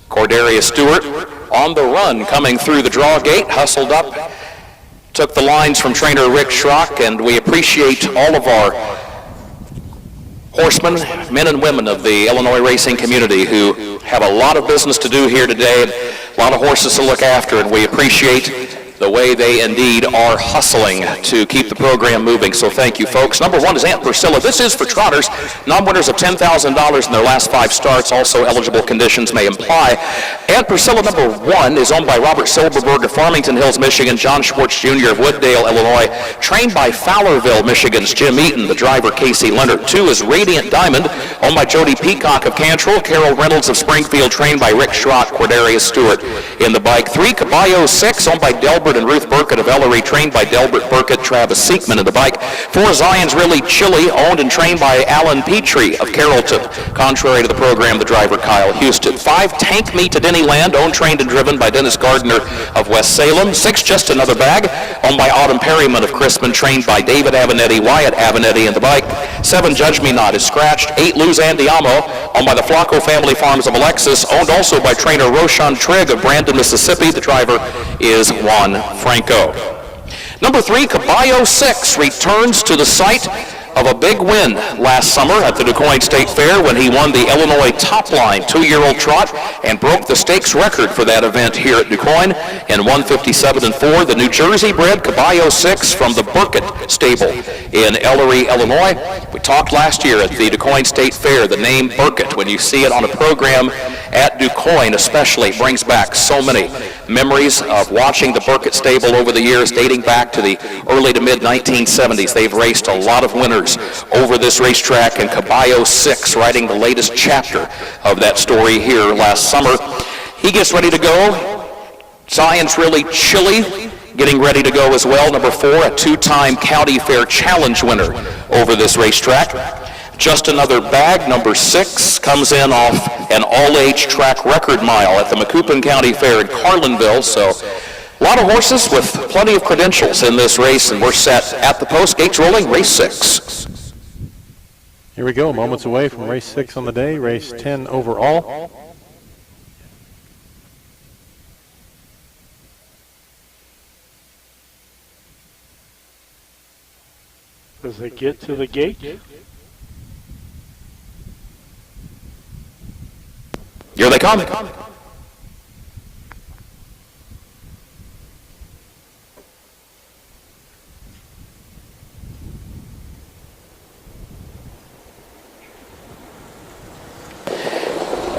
Cordarius Stewart on the run, coming through the draw gate, hustled up, took the lines from trainer Rick Schrock, and we appreciate all of our horsemen, men and women of the Illinois racing community who have a lot of business to do here today, a lot of horses to look after, and we appreciate the way they indeed are hustling to keep the program moving. So thank you, folks. Number 1 is Aunt Priscilla. This is for trotters, non-winners of $10,000 in their last 5 starts. Also eligible conditions may imply. Aunt Priscilla, number 1, is owned by Robert Silberberg of Farmington Hills, Michigan, John Schwartz Jr. of Wooddale, Illinois, trained by Fowlerville, Michigan's Jim Eaton, the driver Casey Leonard. 2 is Radiant Diamond, owned by Jody Peacock of Cantrell, Carol Reynolds of Springfield, trained by Rick Schrock, Cordarius Stewart in the bike. 3, Caballo 6, owned by Delbert and Ruth Burkett of Ellery, trained by Delbert Burkett, Travis Seekman in the bike. 4, Zion's Really Chilly, owned and trained by Alan Petrie of Carrollton, contrary to the program, the driver Kyle Houston. 5, Tank Me to Dennyland, owned, trained, and driven by Dennis Gardner of West Salem. 6, Just Another Bag, owned by Autumn Perryman of Crispin, trained by David Avenatti, Wyatt Avenatti in the bike. 7, Judge Me Not is scratched. 8, Luz Andiamo, owned by the Flacco Family Farms of Alexis, owned also by trainer Roshan Trigg of Brandon, Mississippi. The driver is Juan Franco. Number 3, Caballo 6, returns to the site of a big win last summer at the DuQuoin State Fair when he won the Illinois Top Line 2-year-old trot and broke the stakes record for that event here at DuQuoin in 157-4. The New Jersey-bred Caballo 6 from the Burkett stable in Ellery, Illinois. We talked last year at the DuQuoin State Fair, the name Burkett, when you see it on a program at DuQuoin especially, brings back so many memories of watching the Burkett stable over the years, dating back to the early to mid-1970s. They've raced a lot of winners over this racetrack, and Caballo 6 writing the latest chapter of that story here last summer. He gets ready to go. Zion's Really Chilly getting ready to go as well. Number 4, a 2-time County Fair Challenge winner over this racetrack. Just Another Bag, number 6, comes in off an all-age track record mile at the Macoupin County Fair in Carlinville. So a lot of horses with plenty of credentials in this race, and we're set at the post. Gates rolling, race 6. Here we go, moments away from race 6 on the day, race 10 overall. As they get to the gate. Here they come.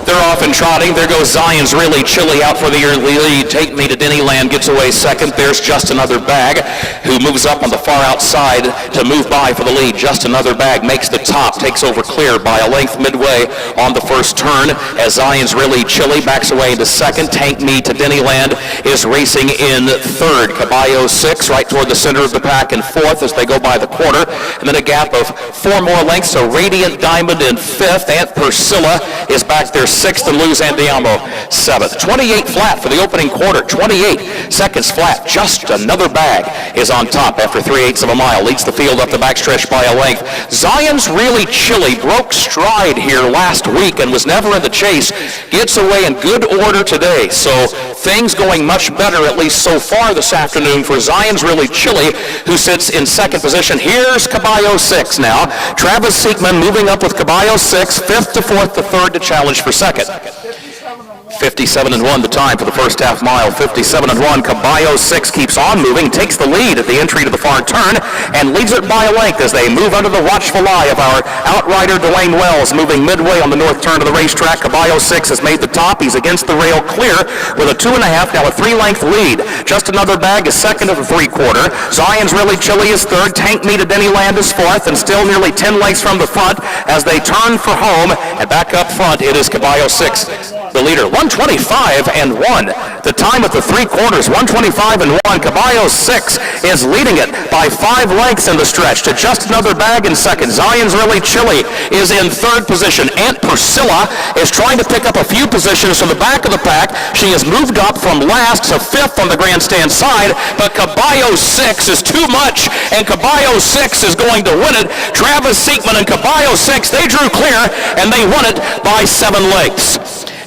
They're off and trotting. There goes Zion's Really Chilly out for the early lead. Take Me to Dennyland gets away second. There's Just Another Bag, who moves up on the far outside to move by for the lead. Just Another Bag makes the top, takes over clear by a length midway on the first turn as Zion's Really Chilly backs away into second. Take Me to Dennyland is racing in third. Caballo 6 right toward the center of the pack in fourth as they go by the quarter. And then a gap of 4 more lengths. So Radiant Diamond in fifth. Aunt Priscilla is back there sixth, and Luz Andiamo seventh. 28 flat for the opening quarter. 28 seconds flat. Just Another Bag is on top after 3/8 of a mile. Leads the field up the backstretch by a length. Zion's Really Chilly broke stride here last week and was never in the chase. Gets away in good order today. So things going much better, at least so far this afternoon, for Zion's Really Chilly, who sits in second position. Here's Caballo 6 now. Travis Siegman moving up with Caballo 6, fifth to fourth to third to challenge for second. 57-1 the time for the first half mile. 57-1. Caballo 6 keeps on moving, takes the lead at the entry to the far turn, and leads it by a length as they move under the watchful eye of our outrider Dwayne Wells, moving midway on the north turn of the racetrack. Caballo 6 has made the top. He's against the rail clear with a 2.5, now a 3-length lead. Just Another Bag is second of the 3/4. Zion's Really Chilly is third. Tank Me to Dennyland is fourth, and still nearly 10 lengths from the front as they turn for home. And back up front, it is Caballo 6, the leader. 125-1. The time at the 3/4, 125-1. Caballo 6 is leading it by 5 lengths in the stretch to Just Another Bag in second. Zion's Really Chilly is in third position. Aunt Priscilla is trying to pick up a few positions from the back of the pack. She has moved up from last to fifth on the grandstand side, but Caballo 6 is too much, and Caballo 6 is going to win it. Travis Siegman and Caballo 6, they drew clear, and they won it by 7 lengths.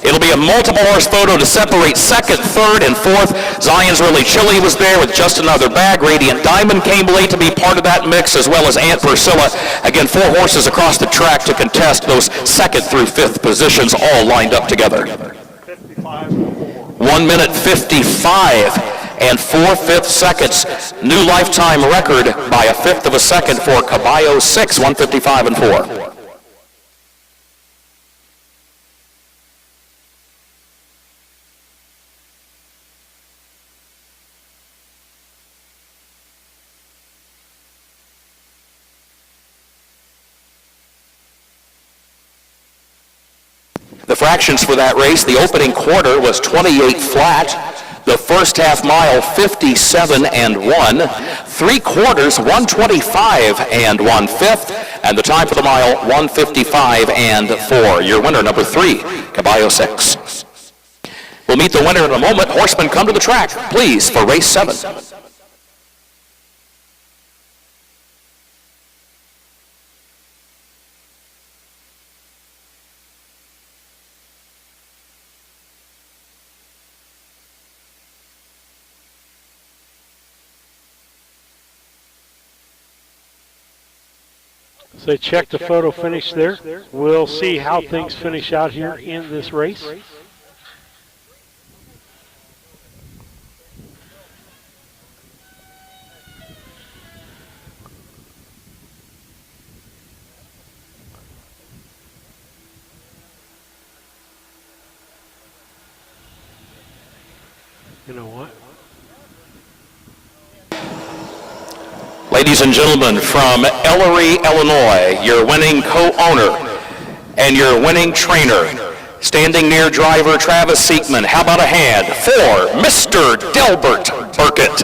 It'll be a multiple horse photo to separate second, third, and fourth. Zion's Really Chilly was there with Just Another Bag. Radiant Diamond came late to be part of that mix, as well as Aunt Priscilla. Again, 4 horses across the track to contest those second through fifth positions, all lined up together. 1 minute 55 and 4/5 seconds. New lifetime record by a 1/5 of a second for Caballo 6, 1:55-4. The fractions for that race, the opening quarter was 28 flat. The first half mile, 57-1. 3/4, 125-1/5. And the time for the mile, 155-4. Your winner, number 3, Caballo 6. We'll meet the winner in a moment. Horsemen, come to the track, please, for race 7. So they check the photo finish there. We'll see how things finish out here in this race. You know what? Ladies and gentlemen, from Ellery, Illinois, your winning co-owner and your winning trainer, standing near driver Travis Siegman. How about a hand for Mr. Delbert Burkett?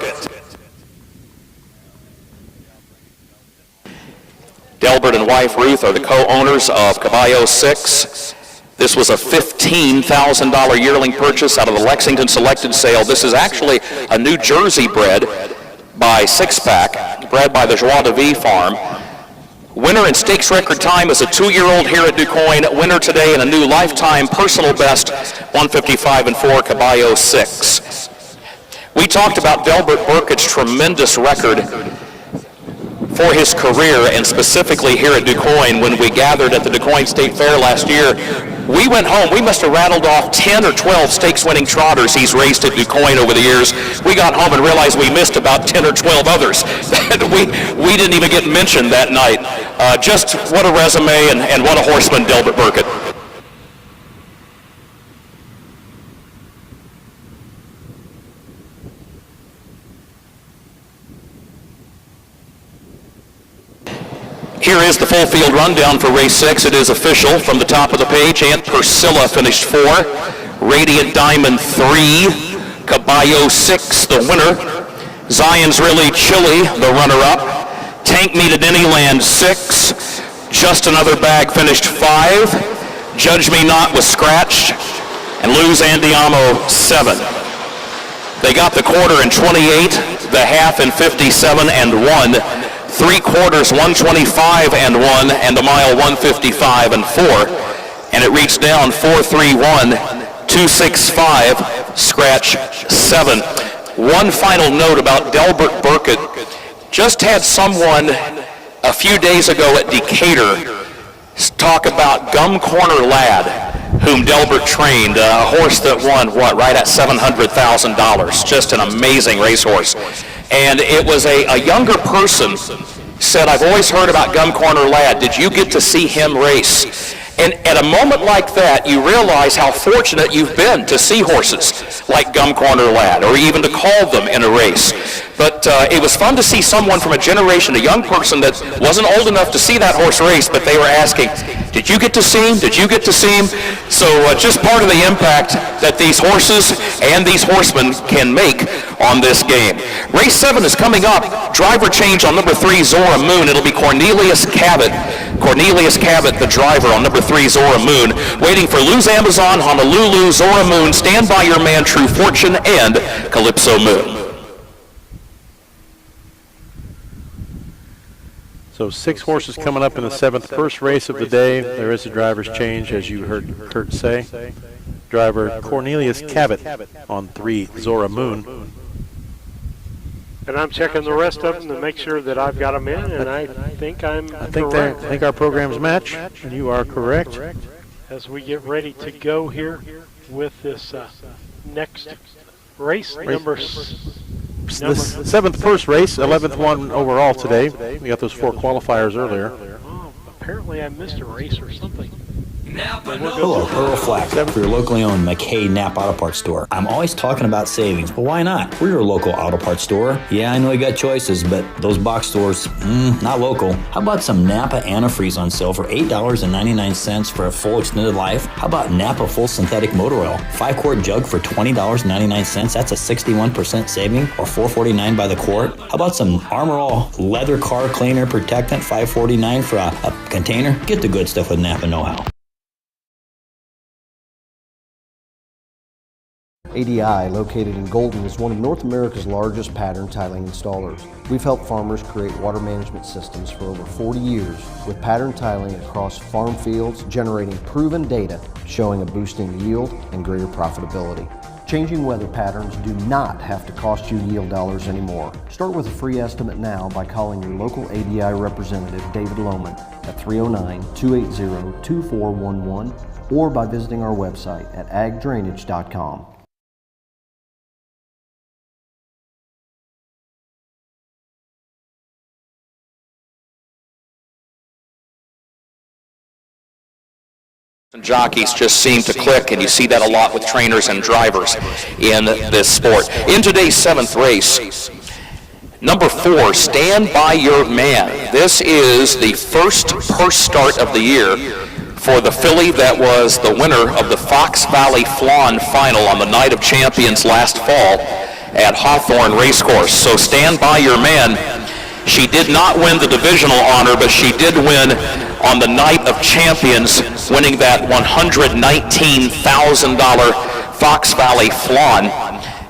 Delbert and wife Ruth are the co-owners of Caballo 6. This was a $15,000 yearling purchase out of the Lexington Selected Sale. This is actually a New Jersey bred by Six Pack, bred by the Joie de Vie farm, Winner in stakes record time is a 2-year-old here at Quoin. Winner today in a new lifetime personal best, 155-4, Caballo 6. We talked about Delbert Burkett's tremendous record for his career, and specifically here at Quoin when we gathered at the Quoin State Fair last year. We went home, we must have rattled off 10 or 12 stakes-winning trotters he's raced at Quoin over the years. We got home and realized we missed about 10 or 12 others that we didn't even get mentioned that night. Just what a resume and what a horseman Delbert Burkett. Here is the full field rundown for race 6. It is official from the top of the page. Aunt Priscilla finished 4. Radiant Diamond 3. Caballo 6, the winner. Zion's Really Chilly, the runner-up. Tank Me to Disneyland 6. Just Another Bag finished 5. Judge Me Not was scratched. And Luz Andiamo 7. They got the quarter in 28, the half in 57 and 1. 3/4, 125 and 1, and the mile 155 and 4. And it reached down 431, 265, scratch 7. One final note about Delbert Burkett. Just had someone a few days ago at Decatur talk about Gum Corner Lad, whom Delbert trained, a horse that won, right at $700,000. Just an amazing racehorse. And it was a younger person said, I've always heard about Gum Corner Lad. Did you get to see him race? And at a moment like that, you realize how fortunate you've been to see horses like Gum Corner Lad, or even to call them in a race. But it was fun to see someone from a generation, a young person that wasn't old enough to see that horse race, but they were asking, did you get to see him? Did you get to see him? So just part of the impact that these horses and these horsemen can make on this game. Race 7 is coming up. Driver change on number 3, Zora Moon. It'll be Cornelius Cabot. Cornelius Cabot, the driver on number 3, Zora Moon. Waiting for Luz Amazon, Honolulu, Zora Moon, Stand By Your Man, True Fortune, and Calypso Moon. So 6 horses coming up in the 7th, first race of the day. There is a driver's change, as you heard Kurt say. Driver Cornelius Cabot on 3, Zora Moon. And I'm checking the rest of them to make sure that I've got them in, and I think I'm correct. I think our programs match, and you are correct. As we get ready to go here with this next race, number The 7th first race, 11th one overall today. We got those 4 qualifiers earlier. Oh, apparently I missed a race or something. Hello, Pearl Flack for your locally owned McKay Napa Auto Parts store. I'm always talking about savings, but why not? We're your local auto parts store. Yeah, I know you got choices, but those box stores, not local. How about some Napa antifreeze on sale for $8.99 for a full extended life? How about Napa full synthetic motor oil? 5-quart jug for $20.99. That's a 61% saving, or $4.49 by the quart. How about some Armor All leather car cleaner protectant, $5.49 for a container? Get the good stuff with Napa know-how. ADI, located in Golden, is one of North America's largest pattern tiling installers. We've helped farmers create water management systems for over 40 years, with pattern tiling across farm fields, generating proven data showing a boost in yield and greater profitability. Changing weather patterns do not have to cost you yield dollars anymore. Start with a free estimate now by calling your local ADI representative, David Lohman, at 309-280-2411, or by visiting our website at agdrainage.com. Jockeys just seem to click, and you see that a lot with trainers and drivers in this sport. In today's 7th race, number 4, Stand By Your Man. This is the first purse start of the year for the filly that was the winner of the Fox Valley Flan final on the Night of Champions last fall at Hawthorne Racecourse. So Stand By Your Man. She did not win the divisional honor, but she did win on the Night of Champions, winning that $119,000 Fox Valley Flan.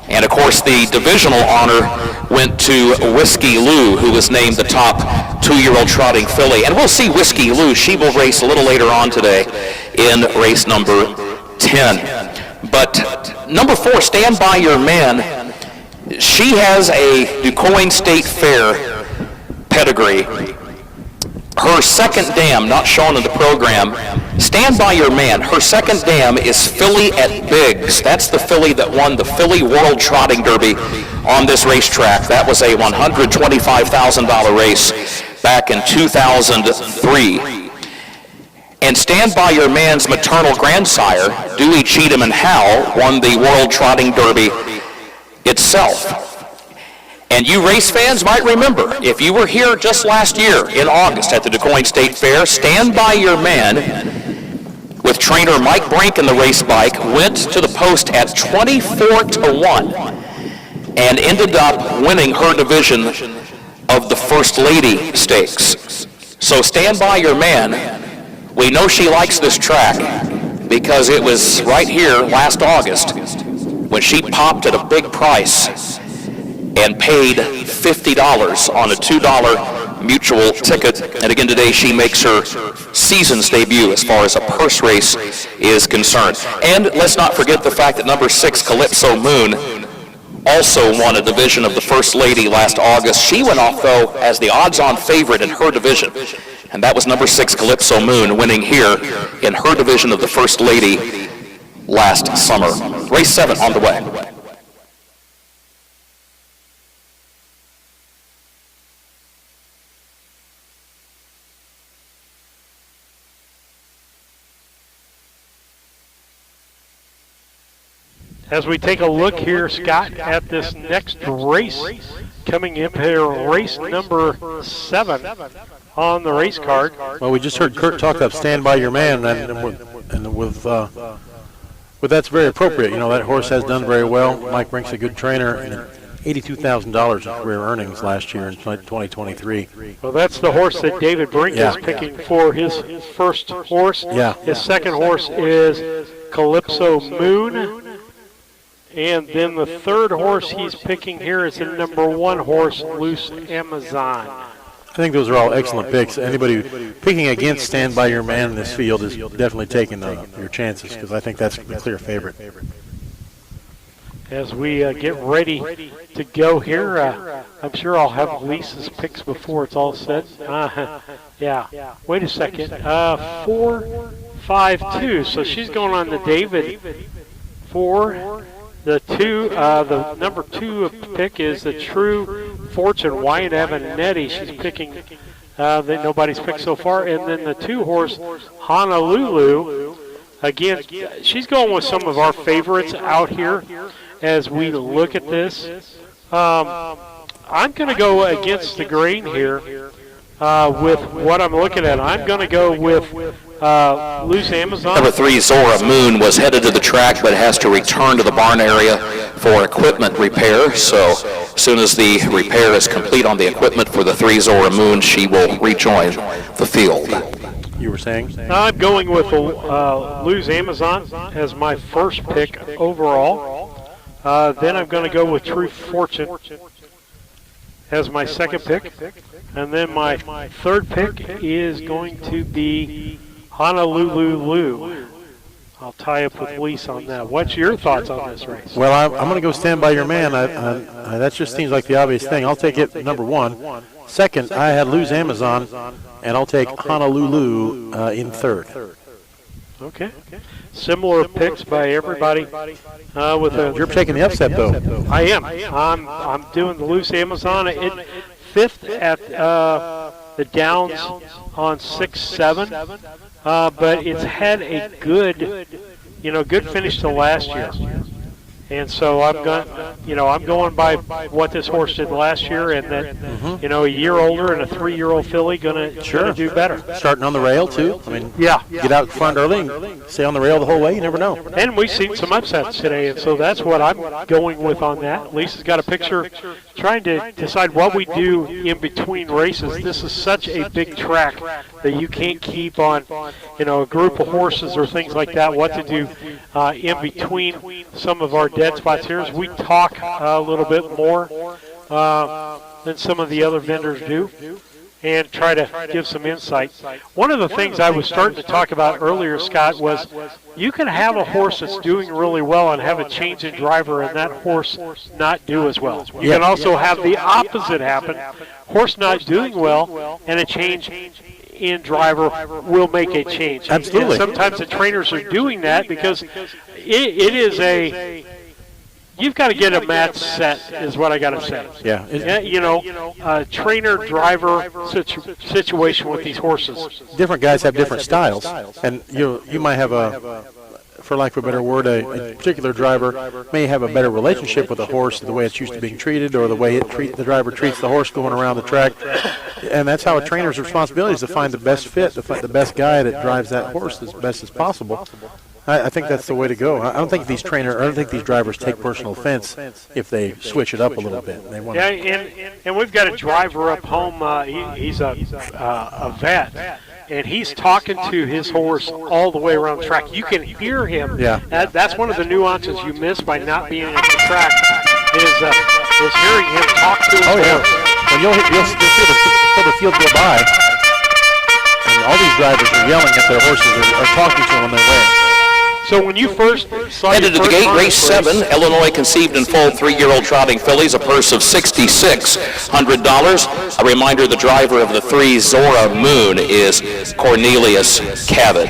And of course, the divisional honor went to Whiskey Lou, who was named the top 2-year-old trotting filly. And we'll see Whiskey Lou. She will race a little later on today in race number 10. But number 4, Stand By Your Man. She has a Quoin State Fair pedigree. Her second dam, not shown in the program, Stand By Your Man. Her second dam is Filly at Biggs. That's the filly that won the Philly World Trotting Derby on this racetrack. That was a $125,000 race back in 2003. And Stand By Your Man's maternal grandsire, Dewey Cheatham and Howe, won the World Trotting Derby itself. And you race fans might remember, if you were here just last year in August at the Quoin State Fair, Stand By Your Man, with trainer Mike Brink in the race bike, went to the post at 24-1 and ended up winning her division of the First Lady Stakes. So Stand By Your Man, we know she likes this track because it was right here last August when she popped at a big price and paid $50 on a $2 mutual ticket. And again today she makes her season's debut as far as a purse race is concerned. And let's not forget the fact that number 6, Calypso Moon, also won a division of the First Lady last August. She went off, though, as the odds-on favorite in her division. And that was number 6, Calypso Moon, winning here in her division of the First Lady last summer. Race 7 on the way. As we take a look here, Scott, at this next race coming in here, race number 7 on the race card. Well, we just heard Kurt talk up Stand By Your Man, and with that's very appropriate. You know, that horse has done very well. Mike Brink's a good trainer, and $82,000 in career earnings last year in 2023. Well, that's the horse that David Brink is picking for his first horse. Yeah. His second horse is Calypso Moon. And then the third horse he's picking here is the number 1 horse, Loose Amazon. I think those are all excellent picks. Anybody picking against Stand By Your Man in this field is definitely taking your chances, because I think that's the clear favorite. As we get ready to go here, I'm sure I'll have Lisa's picks before it's all said. Yeah. Wait a second. 4, 5, 2. So she's going on the David 4. The number 2 pick is the True Fortune, Wyatt Avanetti. She's picking that nobody's picked so far. And then the 2 horse, Honolulu. Again, she's going with some of our favorites out here as we look at this. I'm going to go against the grain here with what I'm looking at. I'm going to go with Loose Amazon. Number 3, Zora Moon, was headed to the track but has to return to the barn area for equipment repair. So as soon as the repair is complete on the equipment for the 3, Zora Moon, she will rejoin the field. You were saying? I'm going with Loose Amazon as my first pick overall. Then I'm going to go with True Fortune as my second pick. And then my third pick is going to be Honolulu. I'll tie up with Lisa on that. What's your thoughts on this race? Well, I'm going to go Stand By Your Man. That just seems like the obvious thing. I'll take it number 1. Second, I had Lose Amazon, and I'll take Honolulu in third. Okay. Similar picks by everybody. You're taking the upset, though. I am. I'm doing the Loose Amazon. Fifth at the Downs on 6-7, but it's had a good finish to last year. And so I'm going by what this horse did last year, and that a year older and a 3-year-old filly gonna do better. Starting on the rail too. I mean, yeah, get out front early and stay on the rail the whole way. You never know. And we've seen some upsets today, and so that's what I'm going with on that. Lisa's got a picture, trying to decide what we do in between races. This is such a big track that you can't keep on, a group of horses or things like that. What to do in between. some of our dead spots here is we talk a little bit more than some of the other vendors do, and try to give some insight. One of the things I was starting to talk about earlier, Scott, was you can have a horse that's doing really well and have a change in driver and that horse not do as well. You can also have the opposite happen, horse not doing well and a change in driver will make a change. Absolutely. And sometimes the trainers are doing that because it is a... You've got to get a match set, is what I got to say. Yeah. You know, trainer-driver situation with these horses. Different guys have different styles, and you might have for lack of a better word, a particular driver may have a better relationship with a horse, the way it's used to being treated, or the way the driver treats the horse going around the track. And that's how a trainer's responsibility is to find the best fit, to find the best guy that drives that horse as best as possible. I think that's the way to go. I don't think these drivers take personal offense if they switch it up a little bit. They want and we've got a driver up home. He's a vet, and he's talking to his horse all the way around the track. You can hear him. Yeah. That's one of the nuances you miss by not being at the track is hearing him talk to his horse. And you'll see the field go by, and all these drivers are yelling at their horses or talking to them on their way. So when you first saw Headed to the gate, race 7, Illinois conceived and foaled 3-year-old trotting fillies, a purse of $6,600. A reminder, the driver of the 3, Zora Moon, is Cornelius Cabot.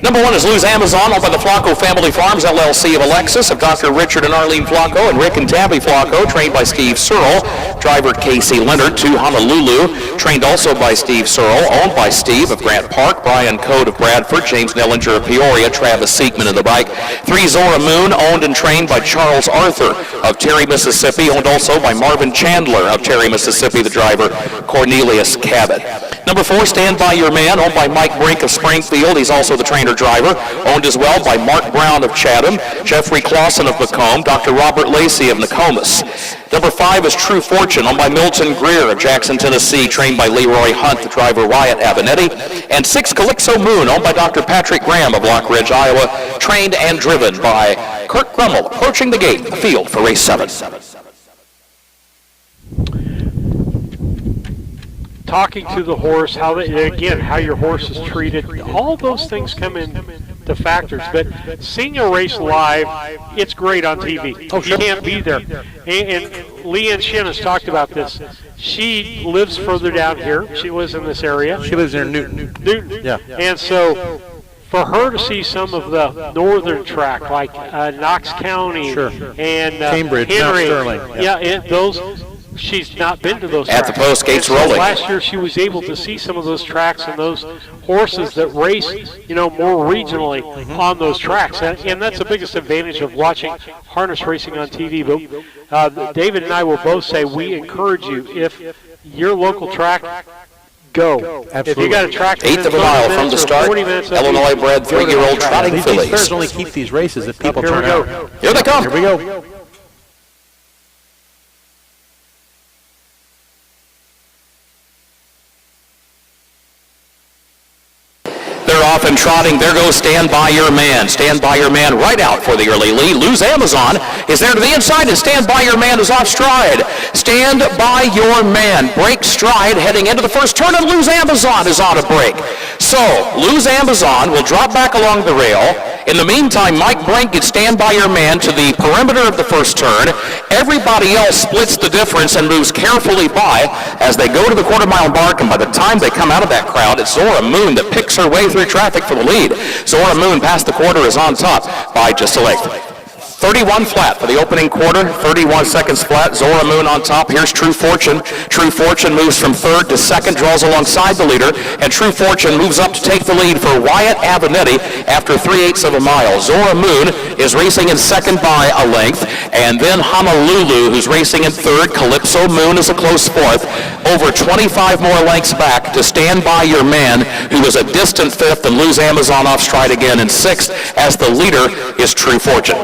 Number 1 is Lose Amazon, owned by the Flacco Family Farms, LLC of Alexis, of Dr. Richard and Arlene Flacco, and Rick and Tabby Flacco, trained by Steve Searle. Driver Casey Leonard to Honolulu, trained also by Steve Searle, owned by Steve of Grant Park, Brian Code of Bradford, James Nellinger of Peoria, Travis Siegman of the bike. 3, Zora Moon, owned and trained by Charles Arthur of Terry, Mississippi, owned also by Marvin Chandler of Terry, Mississippi, the driver Cornelius Cabot. Number 4, Stand By Your Man, owned by Mike Brink of Springfield. He's also the trainer-driver, owned as well by Mark Brown of Chatham, Jeffrey Clausen of Macomb, Dr. Robert Lacey of Nokomis. Number 5 is True Fortune, owned by Milton Greer of Jackson, Tennessee, trained by Leroy Hunt, the driver Wyatt Abinetti. And 6, Calypso Moon, owned by Dr. Patrick Graham of Lock Ridge, Iowa, trained and driven by Kirk Grummel, approaching the gate, the field for race 7. Talking to the horse, how your horse is treated, all those things come into factors. But seeing a race live, it's great on TV. You can't be there. And Leanne Shin has talked about this. She lives further down here. She lives in this area. She lives near Newton. Yeah. And so for her to see some of the northern track, like Knox County and Cambridge, Henry, Sterling. She's not been to those At tracks. the post, gates so rolling. Last year she was able to see some of those tracks and those horses that race, more regionally on those tracks. And that's the biggest advantage of watching harness racing on TV. But David and I will both say we encourage you, if your local track, go. Absolutely. If you got a track 1/8 of a mile from the start, Illinois-bred 3-year-old trotting These fillies. fairs only keep these races if people turn out. Here they come. Here we go. They're off and trotting. There goes Stand By Your Man. Stand By Your Man right out for the early lead. Lose Amazon is there to the inside, and Stand By Your Man is off stride. Stand By Your Man breaks stride heading into the first turn, and Lose Amazon is on a break. So Lose Amazon will drop back along the rail. In the meantime, Mike Brink gets Stand By Your Man to the perimeter of the first turn. Everybody else splits the difference and moves carefully by as they go to the quarter-mile mark, and by the time they come out of that crowd, it's Zora Moon that picks her way through traffic for the lead. Zora Moon past the quarter is on top by just a length. 31 flat for the opening quarter, 31 seconds flat. Zora Moon on top. Here's True Fortune. True Fortune moves from third to second, draws alongside the leader, and True Fortune moves up to take the lead for Wyatt Abinetti after 3/8 of a mile. Zora Moon is racing in second by a length, and then Honolulu, who's racing in third. Calypso Moon is a close fourth. Over 25 more lengths back to Stand By Your Man, who is a distant fifth, and Lose Amazon off stride again in sixth, as the leader is True Fortune.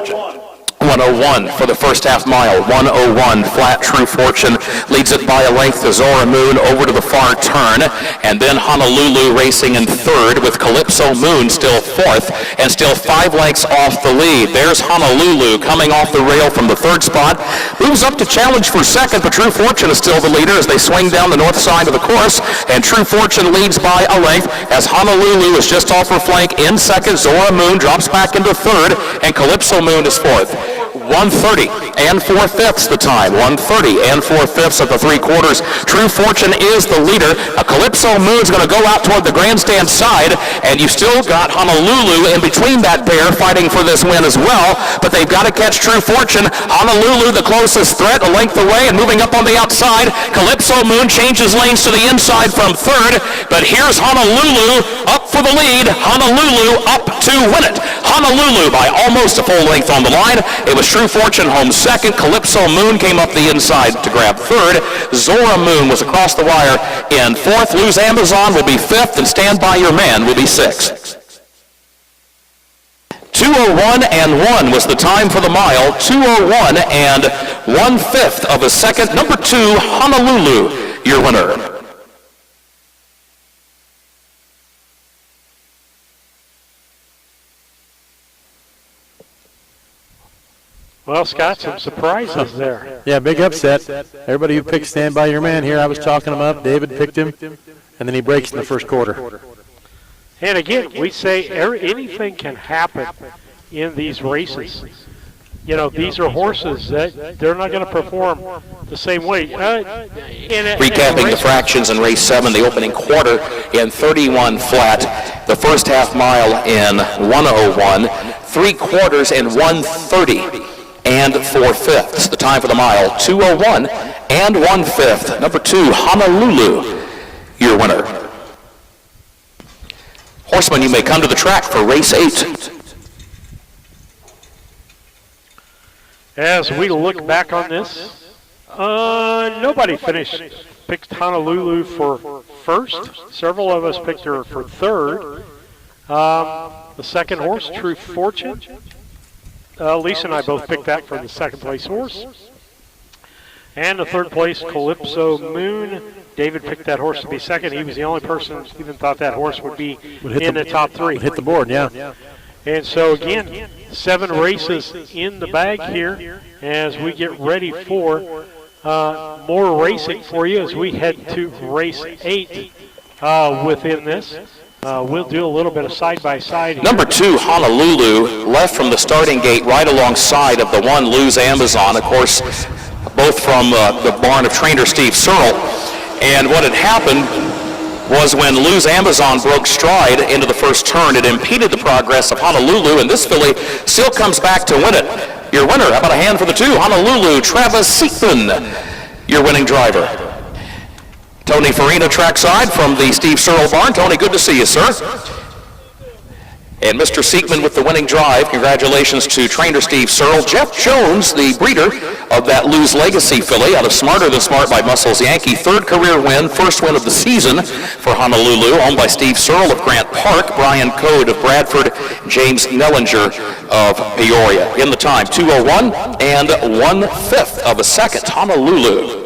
101 for the first half mile. 101 flat. True Fortune leads it by a length to Zora Moon over to the far turn, and then Honolulu racing in third with Calypso Moon still fourth and still 5 lengths off the lead. There's Honolulu coming off the rail from the third spot, moves up to challenge for second, but True Fortune is still the leader as they swing down the north side of the course, and True Fortune leads by a length as Honolulu is just off her flank in second. Zora Moon drops back into third, and Calypso Moon is fourth. 1:30 and 4/5 the time. 1:30 and 4/5 at the 3/4. True Fortune is the leader. Calypso Moon's going to go out toward the grandstand side, and you still got Honolulu in between that pair fighting for this win as well, but they've got to catch True Fortune. Honolulu the closest threat, a length away, and moving up on the outside. Calypso Moon changes lanes to the inside from third, but here's Honolulu up for the lead. Honolulu up to win it. Honolulu by almost a full length on the line. It was True Fortune home second. Calypso Moon came up the inside to grab third. Zora Moon was across the wire in fourth. Lose Amazon will be fifth, and Stand By Your Man will be sixth. 2:01 and 1 was the time for the mile. 2:01 and 1/5 of a second. Number 2, Honolulu, your winner. Well, Scott, some surprises there. Yeah, big upset. Everybody who picked Stand By Your Man here, I was talking him up. David picked him, and then he breaks in the first quarter. And again, we say anything can happen in these races. You know, these are horses that they're not going to perform the same way. Recapping the fractions in race 7, the opening quarter in 31 flat, the first half mile in 1:01, 3/4 in 1:30 and 4/5. The time for the mile, 2:01 and 1/5. Number 2, Honolulu, your winner. Horsemen, you may come to the track for race 8. As we look back on this, nobody picked Honolulu for first. Several of us picked her for third. The second horse, True Fortune. Lisa and I both picked that for the second place horse. And the third place, Calypso Moon. David picked that horse to be second. He was the only person who even thought that horse would be in the top 3. Hit the board, yeah. And so again, 7 races in the bag here as we get ready for more racing for you as we head to race 8 within this. We'll do a little bit of side-by-side here. Number 2, Honolulu, left from the starting gate right alongside of the 1, Lose Amazon, of course, both from the barn of trainer Steve Searle. And what had happened was when Lose Amazon broke stride into the first turn, it impeded the progress of Honolulu, and this filly still comes back to win it. Your winner, how about a hand for the 2, Honolulu, Travis Seekman, your winning driver. Tony Farina trackside from the Steve Searle barn. Tony, good to see you, sir. And Mr. Seekman with the winning drive. Congratulations to trainer Steve Searle. Jeff Jones, the breeder of that Lose Legacy filly out of Smarter Than Smart by Muscles Yankee. 3rd career win, 1st win of the season for Honolulu, owned by Steve Searle of Grant Park, Brian Code of Bradford, James Nellinger of Peoria. In the time, 2:01 and 1/5 of a second, Honolulu.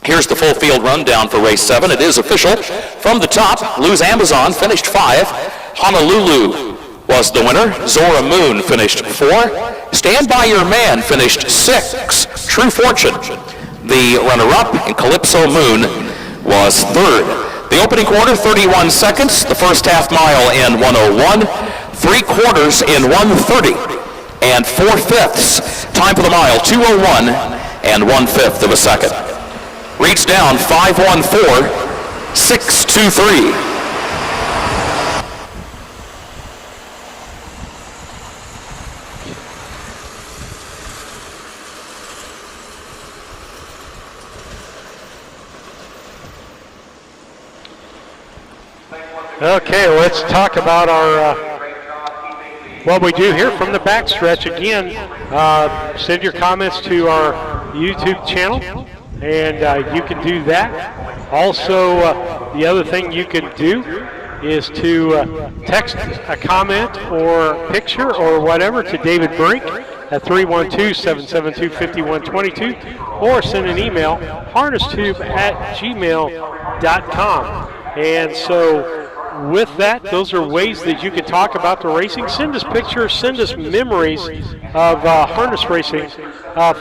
Here's the full field rundown for race 7. It is official. From the top, Lose Amazon finished 5. Honolulu was the winner. Zora Moon finished 4. Stand By Your Man finished 6. True Fortune, the runner-up, and Calypso Moon was 3rd. The opening quarter, 31 seconds. The first half mile in 1:01. 3/4 in 1:30 and 4/5. Time for the mile, 2:01 and 1/5 of a second. Reach down, 5:14.623. Okay, let's talk about our what we do here from the backstretch. Again, send your comments to our YouTube channel, and you can do that. Also, the other thing you can do is to text a comment or picture or whatever to David Brink at 312-772-5122, or send an email, harnesstube@gmail.com. And so with that, those are ways that you can talk about the racing. Send us pictures, send us memories of harness racing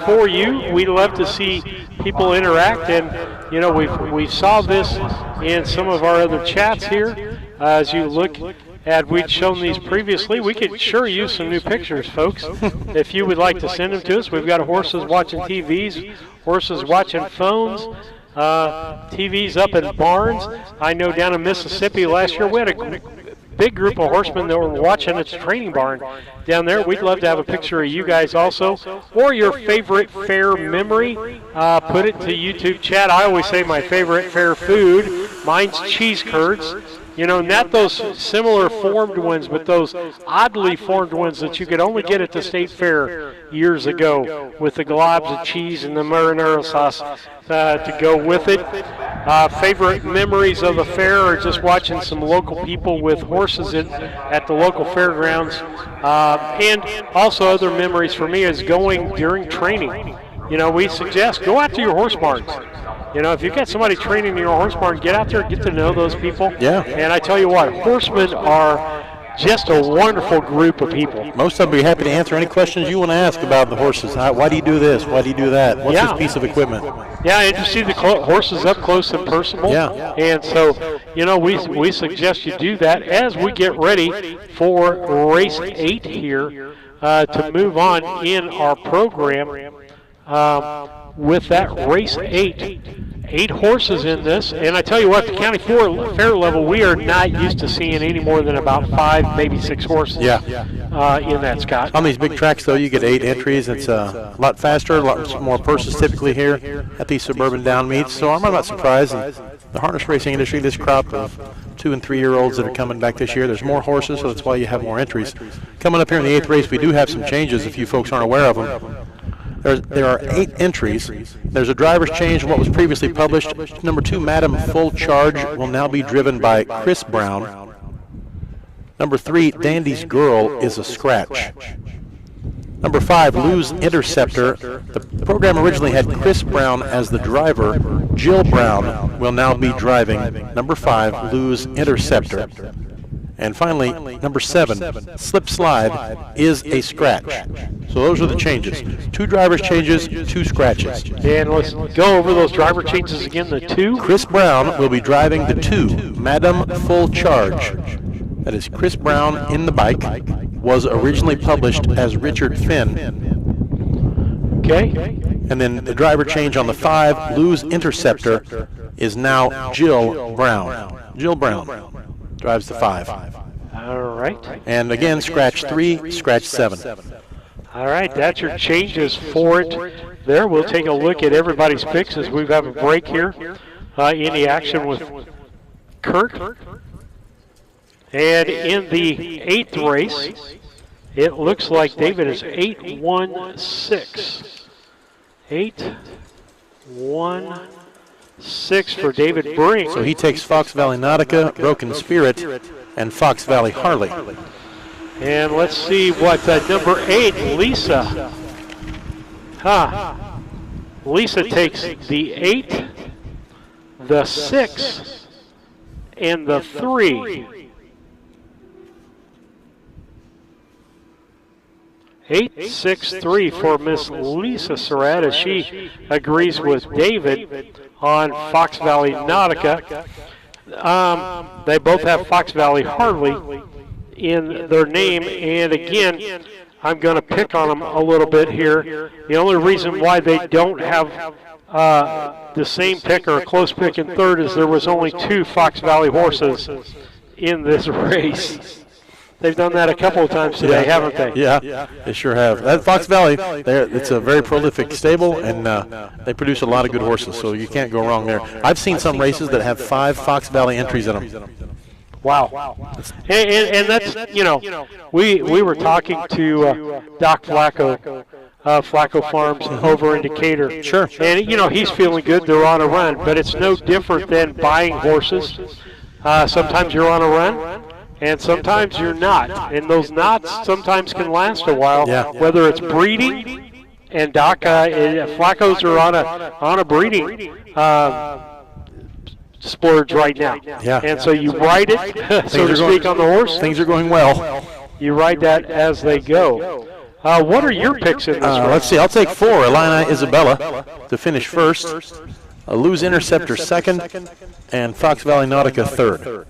for you. We love to see people interact, and you know, we saw this in some of our other chats here. As you look at, we'd shown these previously. We could sure use some new pictures, folks. If you would like to send them to us, we've got horses watching TVs, horses watching phones, TVs up in barns. I know down in Mississippi last year we had a big group of horsemen that were watching its training barn down there. We'd love to have a picture of you guys also, or your favorite fair memory. Put it to YouTube chat. I always say my favorite fair food. Mine's cheese curds. You know, not those similar formed ones, but those oddly formed ones that you could only get at the state fair years ago, with the globs of cheese and the marinara sauce to go with it. Favorite memories of the fair are just watching some local people with horses at the local fairgrounds. And also other memories for me is going during training. You know, we suggest go out to your horse barns. You know, if you've got somebody training in your horse barn, get out there and get to know those people. Yeah. And I tell you what, horsemen are just a wonderful group of people. Most of them will be happy to answer any questions you want to ask about the horses. Why do you do this? Why do you do that? What's this piece of equipment? Yeah, and to see the horses up close and personal. Yeah. And so, you know, we suggest you do that as we get ready for race 8 here to move on in our program. With that race 8 horses in this, and I tell you what, the county fair level, we are not used to seeing any more than about 5, maybe 6 horses. Yeah. In that, Scott. On these big tracks, though, you get 8 entries. It's a lot faster, a lot more purses typically here at these Suburban down meets. So I'm not surprised. And the harness racing industry, this crop of 2- and 3-year-olds that are coming back this year, there's more horses, so that's why you have more entries. Coming up here in the 8th race, we do have some changes if you folks aren't aware of them. There are 8 entries. There's a driver's change in what was previously published. Number 2, Madam Full Charge, will now be driven by Chris Brown. Number 3, Dandy's Girl, is a scratch. Number 5, Lou's Interceptor. The program originally had Chris Brown as the driver. Jill Brown will now be driving number 5, Lou's Interceptor. And finally, number 7, Slip Slide, is a scratch. So those are the changes. 2 drivers changes, 2 scratches. And let's go over those driver changes again. The 2. Chris Brown will be driving the 2, Madam Full Charge. That is Chris Brown in the bike. Was originally published as Richard Finn. Okay. And then the driver change on the 5, Lou's Interceptor, is now Jill Brown. Jill Brown drives the 5. All right. And again, scratch 3, scratch 7. All right, that's your changes for it there. We'll take a look at everybody's picks as we have a break here in the action with Kurt. And in the 8th race, it looks like David is 8-1-6. 8-1-6 for David Brink. So he takes Fox Valley Nautica, Broken Spirit, and Fox Valley Harley. And let's see what number 8, Lisa. Lisa takes the 8, the 6, and the 3. 8-6-3 for Miss Lisa Surratt as she agrees with David on Fox Valley Nautica. They both have Fox Valley Harley in their name, and again, I'm going to pick on them a little bit here. The only reason why they don't have the same pick or a close pick in 3rd is there was only 2 Fox Valley horses in this race. They've done that a couple of times today, haven't they? Yeah, they sure have. That Fox Valley, it's a very prolific stable, and they produce a lot of good horses, so you can't go wrong there. I've seen some races that have 5 Fox Valley entries in them. Wow. And that's, you know, we were talking to Doc Flacco, Flacco Farms over in Decatur. Sure. And, you know, he's feeling good. They're on a run. But it's no different than buying horses. Sometimes you're on a run, and sometimes you're not. And those knots sometimes can last a while, whether it's breeding. And Doc, Flaccos are on a breeding splurge right now. Yeah. And so you ride it, so to speak, on the horse. Things are going well. You ride that as they go. What are your picks in this race? Let's see. I'll take 4. Illini Isabella to finish first. Luz Interceptor second, and Fox Valley Nautica third.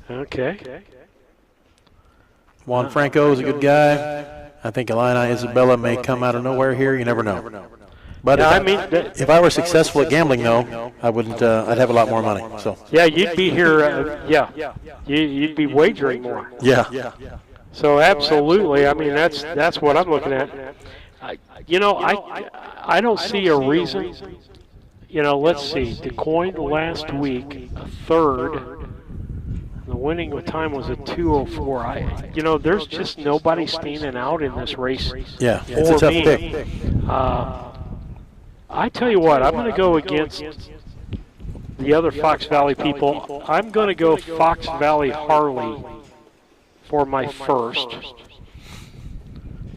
Okay. Juan Franco is a good guy. I think Illini Isabella may come out of nowhere here. You never know. But if I were successful at gambling, though, I wouldn't. I'd have a lot more money. So yeah, you'd be here. You'd be wagering more. Yeah. So absolutely. I mean, that's what I'm looking at. I don't see a reason. Let's see. The Quoin last week, a third. The winning time was a 2:04. There's just nobody standing out in this race. Yeah, it's a tough pick. I tell you what, I'm going to go against the other Fox Valley people. I'm going to go Fox Valley Harley for my first.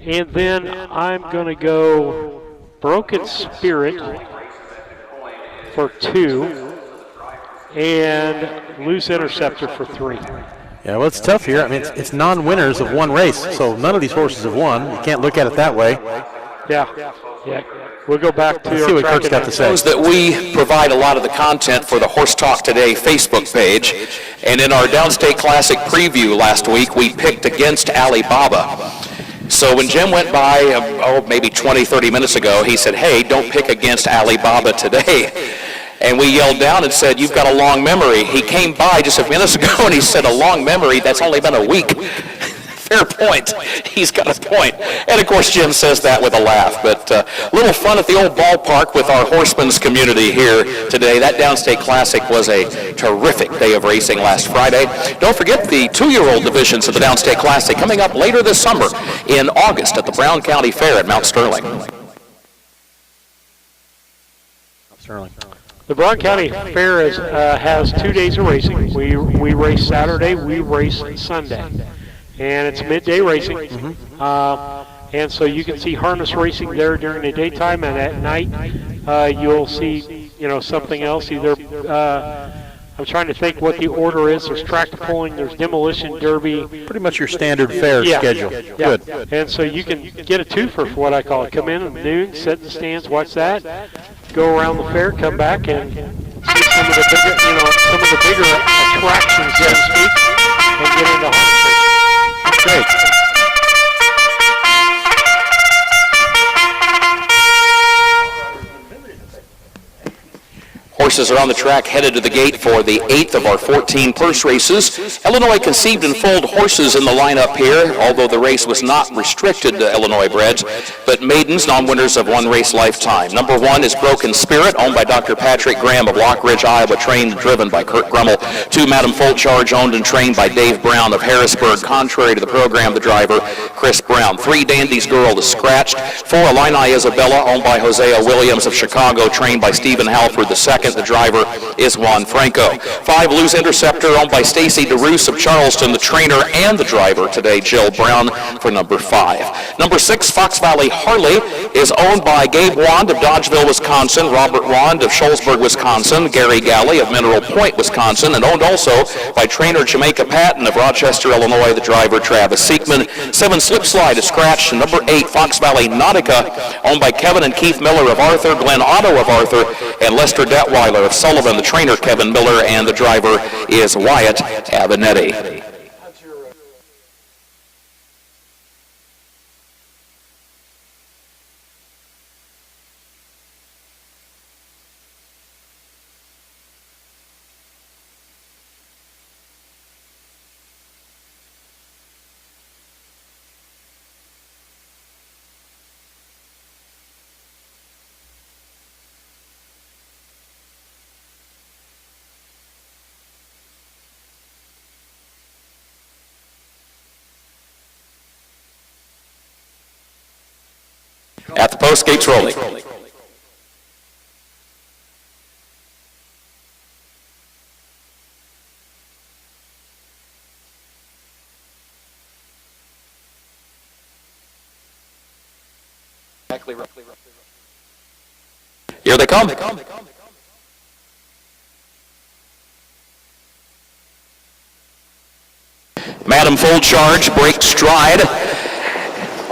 And then I'm going to go Broken Spirit for 2. And Loose Interceptor for 3. Yeah, well, it's tough here. I mean, it's non-winners of one race, so none of these horses have won. You can't look at it that way. Yeah. We'll go back to see what Kurt's got to say. That we provide a lot of the content for the Horse Talk Today Facebook page, and in our Downstate Classic preview last week, we picked against Alibaba. So when Jim went by, maybe 20, 30 minutes ago, he said, hey, don't pick against Alibaba today. And we yelled down and said, you've got a long memory. He came by just a few minutes ago and he said, a long memory? That's only been a week. Fair point. He's got a point. And of course, Jim says that with a laugh. But a little fun at the old ballpark with our horsemen's community here today. That Downstate Classic was a terrific day of racing last Friday. Don't forget the 2-year-old divisions of the Downstate Classic coming up later this summer in August at the Brown County Fair at Mount Sterling. The Brown County Fair has 2 days of racing. We race Saturday, we race Sunday. And it's midday racing. And so you can see harness racing there during the daytime, and at night you'll see something else. Either I'm trying to think what the order is. There's tractor pulling, there's demolition derby. Pretty much your standard fair schedule. Yeah. Good. And so you can get a twofer for what I call it. Come in at noon, sit in the stands, watch that, go around the fair, come back and see some of the bigger attractions, so to speak, and get into harness racing. Great. Horses are on the track headed to the gate for the 8th of our 14 purse races. Illinois conceived and foaled horses in the lineup here, although the race was not restricted to Illinois breds, but maidens, non-winners of one race lifetime. Number 1 is Broken Spirit, owned by Dr. Patrick Graham of Lockridge, Iowa, trained and driven by Kurt Grummel. 2, Madam Full Charge, owned and trained by Dave Brown of Harrisburg, contrary to the program, the driver, Chris Brown. 3, Dandy's Girl is scratched. 4, Illini Isabella, owned by Hosea Williams of Chicago, trained by Stephen Halford II. The driver is Juan Franco. 5, Loose Interceptor, owned by Stacy DeRoos of Charleston, the trainer and the driver today, Jill Brown, for number 5. Number 6, Fox Valley Harley, is owned by Gabe Wand of Dodgeville, Wisconsin, Robert Wand of Shullsburg, Wisconsin, Gary Galley of Mineral Point, Wisconsin, and owned also by trainer Jamaica Patton of Rochester, Illinois, the driver Travis Siekman. 7, Slipslide is scratched. And number 8, Fox Valley Nautica, owned by Kevin and Keith Miller of Arthur, Glenn Otto of Arthur, and Lester Detweiler of Sullivan, the trainer Kevin Miller, and the driver is Wyatt Abinetti. At the post, gates rolling. Here they come. Madam Full Charge, break stride.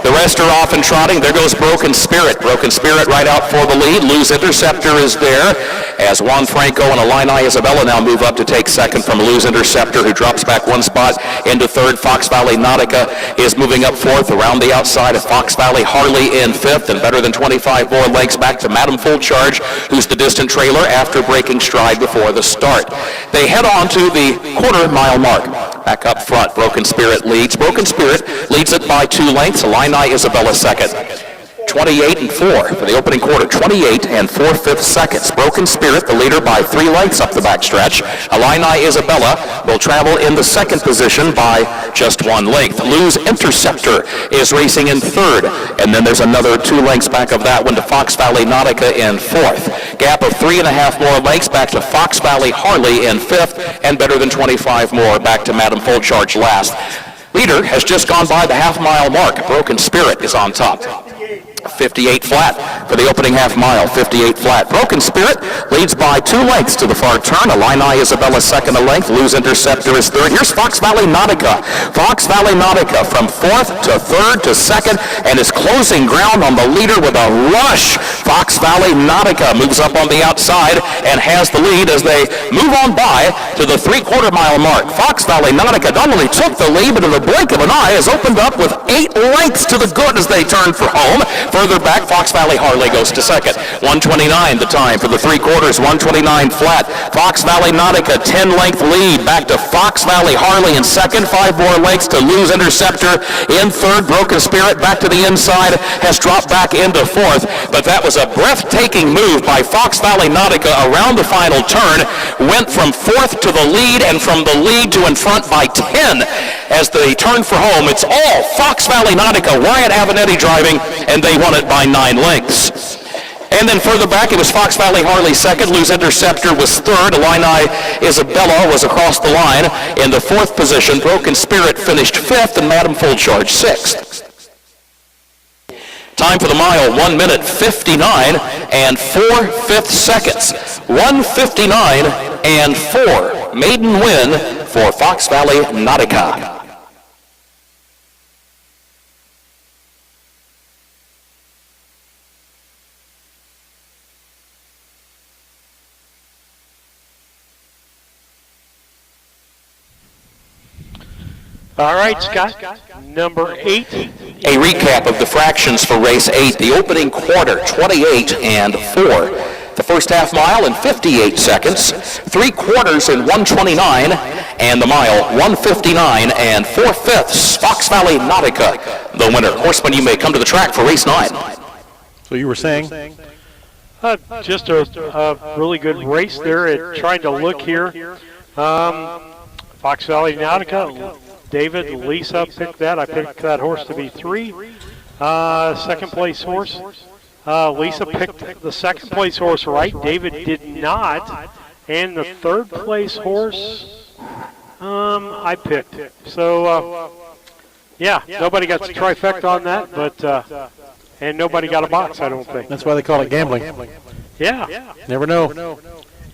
The rest are off and trotting. There goes Broken Spirit. Broken Spirit right out for the lead. Lose Interceptor is there as Juan Franco and Illini Isabella now move up to take second from Lose Interceptor, who drops back one spot into third. Fox Valley Nautica is moving up fourth. Around the outside of Fox Valley Harley in fifth, and better than 25 more lengths back to Madam Full Charge, who's the distant trailer after breaking stride before the start. They head on to the quarter-mile mark. Back up front, Broken Spirit leads. Broken Spirit leads it by 2 lengths. Illini Isabella second. 28 and 4 for the opening quarter. 28 and 4/5 seconds. Broken Spirit, the leader, by 3 lengths up the backstretch. Illini Isabella will travel in the second position by just 1 length. Lose Interceptor is racing in third, and then there's another 2 lengths back of that one to Fox Valley Nautica in fourth. Gap of 3.5 more lengths back to Fox Valley Harley in fifth, and better than 25 more back to Madam Full Charge last. Leader has just gone by the half-mile mark. Broken Spirit is on top. 58 flat for the opening half mile. 58 flat. Broken Spirit leads by 2 lengths to the far turn. Illini Isabella second a length. Lose Interceptor is third. Here's Fox Valley Nautica. Fox Valley Nautica from fourth to third to second, and is closing ground on the leader with a rush. Fox Valley Nautica moves up on the outside and has the lead as they move on by to the 3/4 mile mark. Fox Valley Nautica not only took the lead, but in the blink of an eye has opened up with 8 lengths to the good as they turn for home. Further back, Fox Valley Harley goes to second. 1:29 the time for the 3/4, 1:29 flat. Fox Valley Nautica 10-length lead back to Fox Valley Harley in second. 5 more lengths to Lose Interceptor in third. Broken Spirit back to the inside has dropped back into fourth, but that was a breathtaking move by Fox Valley Nautica around the final turn. Went from fourth to the lead, and from the lead to in front by 10 as they turn for home. It's all Fox Valley Nautica, Wyatt Avenatti driving, and they won it by 9 lengths. And then further back, it was Fox Valley Harley second. Lose Interceptor was third. Illini Isabella was across the line in the fourth position. Broken Spirit finished fifth, and Madam Full Charge sixth. Time for the mile, 1 minute 59 and 4/5 seconds. 1:59 and 4. Maiden win for Fox Valley Nautica. All right, Scott, number 8. A recap of the fractions for race 8. The opening quarter, 28 and 4. The first half mile in 58 seconds. 3/4 in 1:29, and the mile 1:59 and 4/5. Fox Valley Nautica, the winner. Horseman, you may come to the track for race 9. So you were saying? Just a really good race there. At trying to look here. Fox Valley Nautica. David, Lisa picked that. I picked that horse to be 3. Second place horse. Lisa picked the second place horse right. David did not. And the third place horse, I picked. So, yeah, nobody got the trifecta on that, but and nobody got a box, I don't think. That's why they call it gambling. Yeah. Never know.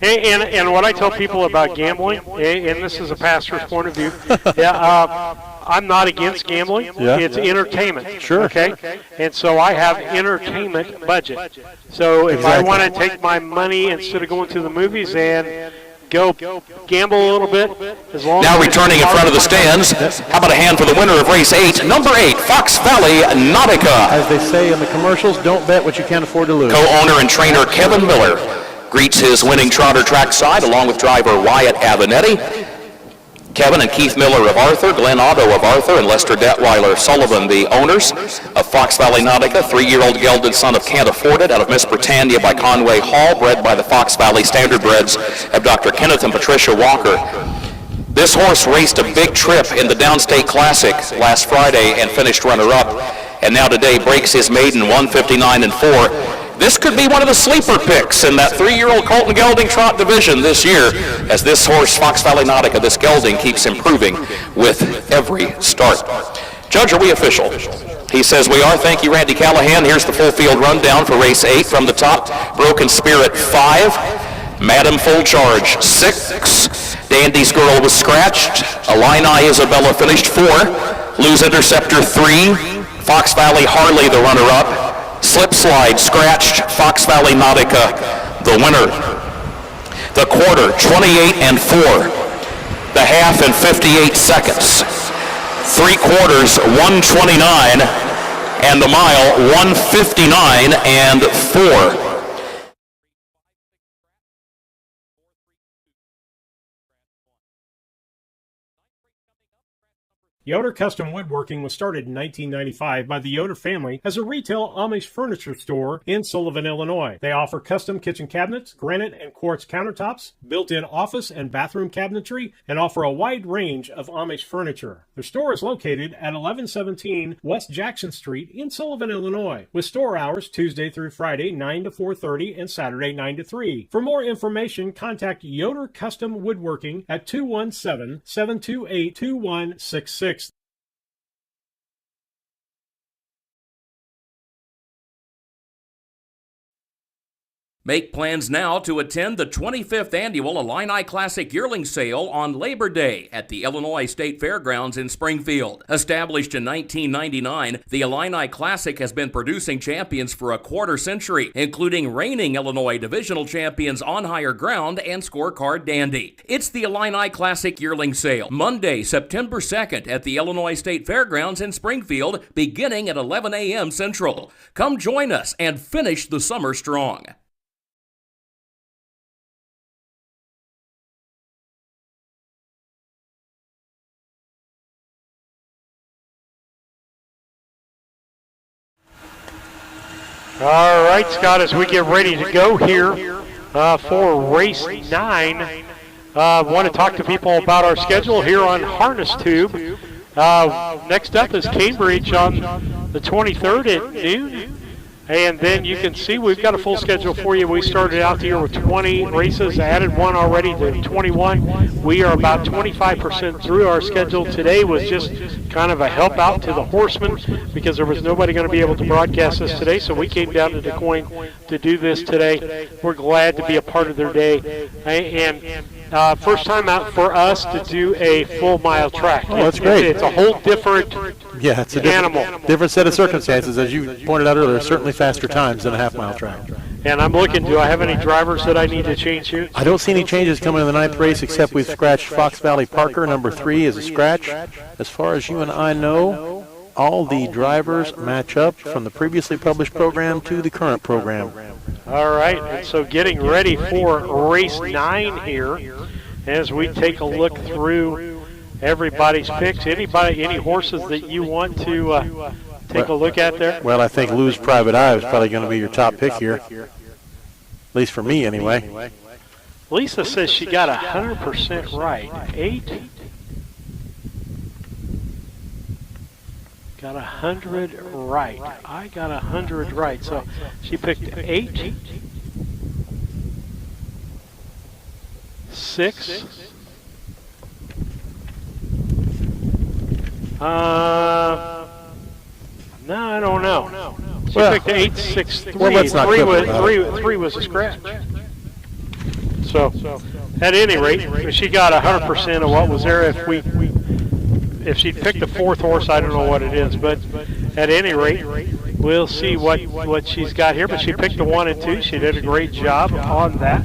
And what I tell people about gambling, and this is a pastor's point of view, I'm not against gambling. Yeah. It's entertainment. Sure. Okay? And so I have entertainment budget. So if I want to take my money instead of going to the movies and go gamble a little bit, as long now as returning in front of the stands, how about a hand for the winner of race 8, number 8, Fox Valley Nautica. As they say in the commercials, don't bet what you can't afford to lose. Co-owner and trainer Kevin Miller greets his winning trotter trackside along with driver Wyatt Avenatti. Kevin and Keith Miller of Arthur, Glenn Otto of Arthur, and Lester Detweiler Sullivan, the owners of Fox Valley Nautica. 3-year-old gelded son of Can't Afford It out of Miss Britannia by Conway Hall, bred by the Fox Valley Standardbreds of Dr. Kenneth and Patricia Walker. This horse raced a big trip in the Downstate Classic last Friday and finished runner-up, and now today breaks his maiden 1:59 and 4. This could be one of the sleeper picks in that 3-year-old Colton gelding trot division this year, as this horse, Fox Valley Nautica, this gelding, keeps improving with every start. Judge, are we official? He says, we are. Thank you, Randy Callahan. Here's the full field rundown for race 8 from the top. Broken Spirit 5. Madam Full Charge 6. Dandy's Girl was scratched. Illini Isabella finished 4. Lose Interceptor 3. Fox Valley Harley the runner-up. Slip Slide scratched. Fox Valley Nautica the winner. The quarter 28 and 4. The half in 58 seconds. 3 quarters 129 and the mile 159 and 4. Yoder Custom Woodworking was started in 1995 by the Yoder family as a retail Amish furniture store in Sullivan, Illinois. They offer custom kitchen cabinets, granite and quartz countertops, built-in office and bathroom cabinetry, and offer a wide range of Amish furniture. Their store is located at 1117 West Jackson Street in Sullivan, Illinois, with store hours Tuesday through Friday 9 to 4:30 and Saturday 9 to 3. For more information, contact Yoder Custom Woodworking at 217-728-2166. Make plans now to attend the 25th Annual Illini Classic Yearling Sale on Labor Day at the Illinois State Fairgrounds in Springfield. Established in 1999, the Illini Classic has been producing champions for a quarter century, including reigning Illinois Divisional Champions On Higher Ground and Scorecard Dandy. It's the Illini Classic Yearling Sale, Monday, September 2nd at the Illinois State Fairgrounds in Springfield, beginning at 11 a.m. Central. Come join us and finish the summer strong. All right, Scott, as we get ready to go here for race 9, want to talk to people about our schedule here on Harness Tube. Next up is Cambridge on the 23rd at noon. And then you can see we've got a full schedule for you. We started out the year with 20 races, added one already to 21. We are about 25% through our schedule. Today was just kind of a help out to the horsemen because there was nobody going to be able to broadcast this today, so we came down to Quoin to do this today. We're glad to be a part of their day. And first time out for us to do a full mile track. Oh, that's great. It's a whole different it's a different set of circumstances. As you pointed out earlier, certainly faster times than a half-mile track. And I'm looking, do I have any drivers that I need to change here? I don't see any changes coming in the 9th race, except we've scratched Fox Valley Parker. Number 3 is a scratch. As far as you and I know, all the drivers match up from the previously published program to the current program. All right, and so getting ready for race 9 here as we take a look through everybody's picks. Any horses that you want to take a look at there? Well, I think Lou's Private Eye is probably going to be your top pick here, at least for me anyway. Lisa says she got 100% right. 8. Got 100 right. I got 100 right. So she picked 8, 6. No, I don't know. She picked 8, 6, 3. Well, let's not three was a scratch. So, at any rate, she got 100% of what was there. If she'd picked a 4th horse, I don't know what it is. But at any rate, we'll see what she's got here. But she picked the 1 and 2. She did a great job on that.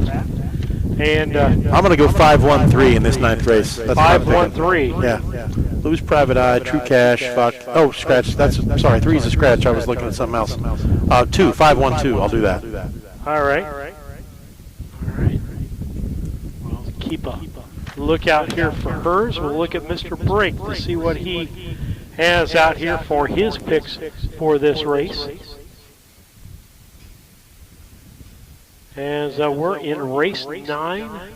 And I'm going to go 5-1-3 in this 9th race. 5-1-3. Yeah. Lou's Private Eye, True Cash, Fox. Oh, scratch. Sorry, 3 is a scratch. I was looking at something else. 2, 5-1-2. I'll do that. All right. We'll keep a lookout here for hers. We'll look at Mr. Brink to see what he has out here for his picks for this race. As we're in race 9.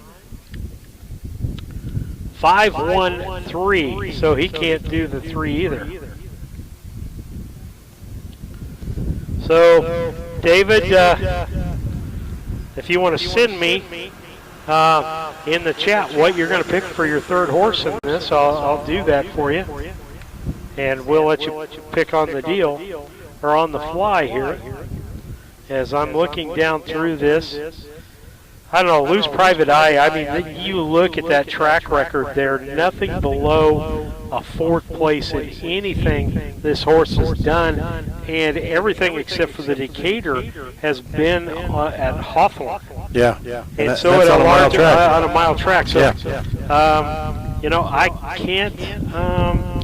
5-1-3, so he can't do the 3 either. So, David, if you want to send me in the chat what you're going to pick for your 3rd horse in this, I'll do that for you. And we'll let you pick on the deal, or on the fly here. As I'm looking down through this, I don't know, lose private eye. I mean, you look at that track record there, nothing below a fourth place in anything this horse has done, and everything except for the Decatur has been at Hawthorne. Yeah. And so that's at on a mile track. On a mile track. So, you know, I can't.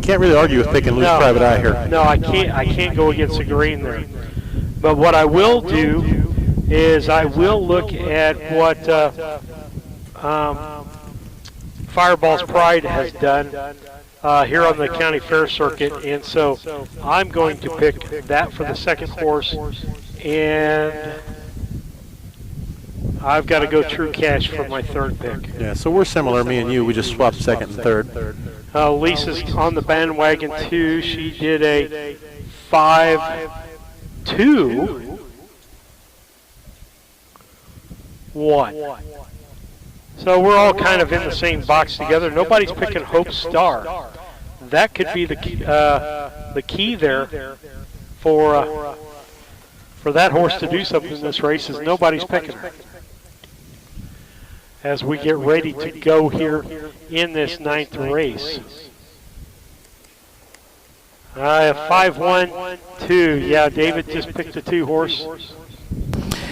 Can't really argue with picking Lose Private Eye here. No, I can't go against the grain there. But what I will do is I will look at what Fireball's Pride has done here on the county fair circuit, and so I'm going to pick that for the second horse, and I've got to go True Cash for my third pick. Yeah, so we're similar, me and you. We just swapped second and third. Lisa's on the bandwagon too. She did a 5-2-1. So we're all kind of in the same box together. Nobody's picking Hope Star. That could be the key there for that horse to do something in this race, is nobody's picking her. As we get ready to go here in this ninth race. 5-1-2. Yeah, David just picked a 2 horse.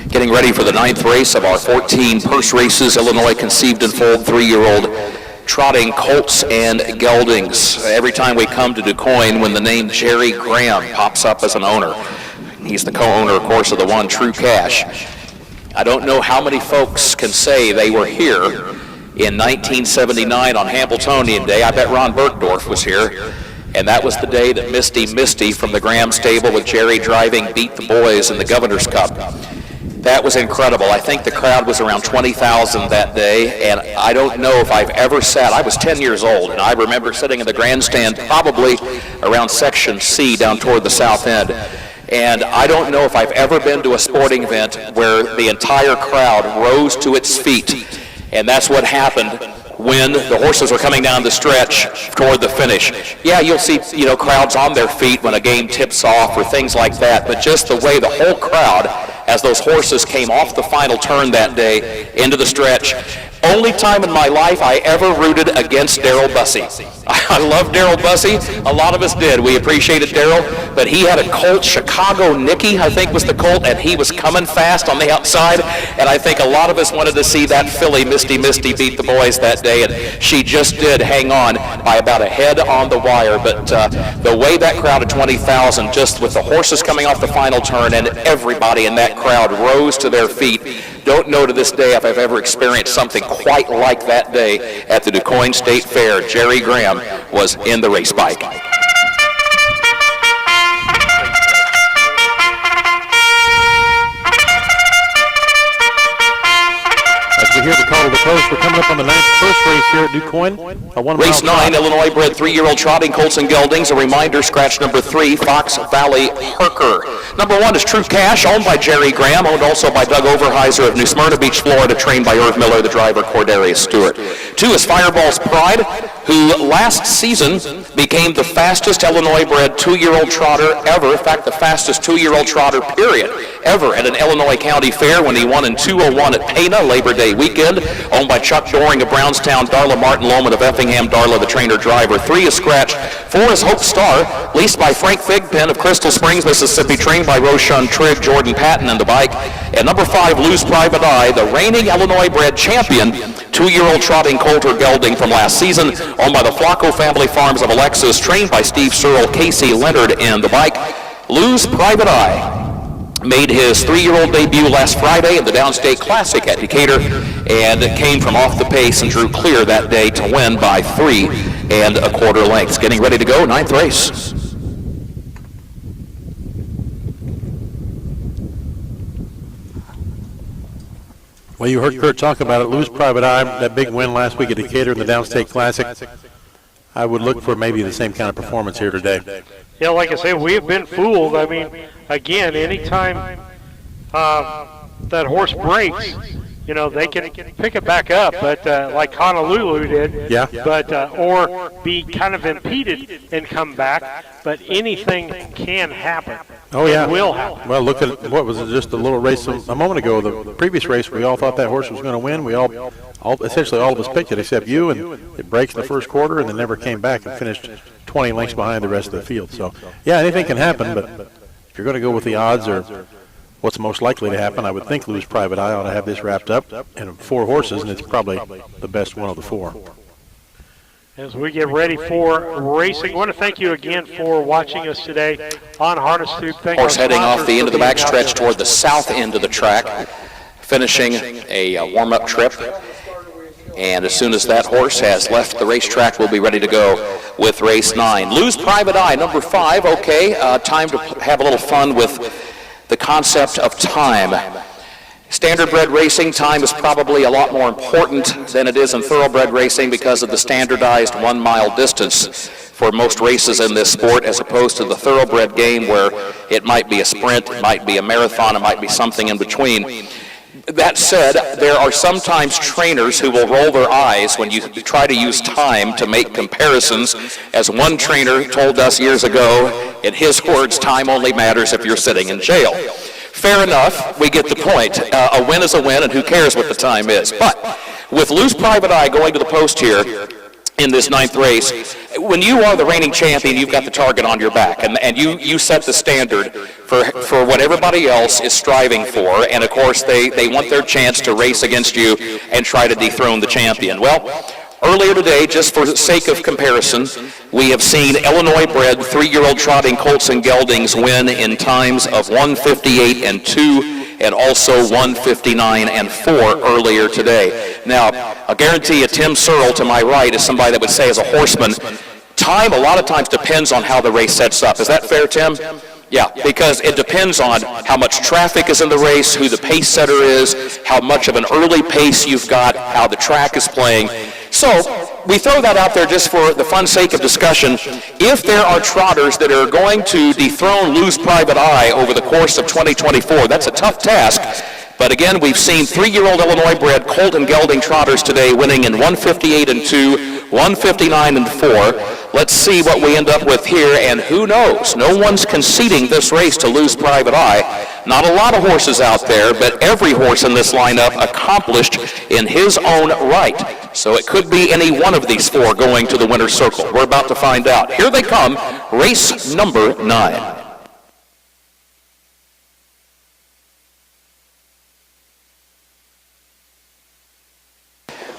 Getting ready for the ninth race of our 14 purse races, Illinois Conceived and Foaled 3-year-old trotting colts and geldings. Every time we come to DuQuoin, when the name Jerry Graham pops up as an owner, he's the co-owner, of course, of the one True Cash. I don't know how many folks can say they were here in 1979 on Hambletonian Day. I bet Ron Bergdorf was here. And that was the day that Misty from the Graham stable with Jerry driving beat the boys in the Governor's Cup. That was incredible. I think the crowd was around 20,000 that day, and I don't know if I've ever sat. I was 10 years old, and I remember sitting in the grandstand probably around Section C down toward the south end. And I don't know if I've ever been to a sporting event where the entire crowd rose to its feet. And that's what happened when the horses were coming down the stretch toward the finish. Yeah, you'll see, crowds on their feet when a game tips off or things like that, but just the way the whole crowd, as those horses came off the final turn that day into the stretch. Only time in my life I ever rooted against Darrell Bussey. I love Darrell Bussey. A lot of us did. We appreciated Darrell, but he had a colt, Chicago Nicky, I think was the colt, and he was coming fast on the outside, and I think a lot of us wanted to see that filly, Misty, beat the boys that day, and she just did hang on by about a head on the wire, but the way that crowd of 20,000, just with the horses coming off the final turn, and everybody in that crowd rose to their feet. Don't know to this day if I've ever experienced something quite like that day at the DuQuoin State Fair. Jerry Graham was in the race bike. We hear the call of the post. We're coming up on the ninth first race here at DuQuoin. Race 9, Illinois bred 3-year-old trotting colts and geldings. A reminder, scratch number 3, Fox Valley Herker. Number 1 is True Cash, owned by Jerry Graham, owned also by Doug Overheiser of New Smyrna Beach, Florida, trained by Irv Miller, the driver, Cordarius Stewart. 2 is Fireball's Pride, who last season became the fastest Illinois bred 2-year-old trotter ever. In fact, the fastest 2-year-old trotter, period, ever at an Illinois County Fair when he won in 2:01 at Pana, Labor Day weekend, owned by Chuck Doring of Brownstown, Darla Martin Lohman of Effingham, Darla the trainer driver. 3 is Scratch. 4 is Hope Star, leased by Frank Thigpen of Crystal Springs, Mississippi, trained by Roshan Trigg, Jordan Patton and the bike. And number 5, Lose Private Eye, the reigning Illinois bred champion, 2-year-old trotting colt or gelding from last season, owned by the Flacco family farms of Alexis, trained by Steve Searle, Casey Leonard and the bike. Lose Private Eye made his 3-year-old debut last Friday in the Downstate Classic at Decatur, and came from off the pace and drew clear that day to win by 3 1/4 lengths. Getting ready to go, ninth race. Well, you heard Kurt talk about it. Lose Private Eye, that big win last week at Decatur in the Downstate Classic. I would look for maybe the same kind of performance here today. Yeah, like I say, we have been fooled. I mean, again, anytime that horse breaks, they can pick it back up, but like Honolulu did, Yeah. but or be kind of impeded and come back. But anything can happen. Oh, yeah. It will happen. Well, look at what was it, just a little race a moment ago. The previous race, we all thought that horse was going to win. We essentially all of us picked it except you, and it breaks in the first quarter and then never came back and finished 20 lengths behind the rest of the field. So, yeah, anything can happen, but if you're going to go with the odds or what's most likely to happen, I would think Lou's Private Eye ought to have this wrapped up in 4 horses, and it's probably the best one of the 4. As we get ready for racing, I want to thank you again for watching us today on Harness Tube. Horse heading off the end of the backstretch toward the south end of the track, finishing a warm-up trip. And as soon as that horse has left the racetrack, we'll be ready to go with race 9. Lou's Private Eye, number 5. Okay, time to have a little fun with the concept of time. Standardbred racing, time is probably a lot more important than it is in thoroughbred racing because of the standardized 1 mile distance for most races in this sport, as opposed to the thoroughbred game where it might be a sprint, it might be a marathon, it might be something in between. That said, there are sometimes trainers who will roll their eyes when you try to use time to make comparisons. As one trainer told us years ago, in his words, time only matters if you're sitting in jail. Fair enough, we get the point. A win is a win, and who cares what the time is. But with Lou's Private Eye going to the post here in this 9th race, when you are the reigning champion, you've got the target on your back, and you set the standard for what everybody else is striving for, and of course they want their chance to race against you and try to dethrone the champion. Well, earlier today, just for the sake of comparison, we have seen Illinois-bred 3-year-old trotting colts and geldings win in times of 1:58 and 2, and also 1:59 and 4 earlier today. Now, I'll guarantee you Tim Searle to my right is somebody that would say as a horseman, time a lot of times depends on how the race sets up. Is that fair, Tim? Yeah, because it depends on how much traffic is in the race, who the pace setter is, how much of an early pace you've got, how the track is playing. So we throw that out there just for the fun sake of discussion. If there are trotters that are going to dethrone Lou's Private Eye over the course of 2024, that's a tough task. But again, we've seen 3-year-old Illinois-bred colt and gelding trotters today winning in 1:58 and 2, 1:59 and 4. Let's see what we end up with here, and who knows? No one's conceding this race to Lou's Private Eye. Not a lot of horses out there, but every horse in this lineup accomplished in his own right. So it could be any one of these 4 going to the winner's circle. We're about to find out. Here they come, race number 9.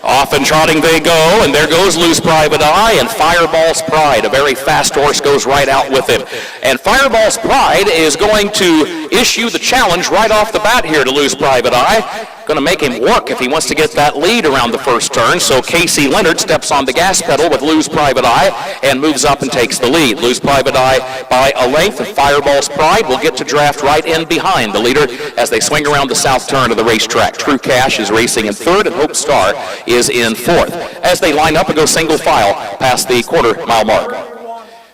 Off and trotting they go, and there goes Lou's Private Eye, and Fireball's Pride, a very fast horse, goes right out with him. And Fireball's Pride is going to issue the challenge right off the bat here to Lou's Private Eye. Going to make him work if he wants to get that lead around the first turn. So Casey Leonard steps on the gas pedal with Lou's Private Eye and moves up and takes the lead. Lou's Private Eye by a length, and Fireball's Pride will get to draft right in behind the leader as they swing around the south turn of the racetrack. True Cash is racing in 3rd, and Hope Star is in 4th. As they line up and go single file past the quarter-mile mark.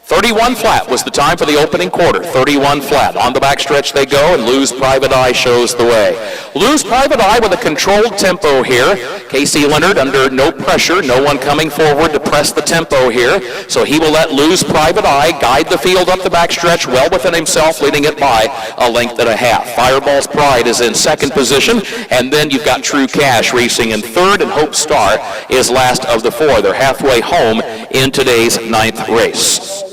31 flat was the time for the opening quarter. 31 flat. On the backstretch they go, and Lou's Private Eye shows the way. Lou's Private Eye with a controlled tempo here. Casey Leonard under no pressure, no one coming forward to press the tempo here. So he will let Lou's Private Eye guide the field up the backstretch well within himself, leading it by a length and a half. Fireball's Pride is in 2nd position, and then you've got True Cash racing in 3rd, and Hope Star is last of the 4. They're halfway home in today's 9th race.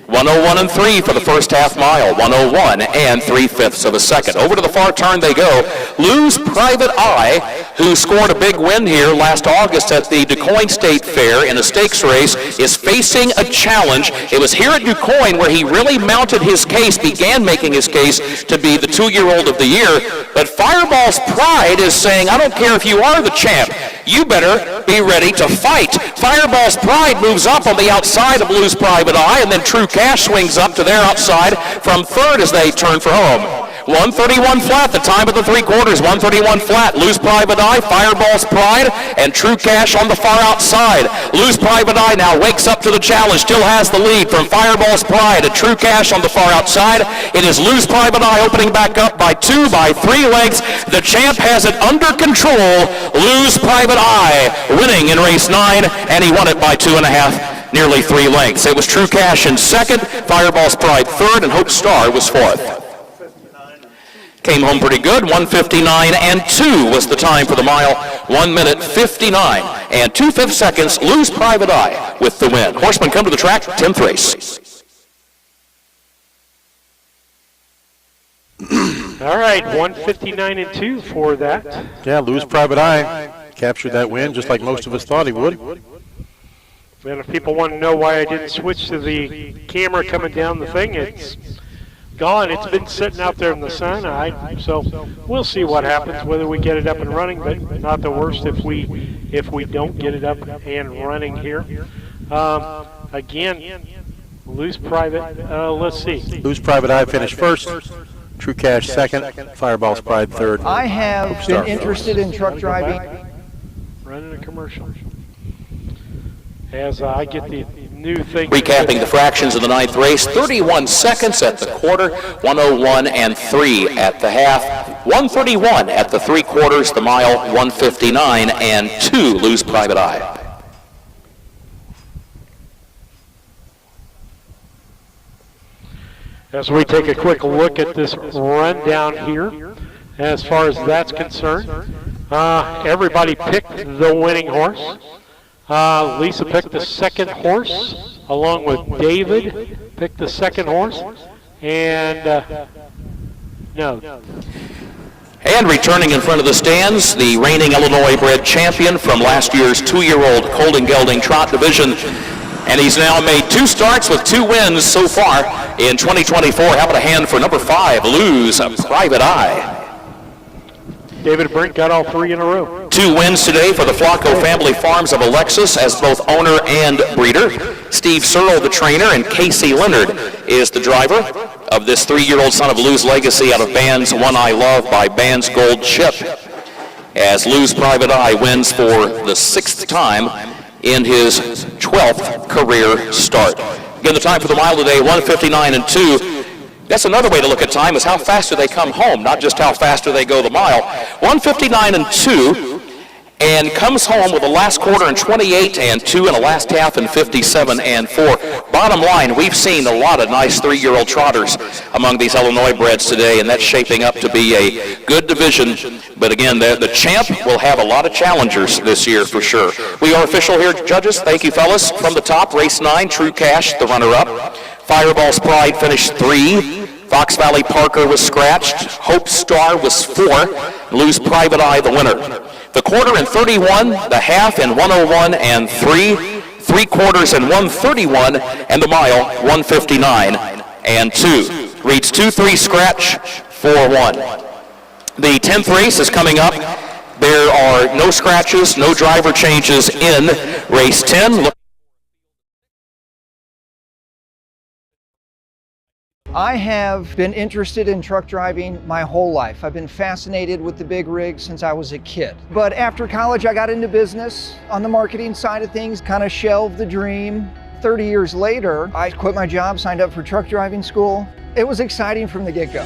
101 and 3 for the first half mile. 101 and 3/5 of a second. Over to the far turn they go. Lou's Private Eye, who scored a big win here last August at the Quoin State Fair in a stakes race, is facing a challenge. It was here at Quoin where he really mounted his case, began making his case to be the 2-year-old of the year. But Fireball's Pride is saying, I don't care if you are the champ. You better be ready to fight. Fireball's Pride moves up on the outside of Lou's Private Eye, and then True Cash swings up to their outside from 3rd as they turn for home. 131 flat, the time of the three quarters, 131 flat. Lose Private Eye, Fireball's Pride, and True Cash on the far outside. Lose Private Eye now wakes up to the challenge, still has the lead from Fireball's Pride and True Cash on the far outside. It is Lose Private Eye opening back up by 2, by 3 lengths. The champ has it under control. Lose Private Eye winning in race 9, and he won it by 2.5, nearly 3 lengths. It was True Cash in second, Fireball's Pride third, and Hope Star was fourth. Came home pretty good, 1:59 and 2 was the time for the mile, 1 minute 59 and 2/5 seconds. Lose Private Eye with the win. Horsemen come to the track, 10th race. All right, 1:59 and 2 for that. Yeah, Lose Private Eye captured that win just like most of us thought he would. And if people want to know why I didn't switch to the camera coming down the thing, it's gone. It's been sitting out there in the sun. So we'll see what happens, whether we get it up and running, but not the worst if we don't get it up and running here. Again, Lose Private, let's see. Lose Private Eye finished first. True Cash second. Fireball's Pride third. I have been interested in truck driving. Running a commercial. As I get the new thing. Recapping the fractions of the 9th race, 31 seconds at the quarter, 1:01 and 3 at the half, 1:31 at the three quarters, the mile, 1:59 and 2, Lose Private Eye. As we take a quick look at this rundown here, as far as that's concerned, everybody picked the winning horse. Lisa picked the second horse, along with David picked the second horse, and no. And returning in front of the stands, the reigning Illinois-bred champion from last year's 2-year-old Colden Gelding Trot Division. And he's now made 2 starts with 2 wins so far in 2024. How about a hand for number 5, Lose Private Eye? David Brink got all 3 in a row. 2 wins today for the Flacco Family Farms of Alexis as both owner and breeder. Steve Searle, the trainer, and Casey Leonard is the driver of this 3-year-old son of Lou's Legacy out of Band's One I Love by Band's Gold Chip. As Lose Private Eye wins for the 6th time in his 12th career start. Again, the time for the mile today, 1:59 and 2. That's another way to look at time, is how fast do they come home, not just how fast do they go the mile. 1:59 and 2, and comes home with a last quarter in 28 and 2 and a last half in 57 and 4. Bottom line, we've seen a lot of nice 3-year-old trotters among these Illinois breds today, and that's shaping up to be a good division. But again, the champ will have a lot of challengers this year for sure. We are official here, judges. Thank you, fellas. From the top, race 9, True Cash, the runner-up. Fireball's Pride finished 3. Fox Valley Parker was scratched. Hope Star was 4. Lose Private Eye, the winner. The quarter in 31, the half in 1:01 and 3, 3 quarters in 1:31, and the mile 1:59 and 2. Reads 2-3 scratch, 4-1. The 10th race is coming up. There are no scratches, no driver changes in race 10. I have been interested in truck driving my whole life. I've been fascinated with the big rig since I was a kid. But after college, I got into business on the marketing side of things, kind of shelved the dream. 30 years later, I quit my job, signed up for truck driving school. It was exciting from the get-go.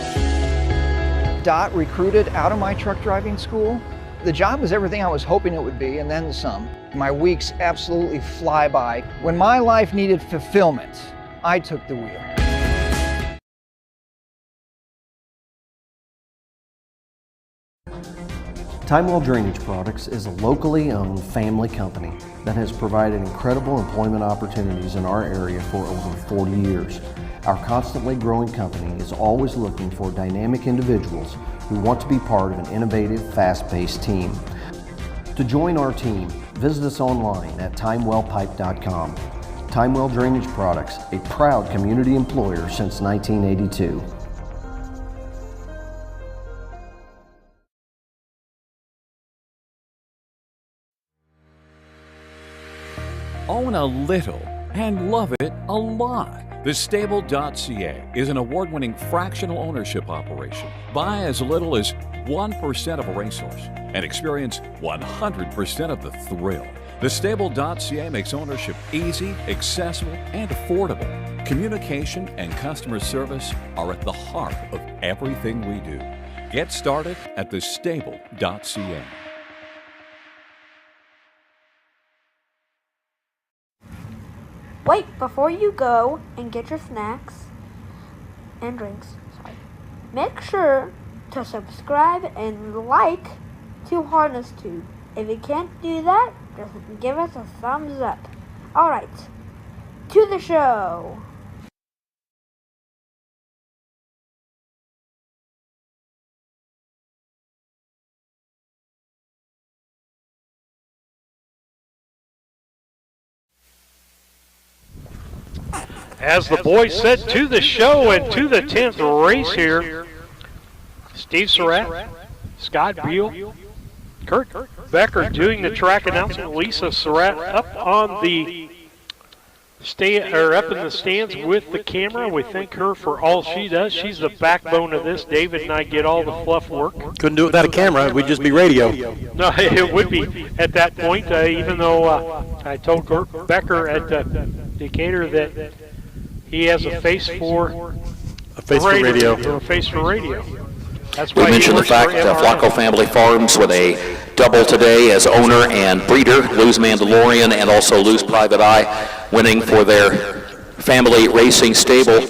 Dot recruited out of my truck driving school. The job was everything I was hoping it would be, and then some. My weeks absolutely fly by. When my life needed fulfillment, I took the wheel. Timewell Drainage Products is a locally owned family company that has provided incredible employment opportunities in our area for over 40 years. Our constantly growing company is always looking for dynamic individuals who want to be part of an innovative, fast-paced team. To join our team, visit us online at timewellpipe.com. Timewell Drainage Products, a proud community employer since 1982. Own a little and love it a lot. TheStable.ca is an award-winning fractional ownership operation. Buy as little as 1% of a racehorse and experience 100% of the thrill. TheStable.ca makes ownership easy, accessible, and affordable. Communication and customer service are at the heart of everything we do. Get started at TheStable.ca. Wait, before you go and get your snacks and drinks, make sure to subscribe and like to Harness Tube. If you can't do that, just give us a thumbs up. Alright, to the show. As the boys said, to the show and to the 10th race here. Steve Surratt, Scott Beal, Kurt Becker doing the track announcement. Lisa Surratt up on the up in the stands with the camera. We thank her for all she does. She's the backbone of this. David and I get all the fluff work. Couldn't do it without a camera. We'd just be radio. No, it would be at that point, even though I told Kurt Becker at Decatur that he has a face for radio. A face for radio. That's we why mentioned the fact that Flacco Family Farms with a double today as owner and breeder, Lou's Mandalorian and also Lou's Private Eye, winning for their family racing stable.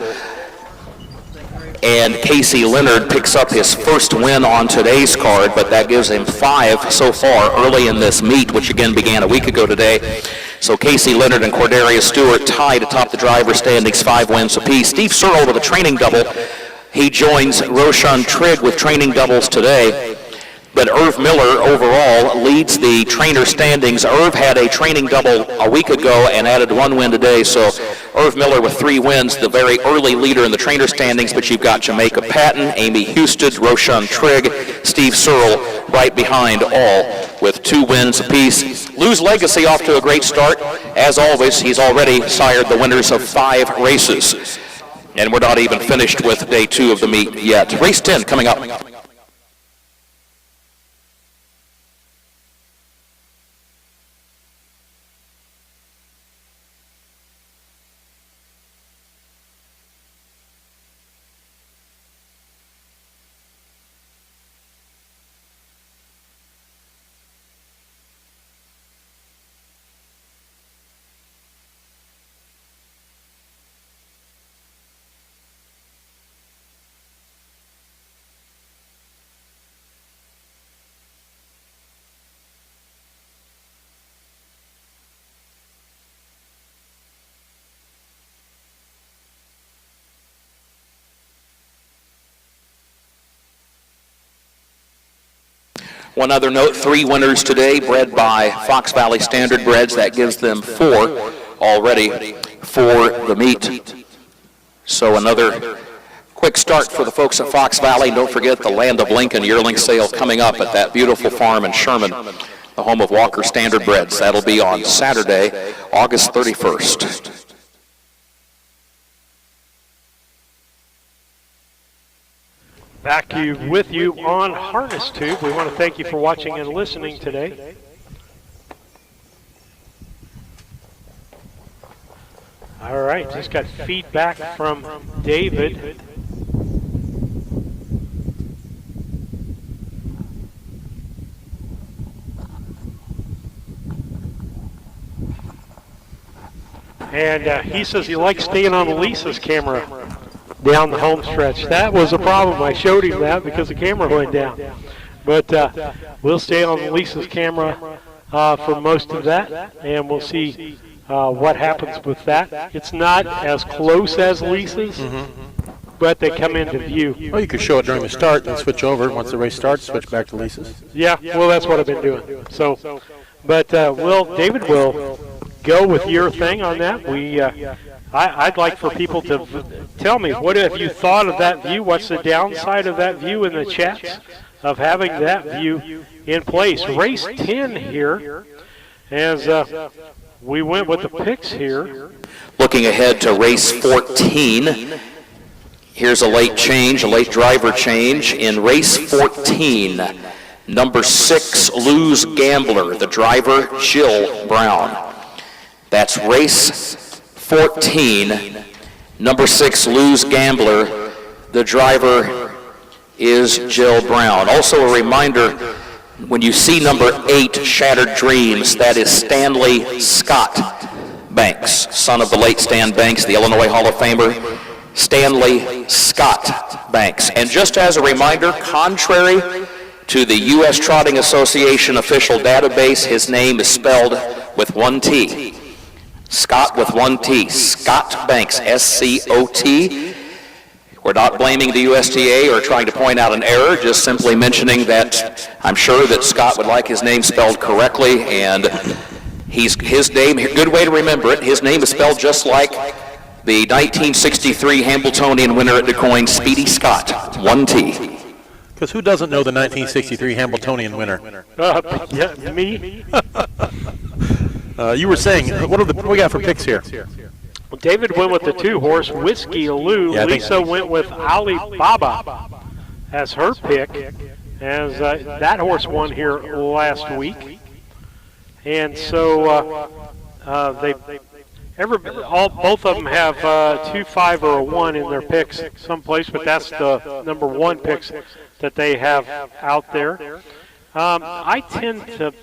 And Casey Leonard picks up his first win on today's card, but that gives him 5 so far early in this meet, which again began a week ago today. So Casey Leonard and Cordarius Stewart tied atop the driver's standings, 5 wins apiece. Steve Searle with a training double. He joins Roshan Trigg with training doubles today. But Irv Miller overall leads the trainer standings. Irv had a training double a week ago and added 1 win today. So Irv Miller with 3 wins, the very early leader in the trainer standings. But you've got Jamaica Patton, Amy Houston, Roshan Trigg, Steve Searle right behind all with 2 wins apiece. Lou's Legacy off to a great start. As always, he's already sired the winners of 5 races. And we're not even finished with day 2 of the meet yet. Race 10 coming up. One other note, 3 winners today bred by Fox Valley Standard Breds. That gives them 4 already for the meet. So another quick start for the folks at Fox Valley. Don't forget the Land of Lincoln yearling sale coming up at that beautiful farm in Sherman, the home of Walker Standard Breds. That'll be on Saturday, August 31st. Back with you on Harness Tube. We want to thank you for watching and listening today. All right, just got feedback from David. And he says he likes staying on Lisa's camera down the home stretch. That was a problem. I showed him that because the camera went down. But we'll stay on Lisa's camera for most of that, and we'll see what happens with that. It's not as close as Lisa's, but they come into view. Well, you could show it during the start and switch over. Once the race starts, switch back to Lisa's. Yeah, well, that's what I've been doing. So, but David will go with your thing on that. I'd like for people to tell me, what have you thought of that view? What's the downside of that view in the chats of having that view in place? Race 10 here, as we went with the picks here. Looking ahead to race 14, here's a late change, a late driver change. In race 14, number 6, Lou's Gambler, the driver, Jill Brown. That's race 14, number 6, Lou's Gambler, the driver is Jill Brown. Also a reminder, when you see number 8, Shattered Dreams, that is Stanley Scott Banks, son of the late Stan Banks, the Illinois Hall of Famer. Stanley Scott Banks. And just as a reminder, contrary to the U.S. Trotting Association official database, his name is spelled with one T. Scott with one T. Scott Banks, S-C-O-T. We're not blaming the USTA or trying to point out an error, just simply mentioning that I'm sure that Scott would like his name spelled correctly, and his name, good way to remember it, his name is spelled just like the 1963 Hambletonian winner at DuQuoin, Speedy Scott, one T. Because who doesn't know the 1963 Hambletonian winner? Yeah, me. You were saying, what do we got for picks here? Well, David went with the 2-horse Whiskey Lou. Yeah, Lisa went with Alibaba as her pick, as that horse won here last week. And so both of them have 2, 5, or a 1 in their picks someplace, but that's the number 1 picks that they have out there. I tend to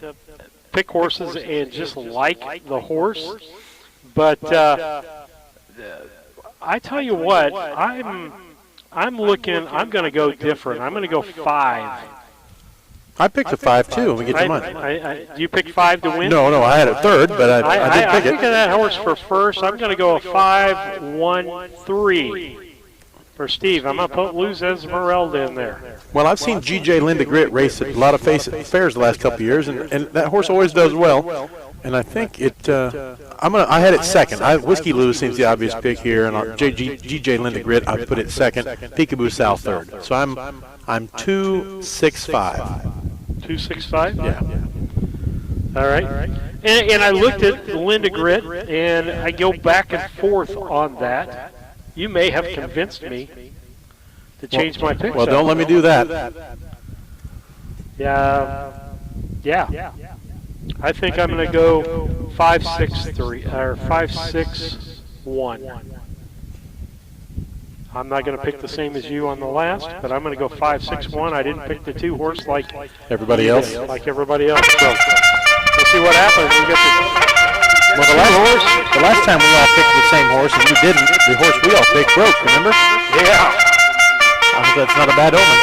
pick horses and just like the horse, but I tell you what, I'm going to go different. I'm going to go 5. I picked a 5 too, and we get your money. You picked 5 to win? No, I had a 3rd, but I did pick it. I think of that horse for first. I'm going to go a 5, 1, 3 for Steve. I'm going to put Luz Esmeralda in there. Well, I've seen G.J. Linda Grit race at a lot of fairs the last couple of years, and that horse always does well. And I think it. I had it 2nd. Whiskey Lou seems the obvious pick here, and G.J. Linda Grit I put it 2nd. Peekaboo Sal 3rd. So I'm 2, 6, 5. 2, 6, 5. Yeah. All right. And I looked at Linda Grit, and I go back and forth on that. You may have convinced me to change my pick. Well, don't let me do that. Yeah. I think I'm going to go 5, 6, 3 or 5, 6, 1. I'm not going to pick the same as you on the last, but I'm going to go 5, 6, 1. I didn't pick the 2-horse like everybody else. So we'll see what happens. We get the last time we all picked the same horse, and you didn't. The horse we all picked broke. Remember? Yeah. I hope that's not a bad omen.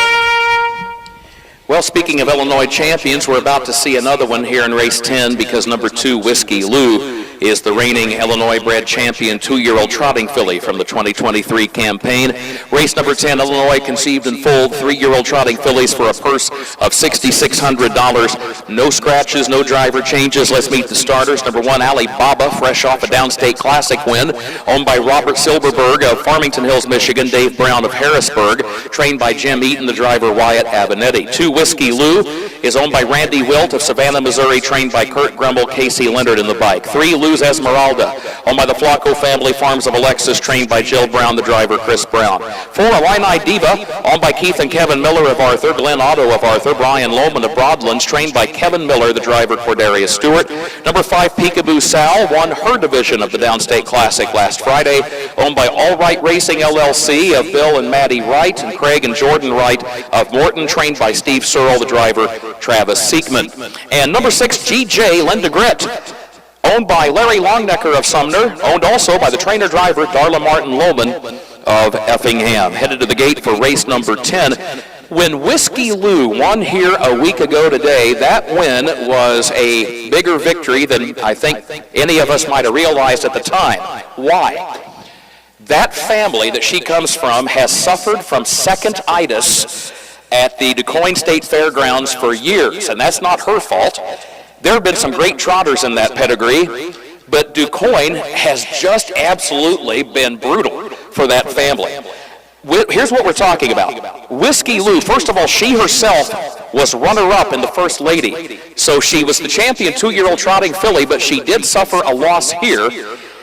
Well, speaking of Illinois champions, we're about to see another one here in race 10 because number 2, Whiskey Lou, is the reigning Illinois-bred champion 2-year-old trotting filly from the 2023 campaign. Race number 10, Illinois conceived and foaled 3-year-old trotting fillies for a purse of $6,600. No scratches, no driver changes. Let's meet the starters. Number 1, Alibaba, fresh off a Downstate Classic win, owned by Robert Silverberg of Farmington Hills, Michigan, Dave Brown of Harrisburg, trained by Jim Eaton, the driver Wyatt Abenetti. 2, Whiskey Lou is owned by Randy Wilt of Savannah, Missouri, trained by Kurt Grumble, Casey Leonard in the bike. 3, Luz Esmeralda, owned by the Flacco Family Farms of Alexis, trained by Jill Brown, the driver Chris Brown. 4, Illini Diva, owned by Keith and Kevin Miller of Arthur, Glenn Otto of Arthur, Brian Lohman of Broadlands, trained by Kevin Miller, the driver Cordarius Stewart. Number 5, Peekaboo Sal, won her division of the Downstate Classic last Friday, owned by All Right Racing LLC of Bill and Maddie Wright and Craig and Jordan Wright of Morton, trained by Steve Searle, the driver Travis Seekman. And number 6, G.J. Linda Grit, owned by Larry Longnecker of Sumner, owned also by the trainer-driver Darla Martin Lohman of Effingham. Headed to the gate for race number 10. When Whiskey Lou won here a week ago today, that win was a bigger victory than I think any of us might have realized at the time. Why? That family that she comes from has suffered from second-itis at the DuQuoin State Fairgrounds for years, and that's not her fault. There have been some great trotters in that pedigree, but DuQuoin has just absolutely been brutal for that family. Here's what we're talking about. Whiskey Lou, first of all, she herself was runner-up in the First Lady. So she was the champion 2-year-old trotting filly, but she did suffer a loss here.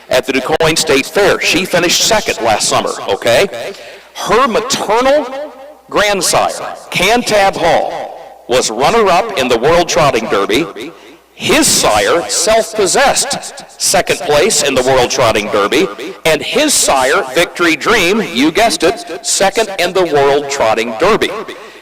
at the Quoin State Fair. She finished second last summer, okay? Her maternal grandsire, Cantab Hall, was runner-up in the World Trotting Derby. His sire, Self-Possessed, second place in the World Trotting Derby. And his sire, Victory Dream, you guessed it, second in the World Trotting Derby.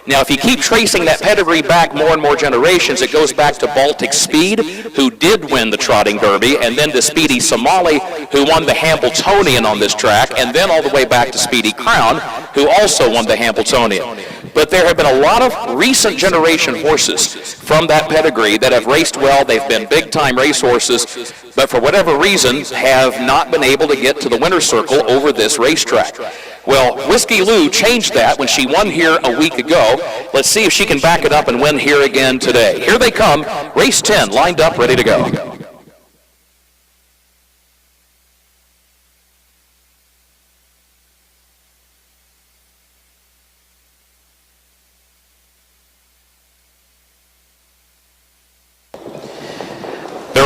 Now, if you keep tracing that pedigree back more and more generations, it goes back to Baltic Speed, who did win the Trotting Derby, and then to Speedy Somali, who won the Hambletonian on this track, and then all the way back to Speedy Crown, who also won the Hambletonian. But there have been a lot of recent generation horses from that pedigree that have raced well. They've been big-time racehorses, but for whatever reason have not been able to get to the winner's circle over this racetrack. Well, Whiskey Lou changed that when she won here a week ago. Let's see if she can back it up and win here again today. Here they come, race 10, lined up, ready to go.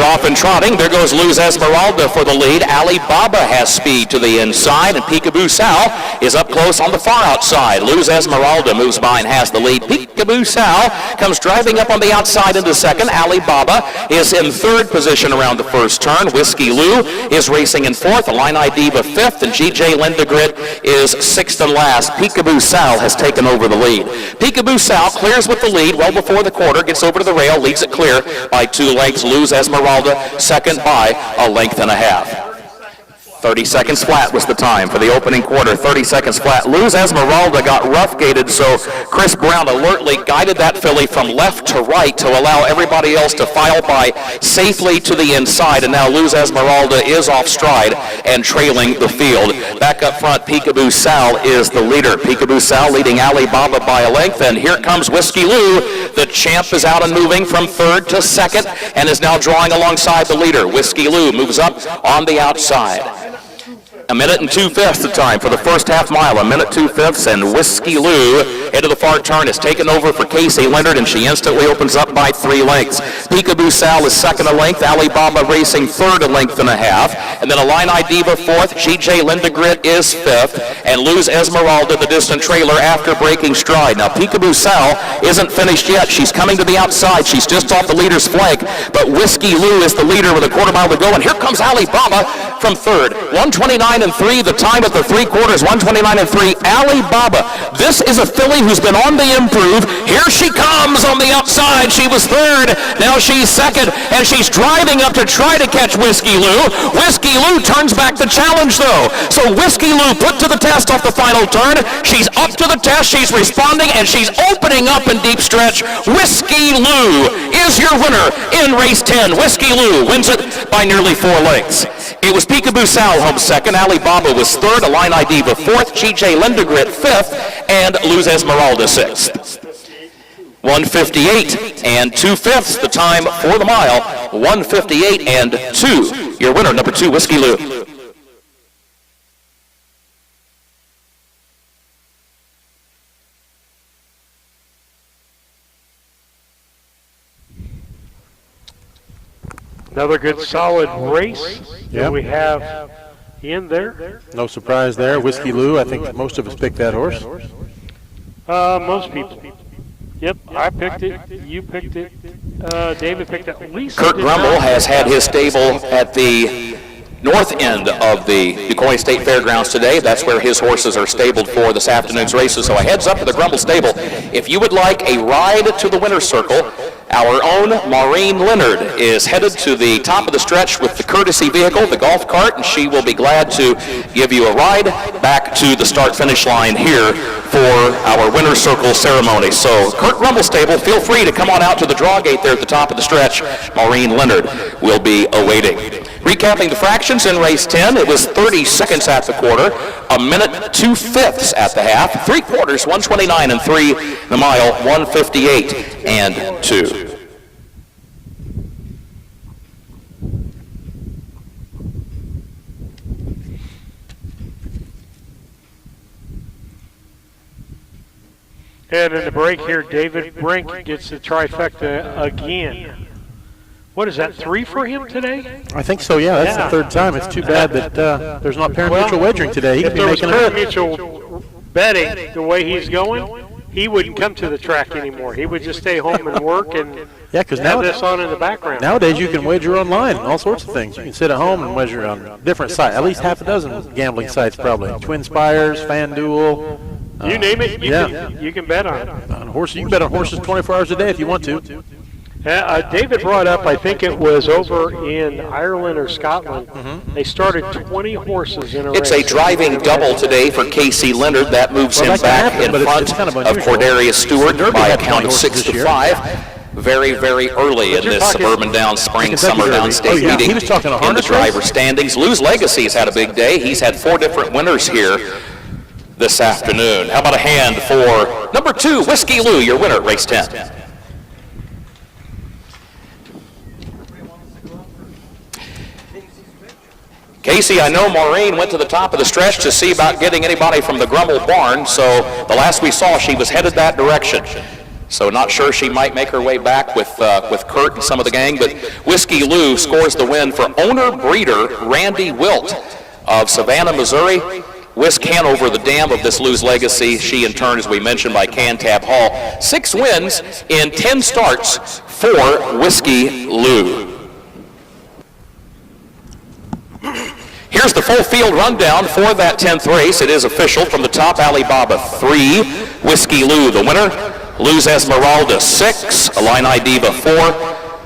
Off and trotting. There goes Luz Esmeralda for the lead. Alibaba has speed to the inside, and Peekaboo Sal is up close on the far outside. Luz Esmeralda moves by and has the lead. Peekaboo Sal comes driving up on the outside into second. Alibaba is in third position around the first turn. Whiskey Lou is racing in fourth. Illini Diva fifth, and GJ Lindegrit is sixth and last. Peekaboo Sal has taken over the lead. Peekaboo Sal clears with the lead well before the quarter, gets over to the rail, leads it clear by 2 lengths. Luz Esmeralda second by a length and a half. 30 seconds flat was the time for the opening quarter. 30 seconds flat. Luz Esmeralda got rough-gated, so Chris Brown alertly guided that filly from left to right to allow everybody else to file by safely to the inside, and now Luz Esmeralda is off stride and trailing the field. Back up front, Peekaboo Sal is the leader. Peekaboo Sal leading Alibaba by a length, and here comes Whiskey Lou. The champ is out and moving from third to second and is now drawing alongside the leader. Whiskey Lou moves up on the outside. A minute and 2/5 the time for the first half mile. A minute 2/5, and Whiskey Lou into the far turn is taken over for Casey Leonard, and she instantly opens up by 3 lengths. Peekaboo Sal is second a length. Alibaba racing third a length and a half. And then Illini Diva fourth. GJ Lindegrit is fifth. And Luz Esmeralda, the distant trailer, after breaking stride. Now Peekaboo Sal isn't finished yet. She's coming to the outside. She's just off the leader's flank. But Whiskey Lou is the leader with a quarter mile to go. And here comes Alibaba from third. 1:29.3, the time at the 3/4, 1:29.3. Alibaba. This is a filly who's been on the improve. Here she comes on the outside. She was third. Now she's second, and she's driving up to try to catch Whiskey Lou. Whiskey Lou turns back the challenge, though. So Whiskey Lou put to the test off the final turn. She's up to the test. She's responding, and she's opening up in deep stretch. Whiskey Lou is your winner in race 10. Whiskey Lou wins it by nearly 4 lengths. It was Peekaboo Sal home second. Alibaba was third. Illini Diva fourth. GJ Lindegrit fifth. And Luz Esmeralda sixth. 1:58 and 2/5 the time for the mile. 1:58 and 2. Your winner, number 2, Whiskey Lou. Another good solid race that we have in there. No surprise there. Whiskey Lou, I think most of us picked that horse. Most people. Yep, I picked it. You picked it. David picked it. Lisa Kurt Grumble has had his stable at the north end of the Quoin State Fairgrounds today. That's where his horses are stabled for this afternoon's races. So a heads up to the Grumble stable. If you would like a ride to the winner's circle, our own Maureen Leonard is headed to the top of the stretch with the courtesy vehicle, the golf cart, and she will be glad to give you a ride back to the start-finish line here for our winner's circle ceremony. So Kurt Grumble stable, feel free to come on out to the draw gate there at the top of the stretch. Maureen Leonard will be awaiting. Recapping the fractions in race 10, it was 30 seconds at the quarter, a minute 2/5 at the half, 3/4, 1:29 and 3, the mile, 1:58 and 2. And in the break here, David Brink gets the trifecta again What is that, 3 for him today? I think so, yeah. That's the third time. It's too bad that there's not pari-mutuel wagering today. He If could be there was making it. pari-mutuel betting the way he's going, he wouldn't come to the track anymore. He would just stay home and work and because have this on in the background. Nowadays you can wager online, all sorts of things. You can sit at home and wager on different sites, at least half a dozen gambling sites probably. Twin Spires, FanDuel. You name it, you can bet on it. On horses, you can bet on horses 24 hours a day if you want to. David brought up, I think it was over in Ireland or Scotland, they started 20 horses in a race. It's a driving double today for Casey Leonard. That moves him back in front of Cordarius Stewart by a count of 6-5. Very, very early in this Suburban Downs Spring Summer Downstate meeting in the driver standings. Lou's Legacy's had a big day. He's had 4 different winners here this afternoon. How about a hand for number 2, Whiskey Lou, your winner, race 10. Casey, I know Maureen went to the top of the stretch to see about getting anybody from the Grummel barn, so the last we saw she was headed that direction. So not sure she might make her way back with Kurt and some of the gang, but Whiskey Lou scores the win for owner-breeder Randy Wilt of Savannah, Missouri. Whisk Hanover, the dam of this Lou's Legacy. She in turn, as we mentioned, by Cantab Hall. 6 wins in 10 starts for Whiskey Lou. Here's the full field rundown for that 10th race. It is official from the top. Alibaba 3, Whiskey Lou the winner. Luz Esmeralda 6, Illini Diva 4.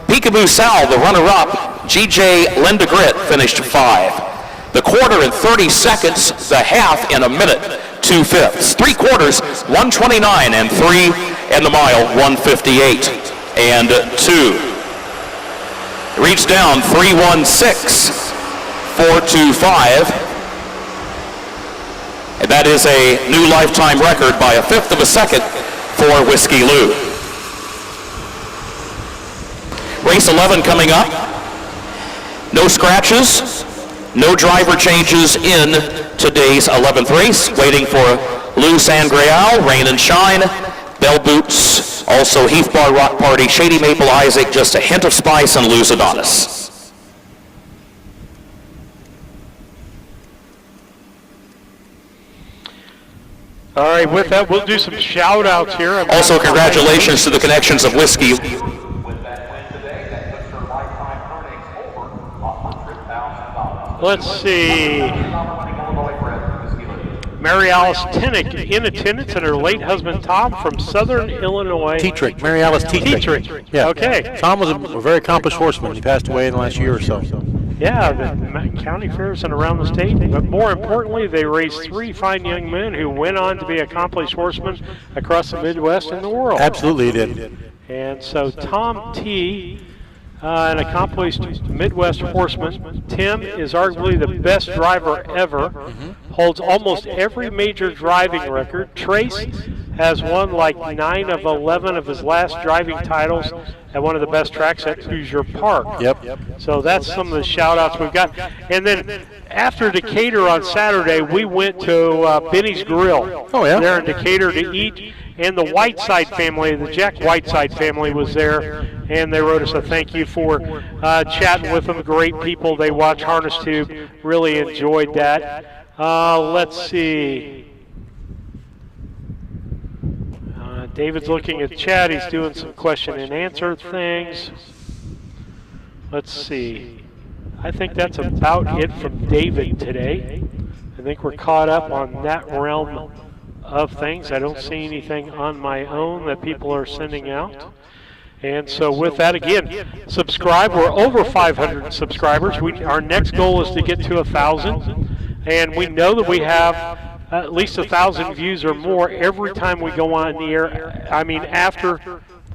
Peekaboo Sal the runner-up. GJ Lindegrit finished 5. The quarter in 30 seconds, the half in a minute, 2/5. 3 quarters, 1:29 and 3, and the mile 1:58 and 2. Reach down 3:16. 4:25, and that is a new lifetime record by 1/5 of a second for Whiskey Lou. Race 11 coming up. No scratches, no driver changes in today's 11th race. Waiting for Lou Sangreal, Rain and Shine, Bell Boots, also Heath Bar Rock Party, Shady Maple Isaac, just a hint of spice, and Lou's Adonis. All right, with that, we'll do some shout-outs here. Also, congratulations to the connections of Whiskey. Let's see. Mary Alice Tinnick in attendance, and her late husband Tom from Southern Illinois. Tetrick, Mary Alice Tetrick. Yeah. Okay. Tom was a very accomplished horseman. He passed away in the last year or so. Yeah, the county fairs and around the state, but more importantly, they raised 3 fine young men who went on to be accomplished horsemen across the Midwest and the world. Absolutely, he did. And so Tom T., an accomplished Midwest horseman. Tim is arguably the best driver ever, holds almost every major driving record. Trace has won like 9 of 11 of his last driving titles at one of the best tracks at Hoosier Park. Yep. So that's some of the shout-outs we've got. And then after Decatur on Saturday, we went to Benny's Grill there in Decatur to eat. And the Whiteside family, the Jack Whiteside family was there, and they wrote us a thank you for chatting with them. Great people. They watch Harness Tube. Really enjoyed that. Let's see. David's looking at the chat. He's doing some question and answer things. Let's see. I think that's about it from David today. I think we're caught up on that realm of things. I don't see anything on my own that people are sending out. And so with that, again, subscribe. We're over 500 subscribers. Our next goal is to get to 1,000. And we know that we have at least 1,000 views or more every time we go on the air. I mean, after,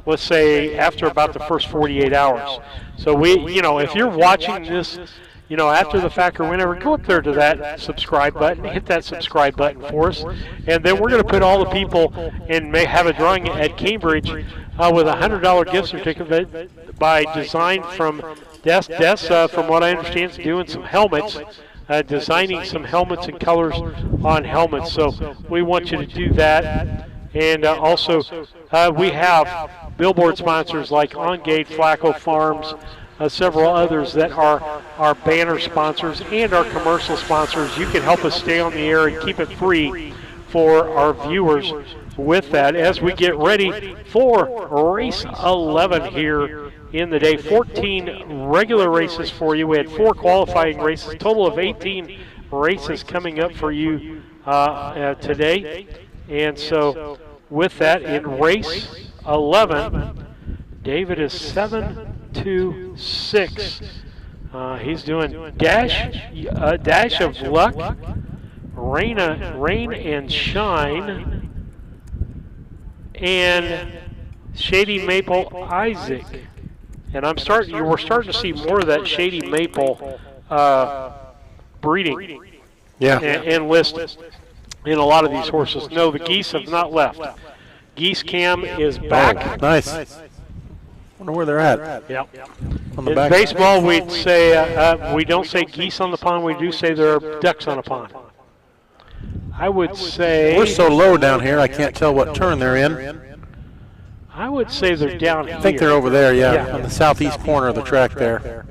let's say, after about the first 48 hours. So if you're watching this, after the fact or whenever, go up there to that subscribe button, hit that subscribe button for us, and then we're going to put all the people and may have a drawing at Cambridge with a $100 gift certificate by design from Des, from what I understand, is doing some helmets, designing some helmets and colors on helmets. So we want you to do that. And also, we have billboard sponsors like On Gate, Flacco Farms, several others that are our banner sponsors and our commercial sponsors. You can help us stay on the air and keep it free for our viewers with that as we get ready for race 11 here in the day. 14 regular races for you. We had 4 qualifying races, total of 18 races coming up for you today. And so with that, in race 11, David is 7-2-6. He's doing dash of luck, rain and shine, and Shady Maple Isaac. And we're starting to see more of that Shady Maple breeding and listed in a lot of these horses. No, the geese have not left. Geese Cam is back. Oh, nice. Wonder where they're at. Yep. On the In back. baseball, we'd say we don't say geese on the pond. We do say there are ducks on a pond. I would say We're so low down here, I can't tell what turn they're in. I would say they're down here. I think they're over there, yeah, on the southeast corner of the track there.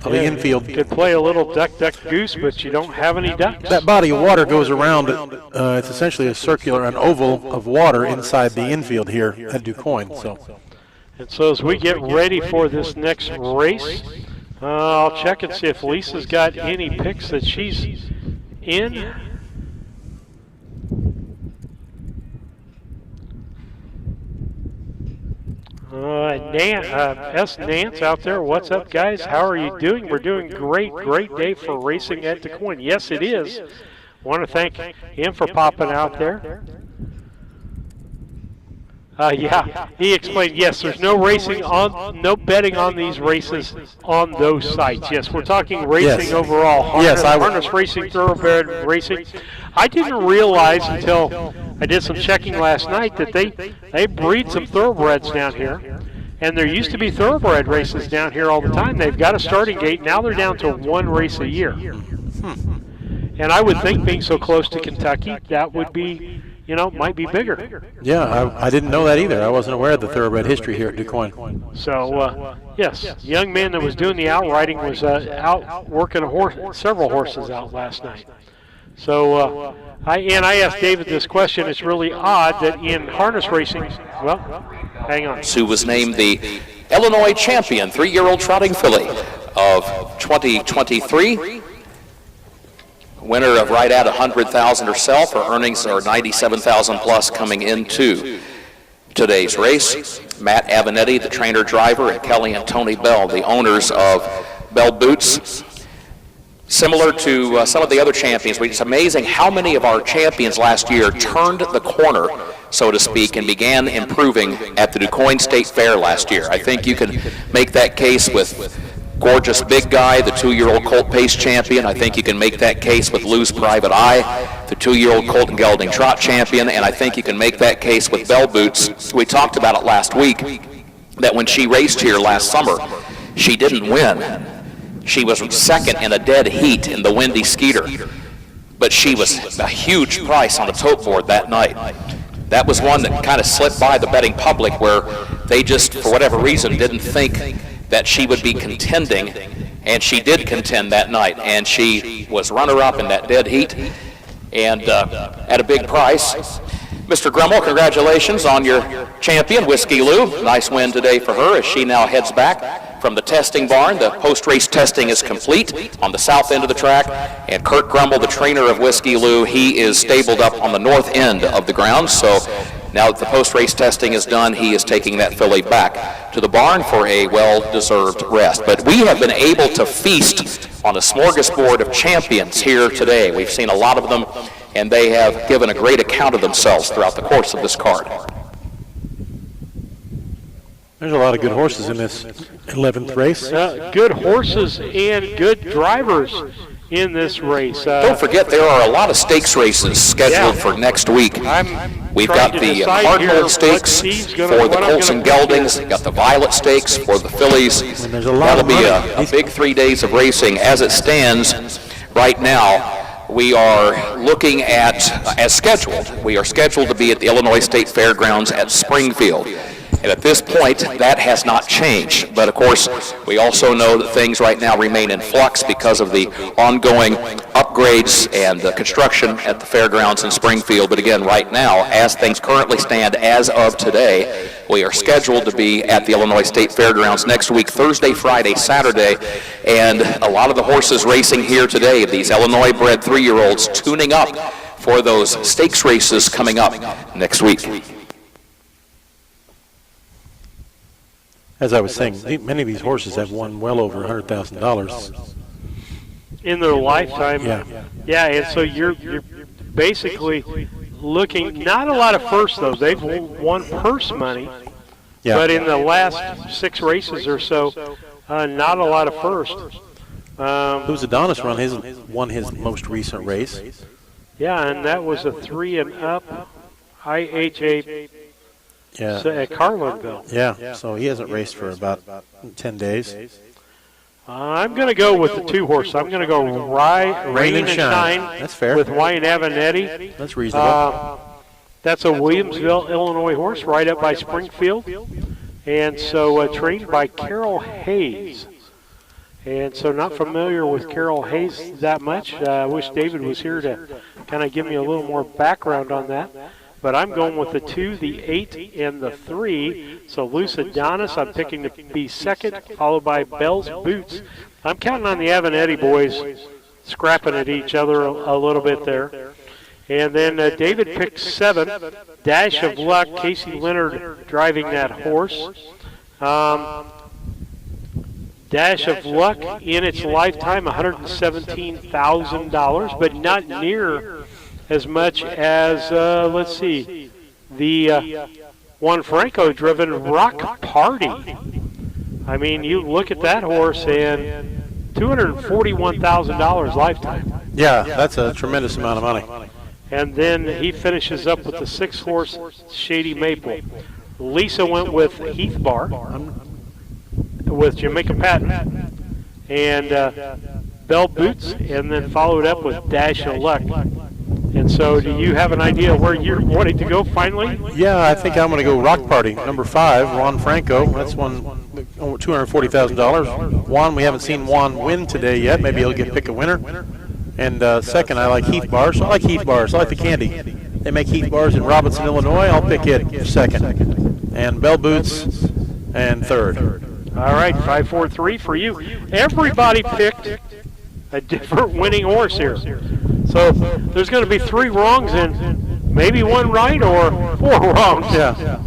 Of the infield. You could play a little duck, goose, but you don't have any ducks. That body of water goes around, it's essentially an oval of water inside the infield here at Quoin. And so as we get ready for this next race, I'll check and see if Lisa's got any picks that she's in. Nance out there. What's up, guys? How are you doing? We're doing great day for racing at Quoin. Yes, it is. Want to thank him for popping out there. Yeah, he explained, yes, there's no betting on these races on those sites. Yes, we're talking racing overall. Harness racing, thoroughbred racing. I didn't realize until I did some checking last night that they breed some thoroughbreds down here. And there used to be thoroughbred races down here all the time. They've got a starting gate. Now they're down to 1 race a year. And I would think being so close to Kentucky, that would be, might be bigger. Yeah, I didn't know that either. I wasn't aware of the thoroughbred history here at Quoin. So, yes, the young man that was doing the outriding was out working several horses out last night. So, I asked David this question. It's really odd that in harness racing, well, hang on. Sue was named the Illinois champion, 3-year-old trotting filly of 2023. Winner of right at 100,000 herself. Her earnings are 97,000 plus coming into today's race. Matt Avenatti, the trainer driver, and Kelly and Tony Bell, the owners of Bell Boots. Similar to some of the other champions, it's amazing how many of our champions last year turned the corner, so to speak, and began improving at the Quoin State Fair last year. I think you can make that case with Gorgeous Big Guy, the 2-year-old Colt Pace champion. I think you can make that case with Lou's Private Eye, the 2-year-old Colt and Gelding Trot champion, and I think you can make that case with Bell Boots. We talked about it last week, that when she raced here last summer, she didn't win. She was second in a dead heat in the Windy Skeeter, but she was a huge price on the tote board that night. That was one that kind of slipped by the betting public, where they just, for whatever reason, didn't think that she would be contending, and she did contend that night, and she was runner-up in that dead heat, and at a big price. Mr. Grummel, congratulations on your champion, Whiskey Lou. Nice win today for her as she now heads back from the testing barn. The post-race testing is complete on the south end of the track, and Kurt Grummel, the trainer of Whiskey Lou, he is stabled up on the north end of the grounds. So now that the post-race testing is done, he is taking that filly back to the barn for a well-deserved rest. But we have been able to feast on a smorgasbord of champions here today. We've seen a lot of them, and they have given a great account of themselves throughout the course of this card. There's a lot of good horses in this 11th race. Good horses and good drivers in this race. Don't forget, there are a lot of stakes races scheduled for next week. We've got the Hardwood Stakes for the Colts and Geldings. We've got the Violet Stakes for the fillies. That'll be a big 3 days of racing. As it stands right now, we are looking at, as scheduled, we are scheduled to be at the Illinois State Fairgrounds at Springfield. And at this point, that has not changed. But of course, we also know that things right now remain in flux because of the ongoing upgrades and construction at the fairgrounds in Springfield. But again, right now, as things currently stand as of today, we are scheduled to be at the Illinois State Fairgrounds next week, Thursday, Friday, Saturday. And a lot of the horses racing here today, these Illinois-bred 3-year-olds tuning up for those stakes races coming up next week. As I was saying, many of these horses have won well over $100,000 in their lifetime. Yeah. And so you're basically looking, not a lot of firsts though. They've won purse money, but in the last 6 races or so, not a lot of firsts. Who's Adonis won his most recent race? Yeah, and that was a 3 and up IHA at Carlinville. Yeah, so he hasn't raced for about 10 days. I'm going to go with the 2 horse. I'm going to go Rain and Shine. That's fair. With Wayne Avenatti. That's reasonable. That's a Williamsville, Illinois horse right up by Springfield. And so trained by Carol Hayes. And so not familiar with Carol Hayes that much. I wish David was here to kind of give me a little more background on that. But I'm going with the 2, the 8, and the 3. So Loose Adonis, I'm picking to be second, followed by Bell's Boots. I'm counting on the Avenatti boys scrapping at each other a little bit there. And then David picked 7, Dash of Luck, Casey Leonard driving that horse. Dash of Luck in its lifetime, $117,000, but not near as much as, let's see, the Juan Franco driven Rock Party. I mean, you look at that horse and $241,000 lifetime. Yeah, that's a tremendous amount of money. And then he finishes up with the 6 horse Shady Maple. Lisa went with Heath Bar, with Jamaica Patton, and Bell Boots, and then followed up with Dash of Luck. And so do you have an idea where you're wanting to go finally? Yeah, I think I'm going to go Rock Party, number 5, Juan Franco. That's won $240,000. Juan, we haven't seen Juan win today yet. Maybe he'll pick a winner. And second, I like Heath Bars. I like Heath Bars. I like the candy. They make Heath Bars in Robinson, Illinois. I'll pick it second. And Bell Boots and third. All right, 5-4-3 for you. Everybody picked a different winning horse here. So there's going to be 3 wrongs and maybe 1 right or 4 wrongs. Yeah.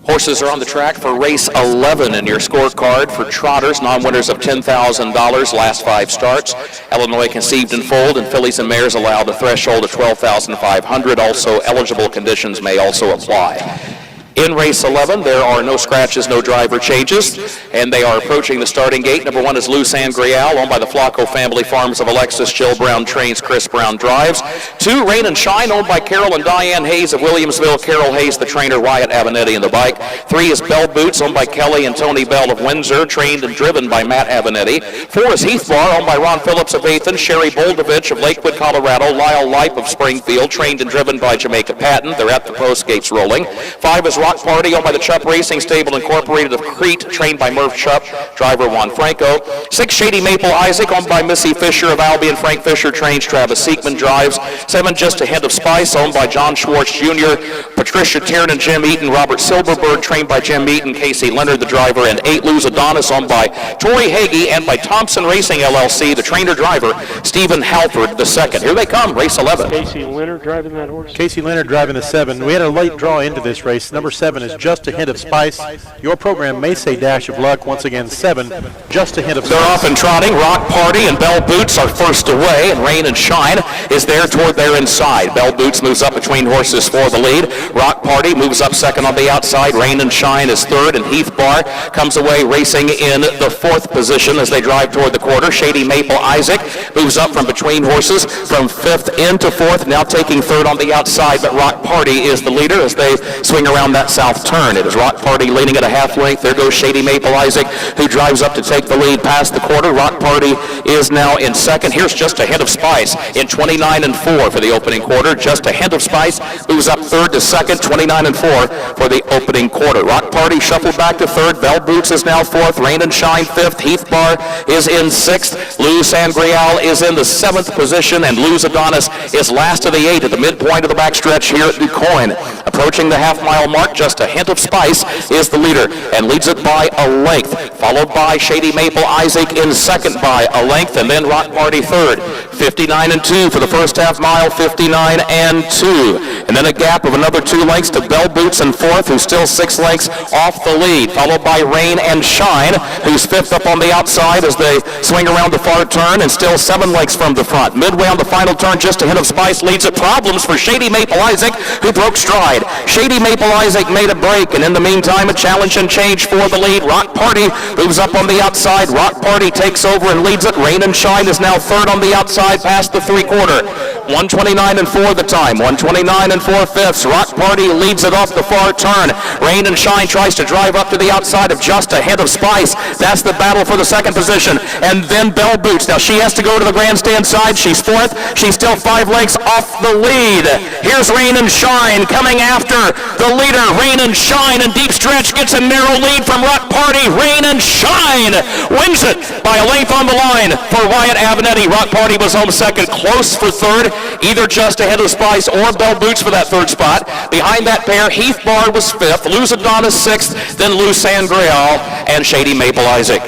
Horses are on the track for race 11 in your scorecard for trotters, non-winners of $10,000, last 5 starts. Illinois conceived and foaled, and fillies and mares allowed a threshold of $12,500. Also, eligible conditions may also apply. In race 11, there are no scratches, no driver changes, and they are approaching the starting gate. Number 1 is Lou Sangreal, owned by the Flacco family farms of Alexis. Jill Brown trains, Chris Brown drives. 2, Rain and Shine, owned by Carol and Diane Hayes of Williamsville. Carol Hayes, the trainer, Wyatt Avenatti in the bike. 3 is Bell Boots, owned by Kelly and Tony Bell of Windsor, trained and driven by Matt Avenatti. 4 is Heath Bar, owned by Ron Phillips of Athen, Sherry Boldovich of Lakewood, Colorado, Lyle Lipe of Springfield, trained and driven by Jamaica Patton. They're at the post gates rolling. 5 is Rock Party, owned by the Chupp Racing Stable Incorporated of Crete, trained by Murph Chupp, driver Juan Franco. 6, Shady Maple Isaac, owned by Missy Fisher of Albion. Frank Fisher trains, Travis Seekman drives. 7, Just a Hint of Spice, owned by John Schwartz Jr., Patricia Tiernan and Jim Eaton, Robert Silverberg, trained by Jim Eaton, Casey Leonard, the driver, and 8, Luz Adonis, owned by Tori Hagee and by Thompson Racing LLC, the trainer driver, Stephen Halford II. Here they come, race 11. Casey Leonard driving that horse. Casey Leonard driving the 7. We had a late draw into this race. Number 7 is Just a Hint of Spice. Your program may say Dash of Luck. Once again, 7, Just a Hint of Spice. They're off and trotting. Rock Party and Bell Boots are first away, and Rain and Shine is there toward their inside. Bell Boots moves up between horses for the lead. Rock Party moves up second on the outside. Rain and Shine is third, and Heath Bar comes away racing in the fourth position as they drive toward the quarter. Shady Maple Isaac moves up from between horses from fifth into fourth, now taking third on the outside, but Rock Party is the leader as they swing around that south turn. It is Rock Party leading at a half length. There goes Shady Maple Isaac, who drives up to take the lead past the quarter. Rock Party is now in second. Here's Just a Hint of Spice in 29 and 4 for the opening quarter. Just a Hint of Spice moves up third to second, 29 and 4 for the opening quarter. Rock Party shuffled back to third. Bell Boots is now fourth. Rain and Shine fifth. Heath Bar is in sixth. Lou Sangreal is in the seventh position, and Luz Adonis is last of the eight at the midpoint of the backstretch here at Quoin. Approaching the half-mile mark, Just a Hint of Spice is the leader and leads it by a length, followed by Shady Maple Isaac in second by a length, and then Rock Party third. 59 and 2 for the first half mile, 59 and 2. And then a gap of another 2 lengths to Bell Boots in fourth, who's still 6 lengths off the lead, followed by Rain and Shine, who's fifth up on the outside as they swing around the far turn, and still 7 lengths from the front. Midway on the final turn, Just a Hint of Spice leads it. Problems for Shady Maple Isaac, who broke stride. Shady Maple Isaac made a break, and in the meantime, a challenge and change for the lead. Rock Party moves up on the outside. Rock Party takes over and leads it. Rain and Shine is now third on the outside past the three-quarter. 129 and 4 the time. 129 and 4/5. Rock Party leads it off the far turn. Rain and Shine tries to drive up to the outside of Just a Hint of Spice. That's the battle for the second position. And then Bell Boots. Now she has to go to the grandstand side. She's fourth. She's still 5 lengths off the lead. Here's Rain and Shine coming after the leader. Rain and Shine in deep stretch gets a narrow lead from Rock Party. Rain and Shine wins it by a length on the line for Wyatt Avenatti. Rock Party was home second, close for third. Either Just a Hint of Spice or Bell Boots for that third spot. Behind that pair, Heath Bar was fifth, Luz Adonis sixth, then Lou Sangreal and Shady Maple Isaac.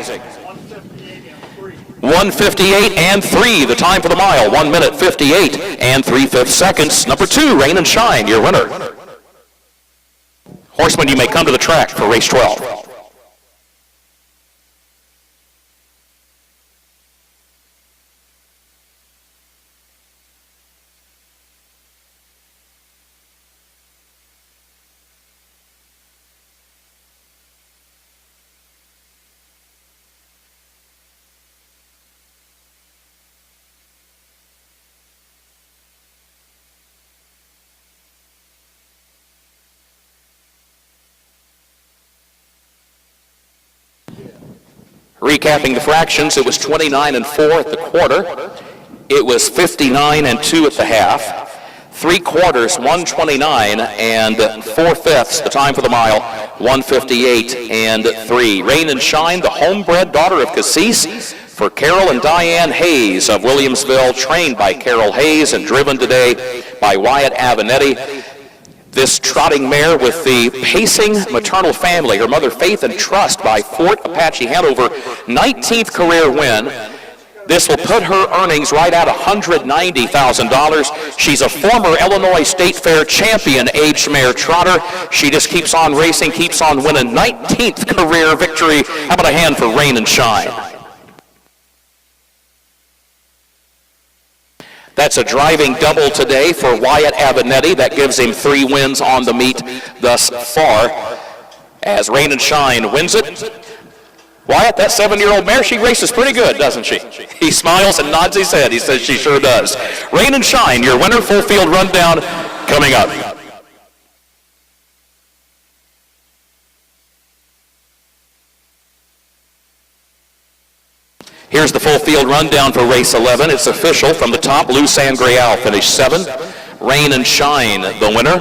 1:58 and 3, the time for the mile. 1 minute 58 and 3/5 seconds. Number 2, Rain and Shine, your winner. Horsemen, you may come to the track for race 12. Recapping the fractions, it was 29 and 4 at the quarter. It was 59 and 2 at the half. 3 quarters, 129 and 4/5. The time for the mile, 1:58 and 3. Rain and Shine, the homebred daughter of Cassis, for Carol and Diane Hayes of Williamsville, trained by Carol Hayes and driven today by Wyatt Avenatti. This trotting mare with the pacing maternal family, her mother Faith and Trust by Fort Apache Hanover, 19th career win. This will put her earnings right at $190,000. She's a former Illinois State Fair champion aged mare trotter. She just keeps on racing, keeps on winning. 19th career victory. How about a hand for Rain and Shine? That's a driving double today for Wyatt Avenatti. That gives him 3 wins on the meet thus far as Rain and Shine wins it. Wyatt, that 7-year-old mare, she races pretty good, doesn't she? He smiles and nods his head. He says she sure does. Rain and Shine, your winner. Full field rundown coming up. Here's the full field rundown for race 11. It's official from the top. Lou Sangreal finished 7. Rain and Shine, the winner.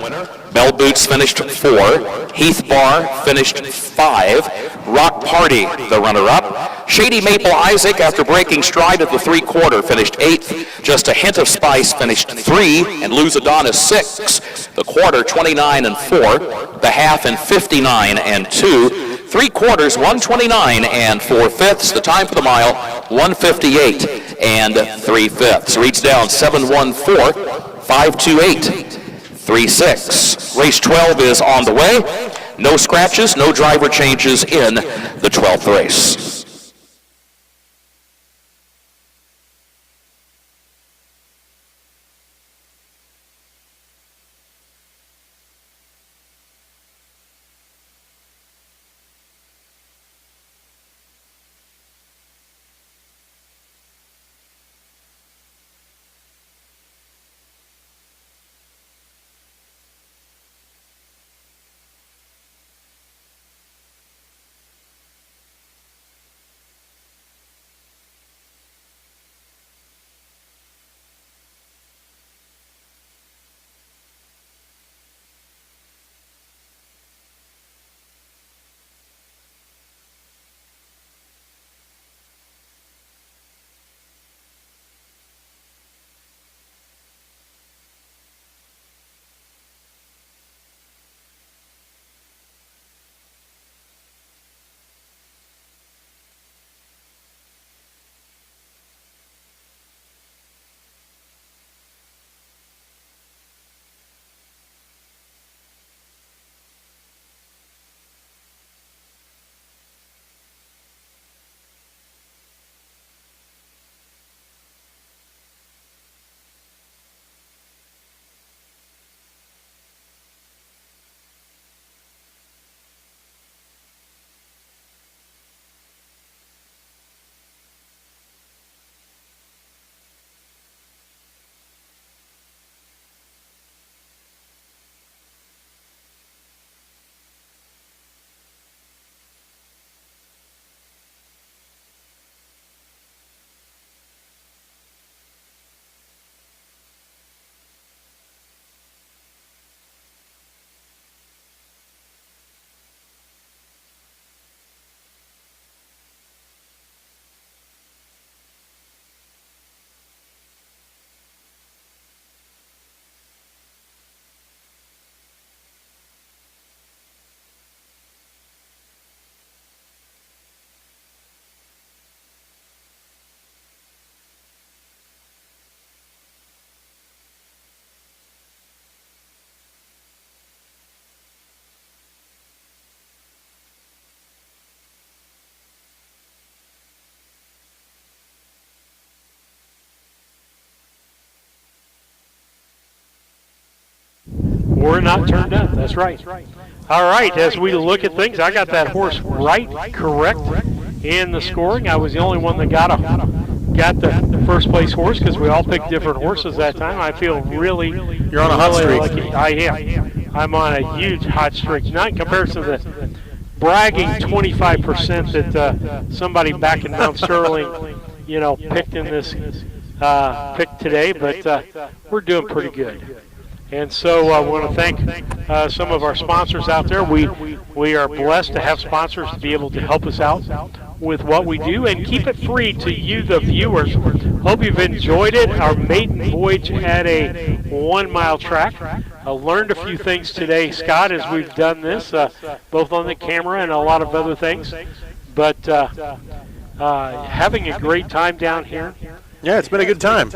Bell Boots finished 4. Heath Bar finished 5. Rock Party, the runner-up. Shady Maple Isaac, after breaking stride at the three-quarter, finished 8th. Just a Hint of Spice finished 3. And Luz Adonis 6. The quarter, 29 and 4. The half, and 59 and 2. 3 quarters, 129 and 4/5. The time for the mile, 1:58 and 3/5. Reads down 714, 528, 36. Race 12 is on the way. No scratches, no driver changes in the 12th race. or not turned up. That's right. All right, as we look at things, I got that horse right, correct in the scoring. I was the only one that got the first place horse because we all picked different horses that time. I feel really, you're on a hot streak. Lucky. I am. I'm on a huge hot streak. Not in comparison to the bragging 25% that somebody back in Mount Sterling, picked in this pick today, but we're doing pretty good. And so I want to thank some of our sponsors out there. We are blessed to have sponsors to be able to help us out with what we do and keep it free to you, the viewers. Hope you've enjoyed it. Our maiden voyage at a 1 mile track. I learned a few things today, Scott, as we've done this, both on the camera and a lot of other things. But having a great time down here. Yeah, it's been a good time.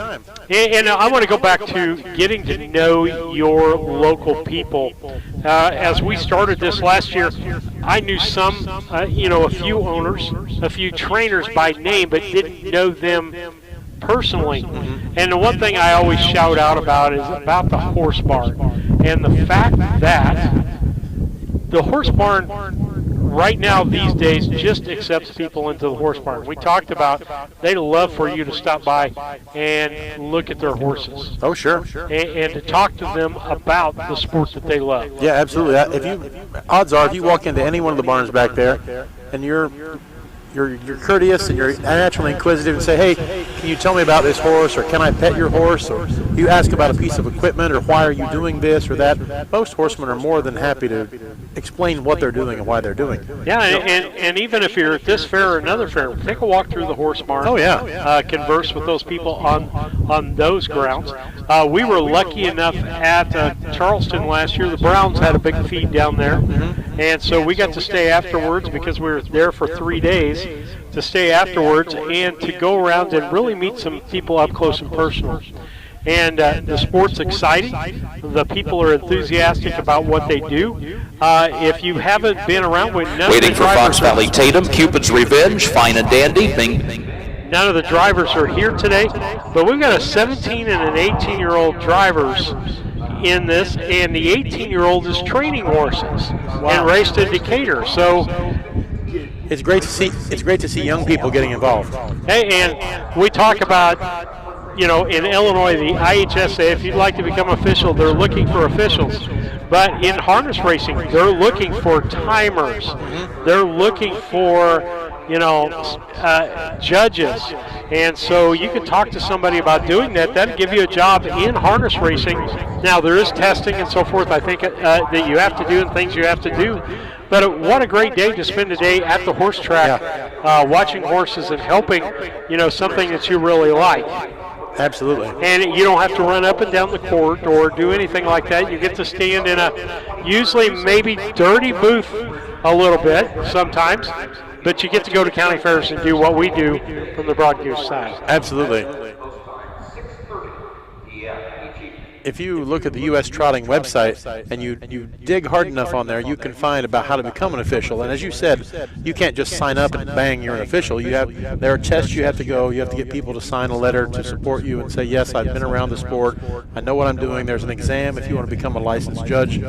And I want to go back to getting to know your local people. As we started this last year, I knew some, a few owners, a few trainers by name, but didn't know them personally. And the one thing I always shout out about is about the horse barn. And the fact that the horse barn right now these days just accepts people into the horse barn. We talked about they love for you to stop by and look at their horses. Oh, sure. And to talk to them about the sport that they love. Yeah, absolutely. Odds are, if you walk into any one of the barns back there and you're courteous and you're naturally inquisitive and say, hey, can you tell me about this horse, or can I pet your horse, or you ask about a piece of equipment, or why are you doing this or that, most horsemen are more than happy to explain what they're doing and why they're doing it. Yeah, and even if you're at this fair or another fair, take a walk through the horse barn. Oh, yeah. Converse with those people on those grounds. We were lucky enough at Charleston last year. The Browns had a big feed down there, and so we got to stay afterwards because we were there for 3 days. To stay afterwards and to go around and really meet some people up close and personal. And the sport's exciting. The people are enthusiastic about what they do. If you haven't been around, waiting for Fox Valley Tatum, Cupid's Revenge, Fine and Dandy, none of the drivers are here today, but we've got a 17 and an 18-year-old drivers in this, and the 18-year-old is training horses and raced in Decatur. So it's great to see young people getting involved. Hey, and we talk about, in Illinois, the IHSA, if you'd like to become official, they're looking for officials. But in harness racing, they're looking for timers. They're looking for, judges. And so you can talk to somebody about doing that. That'll give you a job in harness racing. Now, there is testing and so forth, I think, that you have to do and things you have to do. But what a great day to spend a day at the horse track, watching horses and helping, something that you really like. Absolutely. And you don't have to run up and down the court or do anything like that. You get to stand in a usually maybe dirty booth a little bit sometimes, but you get to go to county fairs and do what we do from the broadcast side. Absolutely. If you look at the U.S. Trotting website and you dig hard enough on there, you can find about how to become an official. And as you said, you can't just sign up and bang, you're an official. There are tests you have to go. You have to get people to sign a letter to support you and say, yes, I've been around the sport. I know what I'm doing. There's an exam if you want to become a licensed judge.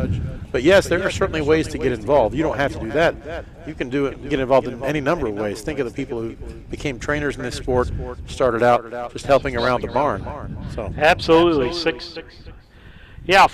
But yes, there are certainly ways to get involved. You don't have to do that. You can do it, get involved in any number of ways. Think of the people who became trainers in this sport, started out just helping around the barn. So absolutely. Yeah,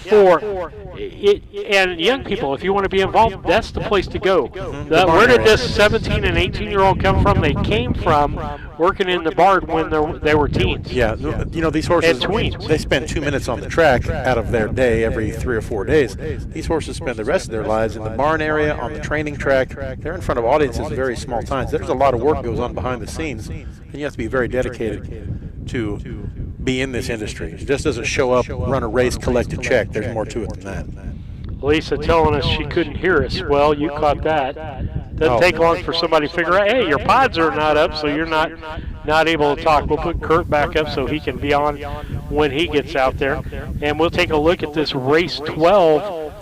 and young people, if you want to be involved, that's the place to go. Where did this 17 and 18-year-old come from? They came from working in the barn when they were teens. Yeah, these horses, they spend 2 minutes on the track out of their day every 3 or 4 days. These horses spend the rest of their lives in the barn area, on the training track. They're in front of audiences at very small times. There's a lot of work goes on behind the scenes, and you have to be very dedicated to be in this industry. It just doesn't show up, run a race, collect a check. There's more to it than that. Lisa telling us she couldn't hear us. Well, you caught that. Doesn't take long for somebody to figure out, hey, your pods are not up, so you're not able to talk. We'll put Kurt back up so he can be on when he gets out there. And we'll take a look at this race 12,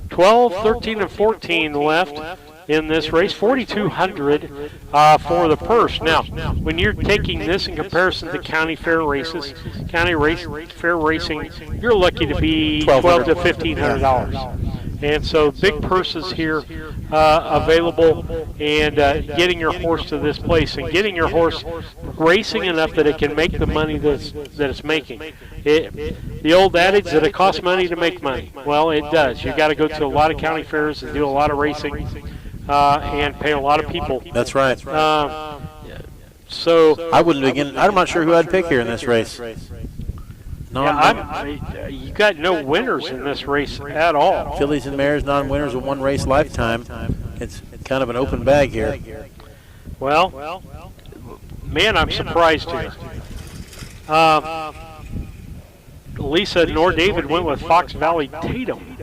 13, and 14 left. in this race, $4,200 for the purse. Now, when you're taking this in comparison to county fair races, fair racing, you're lucky to be $1,200 to $1,500. And so big purses here available, and getting your horse to this place and getting your horse racing enough that it can make the money that it's making. The old adage that it costs money to make money. Well, it does. You got to go to a lot of county fairs and do a lot of racing and pay a lot of people. That's right. So I wouldn't begin. I'm not sure who I'd pick here in this race. You got no winners in this race at all. Fillies and mares, non-winners of one race lifetime. It's kind of an open bag here. Well, man, I'm surprised here. Lisa nor David went with Fox Valley Tatum.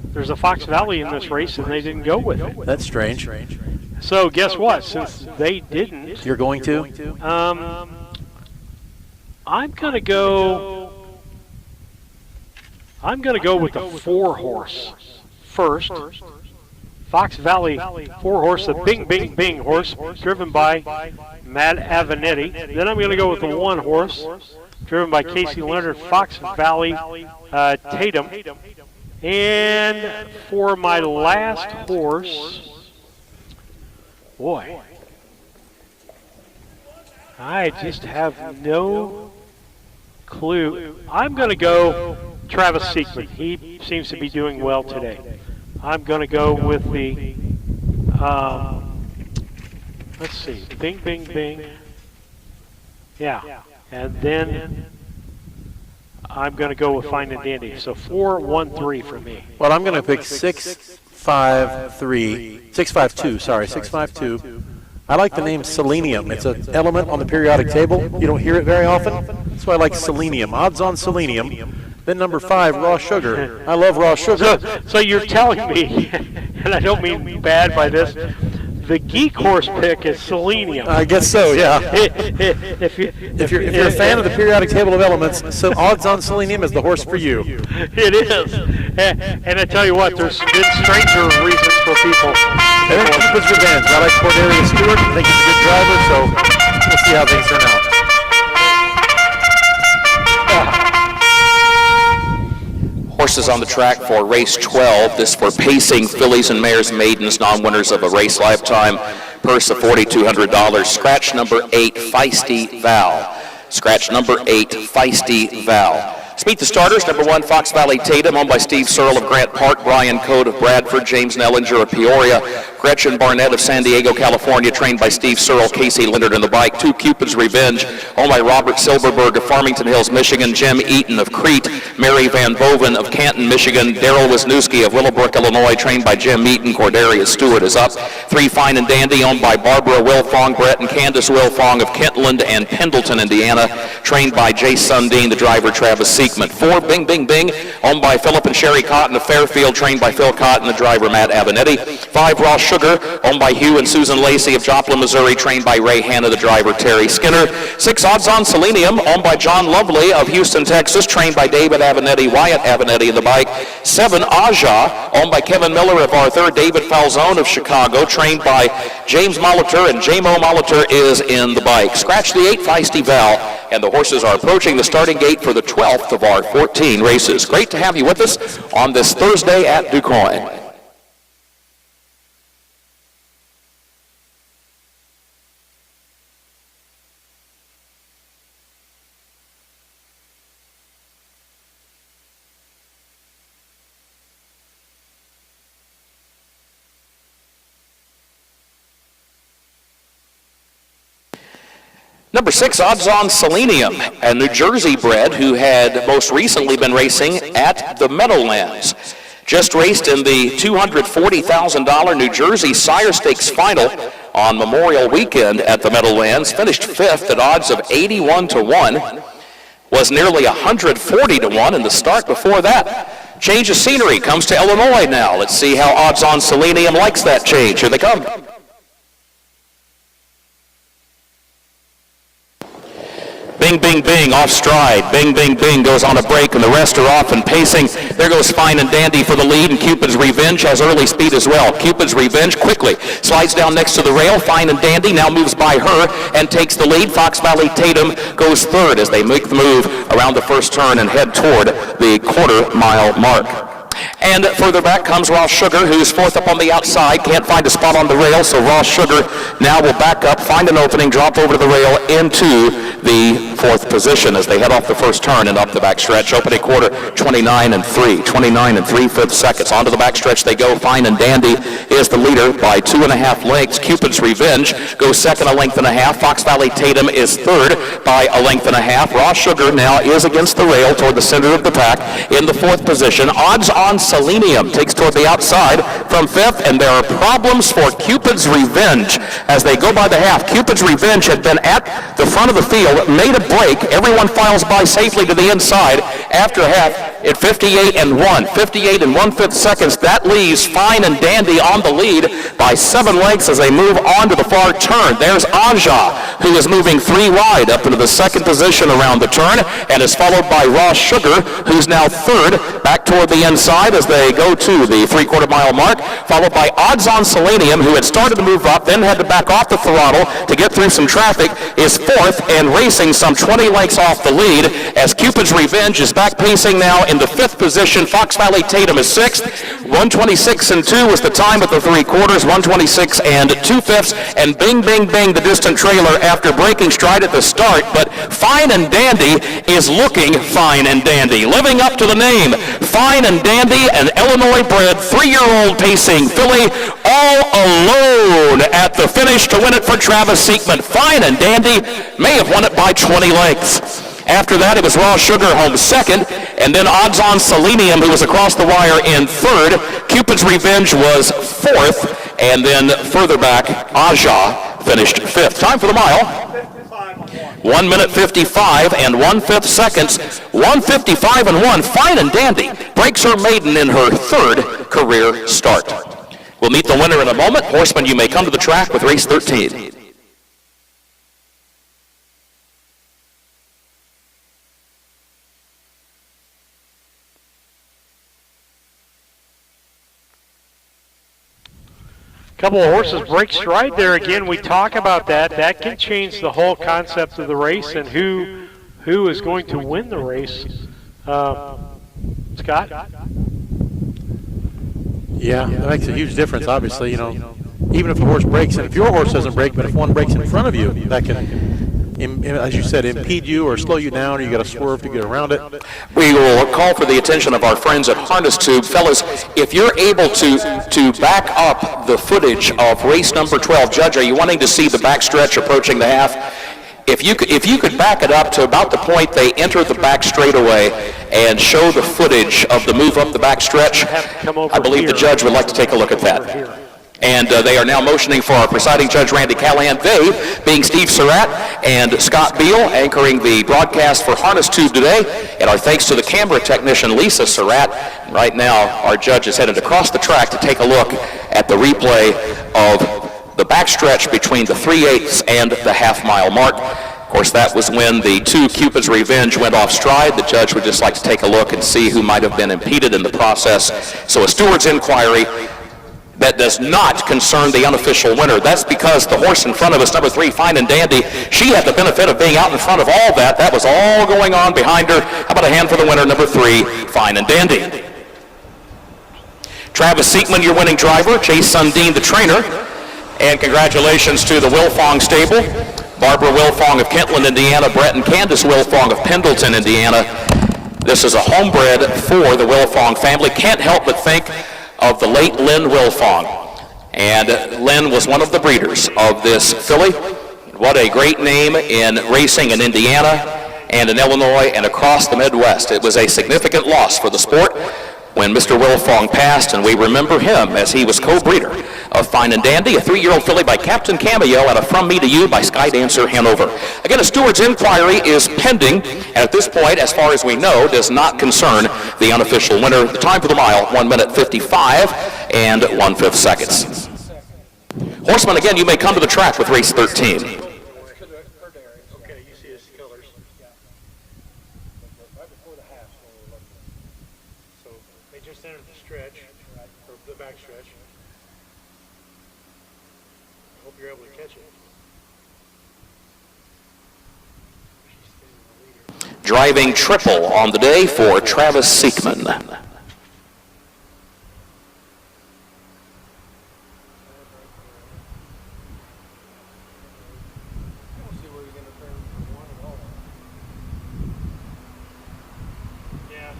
There's a Fox Valley in this race, and they didn't go with it. That's strange. So guess what? Since they didn't, you're going to? I'm gonna go with the 4-horse first. Fox Valley 4-horse, the Bing Bing Bing horse, driven by Matt Avenetti. Then I'm gonna go with the 1-horse, driven by Casey Leonard, Fox Valley Tatum. And for my last horse, boy, I just have no clue. I'm going to go Travis Seekman. He seems to be doing well today. I'm going to go with the, let's see, Bing, Bing, Bing. Yeah. And then I'm going to go with Fine and Dandy. So 4-1-3 for me. Well, I'm going to pick 652. I like the name Selenium. It's an element on the periodic table. You don't hear it very often. That's why I like Selenium. Odds on Selenium. Then number 5, Raw Sugar. I love Raw Sugar. So you're telling me, and I don't mean bad by this, the geek horse pick is Selenium. I guess so, yeah. If you're a fan of the periodic table of elements, so odds on Selenium is the horse for you. It is. And I tell you what, there's been stranger reasons for people. And then Cupid's Revenge. I like Cordelia Stewart. I think he's a good driver, so we'll see how things turn out. Horses on the track for race 12. This for pacing fillies and mares, maidens, non-winners of a race lifetime. Purse of $4,200. Scratch number 8, Feisty Val. Scratch number 8, Feisty Val. Let's meet the starters. Number 1, Fox Valley Tatum, owned by Steve Searle of Grant Park, Brian Code of Bradford, James Nellinger of Peoria, Gretchen Barnett of San Diego, California, trained by Steve Searle, Casey Leonard in the bike. 2, Cupid's Revenge, owned by Robert Silverberg of Farmington Hills, Michigan, Jim Eaton of Crete, Mary Van Boven of Canton, Michigan, Daryl Wisniewski of Willowbrook, Illinois, trained by Jim Eaton. Cordelia Stewart is up. 3, Fine and Dandy, owned by Barbara Wilfong, Brett and Candace Wilfong of Kentland and Pendleton, Indiana, trained by Jay Sundin, the driver Travis Seekman. 4, Bing Bing Bing, owned by Philip and Sherry Cotton of Fairfield, trained by Phil Cotton, the driver Matt Avenetti. 5, Raw Sugar, owned by Hugh and Susan Lacey of Joplin, Missouri, trained by Ray Hanna, the driver Terry Skinner. 6, Odds on Selenium, owned by John Lovely of Houston, Texas, trained by David Avenetti, Wyatt Avenetti in the bike. 7, Aja, owned by Kevin Miller of Arthur, David Falzone of Chicago, trained by James Molitor, and J-Mo Molitor is in the bike. Scratch the 8, Feisty Val, and the horses are approaching the starting gate for the 12th of our 14 races. Great to have you with us on this Thursday at Quoin. Number 6, Odds on Selenium, a New Jersey bred who had most recently been racing at the Meadowlands. Just raced in the $240,000 New Jersey Sire Stakes final on Memorial Weekend at the Meadowlands. Finished 5th at odds of 81 to 1. Was nearly 140 to 1 in the start before that. Change of scenery comes to Illinois now. Let's see how Odds on Selenium likes that change. Here they come. Bing, bing, bing, off stride. Bing, bing, bing goes on a break, and the rest are off and pacing. There goes Fine and Dandy for the lead, and Cupid's Revenge has early speed as well. Cupid's Revenge quickly slides down next to the rail. Fine and Dandy now moves by her and takes the lead. Fox Valley Tatum goes third as they make the move around the first turn and head toward the quarter-mile mark. And further back comes Ross Sugar, who's fourth up on the outside. Can't find a spot on the rail, so Ross Sugar now will back up, find an opening, drop over to the rail into the fourth position as they head off the first turn and up the backstretch. Opening quarter, 29 and 3/5 seconds. Onto the backstretch they go. Fine and Dandy is the leader by 2.5 lengths. Cupid's Revenge goes second, 1.5 lengths. Fox Valley Tatum is third by 1.5 lengths. Ross Sugar now is against the rail toward the center of the pack in the fourth position. Odds on Selenium takes toward the outside from fifth, and there are problems for Cupid's Revenge as they go by the half. Cupid's Revenge had been at the front of the field, made a break. Everyone files by safely to the inside after half at 58 and 1/5 seconds. That leaves Fine and Dandy on the lead by 7 lengths as they move on to the far turn. There's Aja, who is moving 3 wide up into the second position around the turn, and is followed by Ross Sugar, who's now third back toward the inside as they go to the 3/4 mile mark, followed by Odds on Selenium, who had started to move up, then had to back off the throttle to get through some traffic, is fourth and racing some 20 lengths off the lead as Cupid's Revenge is back pacing now into fifth position. Fox Valley Tatum is sixth. 1:26 and 2 was the time at the 3/4, 1:26 and 2/5, and Bing, bing, bing, the distant trailer after breaking stride at the start, but Fine and Dandy is looking fine and dandy, living up to the name. Fine and Dandy, an Illinois-bred 3-year-old pacing filly, all alone at the finish to win it for Travis Seekman. Fine and Dandy may have won it by 20 lengths. After that, it was Ross Sugar home second, and then Odds on Selenium, who was across the wire in third. Cupid's Revenge was fourth, and then further back, Aja finished fifth. Time for the mile. 1 minute 55 and 1/5 seconds. 1:55 and 1. Fine and Dandy breaks her maiden in her third career start. We'll meet the winner in a moment. Horsemen, you may come to the track with race 13. Couple of horses break stride there again. We talk about that. That can change the whole concept of the race and who is going to win the race. Scott? Yeah, that makes a huge difference, obviously. You know, even if a horse breaks, and if your horse doesn't break, but if one breaks in front of you, that can, as you said, impede you or slow you down, or you got to swerve to get around it. We will call for the attention of our friends at Harness Tube. Fellas, if you're able to back up the footage of race number 12, Judge, are you wanting to see the backstretch approaching the half? If you could back it up to about the point they enter the back straightaway and show the footage of the move up the backstretch, I believe the judge would like to take a look at that. And they are now motioning for our presiding judge, Randy Callahan. They, being Steve Surratt and Scott Beal, anchoring the broadcast for Harness Tube today. And our thanks to the camera technician, Lisa Surratt. Right now, our judge is headed across the track to take a look at the replay of the backstretch between the 3/8 and the half-mile mark. Of course, that was when the 2 Cupid's Revenge went off stride. The judge would just like to take a look and see who might have been impeded in the process. So a steward's inquiry that does not concern the unofficial winner. That's because the horse in front of us, number 3, Fine and Dandy, she had the benefit of being out in front of all that. That was all going on behind her. How about a hand for the winner, number 3, Fine and Dandy. Travis Seekman, your winning driver. Chase Sundin, the trainer. And congratulations to the Wilfong stable. Barbara Wilfong of Kentland, Indiana. Brett and Candace Wilfong of Pendleton, Indiana. This is a homebred for the Wilfong family. Can't help but think of the late Lynn Wilfong. And Lynn was one of the breeders of this filly. What a great name in racing in Indiana and in Illinois and across the Midwest. It was a significant loss for the sport when Mr. Wilfong passed, and we remember him as he was co-breeder of Fine and Dandy, a 3-year-old filly by Captain Cameo and a From Me to You by Skydancer Hanover. Again, a steward's inquiry is pending, and at this point, as far as we know, does not concern the unofficial winner. The time for the mile, 1 minute 55 and 1/5 seconds. Horsemen, again, you may come to the track with race 13. Hope you're able to catch it. Driving triple on the day for Travis Siekman. Yeah,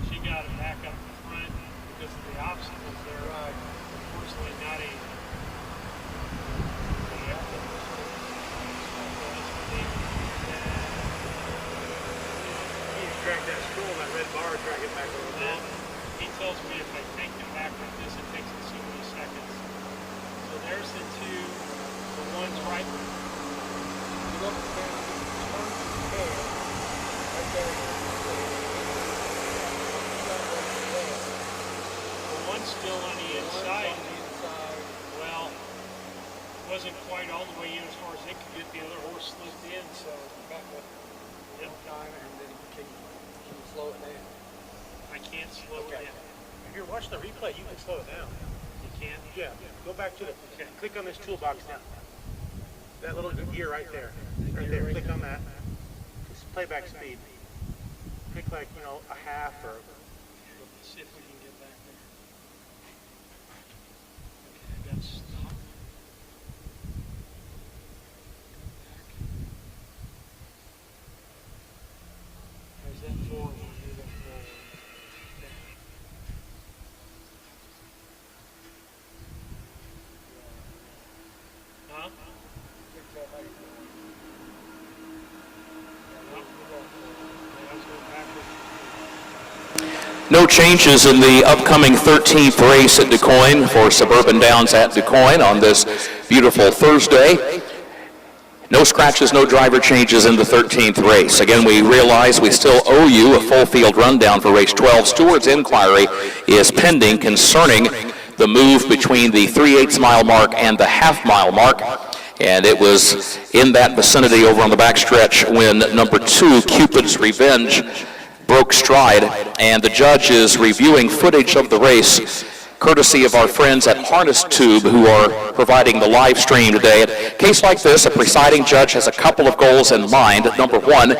she got it back up front because of the obstacles there. Unfortunately, not a. Drag that spool, that red bar, drag it back a little bit. He tells me if I take them back like this, it takes it so many seconds. So there's the two, the one's right. You look down, turn the head, right there. The one's still on the inside. Well, it wasn't quite all the way in as far as it could get. The other horse slipped in, so back up. Yep. Time and then can you slow it down? I can't slow it down. If you're watching the replay, you can slow it down. You can? Yeah. Go back to the, click on this toolbox now. That little gear right there. Right there. Click on that. Just playback speed. Click like, you know, a half or. Let's see if we can get back there. Okay, I got stop. There's that forward one. Here's that forward. Huh? No changes in the upcoming 13th race at Quoin for Suburban Downs at Quoin on this beautiful Thursday. No scratches, no driver changes in the 13th race. Again, we realize we still owe you a full field rundown for race 12. Steward's inquiry is pending concerning the move between the 3/8 mile mark and the half-mile mark. And it was in that vicinity over on the backstretch when number 2, Cupid's Revenge, broke stride. And the judge is reviewing footage of the race courtesy of our friends at Harness Tube who are providing the live stream today. In a case like this, a presiding judge has a couple of goals in mind. Number one,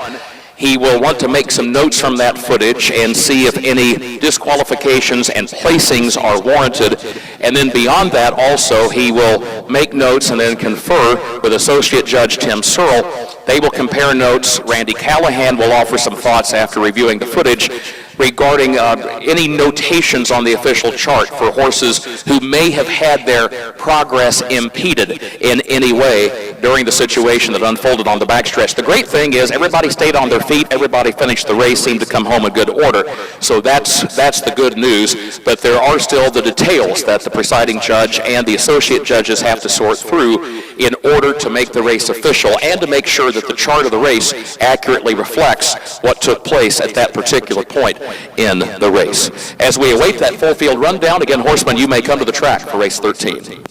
he will want to make some notes from that footage and see if any disqualifications and placings are warranted. And then beyond that also, he will make notes and then confer with Associate Judge Tim Searle. They will compare notes. Randy Callahan will offer some thoughts after reviewing the footage regarding any notations on the official chart for horses who may have had their progress impeded in any way during the situation that unfolded on the backstretch. The great thing is everybody stayed on their feet, everybody finished the race, seemed to come home in good order. So that's the good news, but there are still the details that the presiding judge and the associate judges have to sort through in order to make the race official and to make sure that the chart of the race accurately reflects what took place at that particular point in the race. As we await that full field rundown, again, horsemen, you may come to the track for race 13.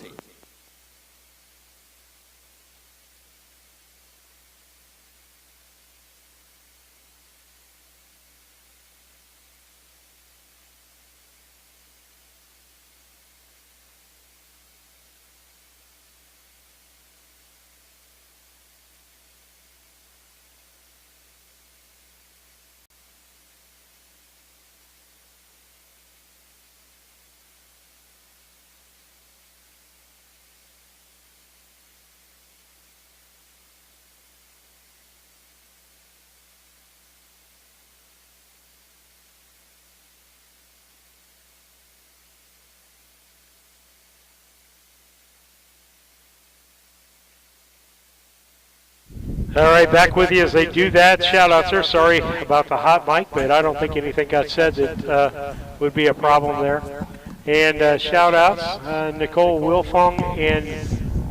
All right, back with you as they do that. Shout-outs there. Sorry about the hot mic, but I don't think anything got said that would be a problem there. And shout-outs, Nicole Wilfong and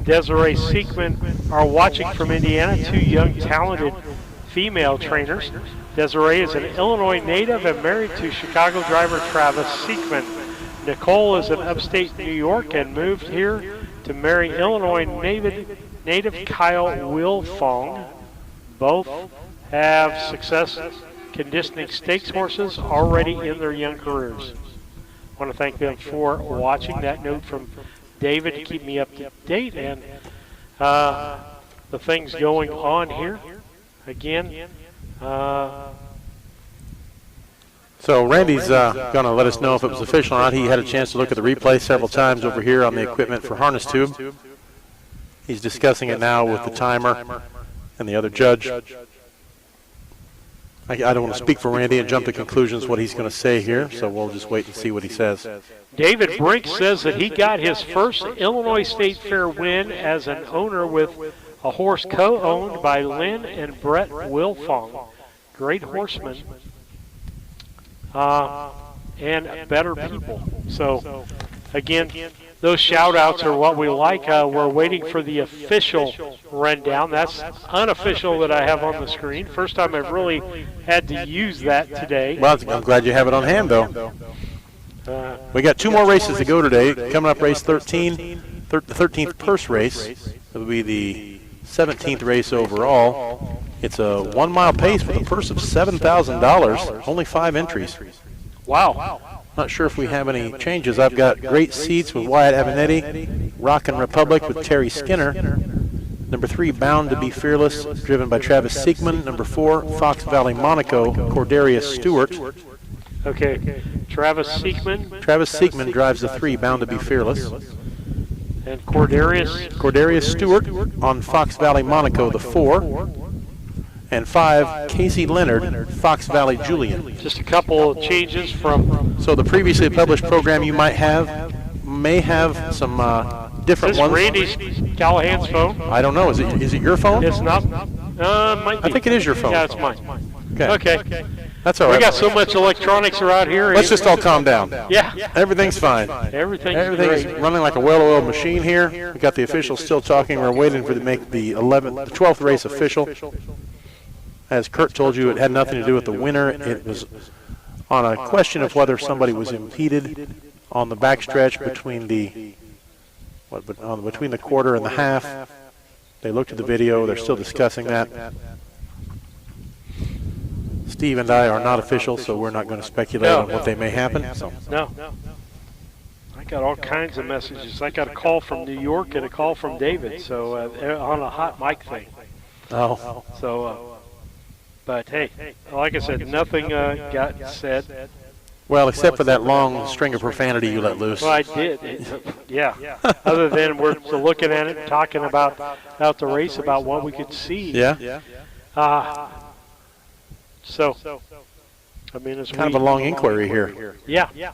Desiree Siekman are watching from Indiana, two young, talented female trainers. Desiree is an Illinois native and married to Chicago driver Travis Siekman. Nicole is an upstate New York and moved here to marry Illinois native Kyle Wilfong. Both have success conditioning stakes horses already in their young careers. I want to thank them for watching. That note from David to keep me up to date. And the things going on here. Again, So Randy's going to let us know if it was official or not. He had a chance to look at the replay several times over here on the equipment for harness tube. He's discussing it now with the timer and the other judge. I don't want to speak for Randy and jump to conclusions what he's going to say here, so we'll just wait and see what he says. David Brink says that he got his first Illinois State Fair win as an owner with a horse co-owned by Lynn and Brett Wilfong. Great horsemen and better people. So, again, those shout-outs are what we like. We're waiting for the official rundown. That's unofficial that I have on the screen. First time I've really had to use that today. Well, I'm glad you have it on hand, though. We got 2 more races to go today. Coming up, race 13, the 13th purse race. It will be the 17th race overall. It's a 1 mile pace with a purse of $7,000. Only 5 entries. Wow. Not sure if we have any changes. I've got Great Seats with Wyatt Avenatti, Rockin' Republic with Terry Skinner. Number 3, Bound to be Fearless, driven by Travis Siegman. Number 4, Fox Valley Monaco, Cordarius Stewart. Okay, Travis Siegman. Travis Siegman drives the 3, Bound to be Fearless. And Cordarius Stewart on Fox Valley Monaco, the 4. And 5, Casey Leonard, Fox Valley Julian. Just a couple of changes from... So the previously published program you may have some different ones. Is Randy Callahan's phone? I don't know. Is it your phone? It's not. Might be. I think it is your phone. Yeah, it's mine. Okay. That's all right. We got so much electronics around here. Let's just all calm down. Yeah. Everything's fine. Everything's running like a well-oiled machine here. We got the officials still talking. We're waiting for to make the 12th race official. As Kurt told you, it had nothing to do with the winner. It was on a question of whether somebody was impeded on the backstretch between the quarter and the half. They looked at the video. They're still discussing that. Steve and I are not officials, so we're not going to speculate on what they may happen. So. No. I got all kinds of messages. I got a call from New York and a call from David, so on a hot mic thing. Oh. So... But hey, like I said, nothing got said. Well, except for that long string of profanity you let loose. Well, I did. Yeah. Other than we're looking at it and talking about the race, about what we could see. Yeah. So, I mean, it's kind of a long inquiry here. Yeah.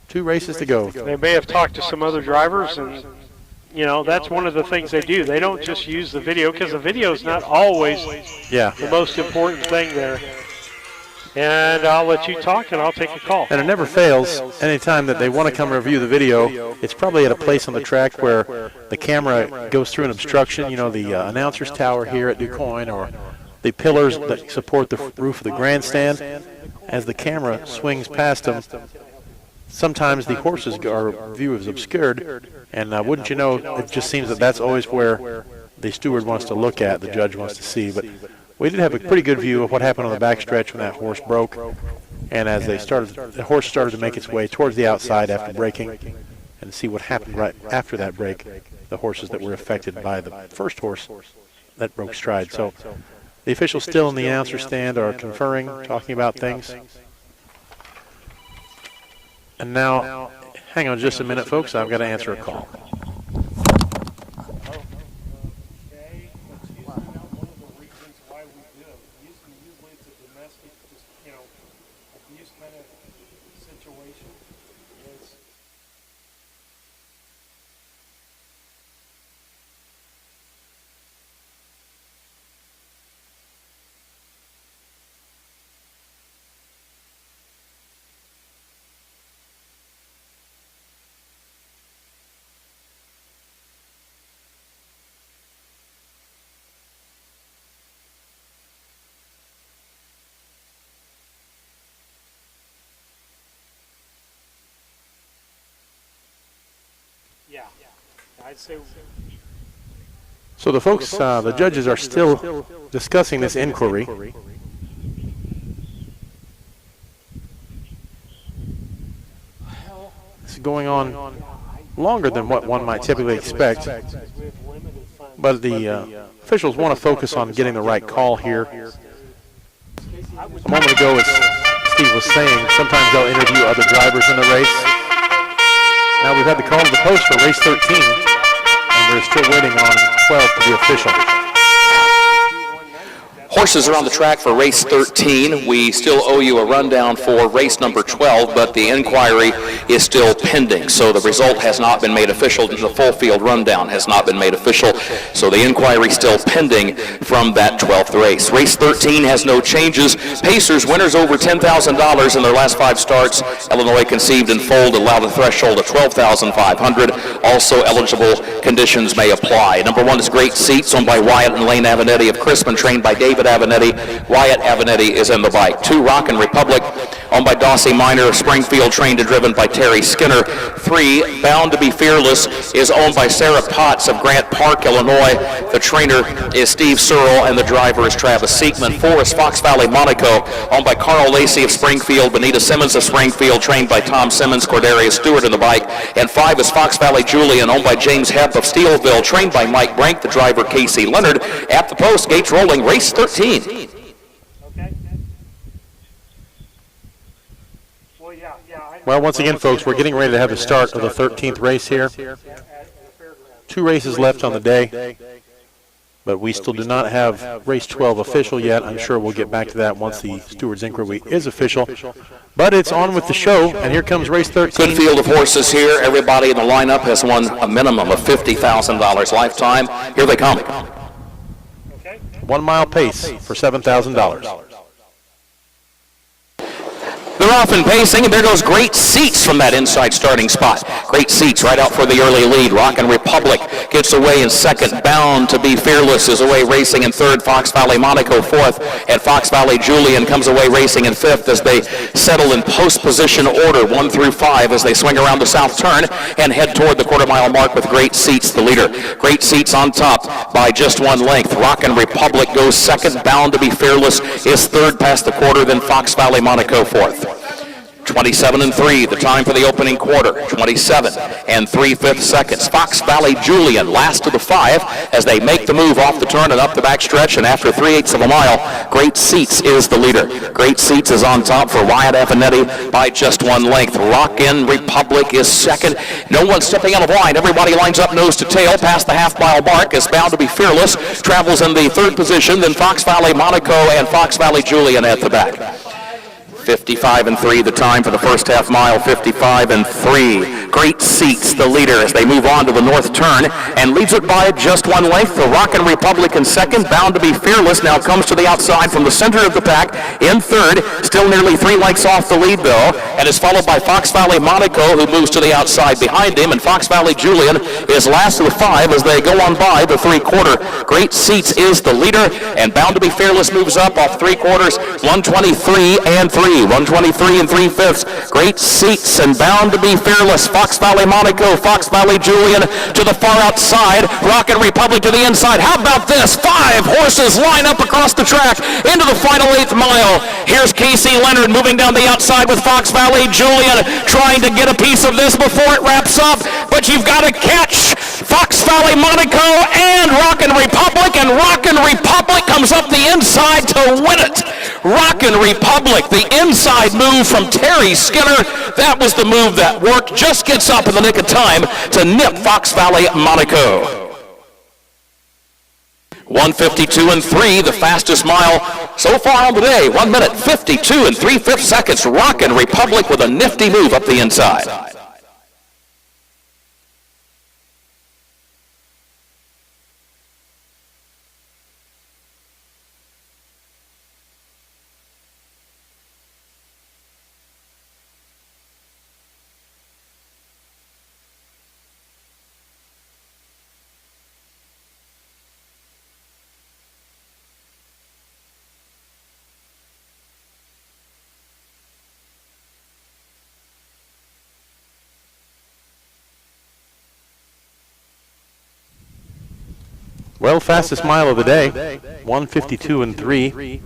2 races to go. They may have talked to some other drivers and. You know, that's one of the things they do. They don't just use the video because the video is not always the most important thing there. And I'll let you talk and I'll take a call. And it never fails. Anytime that they want to come review the video, it's probably at a place on the track where the camera goes through an obstruction. You know, the announcer's tower here at Quoin or the pillars that support the roof of the grandstand. As the camera swings past them, sometimes the horses' view is obscured, and wouldn't you know, it just seems that that's always where the steward wants to look at, the judge wants to see. But we did have a pretty good view of what happened on the backstretch when that horse broke, and as the horse started to make its way towards the outside after braking, and see what happened right after that break, the horses that were affected by the first horse that broke stride. So the officials still in the announcer stand are conferring, talking about things. And now, hang on just a minute, folks. I've got to answer a call. I'd say. So the folks, the judges are still discussing this inquiry. This is going on longer than what one might typically expect. But the officials want to focus on getting the right call here. A moment ago, as Steve was saying, sometimes they'll interview other drivers in the race. Now we've had the call to the post for race 13, and we're still waiting on 12 to be official. Horses are on the track for race 13. We still owe you a rundown for race number 12, but the inquiry is still pending. So the result has not been made official. The full field rundown has not been made official. So the inquiry still pending from that 12th race. Race 13 has no changes. Pacers winners over $10,000 in their last 5 starts. Illinois conceived and fold allowed a threshold of $12,500. Also eligible conditions may apply. Number 1 is Great Seats, owned by Wyatt and Lane Avenatti of Crispin, trained by David Avenatti. Wyatt Avenatti is in the bike. 2, Rockin' Republic, owned by Dossie Minor of Springfield, trained and driven by Terry Skinner. 3, Bound to be Fearless, is owned by Sarah Potts of Grant Park, Illinois. The trainer is Steve Searle, and the driver is Travis Seekman. 4 is Fox Valley Monaco, owned by Carl Lacey of Springfield, Benita Simmons of Springfield, trained by Tom Simmons, Cordarius Stewart in the bike. And 5 is Fox Valley Julian, owned by James Hepp of Steelville, trained by Mike Brank, the driver Casey Leonard. At the post, gates rolling, race 13. Well, once again, folks, we're getting ready to have the start of the 13th race here. 2 races left on the day, but we still do not have race 12 official yet. I'm sure we'll get back to that once the Stewards Inquiry is official. But it's on with the show, and here comes race 13. Good field of horses here. Everybody in the lineup has won a minimum of $50,000 lifetime. Here they come. 1 mile pace for $7,000. They're off and pacing, and there goes Great Seats from that inside starting spot. Great Seats right out for the early lead. Rockin' Republic gets away in second. Bound to be Fearless is away racing in third. Fox Valley Monaco fourth, and Fox Valley Julian comes away racing in fifth as they settle in post position order 1 through 5 as they swing around the south turn and head toward the quarter-mile mark with Great Seats the leader. Great Seats on top by just 1 length. Rockin' Republic goes second. Bound to be Fearless is third past the quarter, then Fox Valley Monaco fourth. 27 and 3, the time for the opening quarter. 27 and 3/5 seconds. Fox Valley Julian last to the 5 as they make the move off the turn and up the backstretch, and after 3/8 of a mile, Great Seats is the leader. Great Seats is on top for Wyatt Avenatti by just 1 length. Rockin' Republic is second. No one stepping out of line. Everybody lines up nose to tail past the half-mile mark as Bound to be Fearless travels in the third position, then Fox Valley Monaco and Fox Valley Julian at the back. 55 and 3, the time for the first half mile. 55 and 3. Great Seats, the leader, as they move on to the north turn and leads it by just 1 length. The Rockin' Republic in second. Bound to be Fearless now comes to the outside from the center of the pack in third. Still nearly 3 lengths off the lead though, and is followed by Fox Valley Monaco, who moves to the outside behind him, and Fox Valley Julian is last of the 5 as they go on by the 3/4. Great Seats is the leader, and Bound to be Fearless moves up off 3/4. 123 and 3. 123 and 3/5. Great Seats and Bound to be Fearless. Fox Valley Monaco, Fox Valley Julian to the far outside. Rockin' Republic to the inside. How about this? 5 horses line up across the track into the final 8th mile. Here's Casey Leonard moving down the outside with Fox Valley Julian trying to get a piece of this before it wraps up. But you've got to catch Fox Valley Monaco and Rockin' Republic, and Rockin' Republic comes up the inside to win it. Rockin' Republic, the inside move from Terry Skinner. That was the move that worked. Just gets up in the nick of time to nip Fox Valley Monaco. 152 and 3, the fastest mile so far on the day. 1 minute, 52 and 3/5 seconds. Rockin' Republic with a nifty move up the inside. Well, fastest mile of the day, 152 and 3.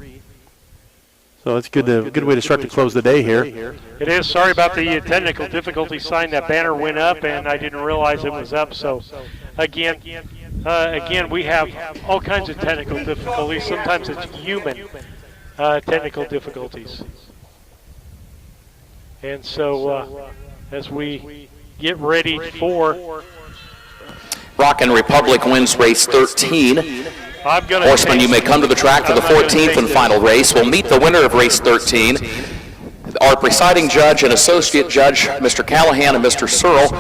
So it's good way to start to close the day here. It is. Sorry about the technical difficulty sign. That banner went up, and I didn't realize it was up. So, again, we have all kinds of technical difficulties. Sometimes it's human technical difficulties. And so, as we get ready for Rockin' Republic wins race 13. Horsemen, you may come to the track for the 14th and final race. We'll meet the winner of race 13. Our presiding judge and associate judge, Mr. Callahan and Mr. Searle,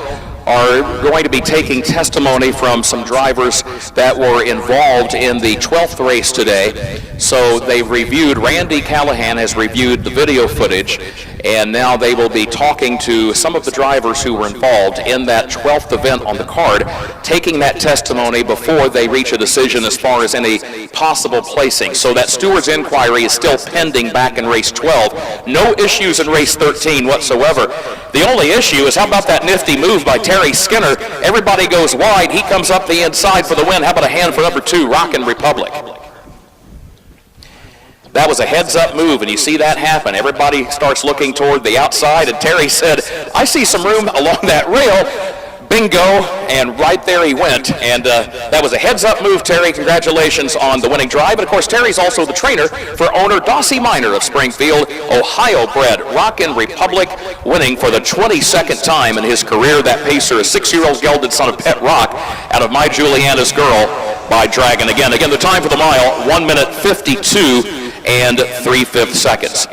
are going to be taking testimony from some drivers that were involved in the 12th race today. So they've reviewed, Randy Callahan has reviewed the video footage, and now they will be talking to some of the drivers who were involved in that 12th event on the card, taking that testimony before they reach a decision as far as any possible placing. So that steward's inquiry is still pending back in race 12. No issues in race 13 whatsoever. The only issue is, how about that nifty move by Terry Skinner? Everybody goes wide, he comes up the inside for the win. How about a hand for number 2, Rockin' Republic? That was a heads-up move, and you see that happen. Everybody starts looking toward the outside, and Terry said, I see some room along that rail. Bingo, and right there he went. And that was a heads-up move, Terry. Congratulations on the winning drive. And, of course, Terry's also the trainer for owner Dossie Miner of Springfield, Ohio-bred Rockin' Republic, winning for the 22nd time in his career. That pacer, a 6-year-old gelded son of Pet Rock out of My Juliana's Girl by Dragon. Again, the time for the mile, 1 minute 52 and 3/5 seconds.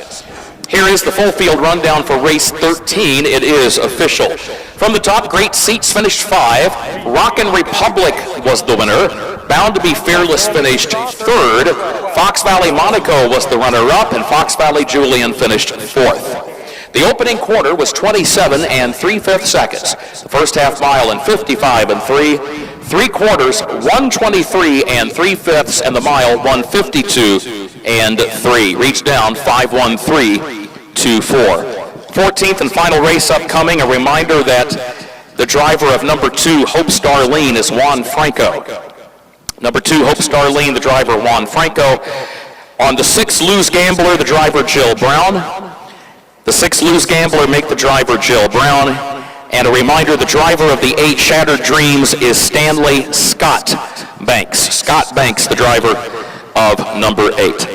Here is the full field rundown for race 13. It is official. From the top, Great Seats finished 5. Rockin' Republic was the winner. Bound to be Fearless finished 3rd. Fox Valley Monaco was the runner-up, and Fox Valley Julian finished 4th. The opening quarter was 27 and 3/5 seconds. The first half mile in 55 and 3. 3 quarters, 123 and 3/5, and the mile 152 and 3. Reached down 5:13.24. 14th and final race upcoming. A reminder that the driver of number 2, Hope Starlene, is Juan Franco. Number 2, Hope Starlene, the driver Juan Franco. On the 6 Lose Gambler, the driver Jill Brown. The 6 Lose Gambler make the driver Jill Brown. And a reminder, the driver of the 8 Shattered Dreams is Stanley Scott Banks. Scott Banks, the driver of number 8.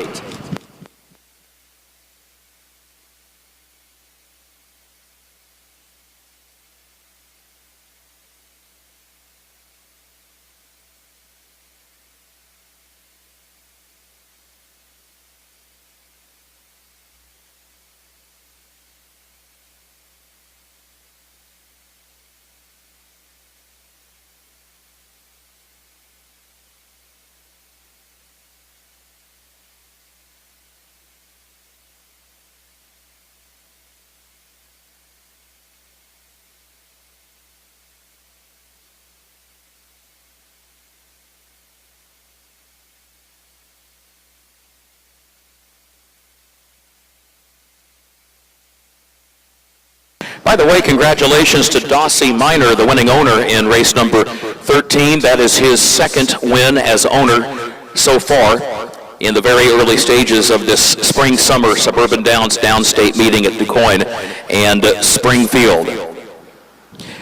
By the way, congratulations to Dossie Miner, the winning owner in race number 13. That is his 2nd win as owner so far in the very early stages of this spring-summer Suburban Downs downstate meeting at Quoin and Springfield.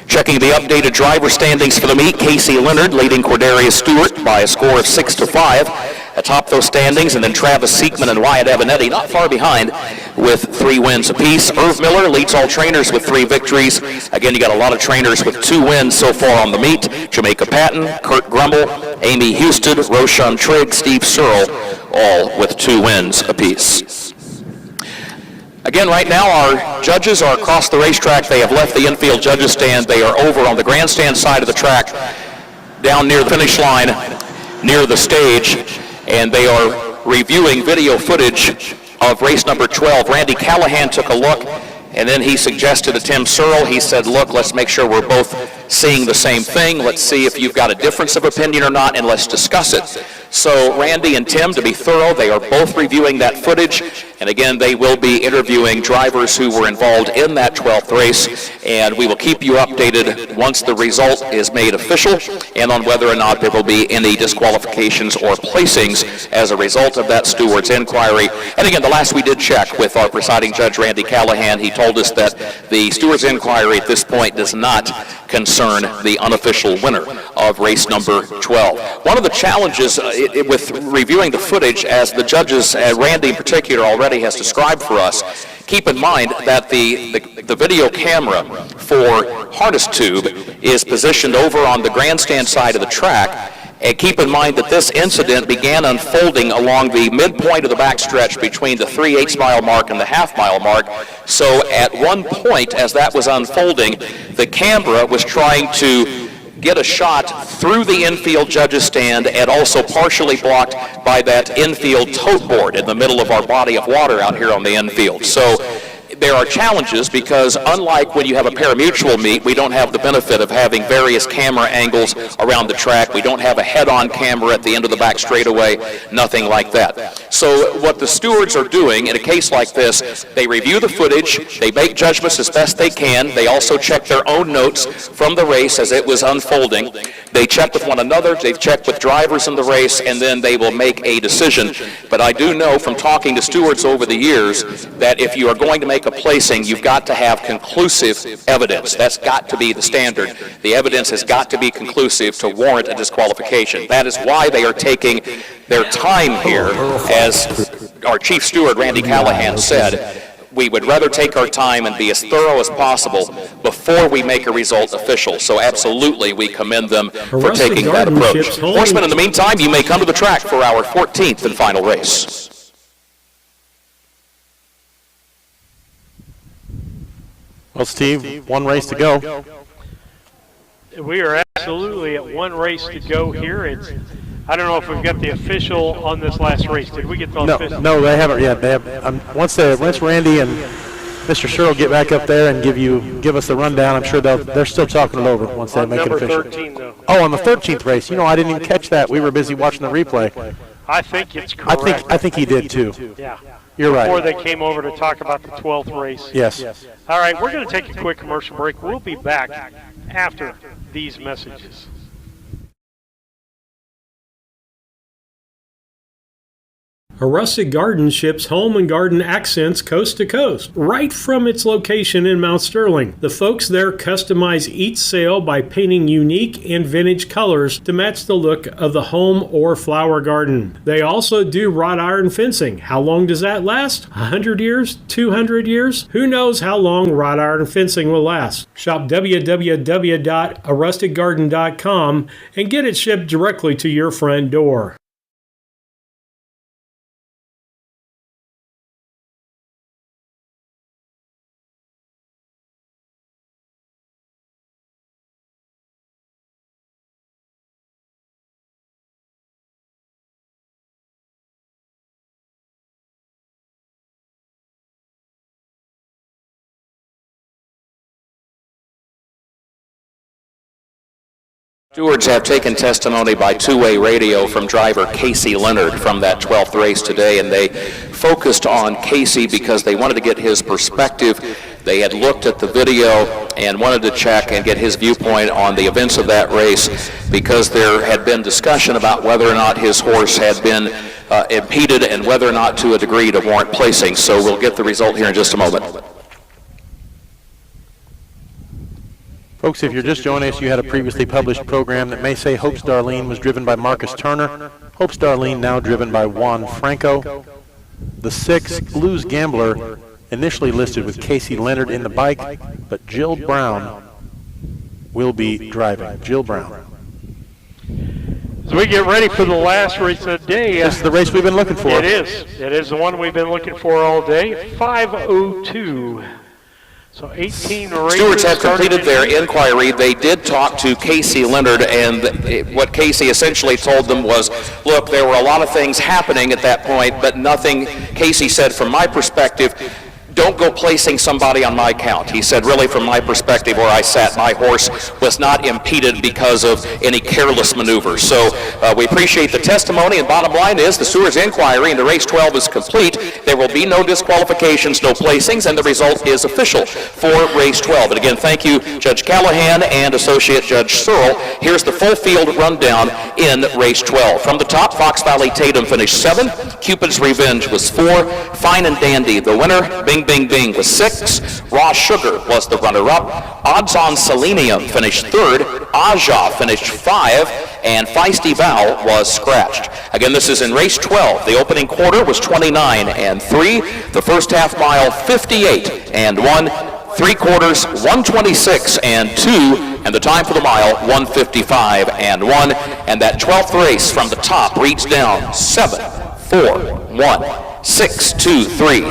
Checking the updated driver standings for the meet, Casey Leonard leading Cordarius Stewart by a score of 6-5. Atop those standings, and then Travis Seekman and Wyatt Evanetti not far behind with 3 wins apiece. Irv Miller leads all trainers with 3 victories. Again, you got a lot of trainers with 2 wins so far on the meet. Jamaica Patton, Kurt Grumble, Amy Houston, Roshan Trigg, Steve Searle, all with 2 wins apiece. Again, right now our judges are across the racetrack. They have left the infield judges stand. They are over on the grandstand side of the track, down near the finish line, near the stage, and they are reviewing video footage of race number 12. Randy Callahan took a look, and then he suggested to Tim Searle, he said, look, let's make sure we're both seeing the same thing. Let's see if you've got a difference of opinion or not, and let's discuss it. So Randy and Tim, to be thorough, they are both reviewing that footage, and again, they will be interviewing drivers who were involved in that 12th race, and we will keep you updated once the result is made official and on whether or not there will be any disqualifications or placings as a result of that steward's inquiry. And again, the last we did check with our presiding judge, Randy Callahan, he told us that the steward's inquiry at this point does not concern the unofficial winner of race number 12. One of the challenges with reviewing the footage, as the judges, Randy in particular, already has described for us, keep in mind that the video camera for harness tube is positioned over on the grandstand side of the track. And keep in mind that this incident began unfolding along the midpoint of the backstretch between the 3/8 mile mark and the half-mile mark. So at one point, as that was unfolding, the camera was trying to get a shot through the infield judge's stand and also partially blocked by that infield tote board in the middle of our body of water out here on the infield. So there are challenges because unlike when you have a pari-mutuel meet, we don't have the benefit of having various camera angles around the track. We don't have a head-on camera at the end of the back straightaway, nothing like that. So what the stewards are doing in a case like this, they review the footage, they make judgments as best they can, they also check their own notes from the race as it was unfolding, they check with one another, they've checked with drivers in the race, and then they will make a decision. But I do know from talking to stewards over the years that if you are going to make a placing, you've got to have conclusive evidence. That's got to be the standard. The evidence has got to be conclusive to warrant a disqualification. That is why they are taking their time here. As our chief steward, Randy Callahan, said, we would rather take our time and be as thorough as possible before we make a result official. So absolutely, we commend them for taking that approach. Horsemen, in the meantime, you may come to the track for our 14th and final race. Well, Steve, one race to go. We are absolutely at one race to go here. I don't know if we've got the official on this last race. Did we get the official? No, they haven't yet. They have. Once Randy and Mr. Searle get back up there and give us the rundown, I'm sure they're still talking it over once they make it official. 13, though. Oh, on the 13th race. You know, I didn't even catch that. We were busy watching the replay. I think it's correct. I think he did too. Yeah. You're right. Before they came over to talk about the 12th race. Yes. All right, we're going to take a quick commercial break. We'll be back after these messages. A Rustic Garden ships home and garden accents coast to coast, right from its location in Mount Sterling. The folks there customize each sail by painting unique and vintage colors to match the look of the home or flower garden. They also do wrought iron fencing. How long does that last? 100 years? 200 years? Who knows how long wrought iron fencing will last? Shop www.arusticgarden.com and get it shipped directly to your front door. Stewards have taken testimony by two-way radio from driver Casey Leonard from that 12th race today, and they focused on Casey because they wanted to get his perspective. They had looked at the video and wanted to check and get his viewpoint on the events of that race because there had been discussion about whether or not his horse had been impeded and whether or not to a degree to warrant placing. So we'll get the result here in just a moment. Folks, if you're just joining us, you had a previously published program that may say Hope's Darlene was driven by Marcus Turner. Hope's Darlene now driven by Juan Franco. The 6, Blues Gambler, initially listed with Casey Leonard in the bike, but Jill Brown will be driving. Jill Brown. As we get ready for the last race of the day. This is the race we've been looking for. It is. It is the one we've been looking for all day. 5:02. So 18 races. Stewards have completed their inquiry. They did talk to Casey Leonard, and what Casey essentially told them was, look, there were a lot of things happening at that point, but nothing, Casey said, from my perspective, don't go placing somebody on my count. He said, really, from my perspective, where I sat, my horse was not impeded because of any careless maneuvers. So we appreciate the testimony, and bottom line is the Stewards' inquiry into race 12 is complete. There will be no disqualifications, no placings, and the result is official for race 12. And again, thank you, Judge Callahan and Associate Judge Searle. Here's the full field rundown in race 12. From the top, Fox Valley Tatum finished 7th, Cupid's Revenge was 4, Fine and Dandy the winner, Bing Bing Bing was 6, Raw Sugar was the runner-up, Odds on Selenium finished 3rd, Aja finished 5, and Feisty Val was scratched. Again, this is in race 12. The opening quarter was 29 and 3, the first half mile 58 and 1, 3 quarters 126 and 2, and the time for the mile 155 and 1, and that 12th race from the top reads down 7, 4, 1, 6, 2, 3,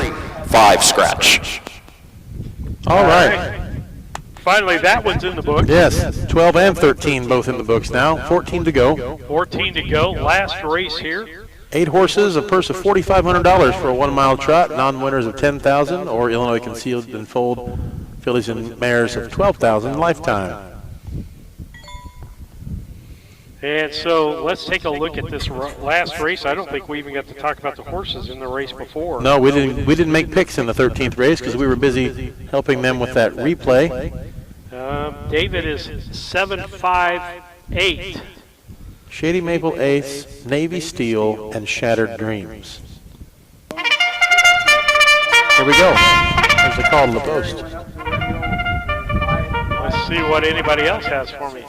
5 scratch. All right. Finally, that one's in the book. Yes, 12 and 13 both in the books now. 14 to go. 14 to go. Last race here. 8 horses, a purse of $4,500 for a 1 mile trot, non-winners of $10,000, or Illinois Concealed and Fold fillies and mares of $12,000 lifetime. And so let's take a look at this last race. I don't think we even got to talk about the horses in the race before. No, we didn't make picks in the 13th race because we were busy helping them with that replay. David is 7-5-8. Shady Maple Ace, Navy Steel, and Shattered Dreams. Here we go. There's the call to the post. Let's see what anybody else has for me.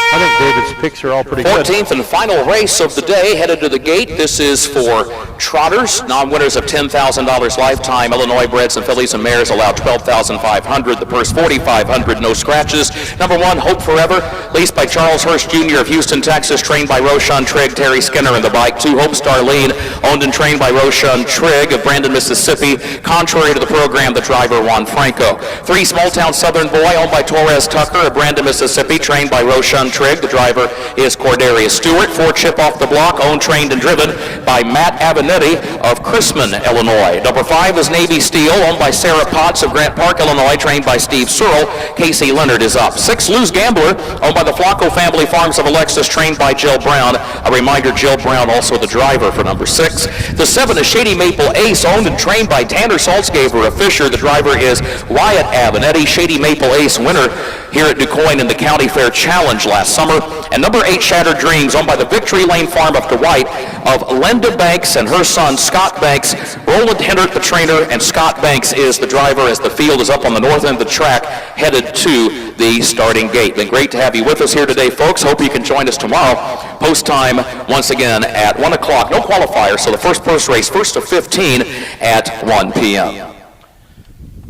I think David's picks are all pretty good. 14th and final race of the day, headed to the gate. This is for trotters, non-winners of $10,000 lifetime. Illinois breds and fillies and mares allowed $12,500. The purse $4,500, no scratches. Number 1, Hope Forever, leased by Charles Hurst Jr. of Houston, Texas, trained by Roshan Trigg, Terry Skinner in the bike. 2, Hope Starlene, owned and trained by Roshan Trigg of Brandon, Mississippi. Contrary to the program, the driver Juan Franco. 3, Small Town Southern Boy, owned by Torres Tucker of Brandon, Mississippi, trained by Roshan Trigg. The driver is Cordarius Stewart. 4, Chip Off the Block, owned, trained, and driven by Matt Abinetti of Chrisman, Illinois. Number 5 is Navy Steel, owned by Sarah Potts of Grant Park, Illinois, trained by Steve Searle. Casey Leonard is up. 6, Lose Gambler, owned by the Flacco Family Farms of Alexis, trained by Jill Brown. A reminder, Jill Brown also the driver for number 6. The 7 is Shady Maple Ace, owned and trained by Tanner Saltzgaver of Fisher. The driver is Wyatt Abinetti. Shady Maple Ace winner here at Quoin in the County Fair Challenge last summer. And number 8, Shattered Dreams, owned by the Victory Lane Farm of Dwight of Linda Banks and her son Scott Banks. Roland Hendrick, the trainer, and Scott Banks is the driver as the field is up on the north end of the track headed to the starting gate. Been great to have you with us here today, folks. Hope you can join us tomorrow. Post time once again at 1 o'clock. No qualifier, so the first post race, 1st of 15 at 1 p.m.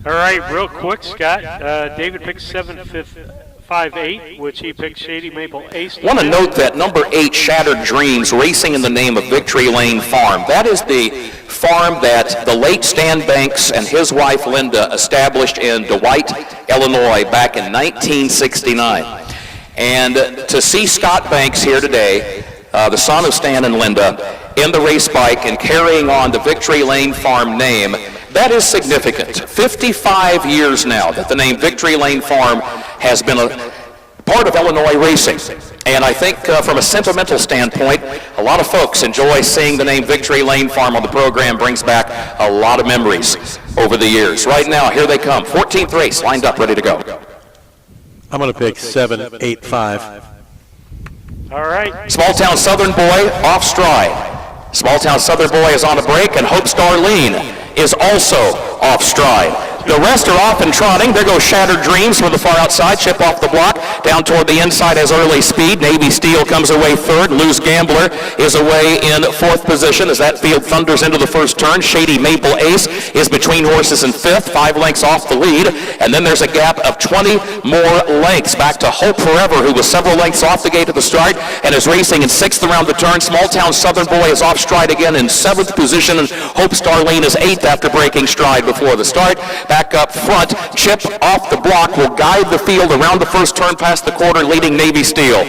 All right, real quick, Scott. David picked 7-5-8, which he picked Shady Maple Ace. I want to note that number 8, Shattered Dreams, racing in the name of Victory Lane Farm. That is the farm that the late Stan Banks and his wife Linda established in Dwight, Illinois, back in 1969. And to see Scott Banks here today, the son of Stan and Linda, in the race bike and carrying on the Victory Lane Farm name, that is significant. 55 years now that the name Victory Lane Farm has been a part of Illinois racing. And I think from a sentimental standpoint, a lot of folks enjoy seeing the name Victory Lane Farm on the program. Brings back a lot of memories over the years. Right now, here they come. 14th race, lined up, ready to go. I'm going to pick 7-8-5. All right. Small Town Southern Boy off stride. Small Town Southern Boy is on a break, and Hope Starlene is also off stride. The rest are off and trotting. There goes Shattered Dreams from the far outside. Chip Off the Block down toward the inside has early speed. Navy Steel comes away 3rd. Loose Gambler is away in 4th position as that field thunders into the first turn. Shady Maple Ace is between horses in 5th, 5 lengths off the lead. And then there's a gap of 20 more lengths back to Hope Forever, who was several lengths off the gate at the start and is racing in 6th around the turn. Small Town Southern Boy is off stride again in 7th position. And Hope Starlene is 8th after breaking stride before the start. back up front. Chip off the block will guide the field around the first turn past the quarter, leading Navy Steel.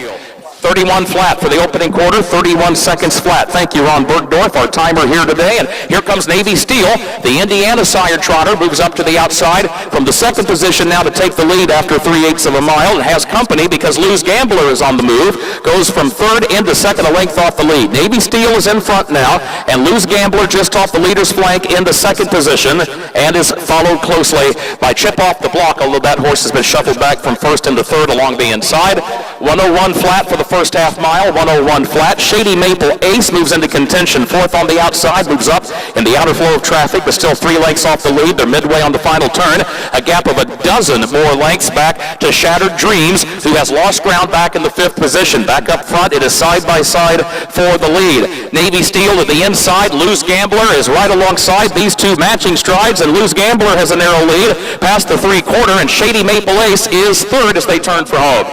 31 flat for the opening quarter, 31 seconds flat. Thank you, Ron Bergdorf, our timer here today. And here comes Navy Steel. The Indiana sire trotter moves up to the outside from the second position now to take the lead after 3/8 of a mile, and has company because Luz Gambler is on the move. Goes from third into second, a length off the lead. Navy Steel is in front now, and Luz Gambler just off the leader's flank into second position, and is followed closely by Chip off the block, although that horse has been shuffled back from first into third along the inside. 101 flat for the first half mile, 101 flat. Shady Maple Ace moves into contention, fourth on the outside, moves up in the outer flow of traffic, but still 3 lengths off the lead. They're midway on the final turn. A gap of a dozen more lengths back to Shattered Dreams, who has lost ground back in the 5th position. Back up front, it is side by side for the lead. Navy Steel to the inside. Luz Gambler is right alongside. These two matching strides, and Luz Gambler has a narrow lead past the 3/4, and Shady Maple Ace is third as they turn for home.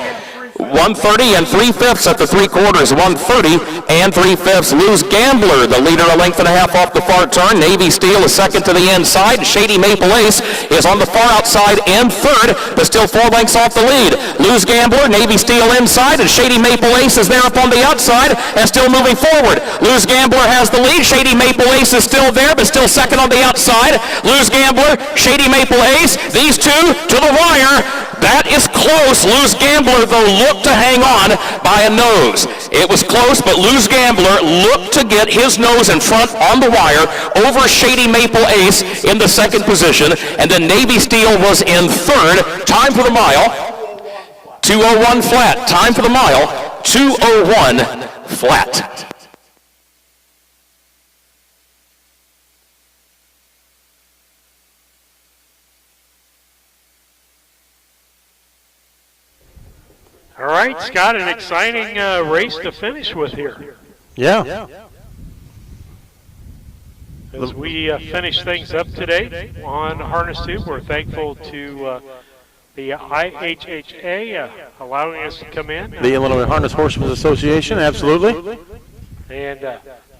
130 and 3/5 at the 3/4, 130 and 3/5. Luz Gambler, the leader, a length and a half off the far turn. Navy Steel is second to the inside. Shady Maple Ace is on the far outside and third, but still 4 lengths off the lead. Luz Gambler, Navy Steel inside, and Shady Maple Ace is there up on the outside and still moving forward. Luz Gambler has the lead. Shady Maple Ace is still there, but still second on the outside. Luz Gambler, Shady Maple Ace, these two to the wire. That is close. Luz Gambler, though, looked to hang on by a nose. It was close, but Luz Gambler looked to get his nose in front on the wire over Shady Maple Ace in the second position, and then Navy Steel was in third. Time for the mile, 2:01 flat. Time for the mile, 2:01 flat. All right, Scott, an exciting race to finish with here. Yeah. As we finish things up today on Harness Tube, we're thankful to the IHHA allowing us to come in. The Illinois Harness Horsemen's Association, absolutely. And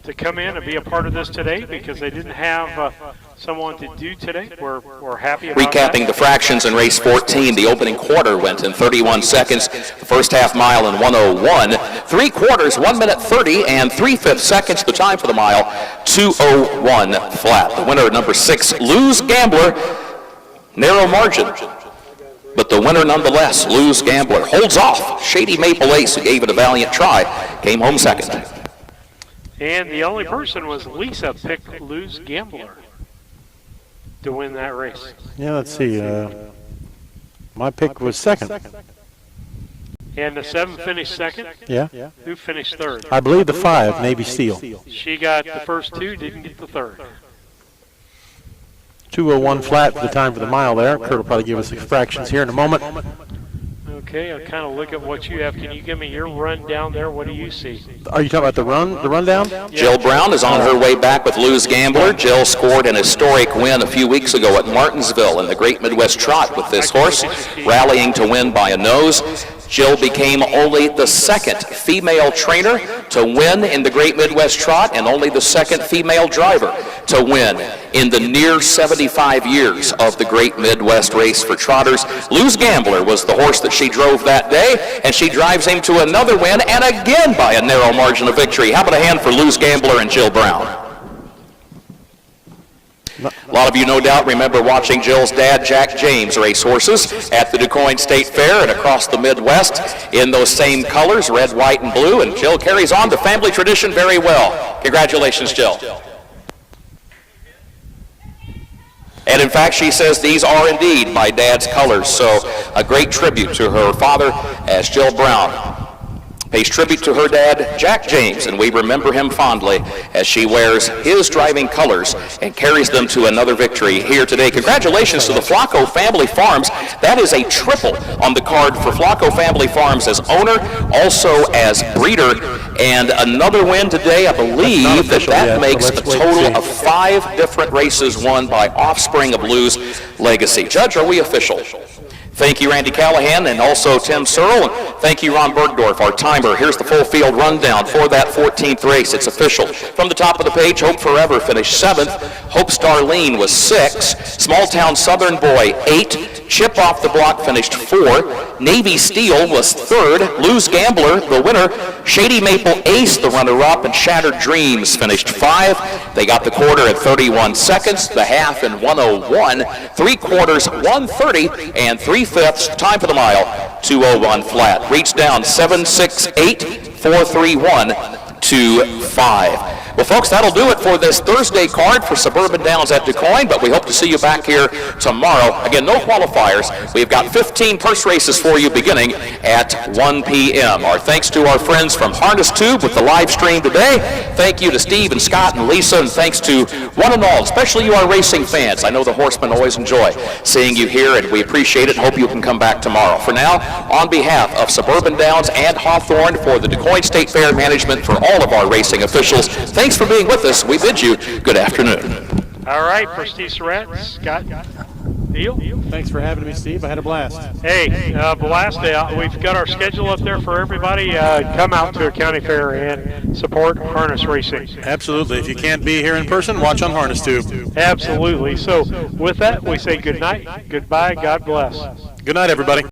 to come in and be a part of this today because they didn't have someone to do today. We're happy about Recapping that. the fractions in race 14, the opening quarter went in 31 seconds, the first half mile in 1:01, 3/4, 1 minute 30 and 3/5 seconds, the time for the mile, 2:01 flat. The winner, number 6, Luz Gambler, narrow margin. But the winner nonetheless, Luz Gambler, holds off. Shady Maple Ace, who gave it a valiant try, came home second. And the only person was Lisa picked Luz Gambler to win that race. Yeah, let's see. My pick was second. And the 7 finished second? Yeah. Who finished third? I believe the 5, Navy Steel. She got the first 2, didn't get the third. 2:01 flat for the time for the mile there. Kurt will probably give us the fractions here in a moment. Okay, I'll kind of look at what you have. Can you give me your rundown there? What do you see? Are you talking about the rundown? Jill Brown is on her way back with Luz Gambler. Jill scored an historic win a few weeks ago at Martinsville in the Great Midwest Trot with this horse, rallying to win by a nose. Jill became only the 2nd female trainer to win in the Great Midwest Trot and only the 2nd female driver to win in the near 75 years of the Great Midwest Race for Trotters. Luz Gambler was the horse that she drove that day, and she drives him to another win and again by a narrow margin of victory. How about a hand for Luz Gambler and Jill Brown? A lot of you, no doubt, remember watching Jill's dad, Jack James, race horses at the Quoin State Fair and across the Midwest in those same colors, red, white, and blue, and Jill carries on the family tradition very well. Congratulations, Jill. And in fact, she says these are indeed my dad's colors, so a great tribute to her father as Jill Brown pays tribute to her dad, Jack James, and we remember him fondly as she wears his driving colors and carries them to another victory here today. Congratulations to the Flacco Family Farms. That is a triple on the card for Flacco Family Farms as owner, also as breeder, and another win today. I believe that makes a total of 5 different races won by offspring of Luz Legacy. Judge, are we official? Thank you, Randy Callahan, and also Tim Searle. And thank you, Ron Bergdorf, our timer. Here's the full field rundown for that 14th race. It's official. From the top of the page, Hope Forever finished 7th. Hope Starlene was 6th. Small Town Southern Boy, 8th. Chip Off the Block finished 4th. Navy Steel was 3rd. Lose Gambler, the winner. Shady Maple Ace, the runner-up, and Shattered Dreams finished 5th. They got the quarter at 31 seconds, the half in 1:01, 3/4 1:30, and 3/5 time for the mile 2:01 flat. Reach down 7:68, 4:31, 2:5. Well, folks, that'll do it for this Thursday card for Suburban Downs at DuQuoin, but we hope to see you back here tomorrow. Again, no qualifiers. We've got 15 purse races for you beginning at 1 p.m. Our thanks to our friends from Harness Tube with the live stream today. Thank you to Steve and Scott and Lisa, and thanks to one and all, especially you, our racing fans. I know the horsemen always enjoy seeing you here, and we appreciate it. Hope you can come back tomorrow. For now, on behalf of Suburban Downs and Hawthorne, for the DuQuoin State Fair management, for all of our racing officials, thanks for being with us. We bid you good afternoon. All right, for Steve Surratt, Scott Deal. Thanks for having me, Steve. I had a blast. Hey, blast out. We've got our schedule up there for everybody. Come out to a county fair and support harness racing. Absolutely. If you can't be here in person, watch on Harness Tube. Absolutely. So with that, we say good night, goodbye, God bless. Good night, everybody.